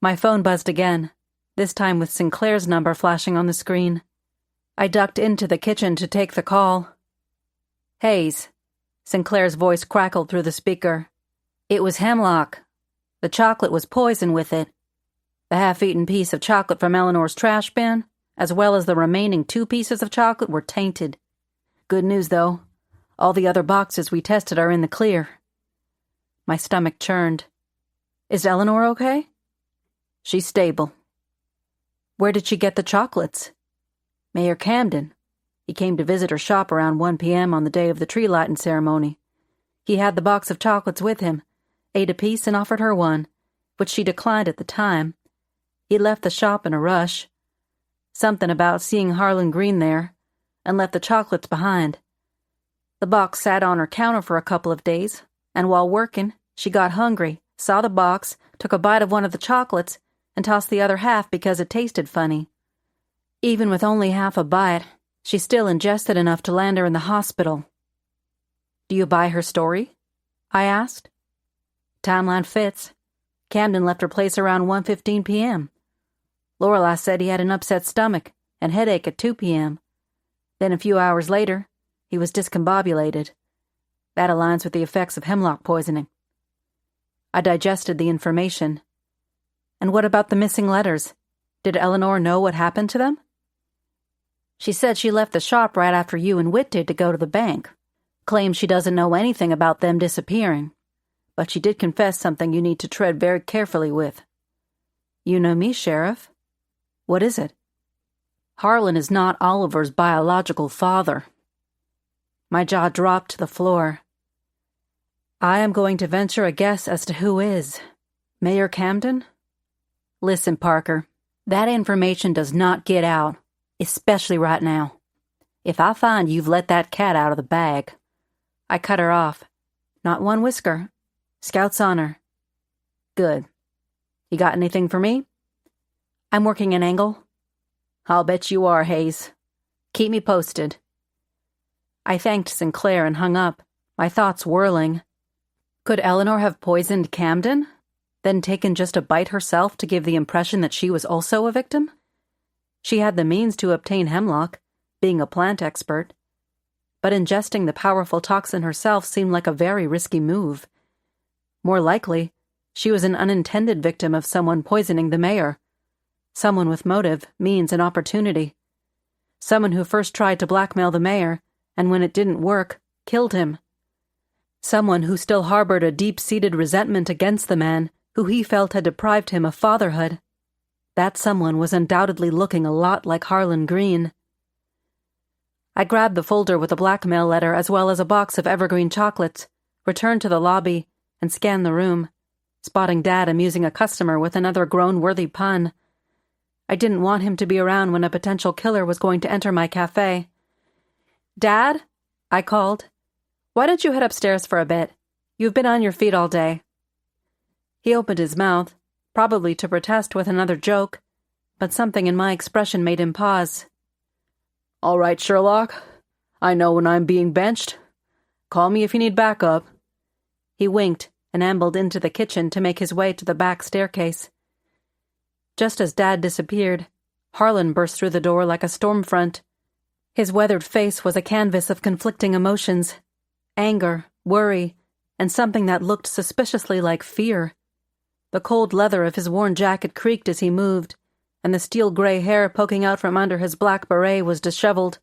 S1: My phone buzzed again, this time with Sinclair's number flashing on the screen. I ducked into the kitchen to take the call. "Hayes," Sinclair's voice crackled through the speaker. "It was hemlock. The chocolate was poison with it. The half-eaten piece of chocolate from Eleanor's trash bin, as well as the remaining 2 pieces of chocolate, were tainted. Good news, though. All the other boxes we tested are in the clear. My stomach churned. Is Eleanor okay? She's stable. Where did she get the chocolates? Mayor Camden. He came to visit her shop around 1 p.m. on the day of the tree lighting ceremony. He had the box of chocolates with him, ate a piece and offered her one, which she declined at the time. He left the shop in a rush. Something about seeing Harlan Green there, and left the chocolates behind. The box sat on her counter for a couple of days, and while working, she got hungry, saw the box, took a bite of one of the chocolates, and tossed the other half because it tasted funny. Even with only half a bite, she still ingested enough to land her in the hospital. Do you buy her story? I asked. Timeline fits. Camden left her place around 1:15 p.m. Lorelei said he had an upset stomach and headache at 2 p.m. Then a few hours later, he was discombobulated. That aligns with the effects of hemlock poisoning. I digested the information. And what about the missing letters? Did Eleanor know what happened to them? She said she left the shop right after you and Whit did to go to the bank. Claims she doesn't know anything about them disappearing. But she did confess something you need to tread very carefully with. You know me, Sheriff. What is it? Harlan is not Oliver's biological father. My jaw dropped to the floor. I am going to venture a guess as to who is. Mayor Camden? Listen, Parker, that information does not get out, especially right now. If I find you've let that cat out of the bag. I cut her off. Not one whisker. Scout's honor. Good. You got anything for me? I'm working an angle. I'll bet you are, Hayes. Keep me posted. I thanked Sinclair and hung up, my thoughts whirling. Could Eleanor have poisoned Camden, then taken just a bite herself to give the impression that she was also a victim? She had the means to obtain hemlock, being a plant expert, but ingesting the powerful toxin herself seemed like a very risky move. More likely, she was an unintended victim of someone poisoning the mayor. Someone with motive, means, and opportunity. Someone who first tried to blackmail the mayor, and when it didn't work, killed him. Someone who still harbored a deep-seated resentment against the man who he felt had deprived him of fatherhood. That someone was undoubtedly looking a lot like Harlan Green. I grabbed the folder with the blackmail letter as well as a box of evergreen chocolates, returned to the lobby, and scanned the room, spotting Dad amusing a customer with another groan-worthy pun. I didn't want him to be around when a potential killer was going to enter my cafe. Dad? I called. Why don't you head upstairs for a bit? You've been on your feet all day. He opened his mouth, probably to protest with another joke, but something in my expression made him pause. All right, Sherlock. I know when I'm being benched. Call me if you need backup. He winked and ambled into the kitchen to make his way to the back staircase. Just as Dad disappeared, Harlan burst through the door like a storm front. His weathered face was a canvas of conflicting emotions, anger, worry, and something that looked suspiciously like fear. The cold leather of his worn jacket creaked as he moved, and the steel-gray hair poking out from under his black beret was disheveled.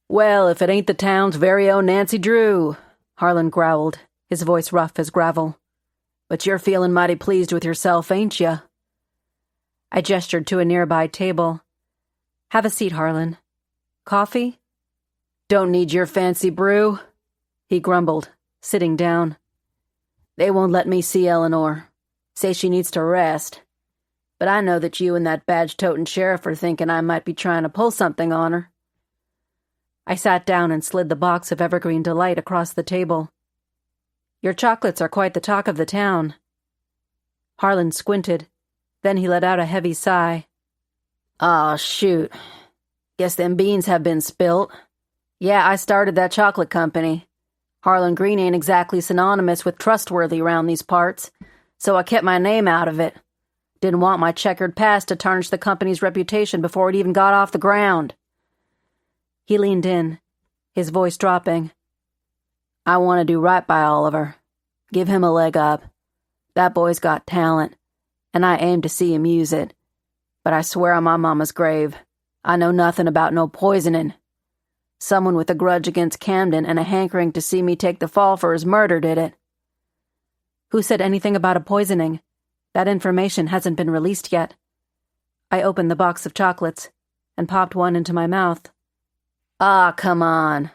S1: Well, if it ain't the town's very own Nancy Drew, Harlan growled, his voice rough as gravel. But you're feeling mighty pleased with yourself, ain't ya? I gestured to a nearby table. Have a seat, Harlan. Coffee? Don't need your fancy brew, he grumbled, sitting down. They won't let me see Eleanor. Say she needs to rest. But I know that you and that badge-toting sheriff are thinking I might be trying to pull something on her. I sat down and slid the box of Evergreen Delight across the table. Your chocolates are quite the talk of the town. Harlan squinted. Then he let out a heavy sigh. Aw, shoot. Guess them beans have been spilt. Yeah, I started that chocolate company. Harlan Green ain't exactly synonymous with trustworthy around these parts, so I kept my name out of it. Didn't want my checkered past to tarnish the company's reputation before it even got off the ground. He leaned in, his voice dropping. I want to do right by Oliver. Give him a leg up. That boy's got talent, and I aim to see him use it. But I swear on my mama's grave, I know nothing about no poisoning.
S2: Someone with a grudge against Camden and a hankering to see me take the fall for his murder did it.
S1: Who said anything about a poisoning? That information hasn't been released yet. I opened the box of chocolates and popped one into my mouth.
S2: Ah, come on.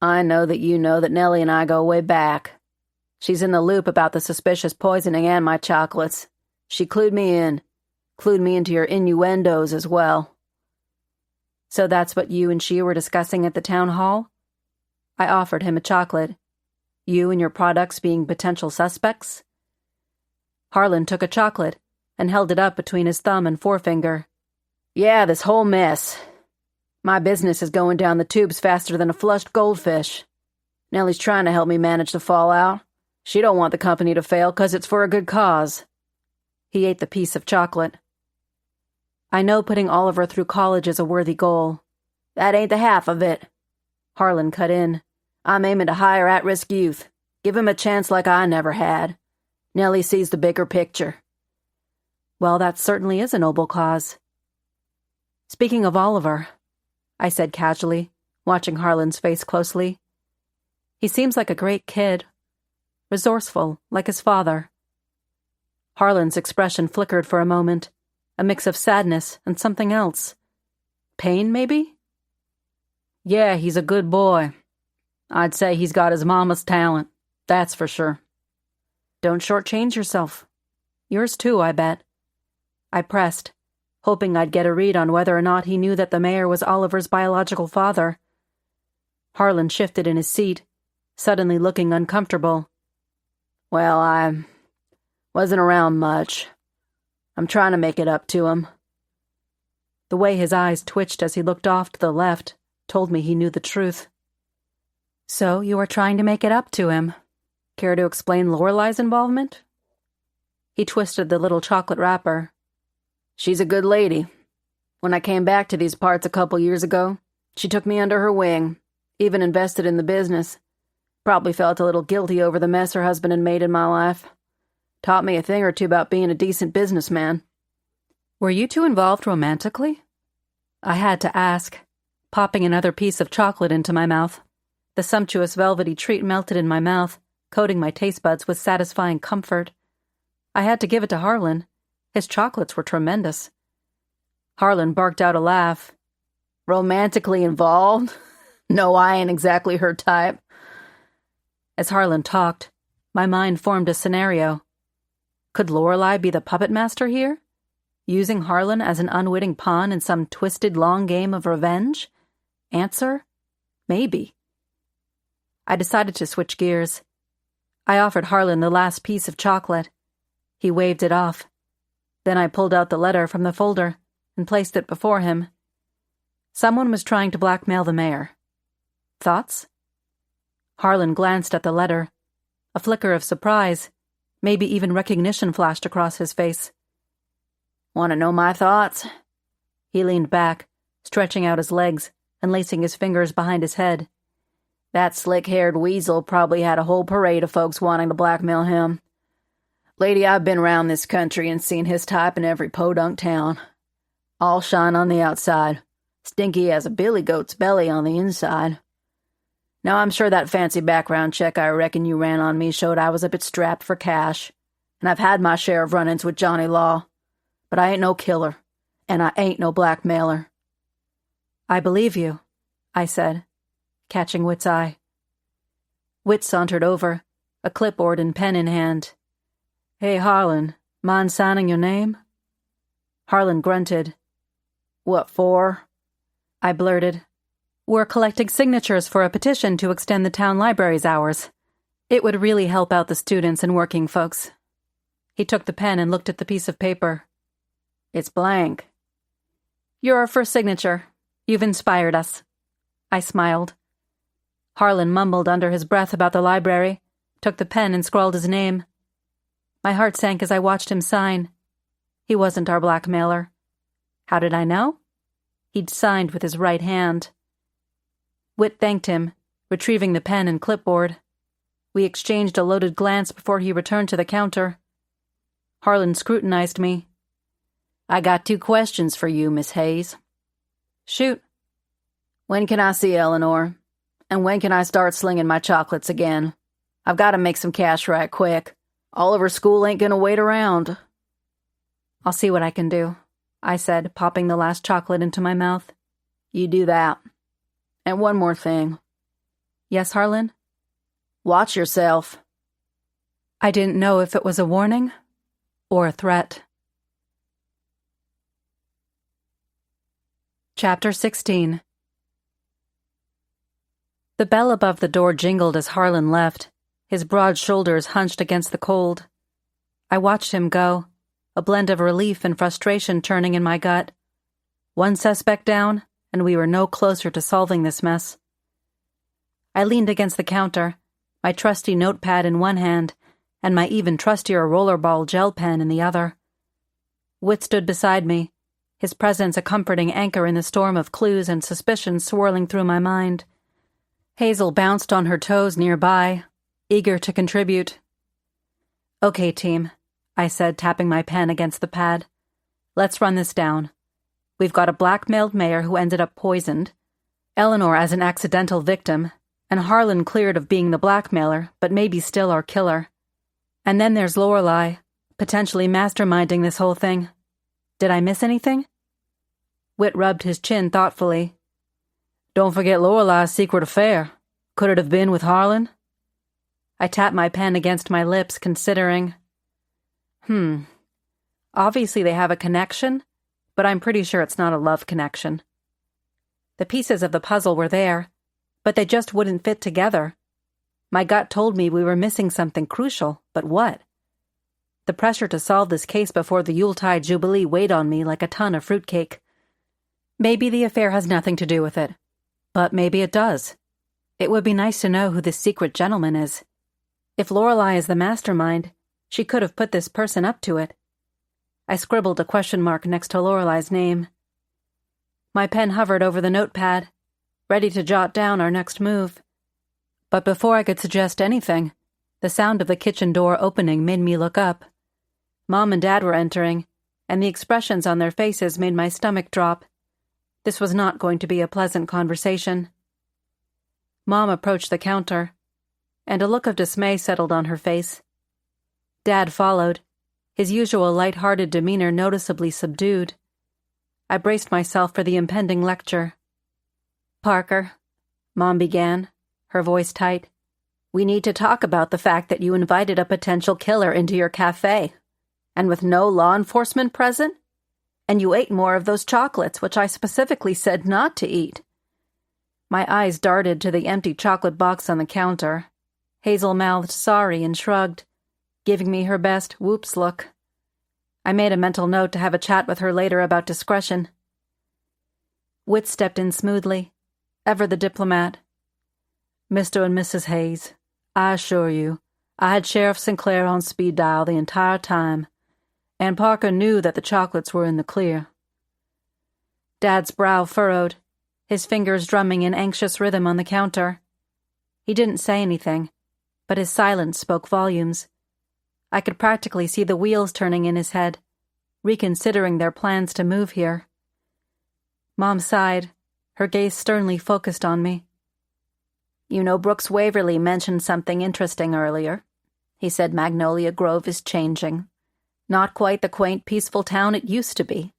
S2: I know that Nellie and I go way back. She's in the loop about the suspicious poisoning and my chocolates. She clued me into your innuendos as well.
S1: So that's what you and she were discussing at the town hall? I offered him a chocolate. You and your products being potential suspects? Harlan took a chocolate and held it up between his thumb and forefinger.
S2: Yeah, this whole mess. My business is going down the tubes faster than a flushed goldfish. Nellie's trying to help me manage the fallout. She don't want the company to fail 'cause it's for a good cause.
S1: He ate the piece of chocolate. I know putting Oliver through college is a worthy goal.
S2: That ain't the half of it.
S1: Harlan cut in.
S2: I'm aiming to hire at-risk youth. Give him a chance like I never had. Nellie sees the bigger picture.
S1: Well, that certainly is a noble cause. Speaking of Oliver, I said casually, watching Harlan's face closely. He seems like a great kid. Resourceful, like his father. Harlan's expression flickered for a moment, a mix of sadness and something else. Pain, maybe?
S2: Yeah, he's a good boy. I'd say he's got his mama's talent, that's for sure.
S1: Don't shortchange yourself. Yours too, I bet. I pressed, hoping I'd get a read on whether or not he knew that the mayor was Oliver's biological father. Harlan shifted in his seat, suddenly looking uncomfortable.
S2: Well, I wasn't around much. I'm trying to make it up to him.
S1: The way his eyes twitched as he looked off to the left told me he knew the truth. So you are trying to make it up to him. Care to explain Lorelei's involvement? He twisted the little chocolate wrapper.
S2: She's a good lady. When I came back to these parts a couple years ago, she took me under her wing, even invested in the business. Probably felt a little guilty over the mess her husband had made in my life. Taught me a thing or two about being a decent businessman.
S1: Were you two involved romantically? I had to ask, popping another piece of chocolate into my mouth. The sumptuous velvety treat melted in my mouth, coating my taste buds with satisfying comfort. I had to give it to Harlan. His chocolates were tremendous. Harlan barked out a laugh.
S2: Romantically involved? No, I ain't exactly her type.
S1: As Harlan talked, my mind formed a scenario. Could Lorelei be the puppet master here? Using Harlan as an unwitting pawn in some twisted long game of revenge? Answer? Maybe. I decided to switch gears. I offered Harlan the last piece of chocolate. He waved it off. Then I pulled out the letter from the folder and placed it before him. Someone was trying to blackmail the mayor. Thoughts? Harlan glanced at the letter. A flicker of surprise, maybe even recognition flashed across his face.
S2: Want to know my thoughts?
S1: He leaned back, stretching out his legs and lacing his fingers behind his head.
S2: That slick-haired weasel probably had a whole parade of folks wanting to blackmail him. Lady, I've been around this country and seen his type in every podunk town. All shine on the outside, stinky as a billy goat's belly on the inside. Now, I'm sure that fancy background check I reckon you ran on me showed I was a bit strapped for cash, and I've had my share of run-ins with Johnny Law. But I ain't no killer, and I ain't no blackmailer.
S1: I believe you, I said, catching Whit's eye. Whit sauntered over, a clipboard and pen in hand.
S2: Hey, Harlan, mind signing your name?
S1: Harlan grunted.
S2: What for?
S1: I blurted. We're collecting signatures for a petition to extend the town library's hours. It would really help out the students and working folks. He took the pen and looked at the piece of paper.
S2: It's blank.
S1: You're our first signature. You've inspired us. I smiled. Harlan mumbled under his breath about the library, took the pen and scrawled his name. My heart sank as I watched him sign. He wasn't our blackmailer. How did I know? He'd signed with his right hand. Whit thanked him, retrieving the pen and clipboard. We exchanged a loaded glance before he returned to the counter. Harlan scrutinized me.
S2: I got 2 questions for you, Miss Hayes.
S1: Shoot.
S2: When can I see Eleanor? And when can I start slinging my chocolates again? I've got to make some cash right quick. Oliver's school ain't gonna wait around.
S1: I'll see what I can do, I said, popping the last chocolate into my mouth.
S2: You do that. And one more thing.
S1: Yes, Harlan?
S2: Watch yourself.
S1: I didn't know if it was a warning or a threat. Chapter 16. The bell above the door jingled as Harlan left, his broad shoulders hunched against the cold. I watched him go, a blend of relief and frustration churning in my gut. One suspect down, and we were no closer to solving this mess. I leaned against the counter, my trusty notepad in one hand, and my even trustier rollerball gel pen in the other. Whit stood beside me, his presence a comforting anchor in the storm of clues and suspicions swirling through my mind. Hazel bounced on her toes nearby, eager to contribute. Okay, team, I said, tapping my pen against the pad. Let's run this down. We've got a blackmailed mayor who ended up poisoned, Eleanor as an accidental victim, and Harlan cleared of being the blackmailer, but maybe still our killer. And then there's Lorelei, potentially masterminding this whole thing. Did I miss anything? Whit rubbed his chin thoughtfully.
S2: Don't forget Lorelei's secret affair. Could it have been with Harlan?
S1: I tapped my pen against my lips, considering. Obviously they have a connection, but I'm pretty sure it's not a love connection. The pieces of the puzzle were there, but they just wouldn't fit together. My gut told me we were missing something crucial, but what? The pressure to solve this case before the Yuletide Jubilee weighed on me like a ton of fruitcake. Maybe the affair has nothing to do with it, but maybe it does. It would be nice to know who this secret gentleman is. If Lorelei is the mastermind, she could have put this person up to it. I scribbled a question mark next to Lorelei's name. My pen hovered over the notepad, ready to jot down our next move. But before I could suggest anything, the sound of the kitchen door opening made me look up. Mom and Dad were entering, and the expressions on their faces made my stomach drop. This was not going to be a pleasant conversation. Mom approached the counter, and a look of dismay settled on her face. Dad followed, his usual light-hearted demeanor noticeably subdued. I braced myself for the impending lecture. "Parker," Mom began, her voice tight, "we need to talk about the fact that you invited a potential killer into your cafe, and with no law enforcement present, and you ate more of those chocolates, which I specifically said not to eat." My eyes darted to the empty chocolate box on the counter. Hazel mouthed sorry and shrugged, giving me her best whoops look. I made a mental note to have a chat with her later about discretion. Whit stepped in smoothly, ever the diplomat.
S2: "Mr. and Mrs. Hayes, I assure you, I had Sheriff Sinclair on speed dial the entire time, and Parker knew that the chocolates were in the clear."
S1: Dad's brow furrowed, his fingers drumming in anxious rhythm on the counter. He didn't say anything, but his silence spoke volumes. I could practically see the wheels turning in his head, reconsidering their plans to move here. Mom sighed, her gaze sternly focused on me. "You know, Brooks Waverly mentioned something interesting earlier. He said Magnolia Grove is changing. Not quite the quaint, peaceful town it used to be."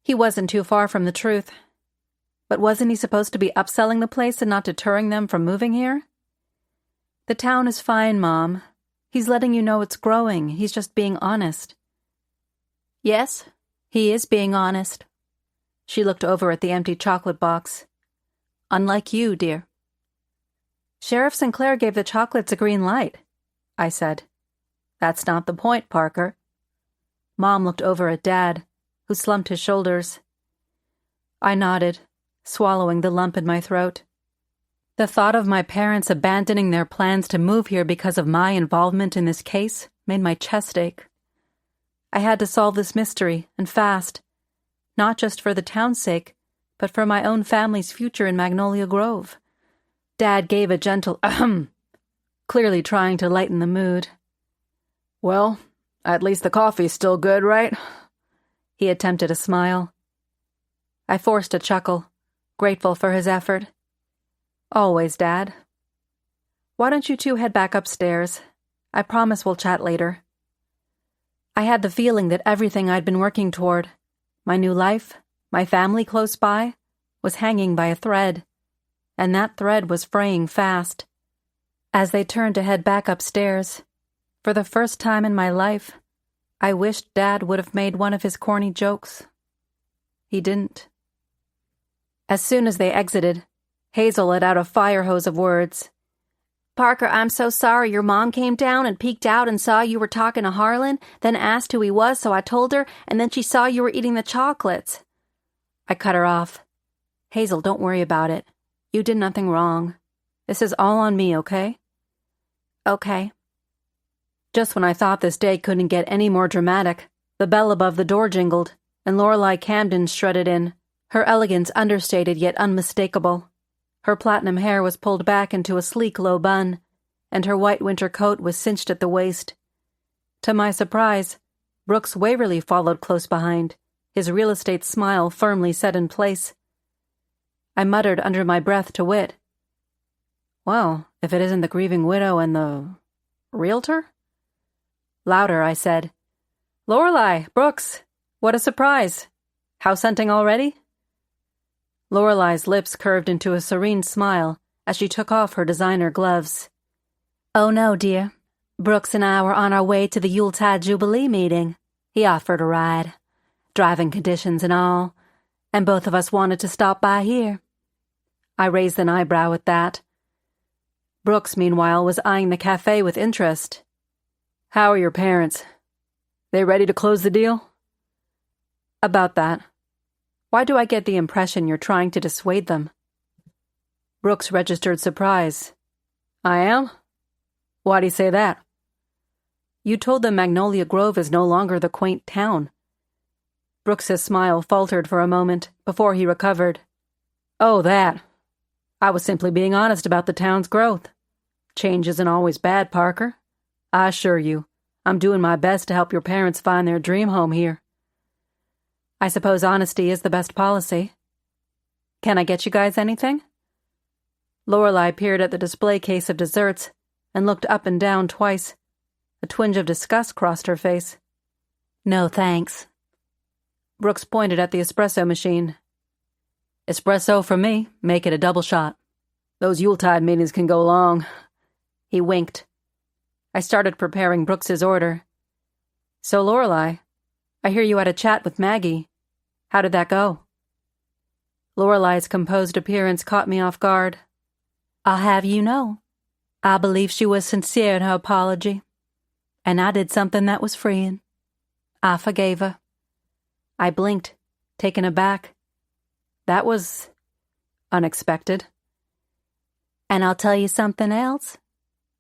S1: He wasn't too far from the truth. But wasn't he supposed to be upselling the place and not deterring them from moving here? "The town is fine, Mom. He's letting you know it's growing. He's just being honest." "Yes, he is being honest." She looked over at the empty chocolate box. "Unlike you, dear." "Sheriff Sinclair gave the chocolates a green light," I said. "That's not the point, Parker." Mom looked over at Dad, who slumped his shoulders. I nodded, swallowing the lump in my throat. The thought of my parents abandoning their plans to move here because of my involvement in this case made my chest ache. I had to solve this mystery, and fast, not just for the town's sake, but for my own family's future in Magnolia Grove. Dad gave a gentle ahem, clearly trying to lighten the mood.
S2: "Well, at least the coffee's still good, right?"
S1: He attempted a smile. I forced a chuckle, grateful for his effort. Always, Dad. Why don't you two head back upstairs? I promise we'll chat later. I had the feeling that everything I'd been working toward, my new life, my family close by, was hanging by a thread, and that thread was fraying fast. As they turned to head back upstairs, for the first time in my life, I wished Dad would have made one of his corny jokes. He didn't. As soon as they exited, Hazel let out a fire hose of words. Parker, I'm so sorry. Your mom came down and peeked out and saw you were talking to Harlan, then asked who he was, so I told her, and then she saw you were eating the chocolates. I cut her off. Hazel, don't worry about it. You did nothing wrong. This is all on me, okay? Okay. Just when I thought this day couldn't get any more dramatic, the bell above the door jingled, and Lorelei Camden strutted in, her elegance understated yet unmistakable. Her platinum hair was pulled back into a sleek low bun, and her white winter coat was cinched at the waist. To my surprise, Brooks Waverly followed close behind, his real estate smile firmly set in place. I muttered under my breath to Whit, Well, if it isn't the grieving widow and the realtor? Louder, I said, Lorelei, Brooks, what a surprise. House hunting already? Lorelei's lips curved into a serene smile as she took off her designer gloves. Oh no, dear. Brooks and I were on our way to the Yuletide Jubilee meeting. He offered a ride, driving conditions and all, and both of us wanted to stop by here. I raised an eyebrow at that. Brooks, meanwhile, was eyeing the cafe with interest. How are your parents? They ready to close the deal? About that. Why do I get the impression you're trying to dissuade them? Brooks registered surprise. I am? Why do you say that? You told them Magnolia Grove is no longer the quaint town. Brooks's smile faltered for a moment before he recovered. Oh, that. I was simply being honest about the town's growth. Change isn't always bad, Parker. I assure you, I'm doing my best to help your parents find their dream home here. I suppose honesty is the best policy. Can I get you guys anything? Lorelei peered at the display case of desserts and looked up and down twice. A twinge of disgust crossed her face. No, thanks. Brooks pointed at the espresso machine. Espresso for me. Make it a double shot. Those Yuletide meetings can go long. He winked. I started preparing Brooks's order. So, Lorelei, I hear you had a chat with Maggie. How did that go? Lorelei's composed appearance caught me off guard. I'll have you know, I believe she was sincere in her apology, and I did something that was freeing. I forgave her. I blinked, taken aback. That was unexpected. And I'll tell you something else.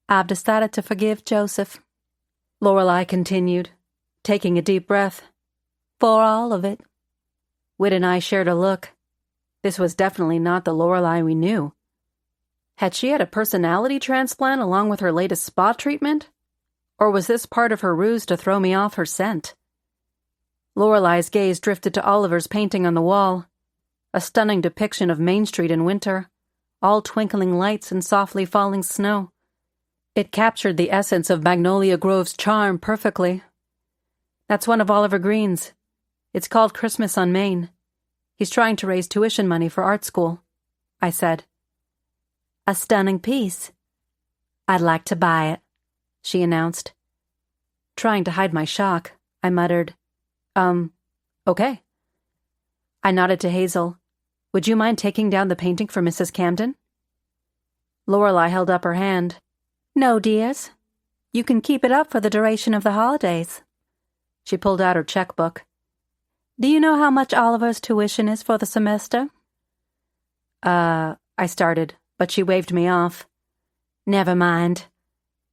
S1: I've decided to forgive Joseph. Lorelei continued, taking a deep breath. For all of it. Whit and I shared a look. This was definitely not the Lorelei we knew. Had she had a personality transplant along with her latest spa treatment? Or was this part of her ruse to throw me off her scent? Lorelei's gaze drifted to Oliver's painting on the wall, a stunning depiction of Main Street in winter, all twinkling lights and softly falling snow. It captured the essence of Magnolia Grove's charm perfectly. That's one of Oliver Green's. It's called Christmas on Main. He's trying to raise tuition money for art school, I said. A stunning piece. I'd like to buy it, she announced. Trying to hide my shock, I muttered, okay. I nodded to Hazel. Would you mind taking down the painting for Mrs. Camden? Lorelei held up her hand. No, dears. You can keep it up for the duration of the holidays. She pulled out her checkbook. Do you know how much Oliver's tuition is for the semester? I started, but she waved me off. Never mind.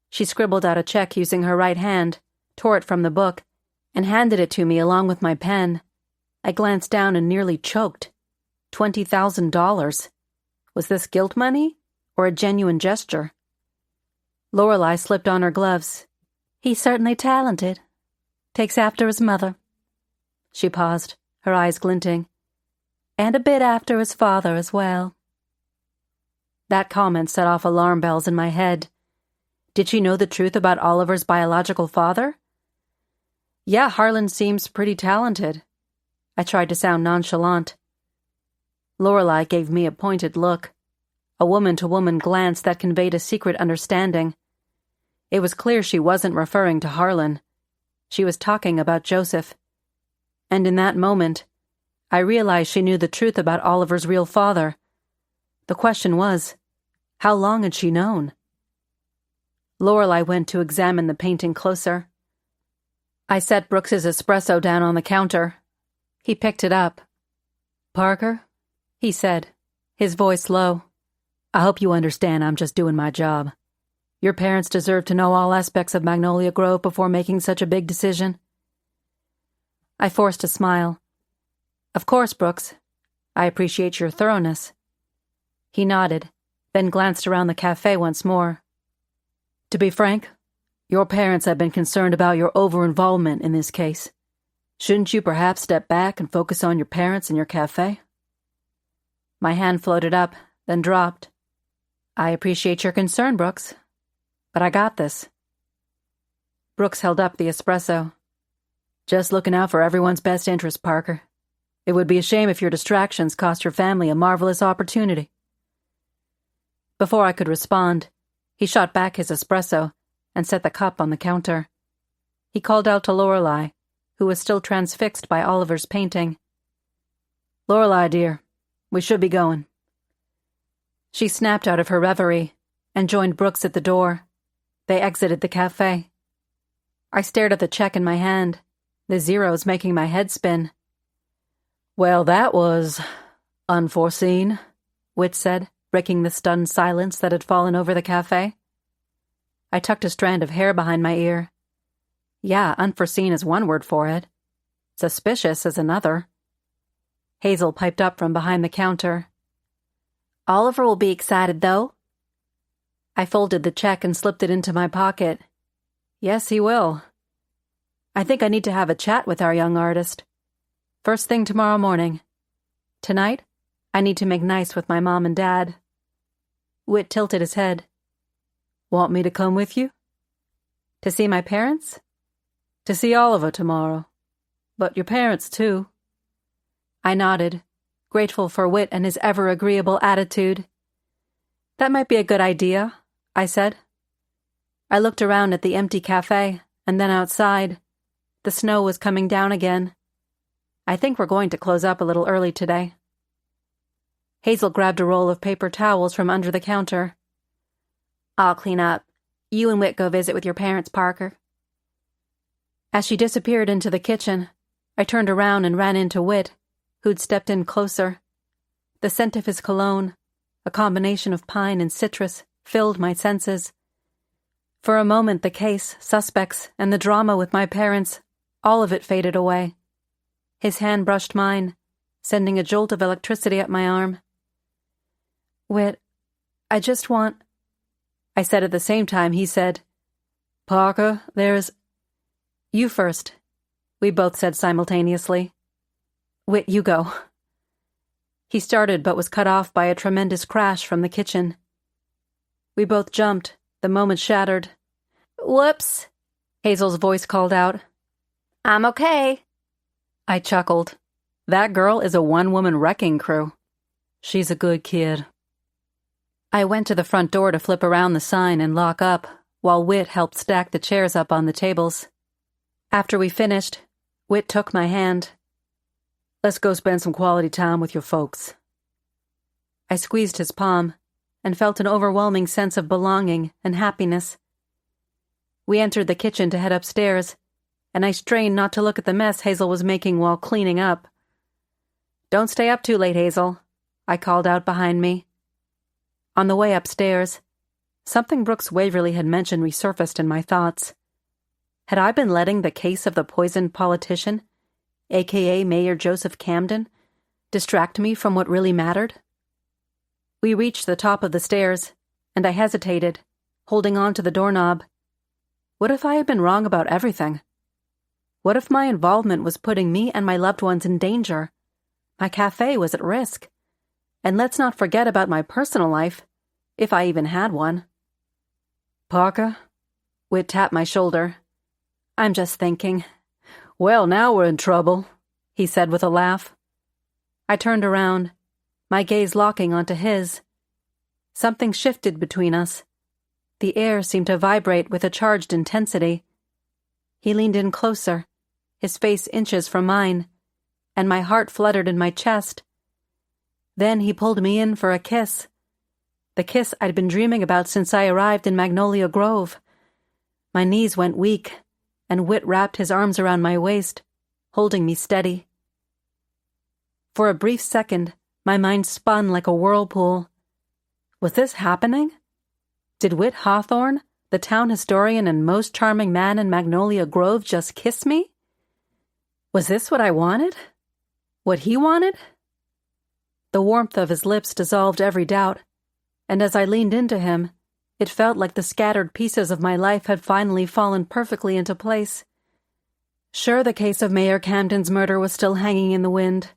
S1: She scribbled out a check using her right hand, tore it from the book, and handed it to me along with my pen. I glanced down and nearly choked. $20,000. Was this guilt money or a genuine gesture? Lorelei slipped on her gloves. He's certainly talented. Takes after his mother. She paused, her eyes glinting.
S3: And a bit after his father as well.
S1: That comment set off alarm bells in my head. Did she know the truth about Oliver's biological father? Yeah, Harlan seems pretty talented. I tried to sound nonchalant. Lorelei gave me a pointed look, a woman-to-woman glance that conveyed a secret understanding. It was clear she wasn't referring to Harlan. She was talking about Joseph. And in that moment, I realized she knew the truth about Oliver's real father. The question was, how long had she known? Lorelei went to examine the painting closer. I set Brooks's espresso down on the counter. He picked it up. "Parker," he said, his voice low, "I hope you understand I'm just doing my job. Your parents deserve to know all aspects of Magnolia Grove before making such a big decision." I forced a smile. "Of course, Brooks. I appreciate your thoroughness." He nodded, then glanced around the cafe once more. "To be frank, your parents have been concerned about your over-involvement in this case. Shouldn't you perhaps step back and focus on your parents and your cafe?" My hand floated up, then dropped. "I appreciate your concern, Brooks, but I got this." Brooks held up the espresso. "Just looking out for everyone's best interest, Parker. It would be a shame if your distractions cost your family a marvelous opportunity." Before I could respond, he shot back his espresso and set the cup on the counter. He called out to Lorelei, who was still transfixed by Oliver's painting. "Lorelei, dear, we should be going." She snapped out of her reverie and joined Brooks at the door. They exited the cafe. I stared at the check in my hand, the zeros making my head spin. "Well, that was unforeseen," Whit said, breaking the stunned silence that had fallen over the cafe. I tucked a strand of hair behind my ear. Yeah, unforeseen is one word for it. Suspicious is another. Hazel piped up from behind the counter. "Oliver will be excited, though." I folded the check and slipped it into my pocket. "Yes, he will. I think I need to have a chat with our young artist. First thing tomorrow morning. Tonight, I need to make nice with my mom and dad." Whit tilted his head. "Want me to come with you?" "To see my parents?" "To see Oliver tomorrow. But your parents, too." I nodded, grateful for Whit and his ever-agreeable attitude. "That might be a good idea," I said. I looked around at the empty cafe, and then outside. The snow was coming down again. I think we're going to close up a little early today. Hazel grabbed a roll of paper towels from under the counter. "I'll clean up. You and Whit go visit with your parents, Parker." As she disappeared into the kitchen, I turned around and ran into Whit, who'd stepped in closer. The scent of his cologne, a combination of pine and citrus, filled my senses. For a moment the case, suspects, and the drama with my parents, all of it faded away. His hand brushed mine, sending a jolt of electricity up my arm. "Whit, I just want—" I said at the same time he said, "Parker, there's—" "You first," we both said simultaneously. "Whit, you go." He started but was cut off by a tremendous crash from the kitchen. We both jumped, the moment shattered. "Whoops," Hazel's voice called out. "I'm okay." I chuckled. That girl is a one-woman wrecking crew. She's a good kid. I went to the front door to flip around the sign and lock up, while Whit helped stack the chairs up on the tables. After we finished, Whit took my hand. "Let's go spend some quality time with your folks." I squeezed his palm and felt an overwhelming sense of belonging and happiness. We entered the kitchen to head upstairs, and I strained not to look at the mess Hazel was making while cleaning up. "Don't stay up too late, Hazel," I called out behind me. On the way upstairs, something Brooks Waverly had mentioned resurfaced in my thoughts. Had I been letting the case of the poisoned politician, a.k.a. Mayor Joseph Camden, distract me from what really mattered? We reached the top of the stairs, and I hesitated, holding on to the doorknob. What if I had been wrong about everything? What if my involvement was putting me and my loved ones in danger, My cafe was at risk. And let's not forget about my personal life, if I even had one.
S2: Parker?
S1: Whit tapped my shoulder. I'm just thinking.
S2: Well, now we're in trouble,
S1: he said with a laugh. I turned around, my gaze locking onto his. Something shifted between us. The air seemed to vibrate with a charged intensity. He leaned in closer, his face inches from mine, and my heart fluttered in my chest. Then he pulled me in for a kiss. The kiss I'd been dreaming about since I arrived in Magnolia Grove. My knees went weak, and Whit wrapped his arms around my waist, holding me steady. For a brief second, my mind spun like a whirlpool. Was this happening? Did Whit Hawthorne, the town historian and most charming man in Magnolia Grove, just kiss me? Was this what I wanted? What he wanted? The warmth of his lips dissolved every doubt, and as I leaned into him, it felt like the scattered pieces of my life had finally fallen perfectly into place. Sure, the case of Mayor Camden's murder was still hanging in the wind,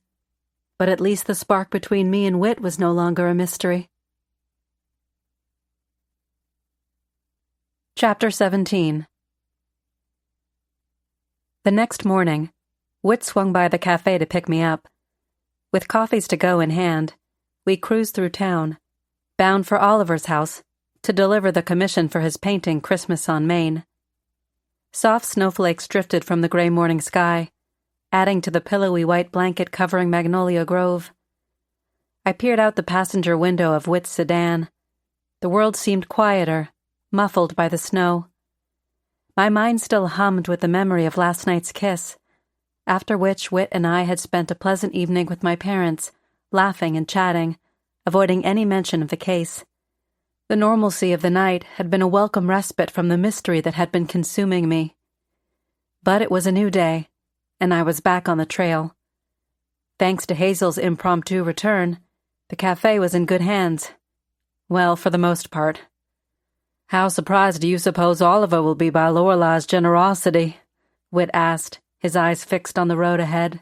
S1: but at least the spark between me and Whit was no longer a mystery. Chapter 17. The next morning, Whit swung by the cafe to pick me up. With coffees to go in hand, we cruised through town, bound for Oliver's house to deliver the commission for his painting Christmas on Main. Soft snowflakes drifted from the gray morning sky, adding to the pillowy white blanket covering Magnolia Grove. I peered out the passenger window of Whit's sedan. The world seemed quieter, muffled by the snow. My mind still hummed with the memory of last night's kiss, after which Whit and I had spent a pleasant evening with my parents, laughing and chatting, avoiding any mention of the case. The normalcy of the night had been a welcome respite from the mystery that had been consuming me. But it was a new day, and I was back on the trail. Thanks to Hazel's impromptu return, the cafe was in good hands. Well, for the most part.
S2: How surprised do you suppose Oliver will be by Lorelei's generosity?
S1: Whit asked, his eyes fixed on the road ahead.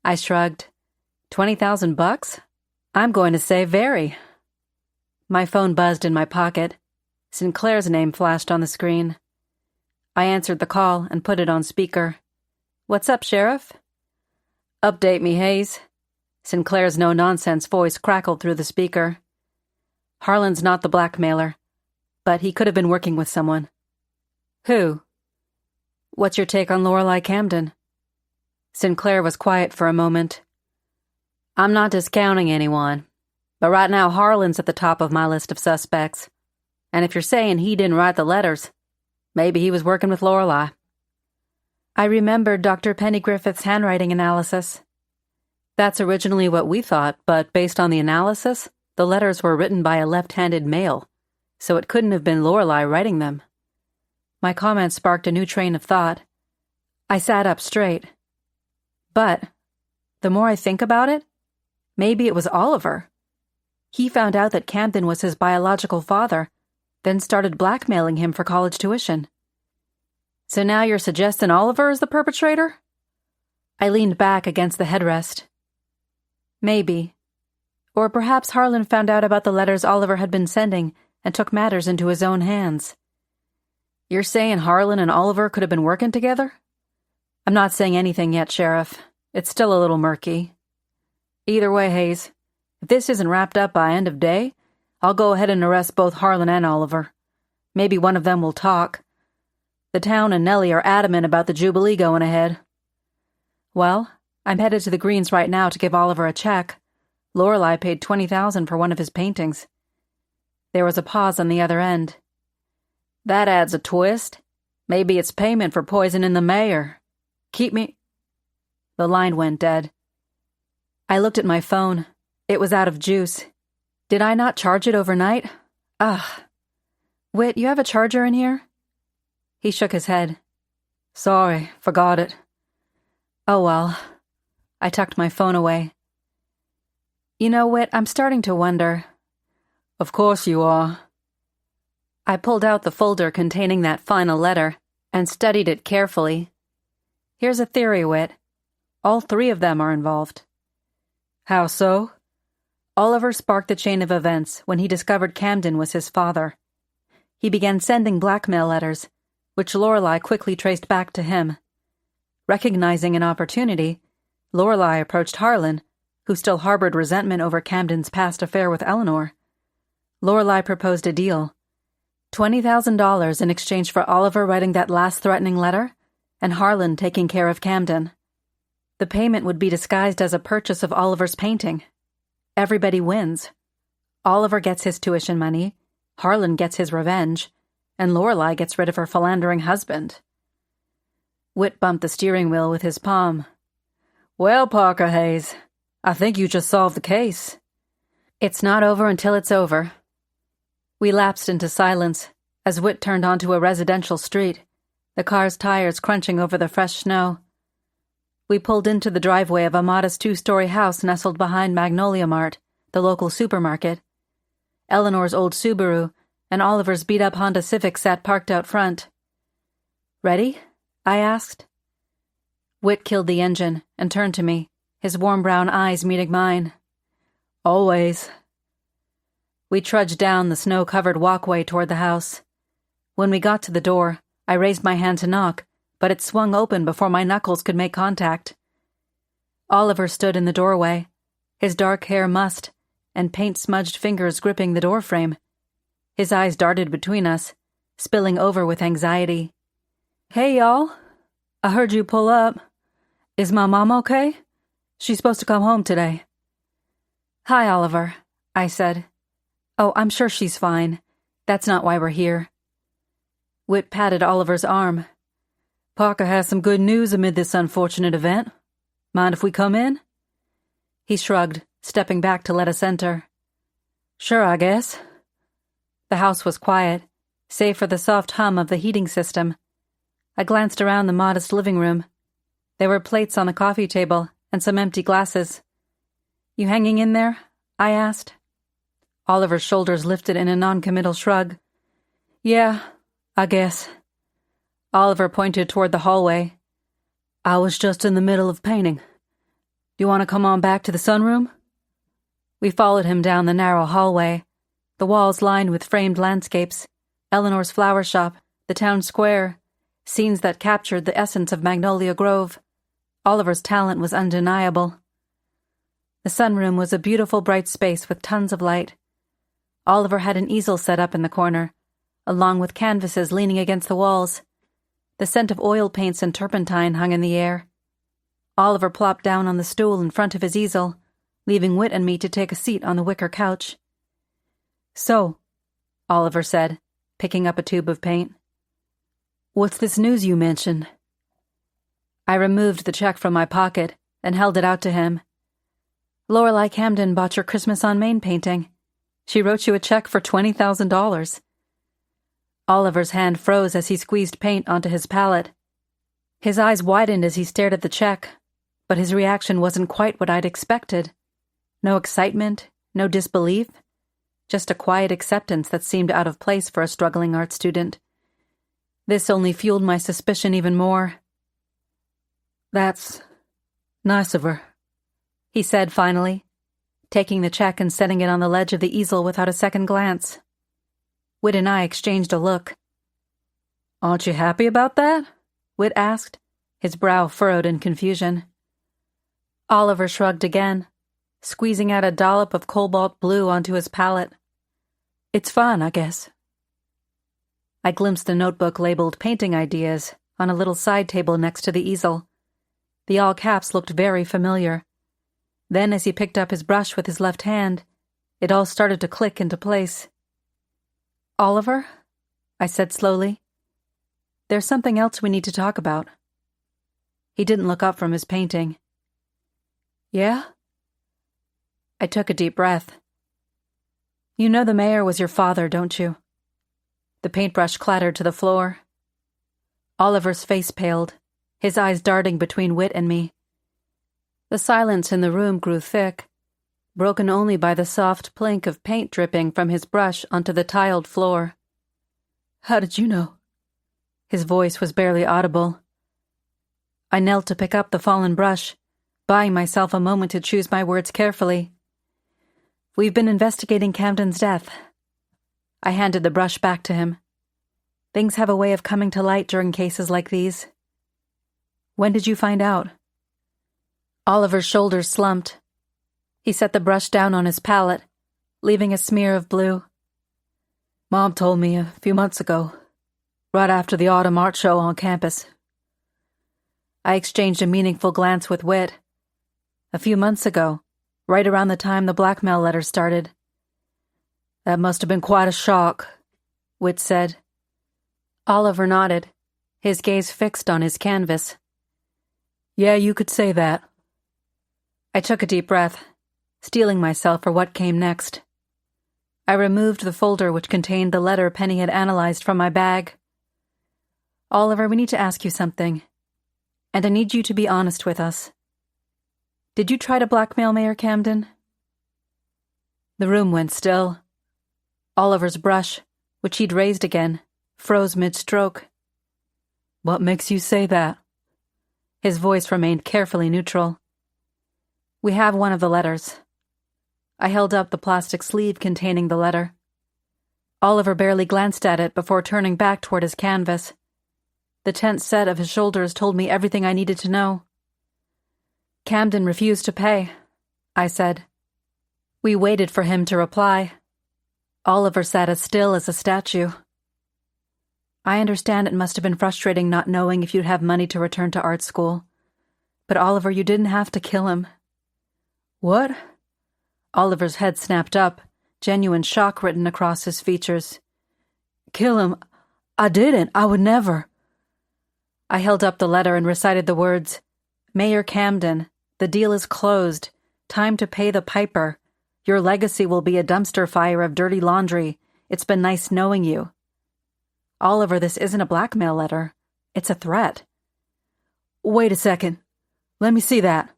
S1: I shrugged. $20,000? I'm going to say very. My phone buzzed in my pocket. Sinclair's name flashed on the screen. I answered the call and put it on speaker. What's up, Sheriff?
S2: Update me, Hayes.
S1: Sinclair's no-nonsense voice crackled through the speaker. Harlan's not the blackmailer, but he could have been working with someone.
S2: Who?
S1: What's your take on Lorelei Camden? Sinclair was quiet for a moment.
S2: I'm not discounting anyone, but right now Harlan's at the top of my list of suspects. And if you're saying he didn't write the letters, maybe he was working with Lorelei.
S1: I remembered Dr. Penny Griffith's handwriting analysis. That's originally what we thought, but based on the analysis, the letters were written by a left-handed male, so it couldn't have been Lorelei writing them. My comment sparked a new train of thought. I sat up straight. But, the more I think about it, maybe it was Oliver. He found out that Camden was his biological father, then started blackmailing him for college tuition.
S2: So now you're suggesting Oliver is the perpetrator?
S1: I leaned back against the headrest. Maybe. Or perhaps Harlan found out about the letters Oliver had been sending and took matters into his own hands.
S2: You're saying Harlan and Oliver could have been working together?
S1: I'm not saying anything yet, Sheriff. It's still a little murky.
S2: Either way, Hayes, if this isn't wrapped up by end of day, I'll go ahead and arrest both Harlan and Oliver. Maybe one of them will talk. The town and Nellie are adamant about the Jubilee going ahead.
S1: Well, I'm headed to the Greens right now to give Oliver a check. Lorelei paid $20,000 for one of his paintings. There was a pause on the other end.
S2: That adds a twist. Maybe it's payment for poisoning the mayor. Keep me...
S1: The line went dead. I looked at my phone. It was out of juice. Did I not charge it overnight? Ugh. Whit, you have a charger in here? He shook his head.
S2: Sorry, forgot it.
S1: Oh well. I tucked my phone away. You know, Whit, I'm starting to wonder.
S2: Of course you are.
S1: I pulled out the folder containing that final letter and studied it carefully. Here's a theory, Whit. All three of them are involved.
S2: How so?
S1: Oliver sparked the chain of events when he discovered Camden was his father. He began sending blackmail letters, which Lorelei quickly traced back to him. Recognizing an opportunity, Lorelei approached Harlan, who still harbored resentment over Camden's past affair with Eleanor. Lorelei proposed a deal: $20,000 in exchange for Oliver writing that last threatening letter, and Harlan taking care of Camden. The payment would be disguised as a purchase of Oliver's painting. Everybody wins. Oliver gets his tuition money, Harlan gets his revenge, and Lorelei gets rid of her philandering husband. Whit bumped the steering wheel with his palm.
S2: Well, Parker Hayes, I think you just solved the case.
S1: It's not over until it's over. We lapsed into silence as Whit turned onto a residential street, the car's tires crunching over the fresh snow. We pulled into the driveway of a modest 2-story house nestled behind Magnolia Mart, the local supermarket. Eleanor's old Subaru and Oliver's beat-up Honda Civic sat parked out front. "Ready?" I asked. Whit killed the engine and turned to me, his warm brown eyes meeting mine.
S2: "Always."
S1: We trudged down the snow-covered walkway toward the house. When we got to the door, I raised my hand to knock, but it swung open before my knuckles could make contact. Oliver stood in the doorway, his dark hair mussed, and paint-smudged fingers gripping the doorframe. His eyes darted between us, spilling over with anxiety.
S2: "Hey, y'all. I heard you pull up. Is my mom okay? She's supposed to come home today."
S1: "Hi, Oliver," I said. "Oh, I'm sure she's fine. That's not why we're here." Whit patted Oliver's arm.
S2: "Parker has some good news amid this unfortunate event. Mind if we come in?"
S1: He shrugged, stepping back to let us enter.
S2: "Sure, I guess."
S1: The house was quiet, save for the soft hum of the heating system. I glanced around the modest living room. There were plates on the coffee table and some empty glasses. "You hanging in there?" I asked. Oliver's shoulders lifted in a noncommittal shrug.
S2: "Yeah, I guess."
S1: Oliver pointed toward the hallway.
S2: "I was just in the middle of painting. Do you want to come on back to the sunroom?"
S1: We followed him down the narrow hallway, the walls lined with framed landscapes, Eleanor's flower shop, the town square, scenes that captured the essence of Magnolia Grove. Oliver's talent was undeniable. The sunroom was a beautiful bright space with tons of light. Oliver had an easel set up in the corner, along with canvases leaning against the walls. The scent of oil paints and turpentine hung in the air. Oliver plopped down on the stool in front of his easel, leaving Whit and me to take a seat on the wicker couch. "So," Oliver said, picking up a tube of paint.
S2: "What's this news you mentioned?"
S1: I removed the check from my pocket and held it out to him. "Lorelei Camden bought your Christmas on Main painting. She wrote you a check for $20,000. Oliver's hand froze as he squeezed paint onto his palette. His eyes widened as he stared at the check, but his reaction wasn't quite what I'd expected. No excitement, no disbelief, just a quiet acceptance that seemed out of place for a struggling art student. This only fueled my suspicion even more.
S2: "That's nice of her,"
S1: he said finally, taking the check and setting it on the ledge of the easel without a second glance. Whit and I exchanged a look.
S2: "Aren't you happy about that?"
S1: Whit asked, his brow furrowed in confusion. Oliver shrugged again, squeezing out a dollop of cobalt blue onto his palette.
S2: "It's fine, I guess."
S1: I glimpsed a notebook labeled Painting Ideas on a little side table next to the easel. The all caps looked very familiar. Then, as he picked up his brush with his left hand, it all started to click into place. "Oliver," I said slowly, "there's something else we need to talk about." He didn't look up from his painting.
S2: "Yeah?"
S1: I took a deep breath. "You know the mayor was your father, don't you?" The paintbrush clattered to the floor. Oliver's face paled, his eyes darting between Whit and me. The silence in the room grew thick, broken only by the soft plink of paint dripping from his brush onto the tiled floor.
S2: "How did you know?"
S1: His voice was barely audible. I knelt to pick up the fallen brush, buying myself a moment to choose my words carefully. We've been investigating Camden's death. I handed the brush back to him. Things have a way of coming to light during cases like these. When did you find out? Oliver's shoulders slumped. He set the brush down on his palette, leaving a smear of blue. Mom told me a few months ago, right after the autumn art show on campus. I exchanged a meaningful glance with Whit. A few months ago, right around the time the blackmail letter started. That must have been quite a shock, Whit said. Oliver nodded, his gaze fixed on his canvas. Yeah, you could say that. I took a deep breath, steeling myself for what came next. I removed the folder which contained the letter Penny had analyzed from my bag. Oliver, we need to ask you something, and I need you to be honest with us. Did you try to blackmail Mayor Camden? The room went still. Oliver's brush, which he'd raised again, froze mid-stroke. What makes you say that? His voice remained carefully neutral. We have one of the letters. I held up the plastic sleeve containing the letter. Oliver barely glanced at it before turning back toward his canvas. The tense set of his shoulders told me everything I needed to know. Camden refused to pay, I said. We waited for him to reply. Oliver sat as still as a statue. I understand it must have been frustrating not knowing if you'd have money to return to art school. But Oliver, you didn't have to kill him. What? Oliver's head snapped up, genuine shock written across his features. Kill him? I didn't. I would never. I held up the letter and recited the words, Mayor Camden, the deal is closed. Time to pay the piper. Your legacy will be a dumpster fire of dirty laundry. It's been nice knowing you. Oliver, this isn't a blackmail letter. It's a threat. Wait a second. Let me see that.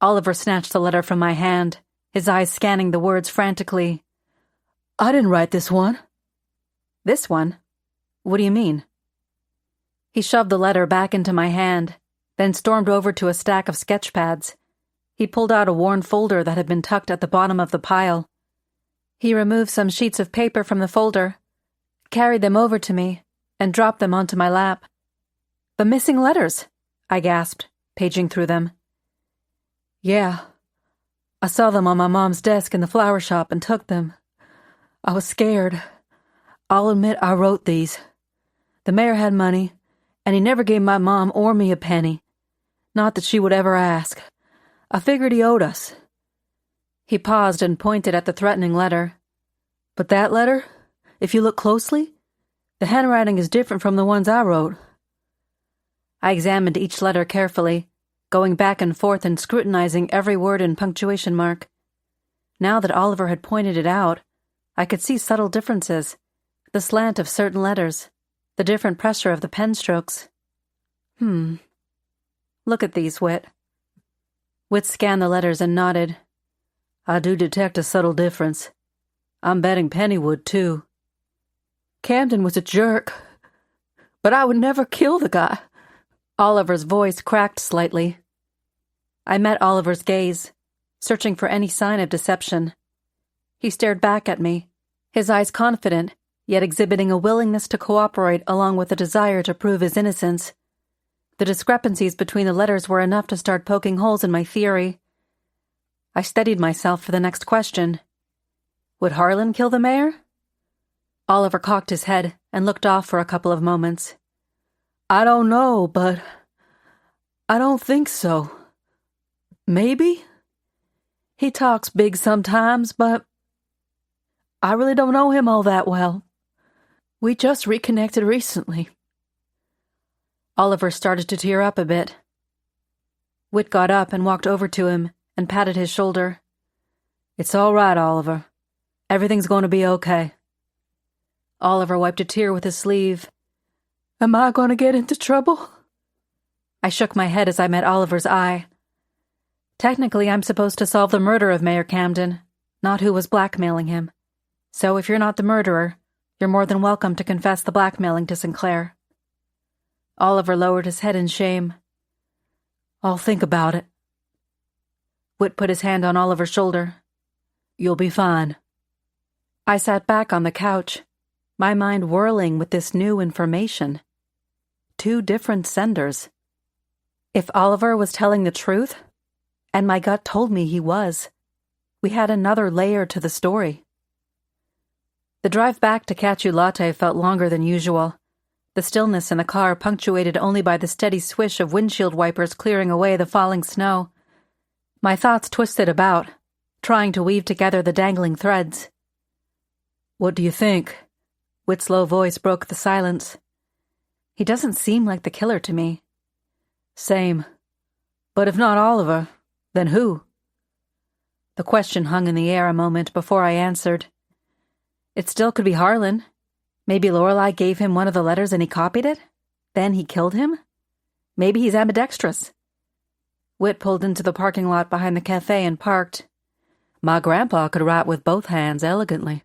S1: Oliver snatched the letter from my hand, his eyes scanning the words frantically. I didn't write this one. This one? What do you mean? He shoved the letter back into my hand, then stormed over to a stack of sketch pads. He pulled out a worn folder that had been tucked at the bottom of the pile. He removed some sheets of paper from the folder, carried them over to me, and dropped them onto my lap. The missing letters, I gasped, paging through them. Yeah. I saw them on my mom's desk in the flower shop and took them. I was scared. I'll admit I wrote these. The mayor had money, and he never gave my mom or me a penny. Not that she would ever ask. I figured he owed us. He paused and pointed at the threatening letter. But that letter, if you look closely, the handwriting is different from the ones I wrote. I examined each letter carefully, going back and forth and scrutinizing every word and punctuation mark. Now that Oliver had pointed it out, I could see subtle differences, the slant of certain letters, the different pressure of the pen strokes. Look at these, Whit. Whit scanned the letters and nodded. I do detect a subtle difference. I'm betting Penny would, too. Camden was a jerk, but I would never kill the guy. Oliver's voice cracked slightly. I met Oliver's gaze, searching for any sign of deception. He stared back at me, his eyes confident, yet exhibiting a willingness to cooperate along with a desire to prove his innocence. The discrepancies between the letters were enough to start poking holes in my theory. I steadied myself for the next question. Would Harlan kill the mayor? Oliver cocked his head and looked off for a couple of moments. I don't know, but I don't think so. Maybe? He talks big sometimes, but I really don't know him all that well. We just reconnected recently. Oliver started to tear up a bit. Whit got up and walked over to him and patted his shoulder. It's all right, Oliver. Everything's going to be okay. Oliver wiped a tear with his sleeve. Am I going to get into trouble? I shook my head as I met Oliver's eye. Technically, I'm supposed to solve the murder of Mayor Camden, not who was blackmailing him. So if you're not the murderer, you're more than welcome to confess the blackmailing to Sinclair. Oliver lowered his head in shame. I'll think about it. Whit put his hand on Oliver's shoulder.
S2: You'll be fine.
S1: I sat back on the couch, my mind whirling with this new information. 2 different senders. If Oliver was telling the truth, and my gut told me he was, we had another layer to the story. The drive back to Cacio Latte felt longer than usual, the stillness in the car punctuated only by the steady swish of windshield wipers clearing away the falling snow. My thoughts twisted about, trying to weave together the dangling threads.
S2: What do you think?
S1: Whit's low voice broke the silence. He doesn't seem like the killer to me.
S2: Same. But if not Oliver, then who?
S1: The question hung in the air a moment before I answered. It still could be Harlan. Maybe Lorelei gave him one of the letters and he copied it? Then he killed him? Maybe he's ambidextrous. Whit pulled into the parking lot behind the cafe and parked.
S2: My grandpa could write with both hands elegantly.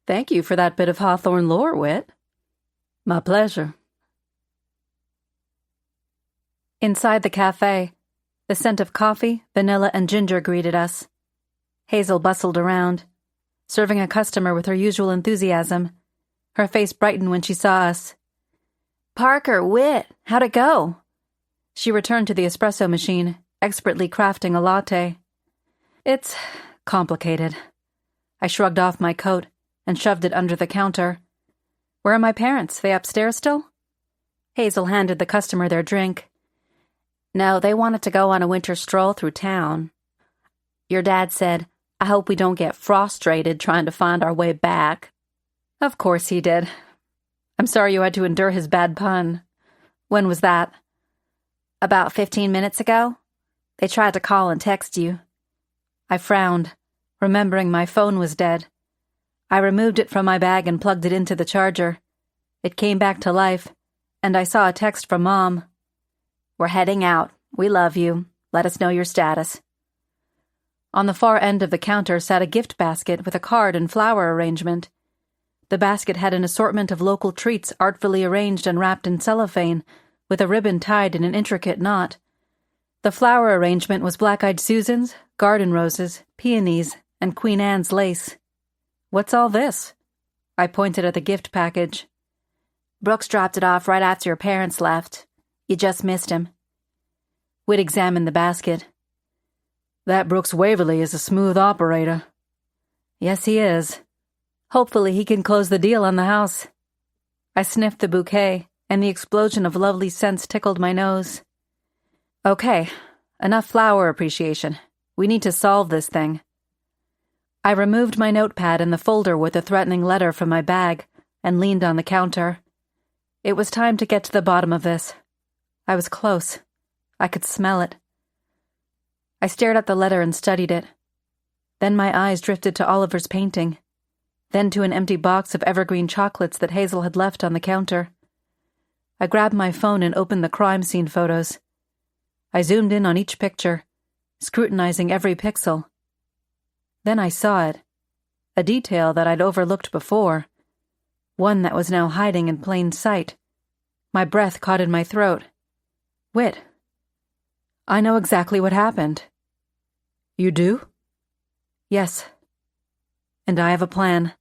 S1: Thank you for that bit of Hawthorne lore, Whit.
S2: My pleasure.
S1: Inside the cafe, the scent of coffee, vanilla, and ginger greeted us. Hazel bustled around, serving a customer with her usual enthusiasm. Her face brightened when she saw us. Parker, Whit, how'd it go? She returned to the espresso machine, expertly crafting a latte. It's complicated. I shrugged off my coat and shoved it under the counter. Where are my parents? They upstairs still? Hazel handed the customer their drink. No, they wanted to go on a winter stroll through town. Your dad said, I hope we don't get frustrated trying to find our way back. Of course he did. I'm sorry you had to endure his bad pun. When was that? About 15 minutes ago. They tried to call and text you. I frowned, remembering my phone was dead. I removed it from my bag and plugged it into the charger. It came back to life, and I saw a text from Mom. We're heading out. We love you. Let us know your status. On the far end of the counter sat a gift basket with a card and flower arrangement. The basket had an assortment of local treats artfully arranged and wrapped in cellophane, with a ribbon tied in an intricate knot. The flower arrangement was black-eyed Susans, garden roses, peonies, and Queen Anne's lace. What's all this? I pointed at the gift package. Brooks dropped it off right after your parents left. You just missed him. Whit examined the basket.
S2: That Brooks Waverly is a smooth operator.
S1: Yes, he is. Hopefully he can close the deal on the house. I sniffed the bouquet, and the explosion of lovely scents tickled my nose. Okay, enough flower appreciation. We need to solve this thing. I removed my notepad and the folder with the threatening letter from my bag and leaned on the counter. It was time to get to the bottom of this. I was close. I could smell it. I stared at the letter and studied it. Then my eyes drifted to Oliver's painting, then to an empty box of evergreen chocolates that Hazel had left on the counter. I grabbed my phone and opened the crime scene photos. I zoomed in on each picture, scrutinizing every pixel. Then I saw it, a detail that I'd overlooked before, one that was now hiding in plain sight. My breath caught in my throat. Whit. I know exactly what happened.
S2: You do?
S1: Yes. And I have a plan.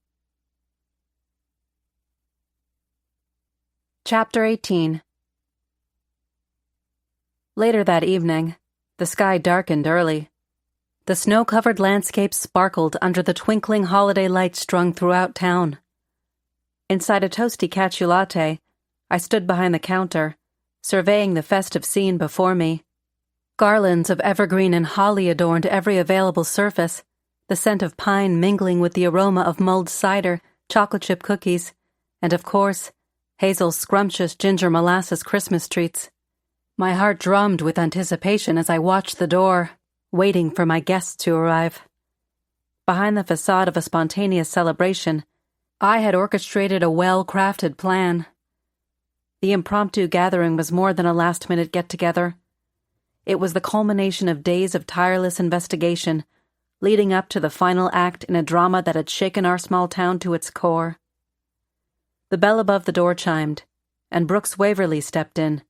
S1: Chapter 18. Later that evening, the sky darkened early. The snow-covered landscape sparkled under the twinkling holiday lights strung throughout town. Inside a toasty Cacio Latte, I stood behind the counter, surveying the festive scene before me. Garlands of evergreen and holly adorned every available surface, the scent of pine mingling with the aroma of mulled cider, chocolate chip cookies, and, of course, Hazel's scrumptious ginger molasses Christmas treats. My heart drummed with anticipation as I watched the door, waiting for my guests to arrive. Behind the facade of a spontaneous celebration, I had orchestrated a well-crafted plan. The impromptu gathering was more than a last-minute get-together. It was the culmination of days of tireless investigation, leading up to the final act in a drama that had shaken our small town to its core. The bell above the door chimed, and Brooks Waverly stepped in,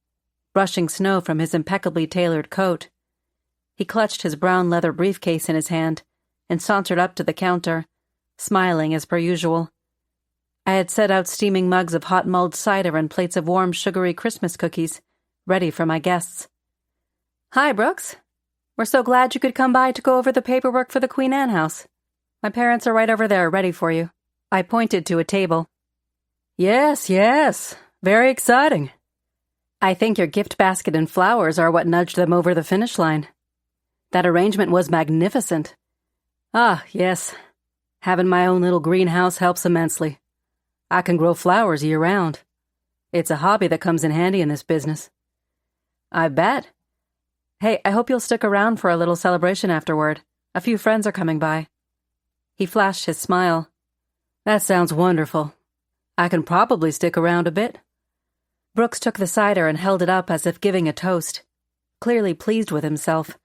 S1: brushing snow from his impeccably tailored coat. He clutched his brown leather briefcase in his hand and sauntered up to the counter, smiling as per usual. I had set out steaming mugs of hot mulled cider and plates of warm, sugary Christmas cookies, ready for my guests. "Hi, Brooks. We're so glad you could come by to go over the paperwork for the Queen Anne house. My parents are right over there, ready for you." I pointed to a table.
S2: Yes, very exciting.
S1: "I think your gift basket and flowers are what nudged them over the finish line. That arrangement was magnificent."
S2: Ah, yes. Having my own little greenhouse helps immensely. I can grow flowers year-round. It's a hobby that comes in handy in this business."
S1: "I bet. Hey, I hope you'll stick around for a little celebration afterward. A few friends are coming by." He flashed his smile.
S2: "That sounds wonderful. I can probably stick around a bit."
S1: Brooks took the cider and held it up as if giving a toast, clearly pleased with himself,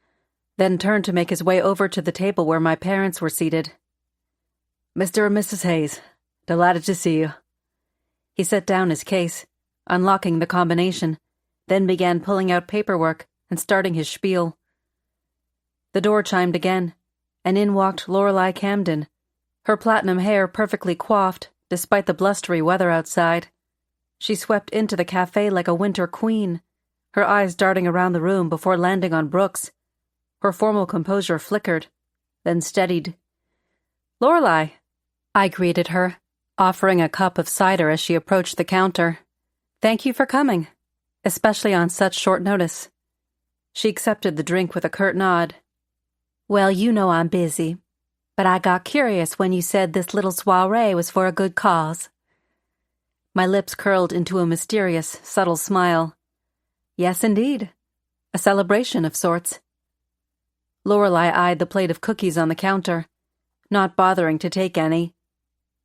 S1: then turned to make his way over to the table where my parents were seated.
S2: "Mr. and Mrs. Hayes, delighted to see you."
S1: He set down his case, unlocking the combination, then began pulling out paperwork and starting his spiel. The door chimed again, and in walked Lorelei Camden, her platinum hair perfectly coiffed despite the blustery weather outside. She swept into the cafe like a winter queen, her eyes darting around the room before landing on Brooks. Her formal composure flickered, then steadied. "Lorelei," I greeted her, offering a cup of cider as she approached the counter. "Thank you for coming, especially on such short notice." She accepted the drink with a curt nod. "Well, you know I'm busy, but I got curious when you said this little soiree was for a good cause." My lips curled into a mysterious, subtle smile. "Yes, indeed. A celebration of sorts." Lorelei eyed the plate of cookies on the counter, not bothering to take any.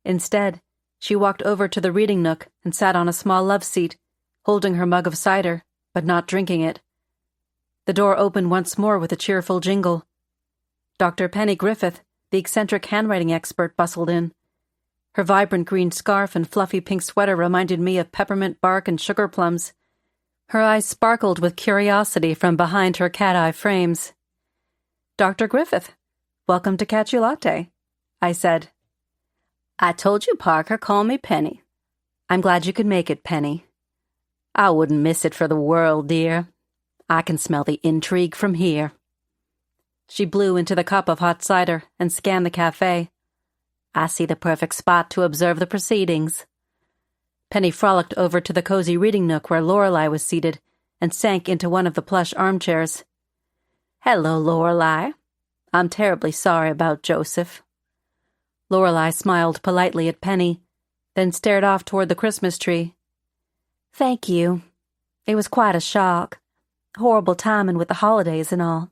S1: Instead, she walked over to the reading nook and sat on a small love seat, holding her mug of cider, but not drinking it. The door opened once more with a cheerful jingle. Dr. Penny Griffith, the eccentric handwriting expert, bustled in. Her vibrant green scarf and fluffy pink sweater reminded me of peppermint bark and sugar plums. Her eyes sparkled with curiosity from behind her cat-eye frames. "Dr. Griffith, welcome to Catch You Latte," I said. "I told you, Parker, call me Penny." "I'm glad you could make it, Penny." "I wouldn't miss it for the world, dear. I can smell the intrigue from here." She blew into the cup of hot cider and scanned the cafe. "I see the perfect spot to observe the proceedings." Penny frolicked over to the cozy reading nook where Lorelei was seated and sank into one of the plush armchairs. "Hello, Lorelei. I'm terribly sorry about Joseph." Lorelei smiled politely at Penny, then stared off toward the Christmas tree. "Thank you. It was quite a shock. Horrible timing with the holidays and all."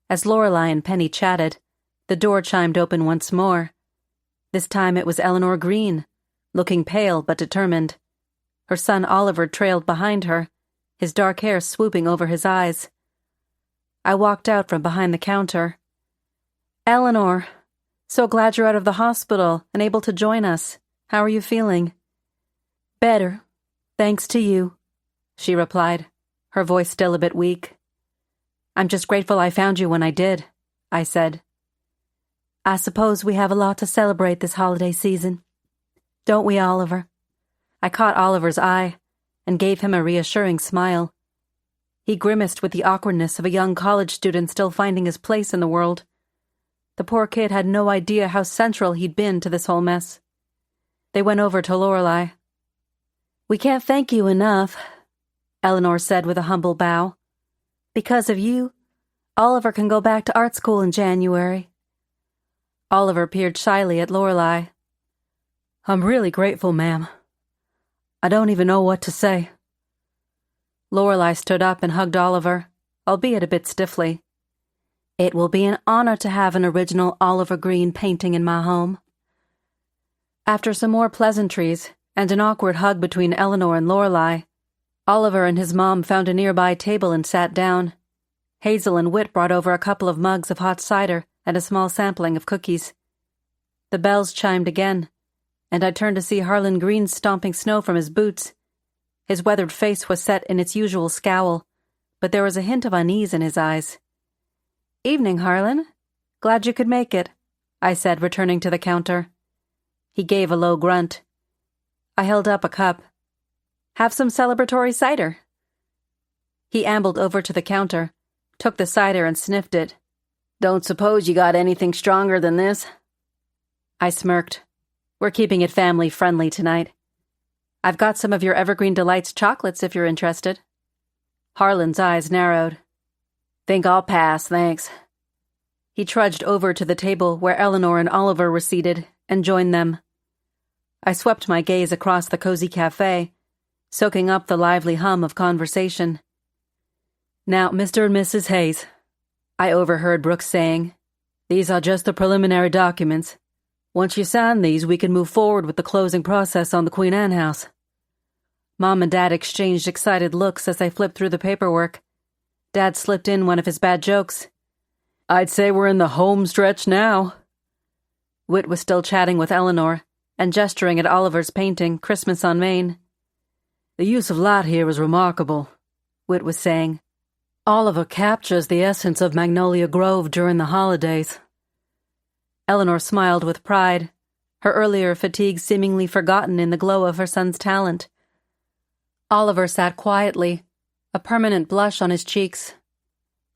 S1: As Lorelei and Penny chatted, the door chimed open once more. This time it was Eleanor Green, looking pale but determined. Her son Oliver trailed behind her, his dark hair swooping over his eyes. I walked out from behind the counter. "Eleanor, so glad you're out of the hospital and able to join us. How are you feeling?" "Better, thanks to you," she replied, her voice still a bit weak. "I'm just grateful I found you when I did," I said. "I suppose we have a lot to celebrate this holiday season. Don't we, Oliver?" I caught Oliver's eye and gave him a reassuring smile. He grimaced with the awkwardness of a young college student still finding his place in the world. The poor kid had no idea how central he'd been to this whole mess. They went over to Lorelei. "We can't thank you enough," Eleanor said with a humble bow. "Because of you, Oliver can go back to art school in January." Oliver peered shyly at Lorelei.
S2: "I'm really grateful, ma'am. I don't even know what to say."
S1: Lorelei stood up and hugged Oliver, albeit a bit stiffly. "It will be an honor to have an original Oliver Green painting in my home." After some more pleasantries and an awkward hug between Eleanor and Lorelei, Oliver and his mom found a nearby table and sat down. Hazel and Whit brought over a couple of mugs of hot cider and a small sampling of cookies. The bells chimed again, and I turned to see Harlan Green stomping snow from his boots. His weathered face was set in its usual scowl, but there was a hint of unease in his eyes. Evening, Harlan. Glad you could make it, I said, returning to the counter. He gave a low grunt. I held up a cup. Have some celebratory cider. He ambled over to the counter, took the cider and sniffed it. Don't suppose you got anything stronger than this? I smirked. We're keeping it family-friendly tonight. I've got some of your Evergreen Delights chocolates if you're interested. Harlan's eyes narrowed. Think I'll pass, thanks. He trudged over to the table where Eleanor and Oliver were seated and joined them. I swept my gaze across the cozy cafe, soaking up the lively hum of conversation. Now, Mr. and Mrs. Hayes, I overheard Brooks saying, these are just the preliminary documents. Once you sign these, we can move forward with the closing process on the Queen Anne house. Mom and Dad exchanged excited looks as they flipped through the paperwork. Dad slipped in one of his bad jokes. I'd say we're in the home stretch now. Whit was still chatting with Eleanor and gesturing at Oliver's painting, Christmas on Main. The use of light here is remarkable, Whit was saying. Oliver captures the essence of Magnolia Grove during the holidays. Eleanor smiled with pride, her earlier fatigue seemingly forgotten in the glow of her son's talent. Oliver sat quietly, a permanent blush on his cheeks.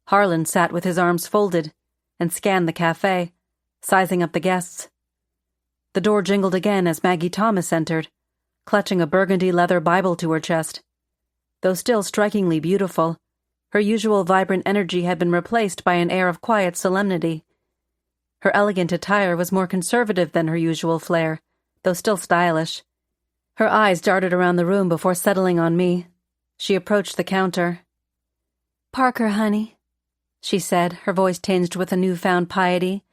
S1: Harlan sat with his arms folded and scanned the cafe, sizing up the guests. The door jingled again as Maggie Thomas entered, clutching a burgundy leather Bible to her chest. Though still strikingly beautiful, her usual vibrant energy had been replaced by an air of quiet solemnity. Her elegant attire was more conservative than her usual flair, though still stylish. Her eyes darted around the room before settling on me. She approached the counter.
S3: Parker, honey, she said, her voice tinged with a newfound piety,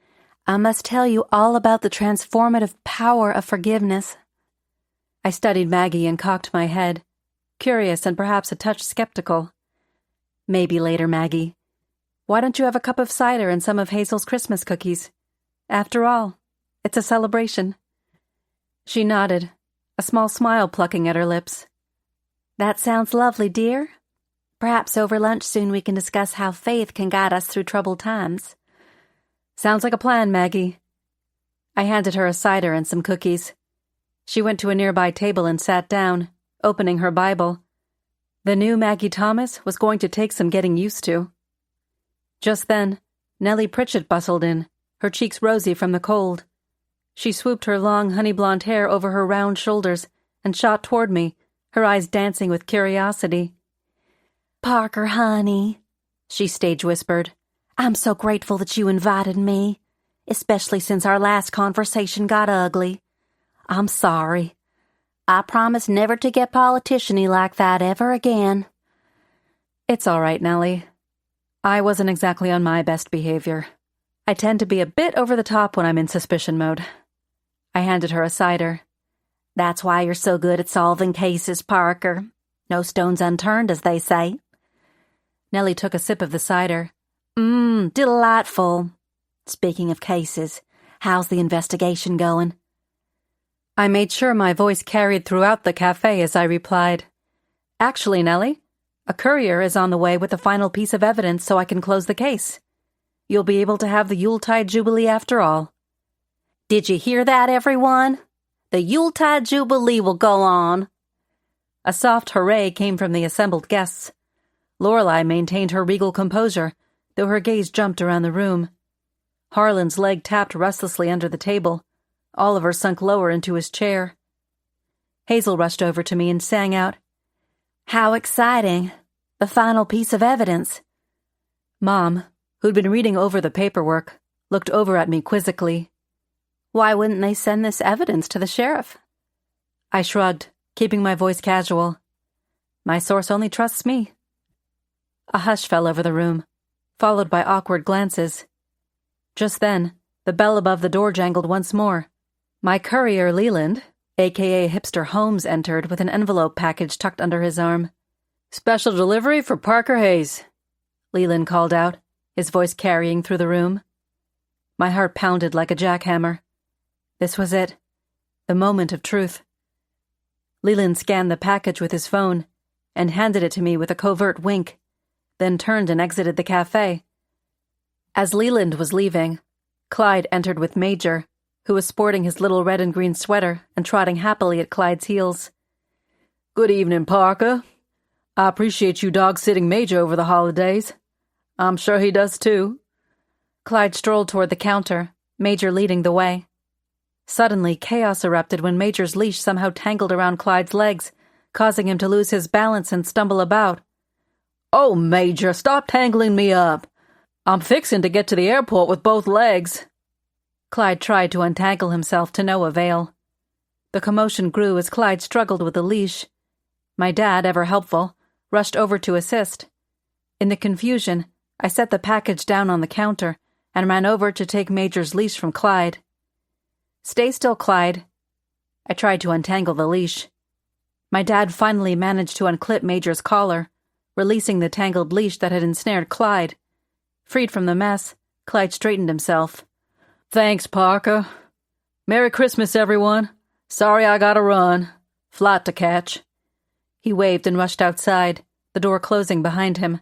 S3: I must tell you all about the transformative power of forgiveness.
S1: I studied Maggie and cocked my head, curious and perhaps a touch skeptical. Maybe later, Maggie. Why don't you have a cup of cider and some of Hazel's Christmas cookies? After all, it's a celebration. She nodded, a small smile plucking at her lips.
S3: That sounds lovely, dear. Perhaps over lunch soon we can discuss how faith can guide us through troubled times.
S1: Sounds like a plan, Maggie. I handed her a cider and some cookies. She went to a nearby table and sat down, opening her Bible. The new Maggie Thomas was going to take some getting used to. Just then, Nellie Pritchett bustled in, her cheeks rosy from the cold. She swooped her long honey-blonde hair over her round shoulders and shot toward me, her eyes dancing with curiosity.
S3: Parker, honey, she stage-whispered, I'm so grateful that you invited me, especially since our last conversation got ugly. I'm sorry. I promise never to get politician-y like that ever again.
S1: It's all right, Nellie. I wasn't exactly on my best behavior. I tend to be a bit over the top when I'm in suspicion mode. I handed her a cider.
S3: That's why you're so good at solving cases, Parker. No stones unturned, as they say.
S1: Nellie took a sip of the cider.
S3: Delightful. Speaking of cases, how's the investigation going?
S1: I made sure my voice carried throughout the cafe as I replied, Actually, Nellie, a courier is on the way with the final piece of evidence so I can close the case. You'll be able to have the Yuletide Jubilee after all.
S3: Did you hear that, everyone? The Yuletide Jubilee will go on.
S1: A soft hooray came from the assembled guests. Lorelei maintained her regal composure, though her gaze jumped around the room. Harlan's leg tapped restlessly under the table. Oliver sunk lower into his chair. Hazel rushed over to me and sang out,
S3: How exciting! The final piece of evidence.
S1: Mom, who'd been reading over the paperwork, looked over at me quizzically.
S3: Why wouldn't they send this evidence to the sheriff?
S1: I shrugged, keeping my voice casual. My source only trusts me. A hush fell over the room, followed by awkward glances. Just then, the bell above the door jangled once more. My courier, Leland, a.k.a. Hipster Holmes, entered with an envelope package tucked under his arm. Special delivery for Parker Hayes, Leland called out, his voice carrying through the room. My heart pounded like a jackhammer. This was it, the moment of truth. Leland scanned the package with his phone and handed it to me with a covert wink, then turned and exited the cafe. As Leland was leaving, Clyde entered with Major, who was sporting his little red and green sweater and trotting happily at Clyde's heels.
S2: Good evening, Parker. I appreciate you dog-sitting Major over the holidays. I'm sure he does too.
S1: Clyde strolled toward the counter, Major leading the way. Suddenly, chaos erupted when Major's leash somehow tangled around Clyde's legs, causing him to lose his balance and stumble about.
S2: Oh, Major, stop tangling me up. I'm fixing to get to the airport with both legs.
S1: Clyde tried to untangle himself to no avail. The commotion grew as Clyde struggled with the leash. My dad, ever helpful, rushed over to assist. In the confusion, I set the package down on the counter and ran over to take Major's leash from Clyde. Stay still, Clyde. I tried to untangle the leash. My dad finally managed to unclip Major's collar, releasing the tangled leash that had ensnared Clyde. Freed from the mess, Clyde straightened himself.
S2: Thanks, Parker. Merry Christmas, everyone. Sorry I gotta run. Flight to catch.
S1: He waved and rushed outside, the door closing behind him.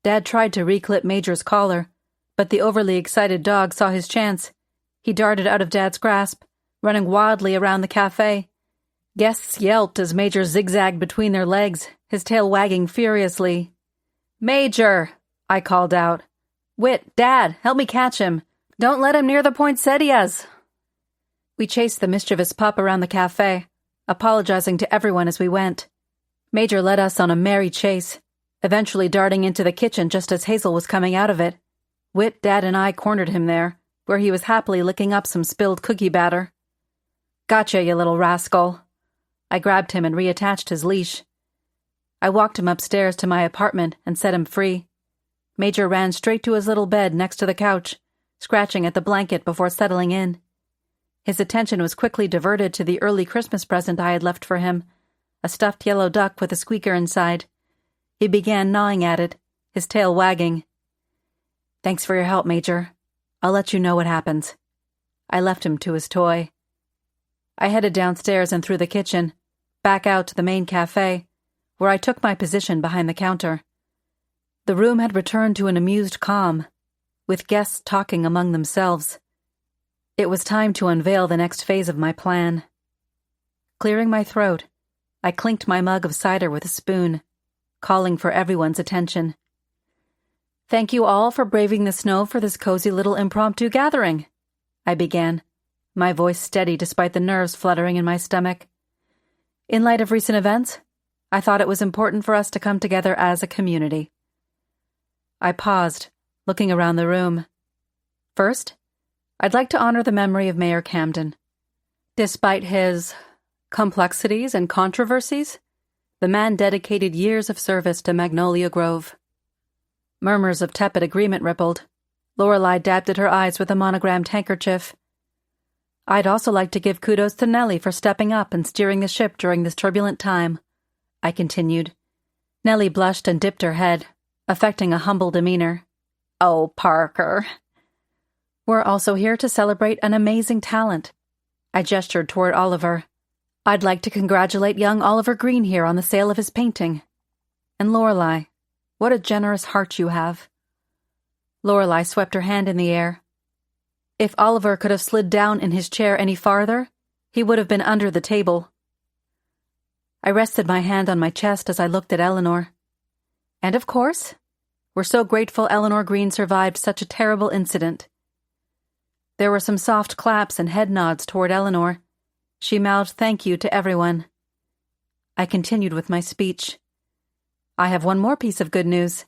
S1: Dad tried to reclip Major's collar, but the overly excited dog saw his chance. He darted out of Dad's grasp, running wildly around the cafe. Guests yelped as Major zigzagged between their legs, his tail wagging furiously. "Major!" I called out. "Whit, Dad, help me catch him. Don't let him near the poinsettias." We chased the mischievous pup around the cafe, apologizing to everyone as we went. Major led us on a merry chase, eventually darting into the kitchen just as Hazel was coming out of it. Whit, Dad, and I cornered him there, where he was happily licking up some spilled cookie batter. "Gotcha, you little rascal." I grabbed him and reattached his leash. I walked him upstairs to my apartment and set him free. Major ran straight to his little bed next to the couch, scratching at the blanket before settling in. His attention was quickly diverted to the early Christmas present I had left for him, a stuffed yellow duck with a squeaker inside. He began gnawing at it, his tail wagging. "Thanks for your help, Major. I'll let you know what happens." I left him to his toy. I headed downstairs and through the kitchen, back out to the main cafe, where I took my position behind the counter. The room had returned to an amused calm, with guests talking among themselves. It was time to unveil the next phase of my plan. Clearing my throat, I clinked my mug of cider with a spoon, calling for everyone's attention. "Thank you all for braving the snow for this cozy little impromptu gathering," I began, my voice steady despite the nerves fluttering in my stomach. "In light of recent events, I thought it was important for us to come together as a community." I paused, looking around the room. First, I'd like to honor the memory of Mayor Camden. Despite his complexities and controversies, the man dedicated years of service to Magnolia Grove. Murmurs of tepid agreement rippled. Lorelei dabbed at her eyes with a monogrammed handkerchief. I'd also like to give kudos to Nellie for stepping up and steering the ship during this turbulent time, I continued. Nellie blushed and dipped her head, affecting a humble demeanor. "Oh, Parker." "We're also here to celebrate an amazing talent." I gestured toward Oliver. "I'd like to congratulate young Oliver Green here on the sale of his painting. And Lorelei, what a generous heart you have." Lorelei swept her hand in the air. If Oliver could have slid down in his chair any farther, he would have been under the table. I rested my hand on my chest as I looked at Eleanor. "And of course, we're so grateful Eleanor Green survived such a terrible incident." There were some soft claps and head nods toward Eleanor. She mouthed thank you to everyone. I continued with my speech. "I have one more piece of good news.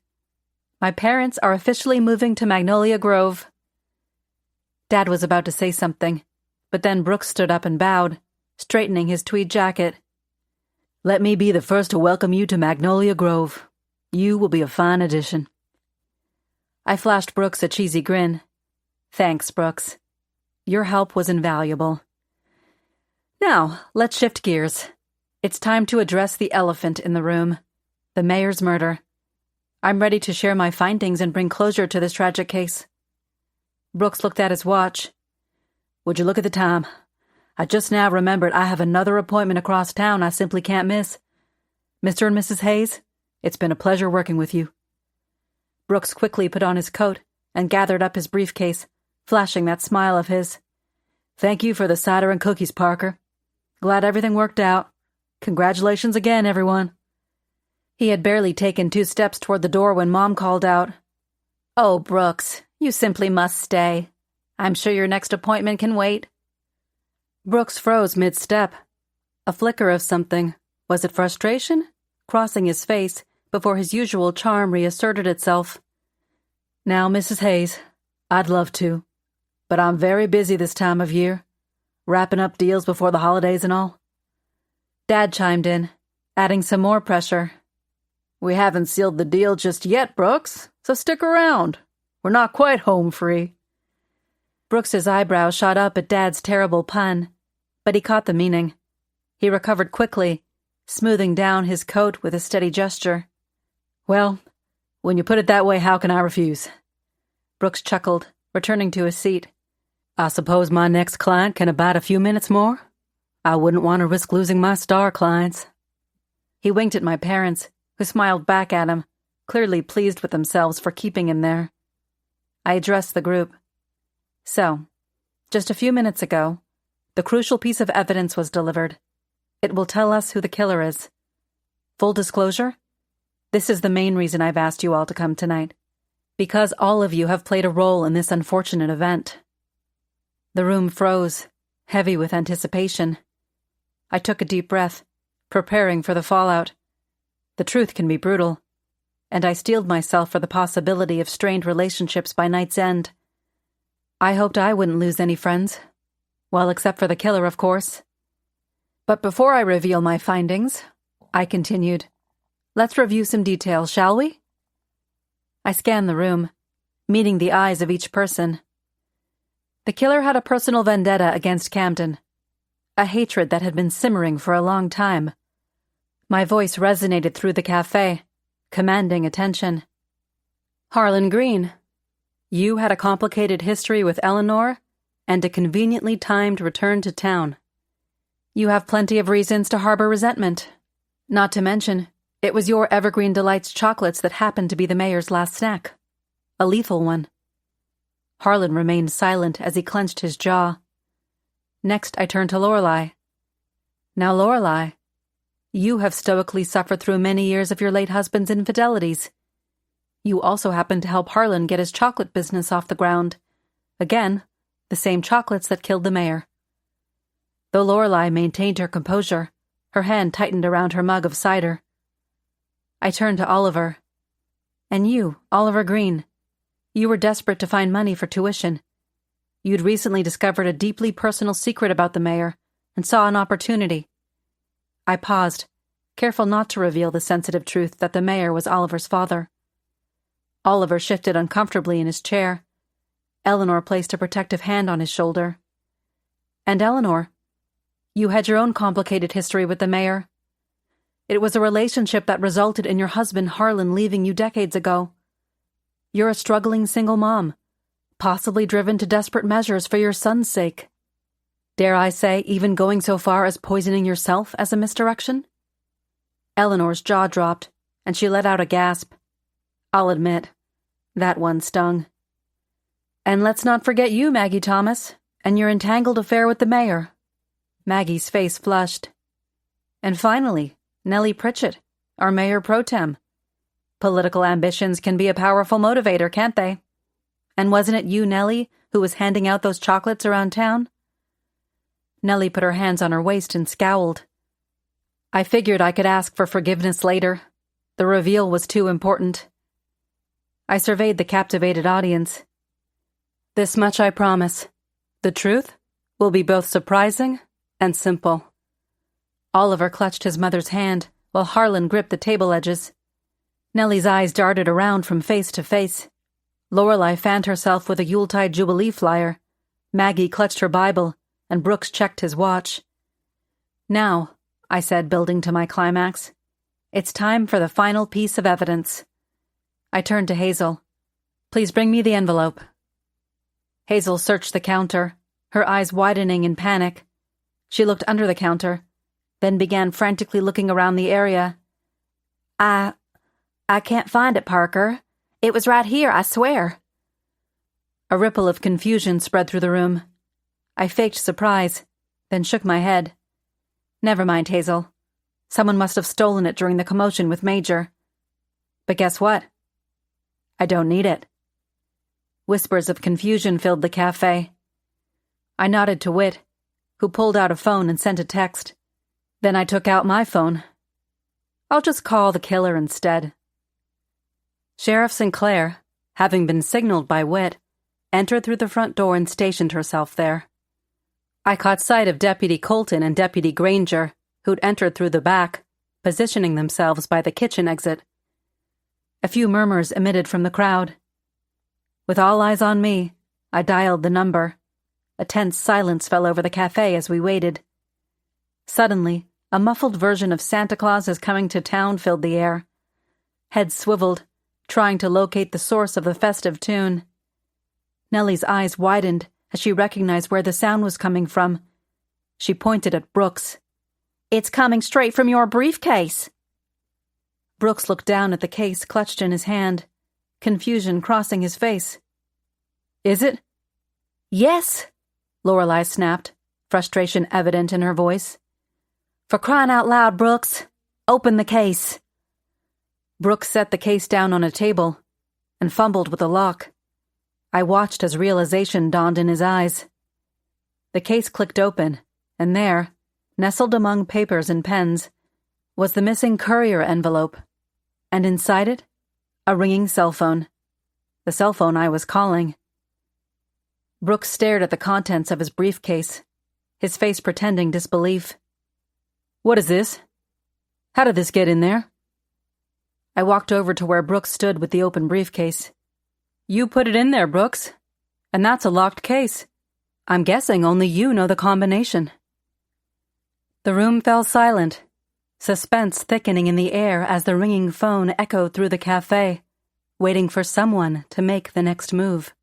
S1: My parents are officially moving to Magnolia Grove." Dad was about to say something, but then Brooks stood up and bowed, straightening his tweed jacket. "Let me be the first to welcome you to Magnolia Grove. You will be a fine addition." I flashed Brooks a cheesy grin. "Thanks, Brooks. Your help was invaluable. Now, let's shift gears. It's time to address the elephant in the room, the mayor's murder. I'm ready to share my findings and bring closure to this tragic case." Brooks looked at his watch. "Would you look at the time? I just now remembered I have another appointment across town I simply can't miss. Mr. and Mrs. Hayes, it's been a pleasure working with you." Brooks quickly put on his coat and gathered up his briefcase, flashing that smile of his.
S2: "Thank you for the cider and cookies, Parker. Glad everything worked out. Congratulations again, everyone."
S1: He had barely taken 2 steps toward the door when Mom called out, "Oh, Brooks, you simply must stay. I'm sure your next appointment can wait."
S2: Brooks froze mid-step. A flicker of something, was it frustration, crossing his face before his usual charm reasserted itself. "Now, Mrs. Hayes, I'd love to, but I'm very busy this time of year, wrapping up deals before the holidays and all."
S1: Dad chimed in, adding some more pressure.
S2: "We haven't sealed the deal just yet, Brooks, so stick around. We're not quite home free."
S1: Brooks's eyebrows shot up at Dad's terrible pun, but he caught the meaning. He recovered quickly, smoothing down his coat with a steady gesture.
S2: "Well, when you put it that way, how can I refuse?"
S1: Brooks chuckled, returning to his seat.
S2: "I suppose my next client can abide a few minutes more? I wouldn't want to risk losing my star clients."
S1: He winked at my parents, who smiled back at him, clearly pleased with themselves for keeping him there. I addressed the group. "So, just a few minutes ago, the crucial piece of evidence was delivered. It will tell us who the killer is. Full disclosure, this is the main reason I've asked you all to come tonight, because all of you have played a role in this unfortunate event." The room froze, heavy with anticipation. I took a deep breath, preparing for the fallout. The truth can be brutal, and I steeled myself for the possibility of strained relationships by night's end. I hoped I wouldn't lose any friends. Well, except for the killer, of course. But before I reveal my findings, I continued, let's review some details, shall we? I scanned the room, meeting the eyes of each person. The killer had a personal vendetta against Camden, a hatred that had been simmering for a long time. My voice resonated through the cafe, commanding attention. Harlan Green, you had a complicated history with Eleanor and a conveniently timed return to town. You have plenty of reasons to harbor resentment. Not to mention, it was your Evergreen Delights chocolates that happened to be the mayor's last snack. A lethal one. Harlan remained silent as he clenched his jaw. Next, I turned to Lorelei. Now, Lorelei, you have stoically suffered through many years of your late husband's infidelities. You also happened to help Harlan get his chocolate business off the ground. Again, the same chocolates that killed the mayor. Though Lorelei maintained her composure, her hand tightened around her mug of cider. I turned to Oliver. And you, Oliver Green, you were desperate to find money for tuition. You'd recently discovered a deeply personal secret about the mayor and saw an opportunity. I paused, careful not to reveal the sensitive truth that the mayor was Oliver's father. Oliver shifted uncomfortably in his chair. Eleanor placed a protective hand on his shoulder. And Eleanor, you had your own complicated history with the mayor. It was a relationship that resulted in your husband Harlan leaving you decades ago. You're a struggling single mom, possibly driven to desperate measures for your son's sake. Dare I say, even going so far as poisoning yourself as a misdirection? Eleanor's jaw dropped, and she let out a gasp. I'll admit, that one stung. And let's not forget you, Maggie Thomas, and your entangled affair with the mayor. Maggie's face flushed. And finally, Nellie Pritchett, our mayor pro tem. Political ambitions can be a powerful motivator, can't they? And wasn't it you, Nellie, who was handing out those chocolates around town? Nellie put her hands on her waist and scowled. I figured I could ask for forgiveness later. The reveal was too important. I surveyed the captivated audience. This much I promise. The truth will be both surprising and simple. Oliver clutched his mother's hand while Harlan gripped the table edges. Nellie's eyes darted around from face to face. Lorelei fanned herself with a Yuletide Jubilee flyer. Maggie clutched her Bible, and Brooks checked his watch. Now, I said, building to my climax, it's time for the final piece of evidence. I turned to Hazel. Please bring me the envelope. Hazel searched the counter, her eyes widening in panic. She looked under the counter, then began frantically looking around the area. I can't find it, Parker. It was right here, I swear. A ripple of confusion spread through the room. I faked surprise, then shook my head. Never mind, Hazel. Someone must have stolen it during the commotion with Major. But guess what? I don't need it. Whispers of confusion filled the cafe. I nodded to Whit, who pulled out a phone and sent a text. Then I took out my phone. I'll just call the killer instead. Sheriff Sinclair, having been signaled by Whit, entered through the front door and stationed herself there. I caught sight of Deputy Colton and Deputy Granger, who'd entered through the back, positioning themselves by the kitchen exit. A few murmurs emitted from the crowd. With all eyes on me, I dialed the number. A tense silence fell over the cafe as we waited. Suddenly, a muffled version of Santa Claus is Coming to Town filled the air. Heads swiveled, trying to locate the source of the festive tune. Nellie's eyes widened as she recognized where the sound was coming from. She pointed at Brooks. "It's coming straight from your briefcase." Brooks looked down at the case clutched in his hand, confusion crossing his face. "Is it?" "Yes," Lorelei snapped, frustration evident in her voice. "For crying out loud, Brooks, open the case." Brooks set the case down on a table and fumbled with the lock. I watched as realization dawned in his eyes. The case clicked open, and there, nestled among papers and pens, was the missing courier envelope, and inside it, a ringing cell phone. The cell phone I was calling. Brooks stared at the contents of his briefcase, his face pretending disbelief. "What is this? How did this get in there?" I walked over to where Brooks stood with the open briefcase. "You put it in there, Brooks. And that's a locked case. I'm guessing only you know the combination." The room fell silent, suspense thickening in the air as the ringing phone echoed through the cafe, waiting for someone to make the next move.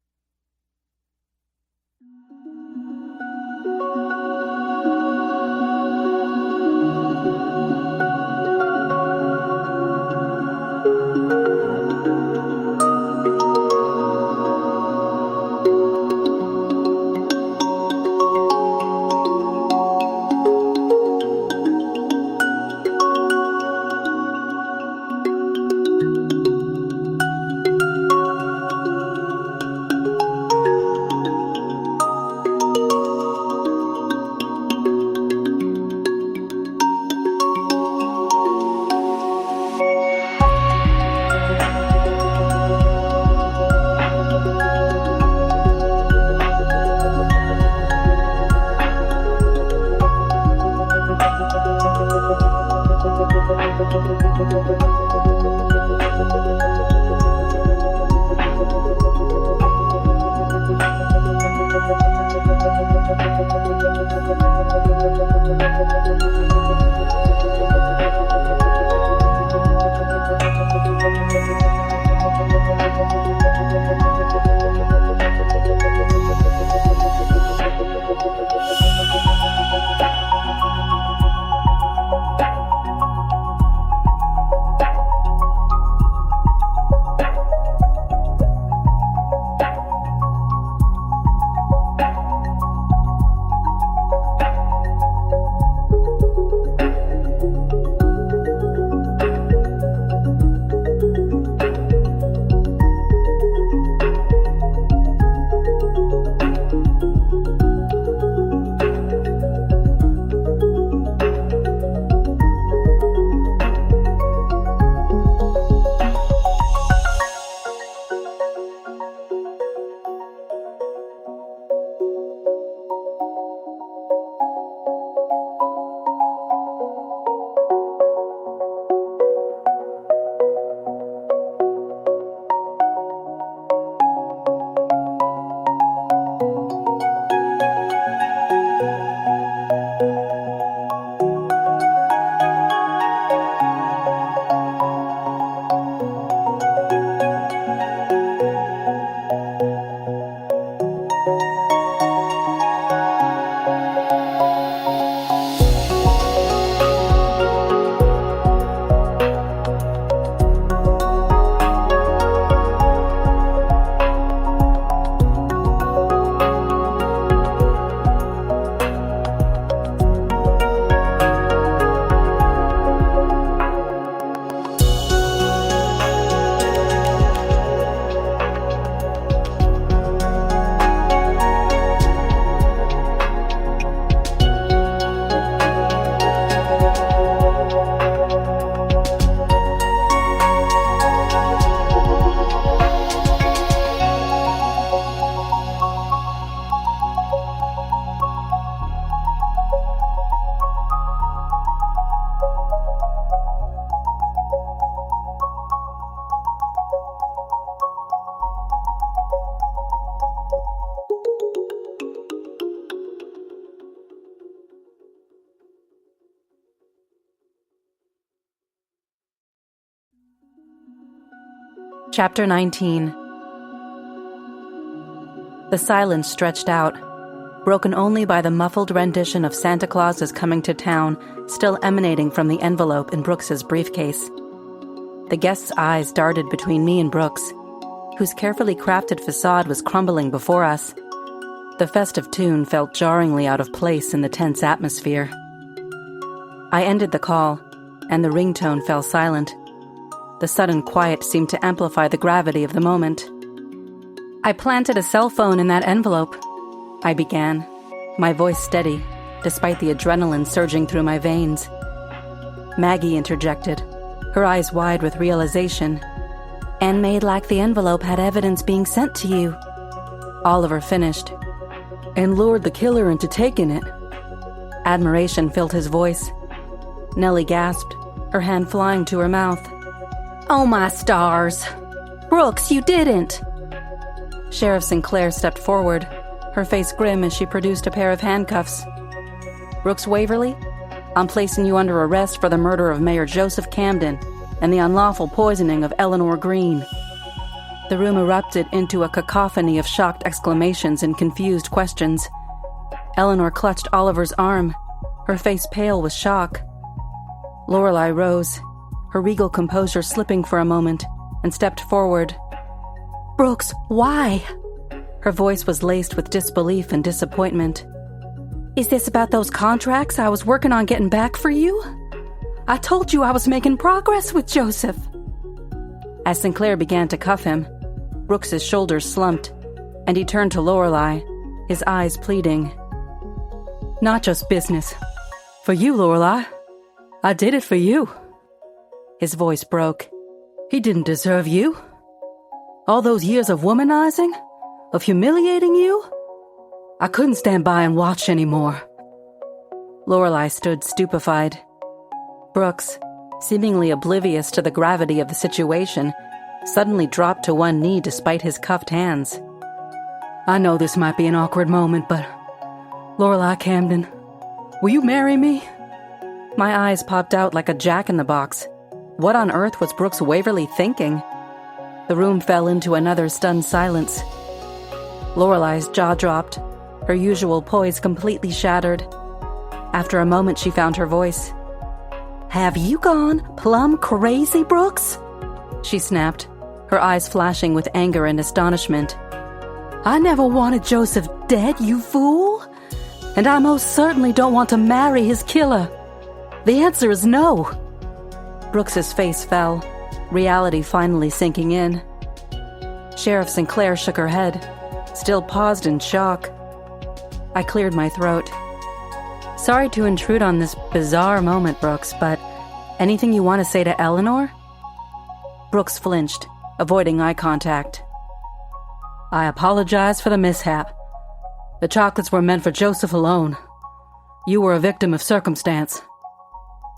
S1: Chapter 19. The silence stretched out, broken only by the muffled rendition of Santa Claus is Coming to Town still emanating from the envelope in Brooks's briefcase. The guest's eyes darted between me and Brooks, whose carefully crafted facade was crumbling before us. The festive tune felt jarringly out of place in the tense atmosphere. I ended the call, and the ringtone fell silent. The sudden quiet seemed to amplify the gravity of the moment. "I planted a cell phone in that envelope," I began, my voice steady, despite the adrenaline surging through my veins. Maggie interjected, her eyes wide with realization. "And made like the envelope had evidence being sent to you." Oliver finished. "And lured the killer into taking it." Admiration filled his voice. Nellie gasped, her hand flying to her mouth. "Oh my stars! Brooks, you didn't!" Sheriff Sinclair stepped forward, her face grim as she produced a pair of handcuffs. "Brooks Waverly, I'm placing you under arrest for the murder of Mayor Joseph Camden and the unlawful poisoning of Eleanor Green." The room erupted into a cacophony of shocked exclamations and confused questions. Eleanor clutched Oliver's arm, her face pale with shock. Lorelei rose, her regal composure slipping for a moment, and stepped forward. "Brooks, why?" Her voice was laced with disbelief and disappointment. "Is this about those contracts I was working on getting back for you? I told you I was making progress with Joseph." As Sinclair began to cuff him, Brooks's shoulders slumped, and he turned to Lorelei, his eyes pleading. "Not just business. For you, Lorelei. I did it for you." His voice broke. "He didn't deserve you. All those years of womanizing, of humiliating you, I couldn't stand by and watch anymore." Lorelei stood stupefied. Brooks, seemingly oblivious to the gravity of the situation, suddenly dropped to one knee despite his cuffed hands. "I know this might be an awkward moment, but Lorelei Camden, will you marry me?" My eyes popped out like a jack-in-the-box. What on earth was Brooks Waverly thinking? The room fell into another stunned silence. Lorelei's jaw dropped, her usual poise completely shattered. After a moment, she found her voice. "Have you gone plumb crazy, Brooks?" she snapped, her eyes flashing with anger and astonishment. "I never wanted Joseph dead, you fool! And I most certainly don't want to marry his killer. The answer is no." Brooks's face fell, reality finally sinking in. Sheriff Sinclair shook her head, still paused in shock. I cleared my throat. "Sorry to intrude on this bizarre moment, Brooks, but anything you want to say to Eleanor?" Brooks flinched, avoiding eye contact. "I apologize for the mishap. The chocolates were meant for Joseph alone. You were a victim of circumstance."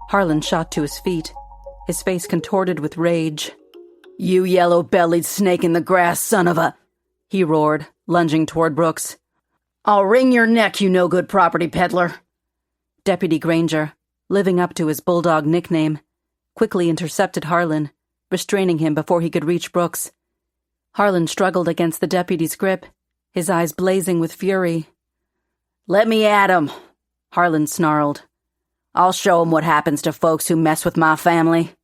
S1: Harlan shot to his feet, his face contorted with rage. "You yellow-bellied snake in the grass, son of a—" he roared, lunging toward Brooks. "I'll wring your neck, you no-good property peddler." Deputy Granger, living up to his bulldog nickname, quickly intercepted Harlan, restraining him before he could reach Brooks. Harlan struggled against the deputy's grip, his eyes blazing with fury. "Let me at him," Harlan snarled. "I'll show him what happens to folks who mess with my family."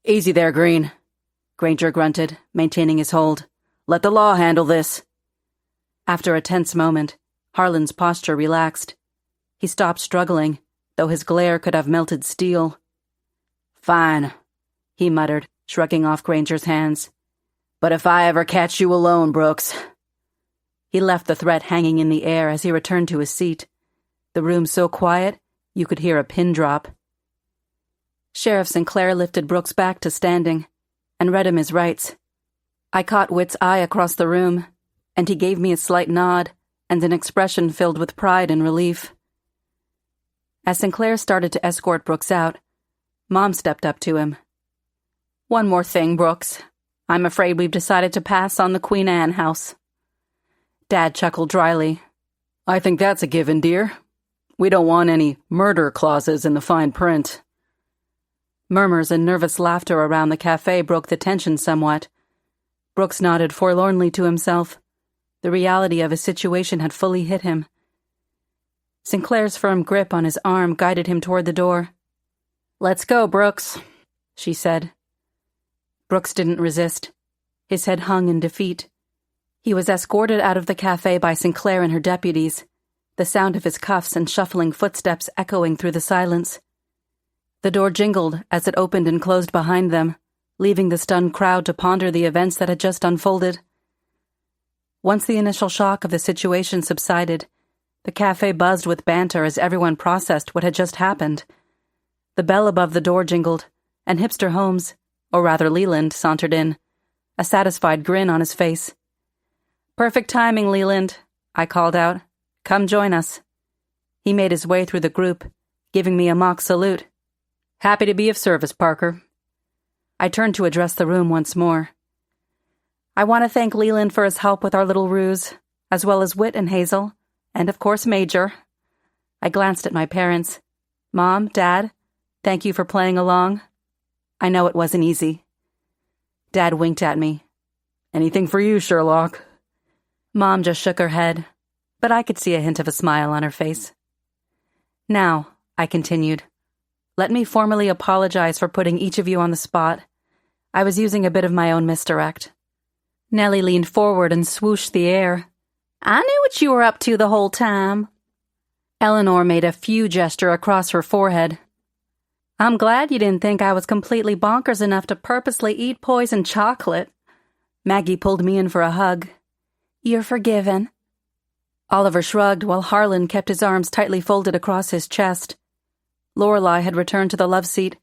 S1: "Easy there, Green," Granger grunted, maintaining his hold. "Let the law handle this." After a tense moment, Harlan's posture relaxed. He stopped struggling, though his glare could have melted steel. "Fine," he muttered, shrugging off Granger's hands. "But if I ever catch you alone, Brooks—" He left the threat hanging in the air as he returned to his seat, the room so quiet you could hear a pin drop. Sheriff Sinclair lifted Brooks back to standing and read him his rights. I caught Whit's eye across the room, and he gave me a slight nod and an expression filled with pride and relief. As Sinclair started to escort Brooks out, Mom stepped up to him. "One more thing, Brooks. I'm afraid we've decided to pass on the Queen Anne house." Dad chuckled dryly. "I think that's a given, dear. We don't want any murder clauses in the fine print."
S2: Murmurs and nervous laughter around the cafe broke the tension somewhat. Brooks nodded forlornly to himself. The reality of his situation had fully hit him. Sinclair's firm grip on his arm guided him toward the door. "Let's go, Brooks," she said. Brooks didn't resist. His head hung in defeat. He was escorted out of the cafe by Sinclair and her deputies, the sound of his cuffs and shuffling footsteps echoing through the silence. The door jingled as it opened and closed behind them, leaving the stunned crowd to ponder the events that had just unfolded. Once the initial shock of the situation subsided, the cafe buzzed with banter as everyone processed what had just happened. The bell above the door jingled, and Hipster Holmes, or rather Leland, sauntered in, a satisfied grin on his face. "Perfect timing, Leland," I called out. "Come join us." He made his way through the group, giving me a mock salute. "Happy to be of service, Parker." I turned to address the room once more. "I want to thank Leland for his help with our little ruse, as well as Whit and Hazel, and of course Major." I glanced at my parents. "Mom, Dad, thank you for playing along. I know it wasn't easy." Dad winked at me. "Anything for you, Sherlock." Mom just shook her head, but I could see a hint of a smile on her face. "Now," I continued, "let me formally apologize for putting each of you on the spot. I was using a bit of my own misdirect." Nellie leaned forward and swooshed the air. "I knew what you were up to the whole time." Eleanor made a few gesture across her forehead. "I'm glad you didn't think I was completely bonkers enough to purposely eat poisoned chocolate." Maggie pulled me in for a hug. "You're forgiven." Oliver shrugged while Harlan kept his arms tightly folded across his chest. Lorelei had returned to the love seat,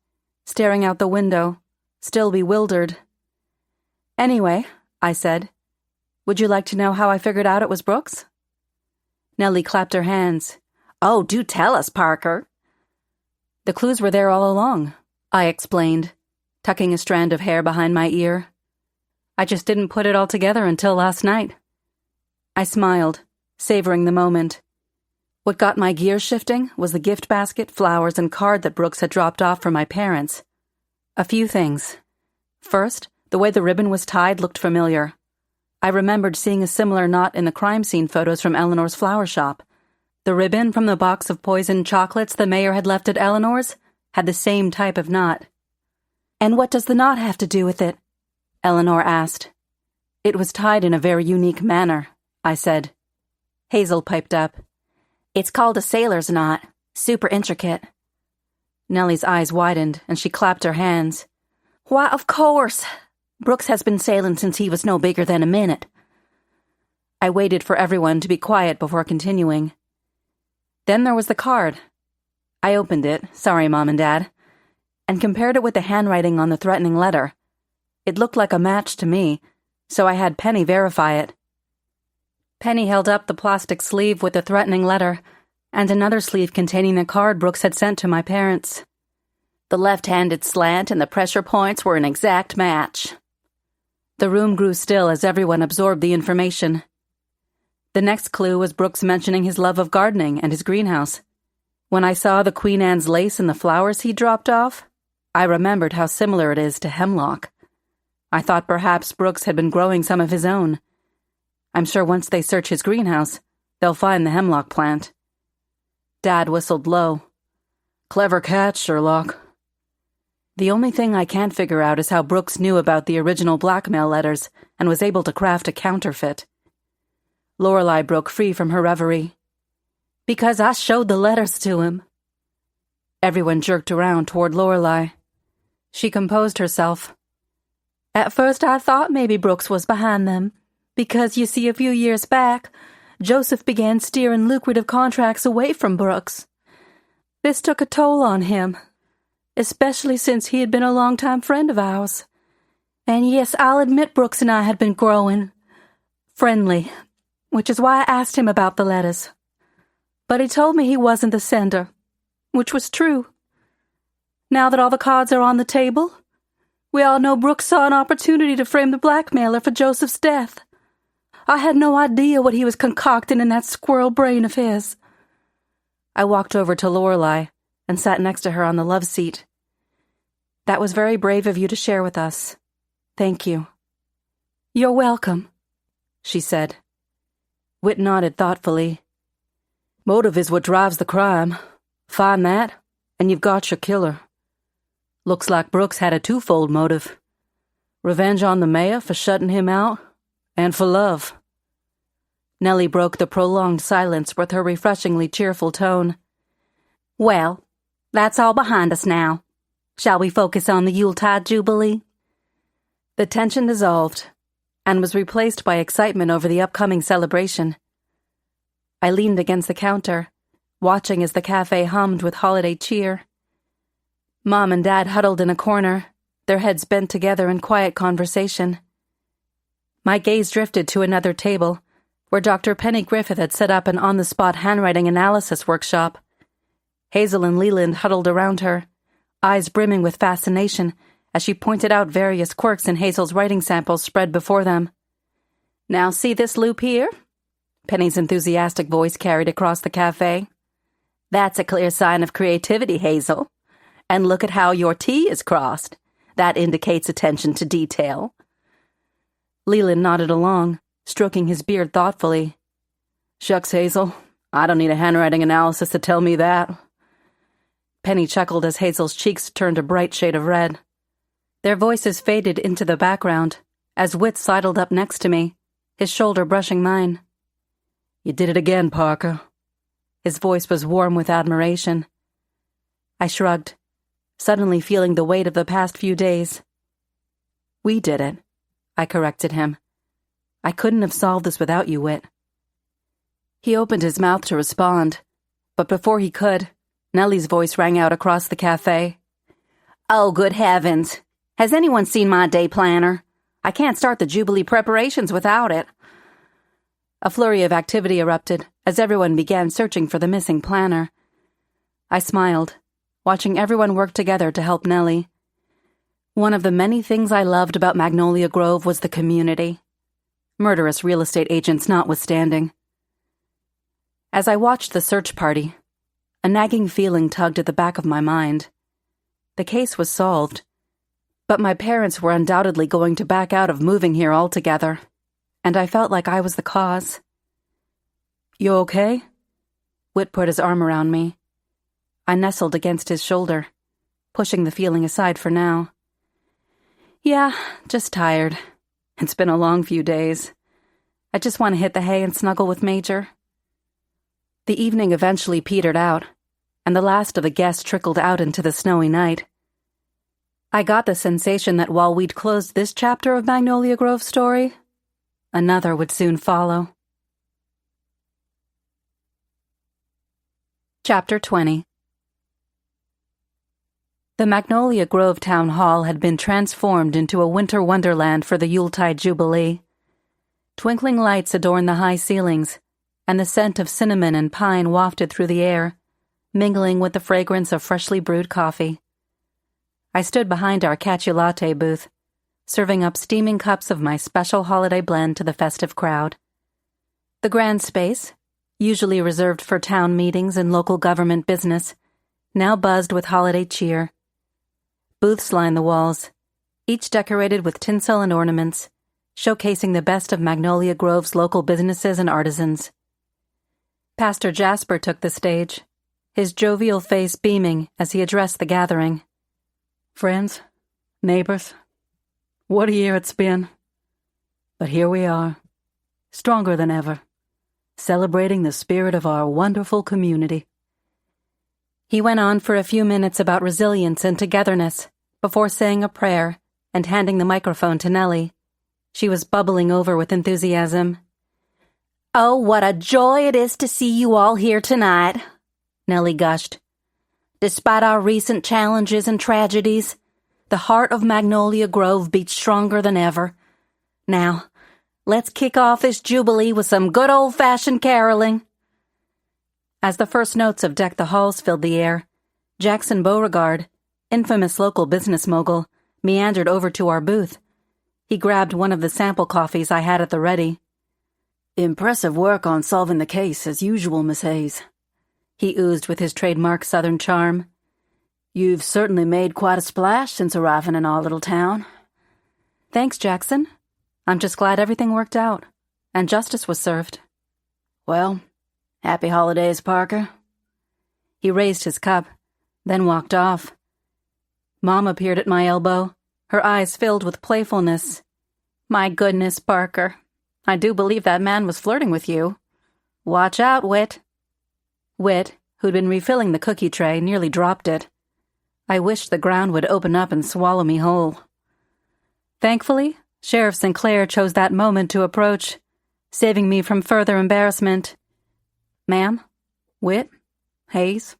S2: staring out the window, still bewildered. "Anyway," I said, "would you like to know how I figured out it was Brooks?" Nellie clapped her hands. "Oh, do tell us, Parker." "The clues were there all along," I explained, tucking a strand of hair behind my ear. "I just didn't put it all together until last night." I smiled, savoring the moment. What got my gears shifting was the gift basket, flowers, and card that Brooks had dropped off for my parents. A few things. First, the way the ribbon was tied looked familiar. I remembered seeing a similar knot in the crime scene photos from Eleanor's flower shop. The ribbon from the box of poisoned chocolates the mayor had left at Eleanor's had the same type of knot. "And what does the knot have to do with it?" Eleanor asked. "It was tied in a very unique manner," I said. Hazel piped up. "It's called a sailor's knot. Super intricate." Nellie's eyes widened, and she clapped her hands. "Why, of course. Brooks has been sailing since he was no bigger than a minute." I waited for everyone to be quiet before continuing. Then there was the card. I opened it, sorry, Mom and Dad, and compared it with the handwriting on the threatening letter. It looked like a match to me, so I had Penny verify it. Penny held up the plastic sleeve with the threatening letter and another sleeve containing the card Brooks had sent to my parents. The left-handed slant and the pressure points were an exact match. The room grew still as everyone absorbed the information. The next clue was Brooks mentioning his love of gardening and his greenhouse. When I saw the Queen Anne's lace and the flowers he dropped off, I remembered how similar it is to hemlock. I thought perhaps Brooks had been growing some of his own. I'm sure once they search his greenhouse, they'll find the hemlock plant. Dad whistled low. "Clever catch, Sherlock." The only thing I can't figure out is how Brooks knew about the original blackmail letters and was able to craft a counterfeit. Lorelei broke free from her reverie. "Because I showed the letters to him." Everyone jerked around toward Lorelei. She composed herself. "At first I thought maybe Brooks was behind them, because you see a few years back, Joseph began steering lucrative contracts away from Brooks. This took a toll on him, especially since he had been a longtime friend of ours. And yes, I'll admit Brooks and I had been growing friendly, which is why I asked him about the letters. But he told me he wasn't the sender, which was true. Now that all the cards are on the table, we all know Brooks saw an opportunity to frame the blackmailer for Joseph's death. I had no idea what he was concocting in that squirrel brain of his." I walked over to Lorelei and sat next to her on the love seat.
S1: That was very brave of you to share with us. Thank you.
S3: You're welcome,
S1: she said.
S2: Whit nodded thoughtfully. Motive is what drives the crime. Find that, and you've got your killer. Looks like Brooks had a twofold motive. Revenge on the mayor for shutting him out, and for love.
S1: Nellie broke the prolonged silence with her refreshingly cheerful tone. Well, that's all behind us now. Shall we focus on the Yuletide Jubilee? The tension dissolved, and was replaced by excitement over the upcoming celebration. I leaned against the counter, watching as the cafe hummed with holiday cheer. Mom and Dad huddled in a corner, their heads bent together in quiet conversation. My gaze drifted to another table, where Dr. Penny Griffith had set up an on-the-spot handwriting analysis workshop. Hazel and Leland huddled around her, eyes brimming with fascination as she pointed out various quirks in Hazel's writing samples spread before them. Now see this loop here? Penny's enthusiastic voice carried across the cafe. That's a clear sign of creativity, Hazel. And look at how your T is crossed. That indicates attention to detail. Leland nodded along, stroking his beard thoughtfully.
S2: Shucks, Hazel. I don't need a handwriting analysis to tell me that.
S1: Penny chuckled as Hazel's cheeks turned a bright shade of red. Their voices faded into the background as Whit sidled up next to me, his shoulder brushing mine.
S2: You did it again, Parker.
S1: His voice was warm with admiration. I shrugged, suddenly feeling the weight of the past few days. We did it, I corrected him. I couldn't have solved this without you, Whit. He opened his mouth to respond, but before he could, Nellie's voice rang out across the cafe. Oh, good heavens! Has anyone seen my day planner? I can't start the Jubilee preparations without it. A flurry of activity erupted as everyone began searching for the missing planner. I smiled, watching everyone work together to help Nellie. One of the many things I loved about Magnolia Grove was the community. Murderous real estate agents notwithstanding. As I watched the search party, a nagging feeling tugged at the back of my mind. The case was solved, but my parents were undoubtedly going to back out of moving here altogether, and I felt like I was the cause.
S2: You okay?
S1: Whit put his arm around me. I nestled against his shoulder, pushing the feeling aside for now. Yeah, just tired. It's been a long few days. I just want to hit the hay and snuggle with Major. The evening eventually petered out, and the last of the guests trickled out into the snowy night. I got the sensation that while we'd closed this chapter of Magnolia Grove's story, another would soon follow. Chapter 20. The Magnolia Grove Town Hall had been transformed into a winter wonderland for the Yuletide Jubilee. Twinkling lights adorned the high ceilings, and the scent of cinnamon and pine wafted through the air, mingling with the fragrance of freshly brewed coffee. I stood behind our cacio latte booth, serving up steaming cups of my special holiday blend to the festive crowd. The grand space, usually reserved for town meetings and local government business, now buzzed with holiday cheer. Booths lined the walls, each decorated with tinsel and ornaments, showcasing the best of Magnolia Grove's local businesses and artisans. Pastor Jasper took the stage, his jovial face beaming as he addressed the gathering.
S2: Friends, neighbors, what a year it's been. But here we are, stronger than ever, celebrating the spirit of our wonderful community.
S1: He went on for a few minutes about resilience and togetherness before saying a prayer and handing the microphone to Nellie. She was bubbling over with enthusiasm. Oh, what a joy it is to see you all here tonight, Nellie gushed. Despite our recent challenges and tragedies, the heart of Magnolia Grove beats stronger than ever. Now, let's kick off this Jubilee with some good old-fashioned caroling. As the first notes of Deck the Halls filled the air, Jackson Beauregard, infamous local business mogul, meandered over to our booth. He grabbed one of the sample coffees I had at the ready.
S2: Impressive work on solving the case, as usual, Miss Hayes.
S1: He oozed with his trademark Southern charm.
S2: You've certainly made quite a splash since arriving in our little town.
S1: Thanks, Jackson. I'm just glad everything worked out, and justice was served.
S2: Well, happy holidays, Parker.
S1: He raised his cup, then walked off. Mom appeared at my elbow, her eyes filled with playfulness. My goodness, Parker. I do believe that man was flirting with you. Watch out, Whit. Whit, who'd been refilling the cookie tray, nearly dropped it. I wished the ground would open up and swallow me whole. Thankfully, Sheriff Sinclair chose that moment to approach, saving me from further embarrassment. Ma'am? Whit? Hayes?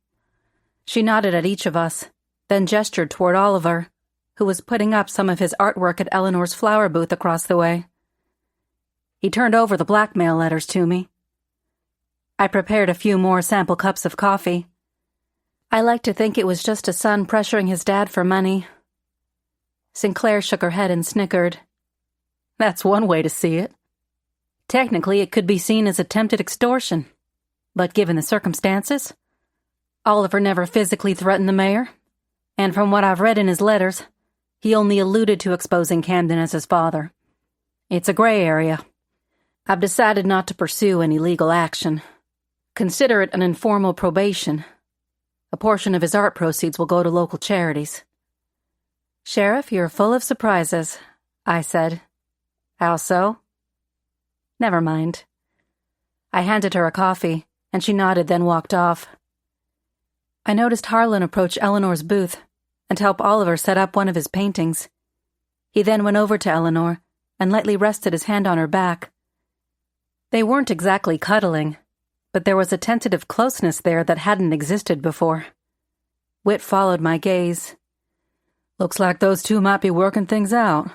S1: She nodded at each of us, then gestured toward Oliver, who was putting up some of his artwork at Eleanor's flower booth across the way. He turned over the blackmail letters to me. I prepared a few more sample cups of coffee. I like to think it was just a son pressuring his dad for money. Sinclair shook her head and snickered. That's one way to see it. Technically, it could be seen as attempted extortion. But given the circumstances, Oliver never physically threatened the mayor, and from what I've read in his letters, he only alluded to exposing Camden as his father. It's a gray area. I've decided not to pursue any legal action. Consider it an informal probation. A portion of his art proceeds will go to local charities. Sheriff, you're full of surprises, I said. How so? Never mind. I handed her a coffee, and she nodded, then walked off. I noticed Harlan approach Eleanor's booth and help Oliver set up one of his paintings. He then went over to Eleanor and lightly rested his hand on her back. They weren't exactly cuddling, but there was a tentative closeness there that hadn't existed before. Whit followed my gaze. Looks like those two might be working things out.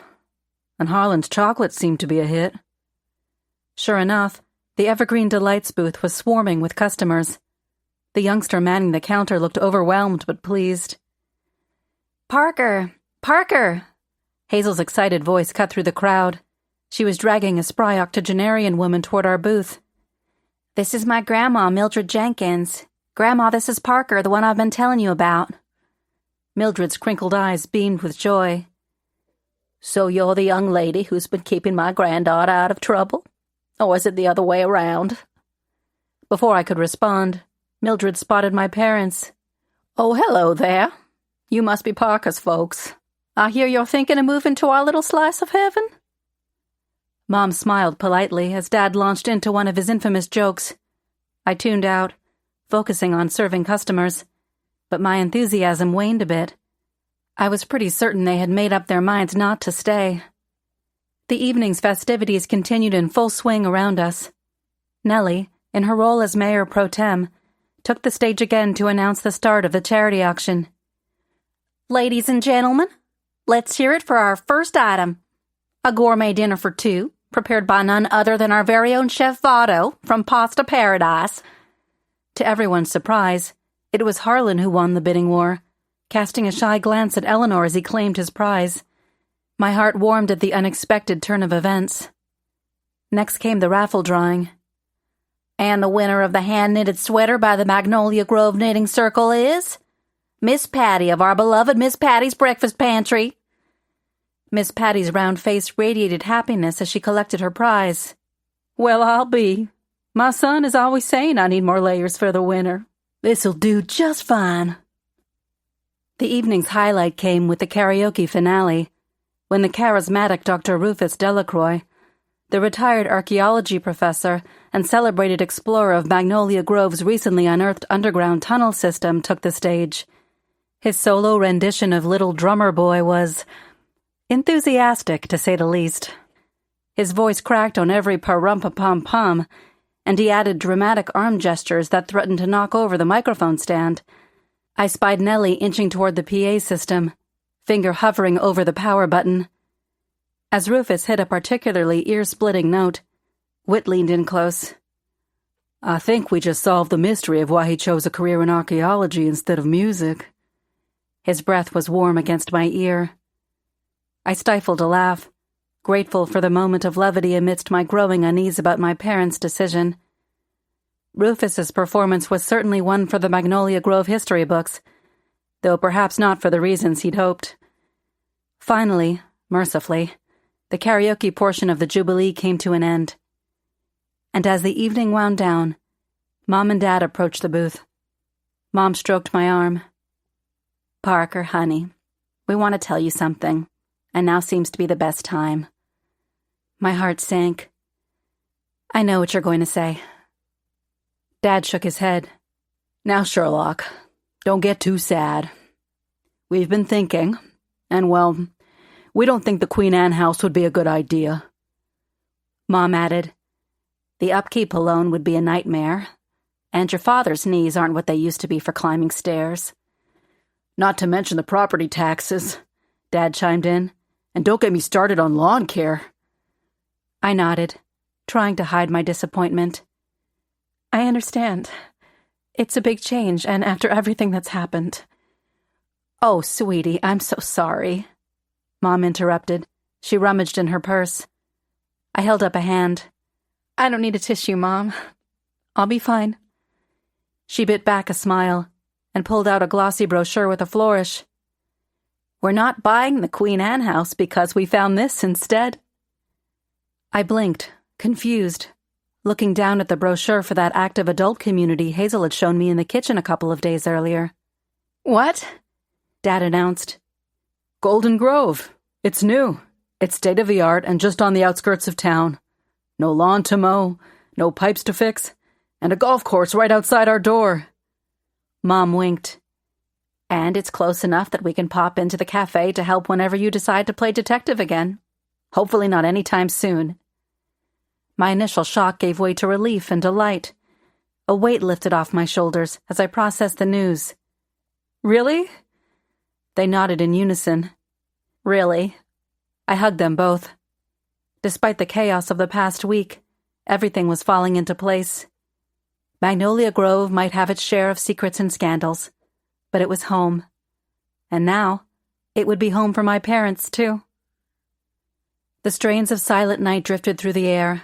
S1: And Harlan's chocolate seemed to be a hit. Sure enough, the Evergreen Delights booth was swarming with customers. The youngster manning the counter looked overwhelmed but pleased. Parker! Parker! Hazel's excited voice cut through the crowd. She was dragging a spry octogenarian woman toward our booth. This is my grandma, Mildred Jenkins. Grandma, this is Parker, the one I've been telling you about. Mildred's crinkled eyes beamed with joy. So you're the young lady who's been keeping my granddaughter out of trouble? Or is it the other way around? Before I could respond, Mildred spotted my parents. Oh, hello there. You must be Parker's folks. I hear you're thinking of moving to our little slice of heaven? Mom smiled politely as Dad launched into one of his infamous jokes. I tuned out, focusing on serving customers, but my enthusiasm waned a bit. I was pretty certain they had made up their minds not to stay. The evening's festivities continued in full swing around us. Nellie, in her role as mayor pro tem, took the stage again to announce the start of the charity auction. Ladies and gentlemen, let's hear it for our first item. A gourmet dinner for two, prepared by none other than our very own Chef Votto from Pasta Paradise. To everyone's surprise, it was Harlan who won the bidding war, casting a shy glance at Eleanor as he claimed his prize. My heart warmed at the unexpected turn of events. Next came the raffle drawing. And the winner of the hand-knitted sweater by the Magnolia Grove Knitting Circle is Miss Patty of our beloved Miss Patty's Breakfast Pantry. Miss Patty's round face radiated happiness as she collected her prize. Well, I'll be. My son is always saying I need more layers for the winter. This'll do just fine. The evening's highlight came with the karaoke finale, when the charismatic Dr. Rufus Delacroix, the retired archaeology professor and celebrated explorer of Magnolia Grove's recently unearthed underground tunnel system, took the stage. His solo rendition of Little Drummer Boy was enthusiastic, to say the least. His voice cracked on every pa-rum-pa-pum-pum, and he added dramatic arm gestures that threatened to knock over the microphone stand. I spied Nellie inching toward the PA system, finger hovering over the power button. As Rufus hit a particularly ear-splitting note, Whit leaned in close. I think we just solved the mystery of why he chose a career in archaeology instead of music. His breath was warm against my ear. I stifled a laugh, grateful for the moment of levity amidst my growing unease about my parents' decision. Rufus's performance was certainly one for the Magnolia Grove history books, though perhaps not for the reasons he'd hoped. Finally, mercifully, the karaoke portion of the Jubilee came to an end. And as the evening wound down, Mom and Dad approached the booth. Mom stroked my arm. "Parker, honey, we want to tell you something, and now seems to be the best time." My heart sank. "I know what you're going to say." Dad shook his head. "Now, Sherlock, don't get too sad. We've been thinking, and well, we don't think the Queen Anne house would be a good idea." Mom added, "The upkeep alone would be a nightmare, and your father's knees aren't what they used to be for climbing stairs." "Not to mention the property taxes," Dad chimed in, "and don't get me started on lawn care." I nodded, trying to hide my disappointment.
S3: "I understand. It's a big change, and after everything that's happened."
S1: "Oh, sweetie, I'm so sorry," Mom interrupted. She rummaged in her purse. I held up a hand.
S3: "I don't need a tissue, Mom. I'll be fine."
S1: She bit back a smile and pulled out a glossy brochure with a flourish. "We're not buying the Queen Anne house because we found this instead." I blinked, confused, looking down at the brochure for that active adult community Hazel had shown me in the kitchen a couple of days earlier.
S3: "What?"
S1: Dad announced.
S2: "Golden Grove. It's new. It's state-of-the-art and just on the outskirts of town. No lawn to mow, no pipes to fix, and a golf course right outside our door."
S1: Mom winked. "And it's close enough that we can pop into the cafe to help whenever you decide to play detective again. Hopefully not anytime soon." My initial shock gave way to relief and delight. A weight lifted off my shoulders as I processed the news. "Really?" They nodded in unison. "Really?" I hugged them both. Despite the chaos of the past week, everything was falling into place. Magnolia Grove might have its share of secrets and scandals, but it was home. And now, it would be home for my parents, too. The strains of Silent Night drifted through the air,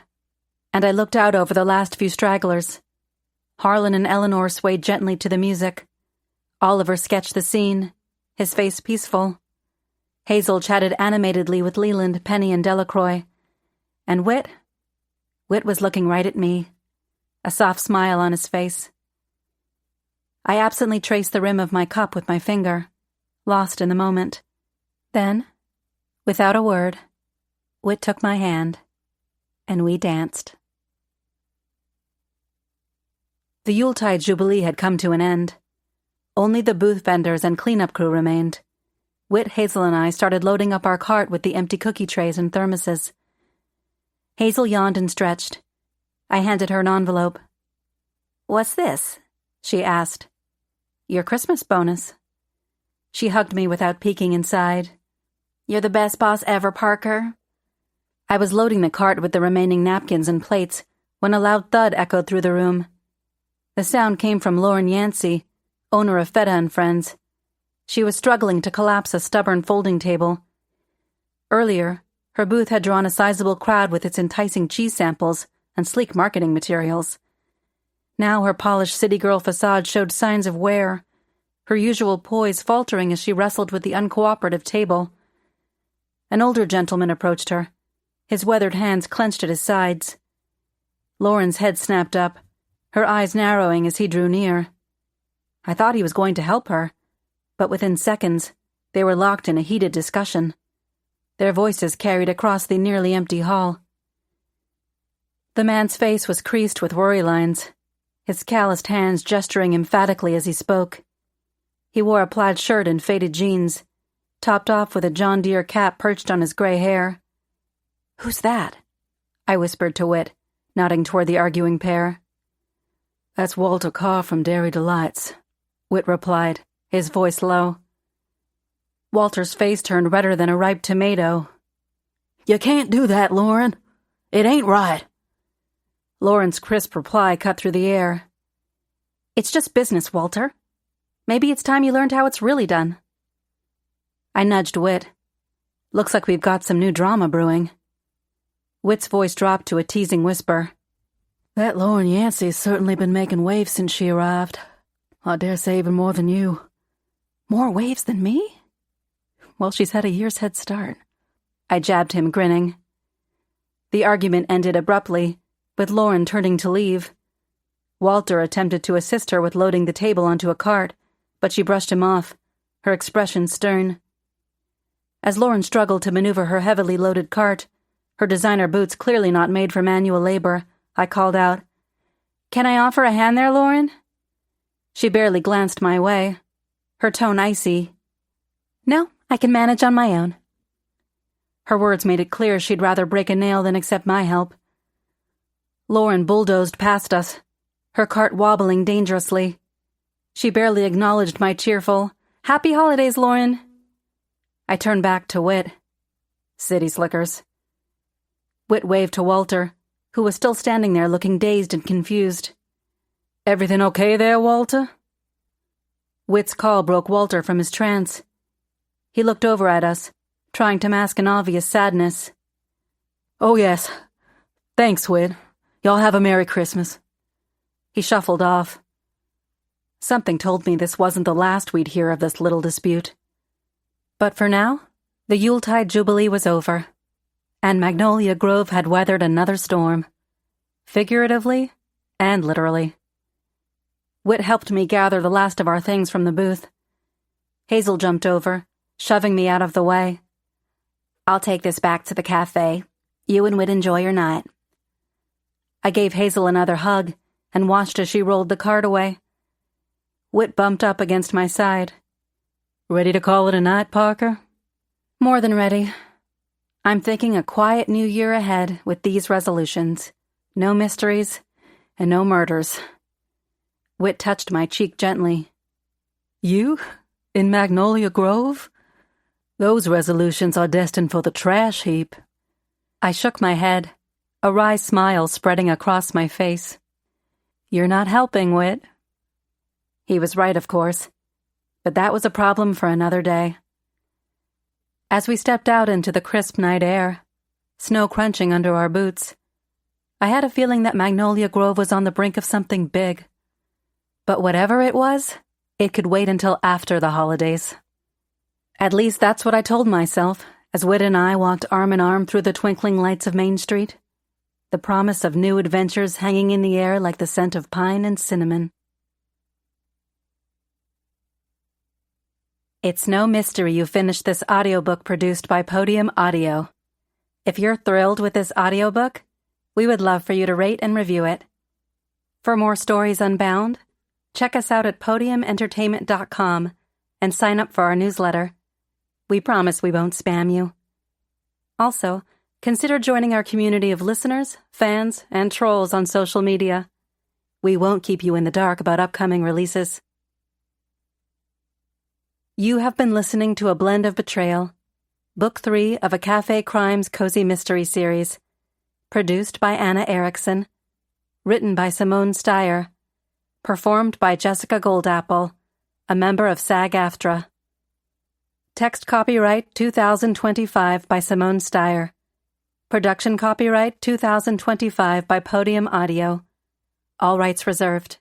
S1: and I looked out over the last few stragglers. Harlan and Eleanor swayed gently to the music. Oliver sketched the scene, his face peaceful. Hazel chatted animatedly with Leland, Penny, and Delacroix. And Whit was looking right at me, a soft smile on his face. I absently traced the rim of my cup with my finger, lost in the moment. Then, without a word, Whit took my hand, and we danced. The Yuletide Jubilee had come to an end. Only the booth vendors and cleanup crew remained. Whit, Hazel, and I started loading up our cart with the empty cookie trays and thermoses. Hazel yawned and stretched. I handed her an envelope. "What's this?" she asked. "Your Christmas bonus." She hugged me without peeking inside. "You're the best boss ever, Parker." I was loading the cart with the remaining napkins and plates when a loud thud echoed through the room. The sound came from Lauren Yancey, owner of Feta and Friends. She was struggling to collapse a stubborn folding table. Earlier, her booth had drawn a sizable crowd with its enticing cheese samples and sleek marketing materials. Now her polished city girl facade showed signs of wear, her usual poise faltering as she wrestled with the uncooperative table. An older gentleman approached her, his weathered hands clenched at his sides. Lauren's head snapped up, her eyes narrowing as he drew near. I thought he was going to help her, but within seconds, they were locked in a heated discussion. Their voices carried across the nearly empty hall. The man's face was creased with worry lines, his calloused hands gesturing emphatically as he spoke. He wore a plaid shirt and faded jeans, topped off with a John Deere cap perched on his gray hair. "Who's that?" I whispered to Whit, nodding toward the arguing pair.
S2: "That's Walter Carr from Dairy Delights," Whit replied, his voice low. Walter's face turned redder than a ripe tomato. "You can't do that, Lauren. It ain't right."
S1: Lauren's crisp reply cut through the air. "It's just business, Walter. Maybe it's time you learned how it's really done." I nudged Whit. "Looks like we've got some new drama brewing." Whit's voice dropped to a teasing whisper.
S2: "That Lauren Yancey's certainly been making waves since she arrived. I dare say even more than you.
S1: More waves than me? Well, she's had a year's head start. I jabbed him, grinning. The argument ended abruptly, with Lauren turning to leave. Walter attempted to assist her with loading the table onto a cart, but she brushed him off, her expression stern. As Lauren struggled to maneuver her heavily loaded cart, her designer boots clearly not made for manual labor, I called out, "Can I offer a hand there, Lauren?" She barely glanced my way, her tone icy. "No, I can manage on my own." Her words made it clear she'd rather break a nail than accept my help. Lauren bulldozed past us, her cart wobbling dangerously. She barely acknowledged my cheerful, "Happy holidays, Lauren." I turned back to Whit. City slickers. Whit waved to Walter, who was still standing there looking dazed and confused. "Everything okay there, Walter?" Whit's call broke Walter from his trance. He looked over at us, trying to mask an obvious sadness. "Oh, yes. Thanks, Whit. Y'all have a Merry Christmas." He shuffled off. Something told me this wasn't the last we'd hear of this little dispute. But for now, the Yuletide Jubilee was over, and Magnolia Grove had weathered another storm, figuratively and literally. Whit helped me gather the last of our things from the booth. Hazel jumped over, shoving me out of the way. "I'll take this back to the cafe. You and Whit enjoy your night." I gave Hazel another hug and watched as she rolled the cart away. Whit bumped up against my side. "Ready to call it a night, Parker?" "More than ready. I'm thinking a quiet new year ahead with these resolutions. No mysteries and no murders." Whit touched my cheek gently. "You? In Magnolia Grove? Those resolutions are destined for the trash heap." I shook my head, a wry smile spreading across my face. "You're not helping, Whit." He was right, of course, but that was a problem for another day. As we stepped out into the crisp night air, snow crunching under our boots, I had a feeling that Magnolia Grove was on the brink of something big. But whatever it was, it could wait until after the holidays. At least that's what I told myself as Whit and I walked arm in arm through the twinkling lights of Main Street, the promise of new adventures hanging in the air like the scent of pine and cinnamon. It's no mystery you finished this audiobook produced by Podium Audio. If you're thrilled with this audiobook, we would love for you to rate and review it. For more stories unbound, check us out at podiumentertainment.com and sign up for our newsletter. We promise we won't spam you. Also, consider joining our community of listeners, fans, and trolls on social media. We won't keep you in the dark about upcoming releases. You have been listening to a blend of Betrayal, Book 3 of a Café Crimes Cozy Mystery series, produced by Anna Erickson, written by Simone Stier, performed by Jessica Goldapple, a member of SAG-AFTRA. Text copyright 2025 by Simone Stier. Production copyright 2025 by Podium Audio. All rights reserved.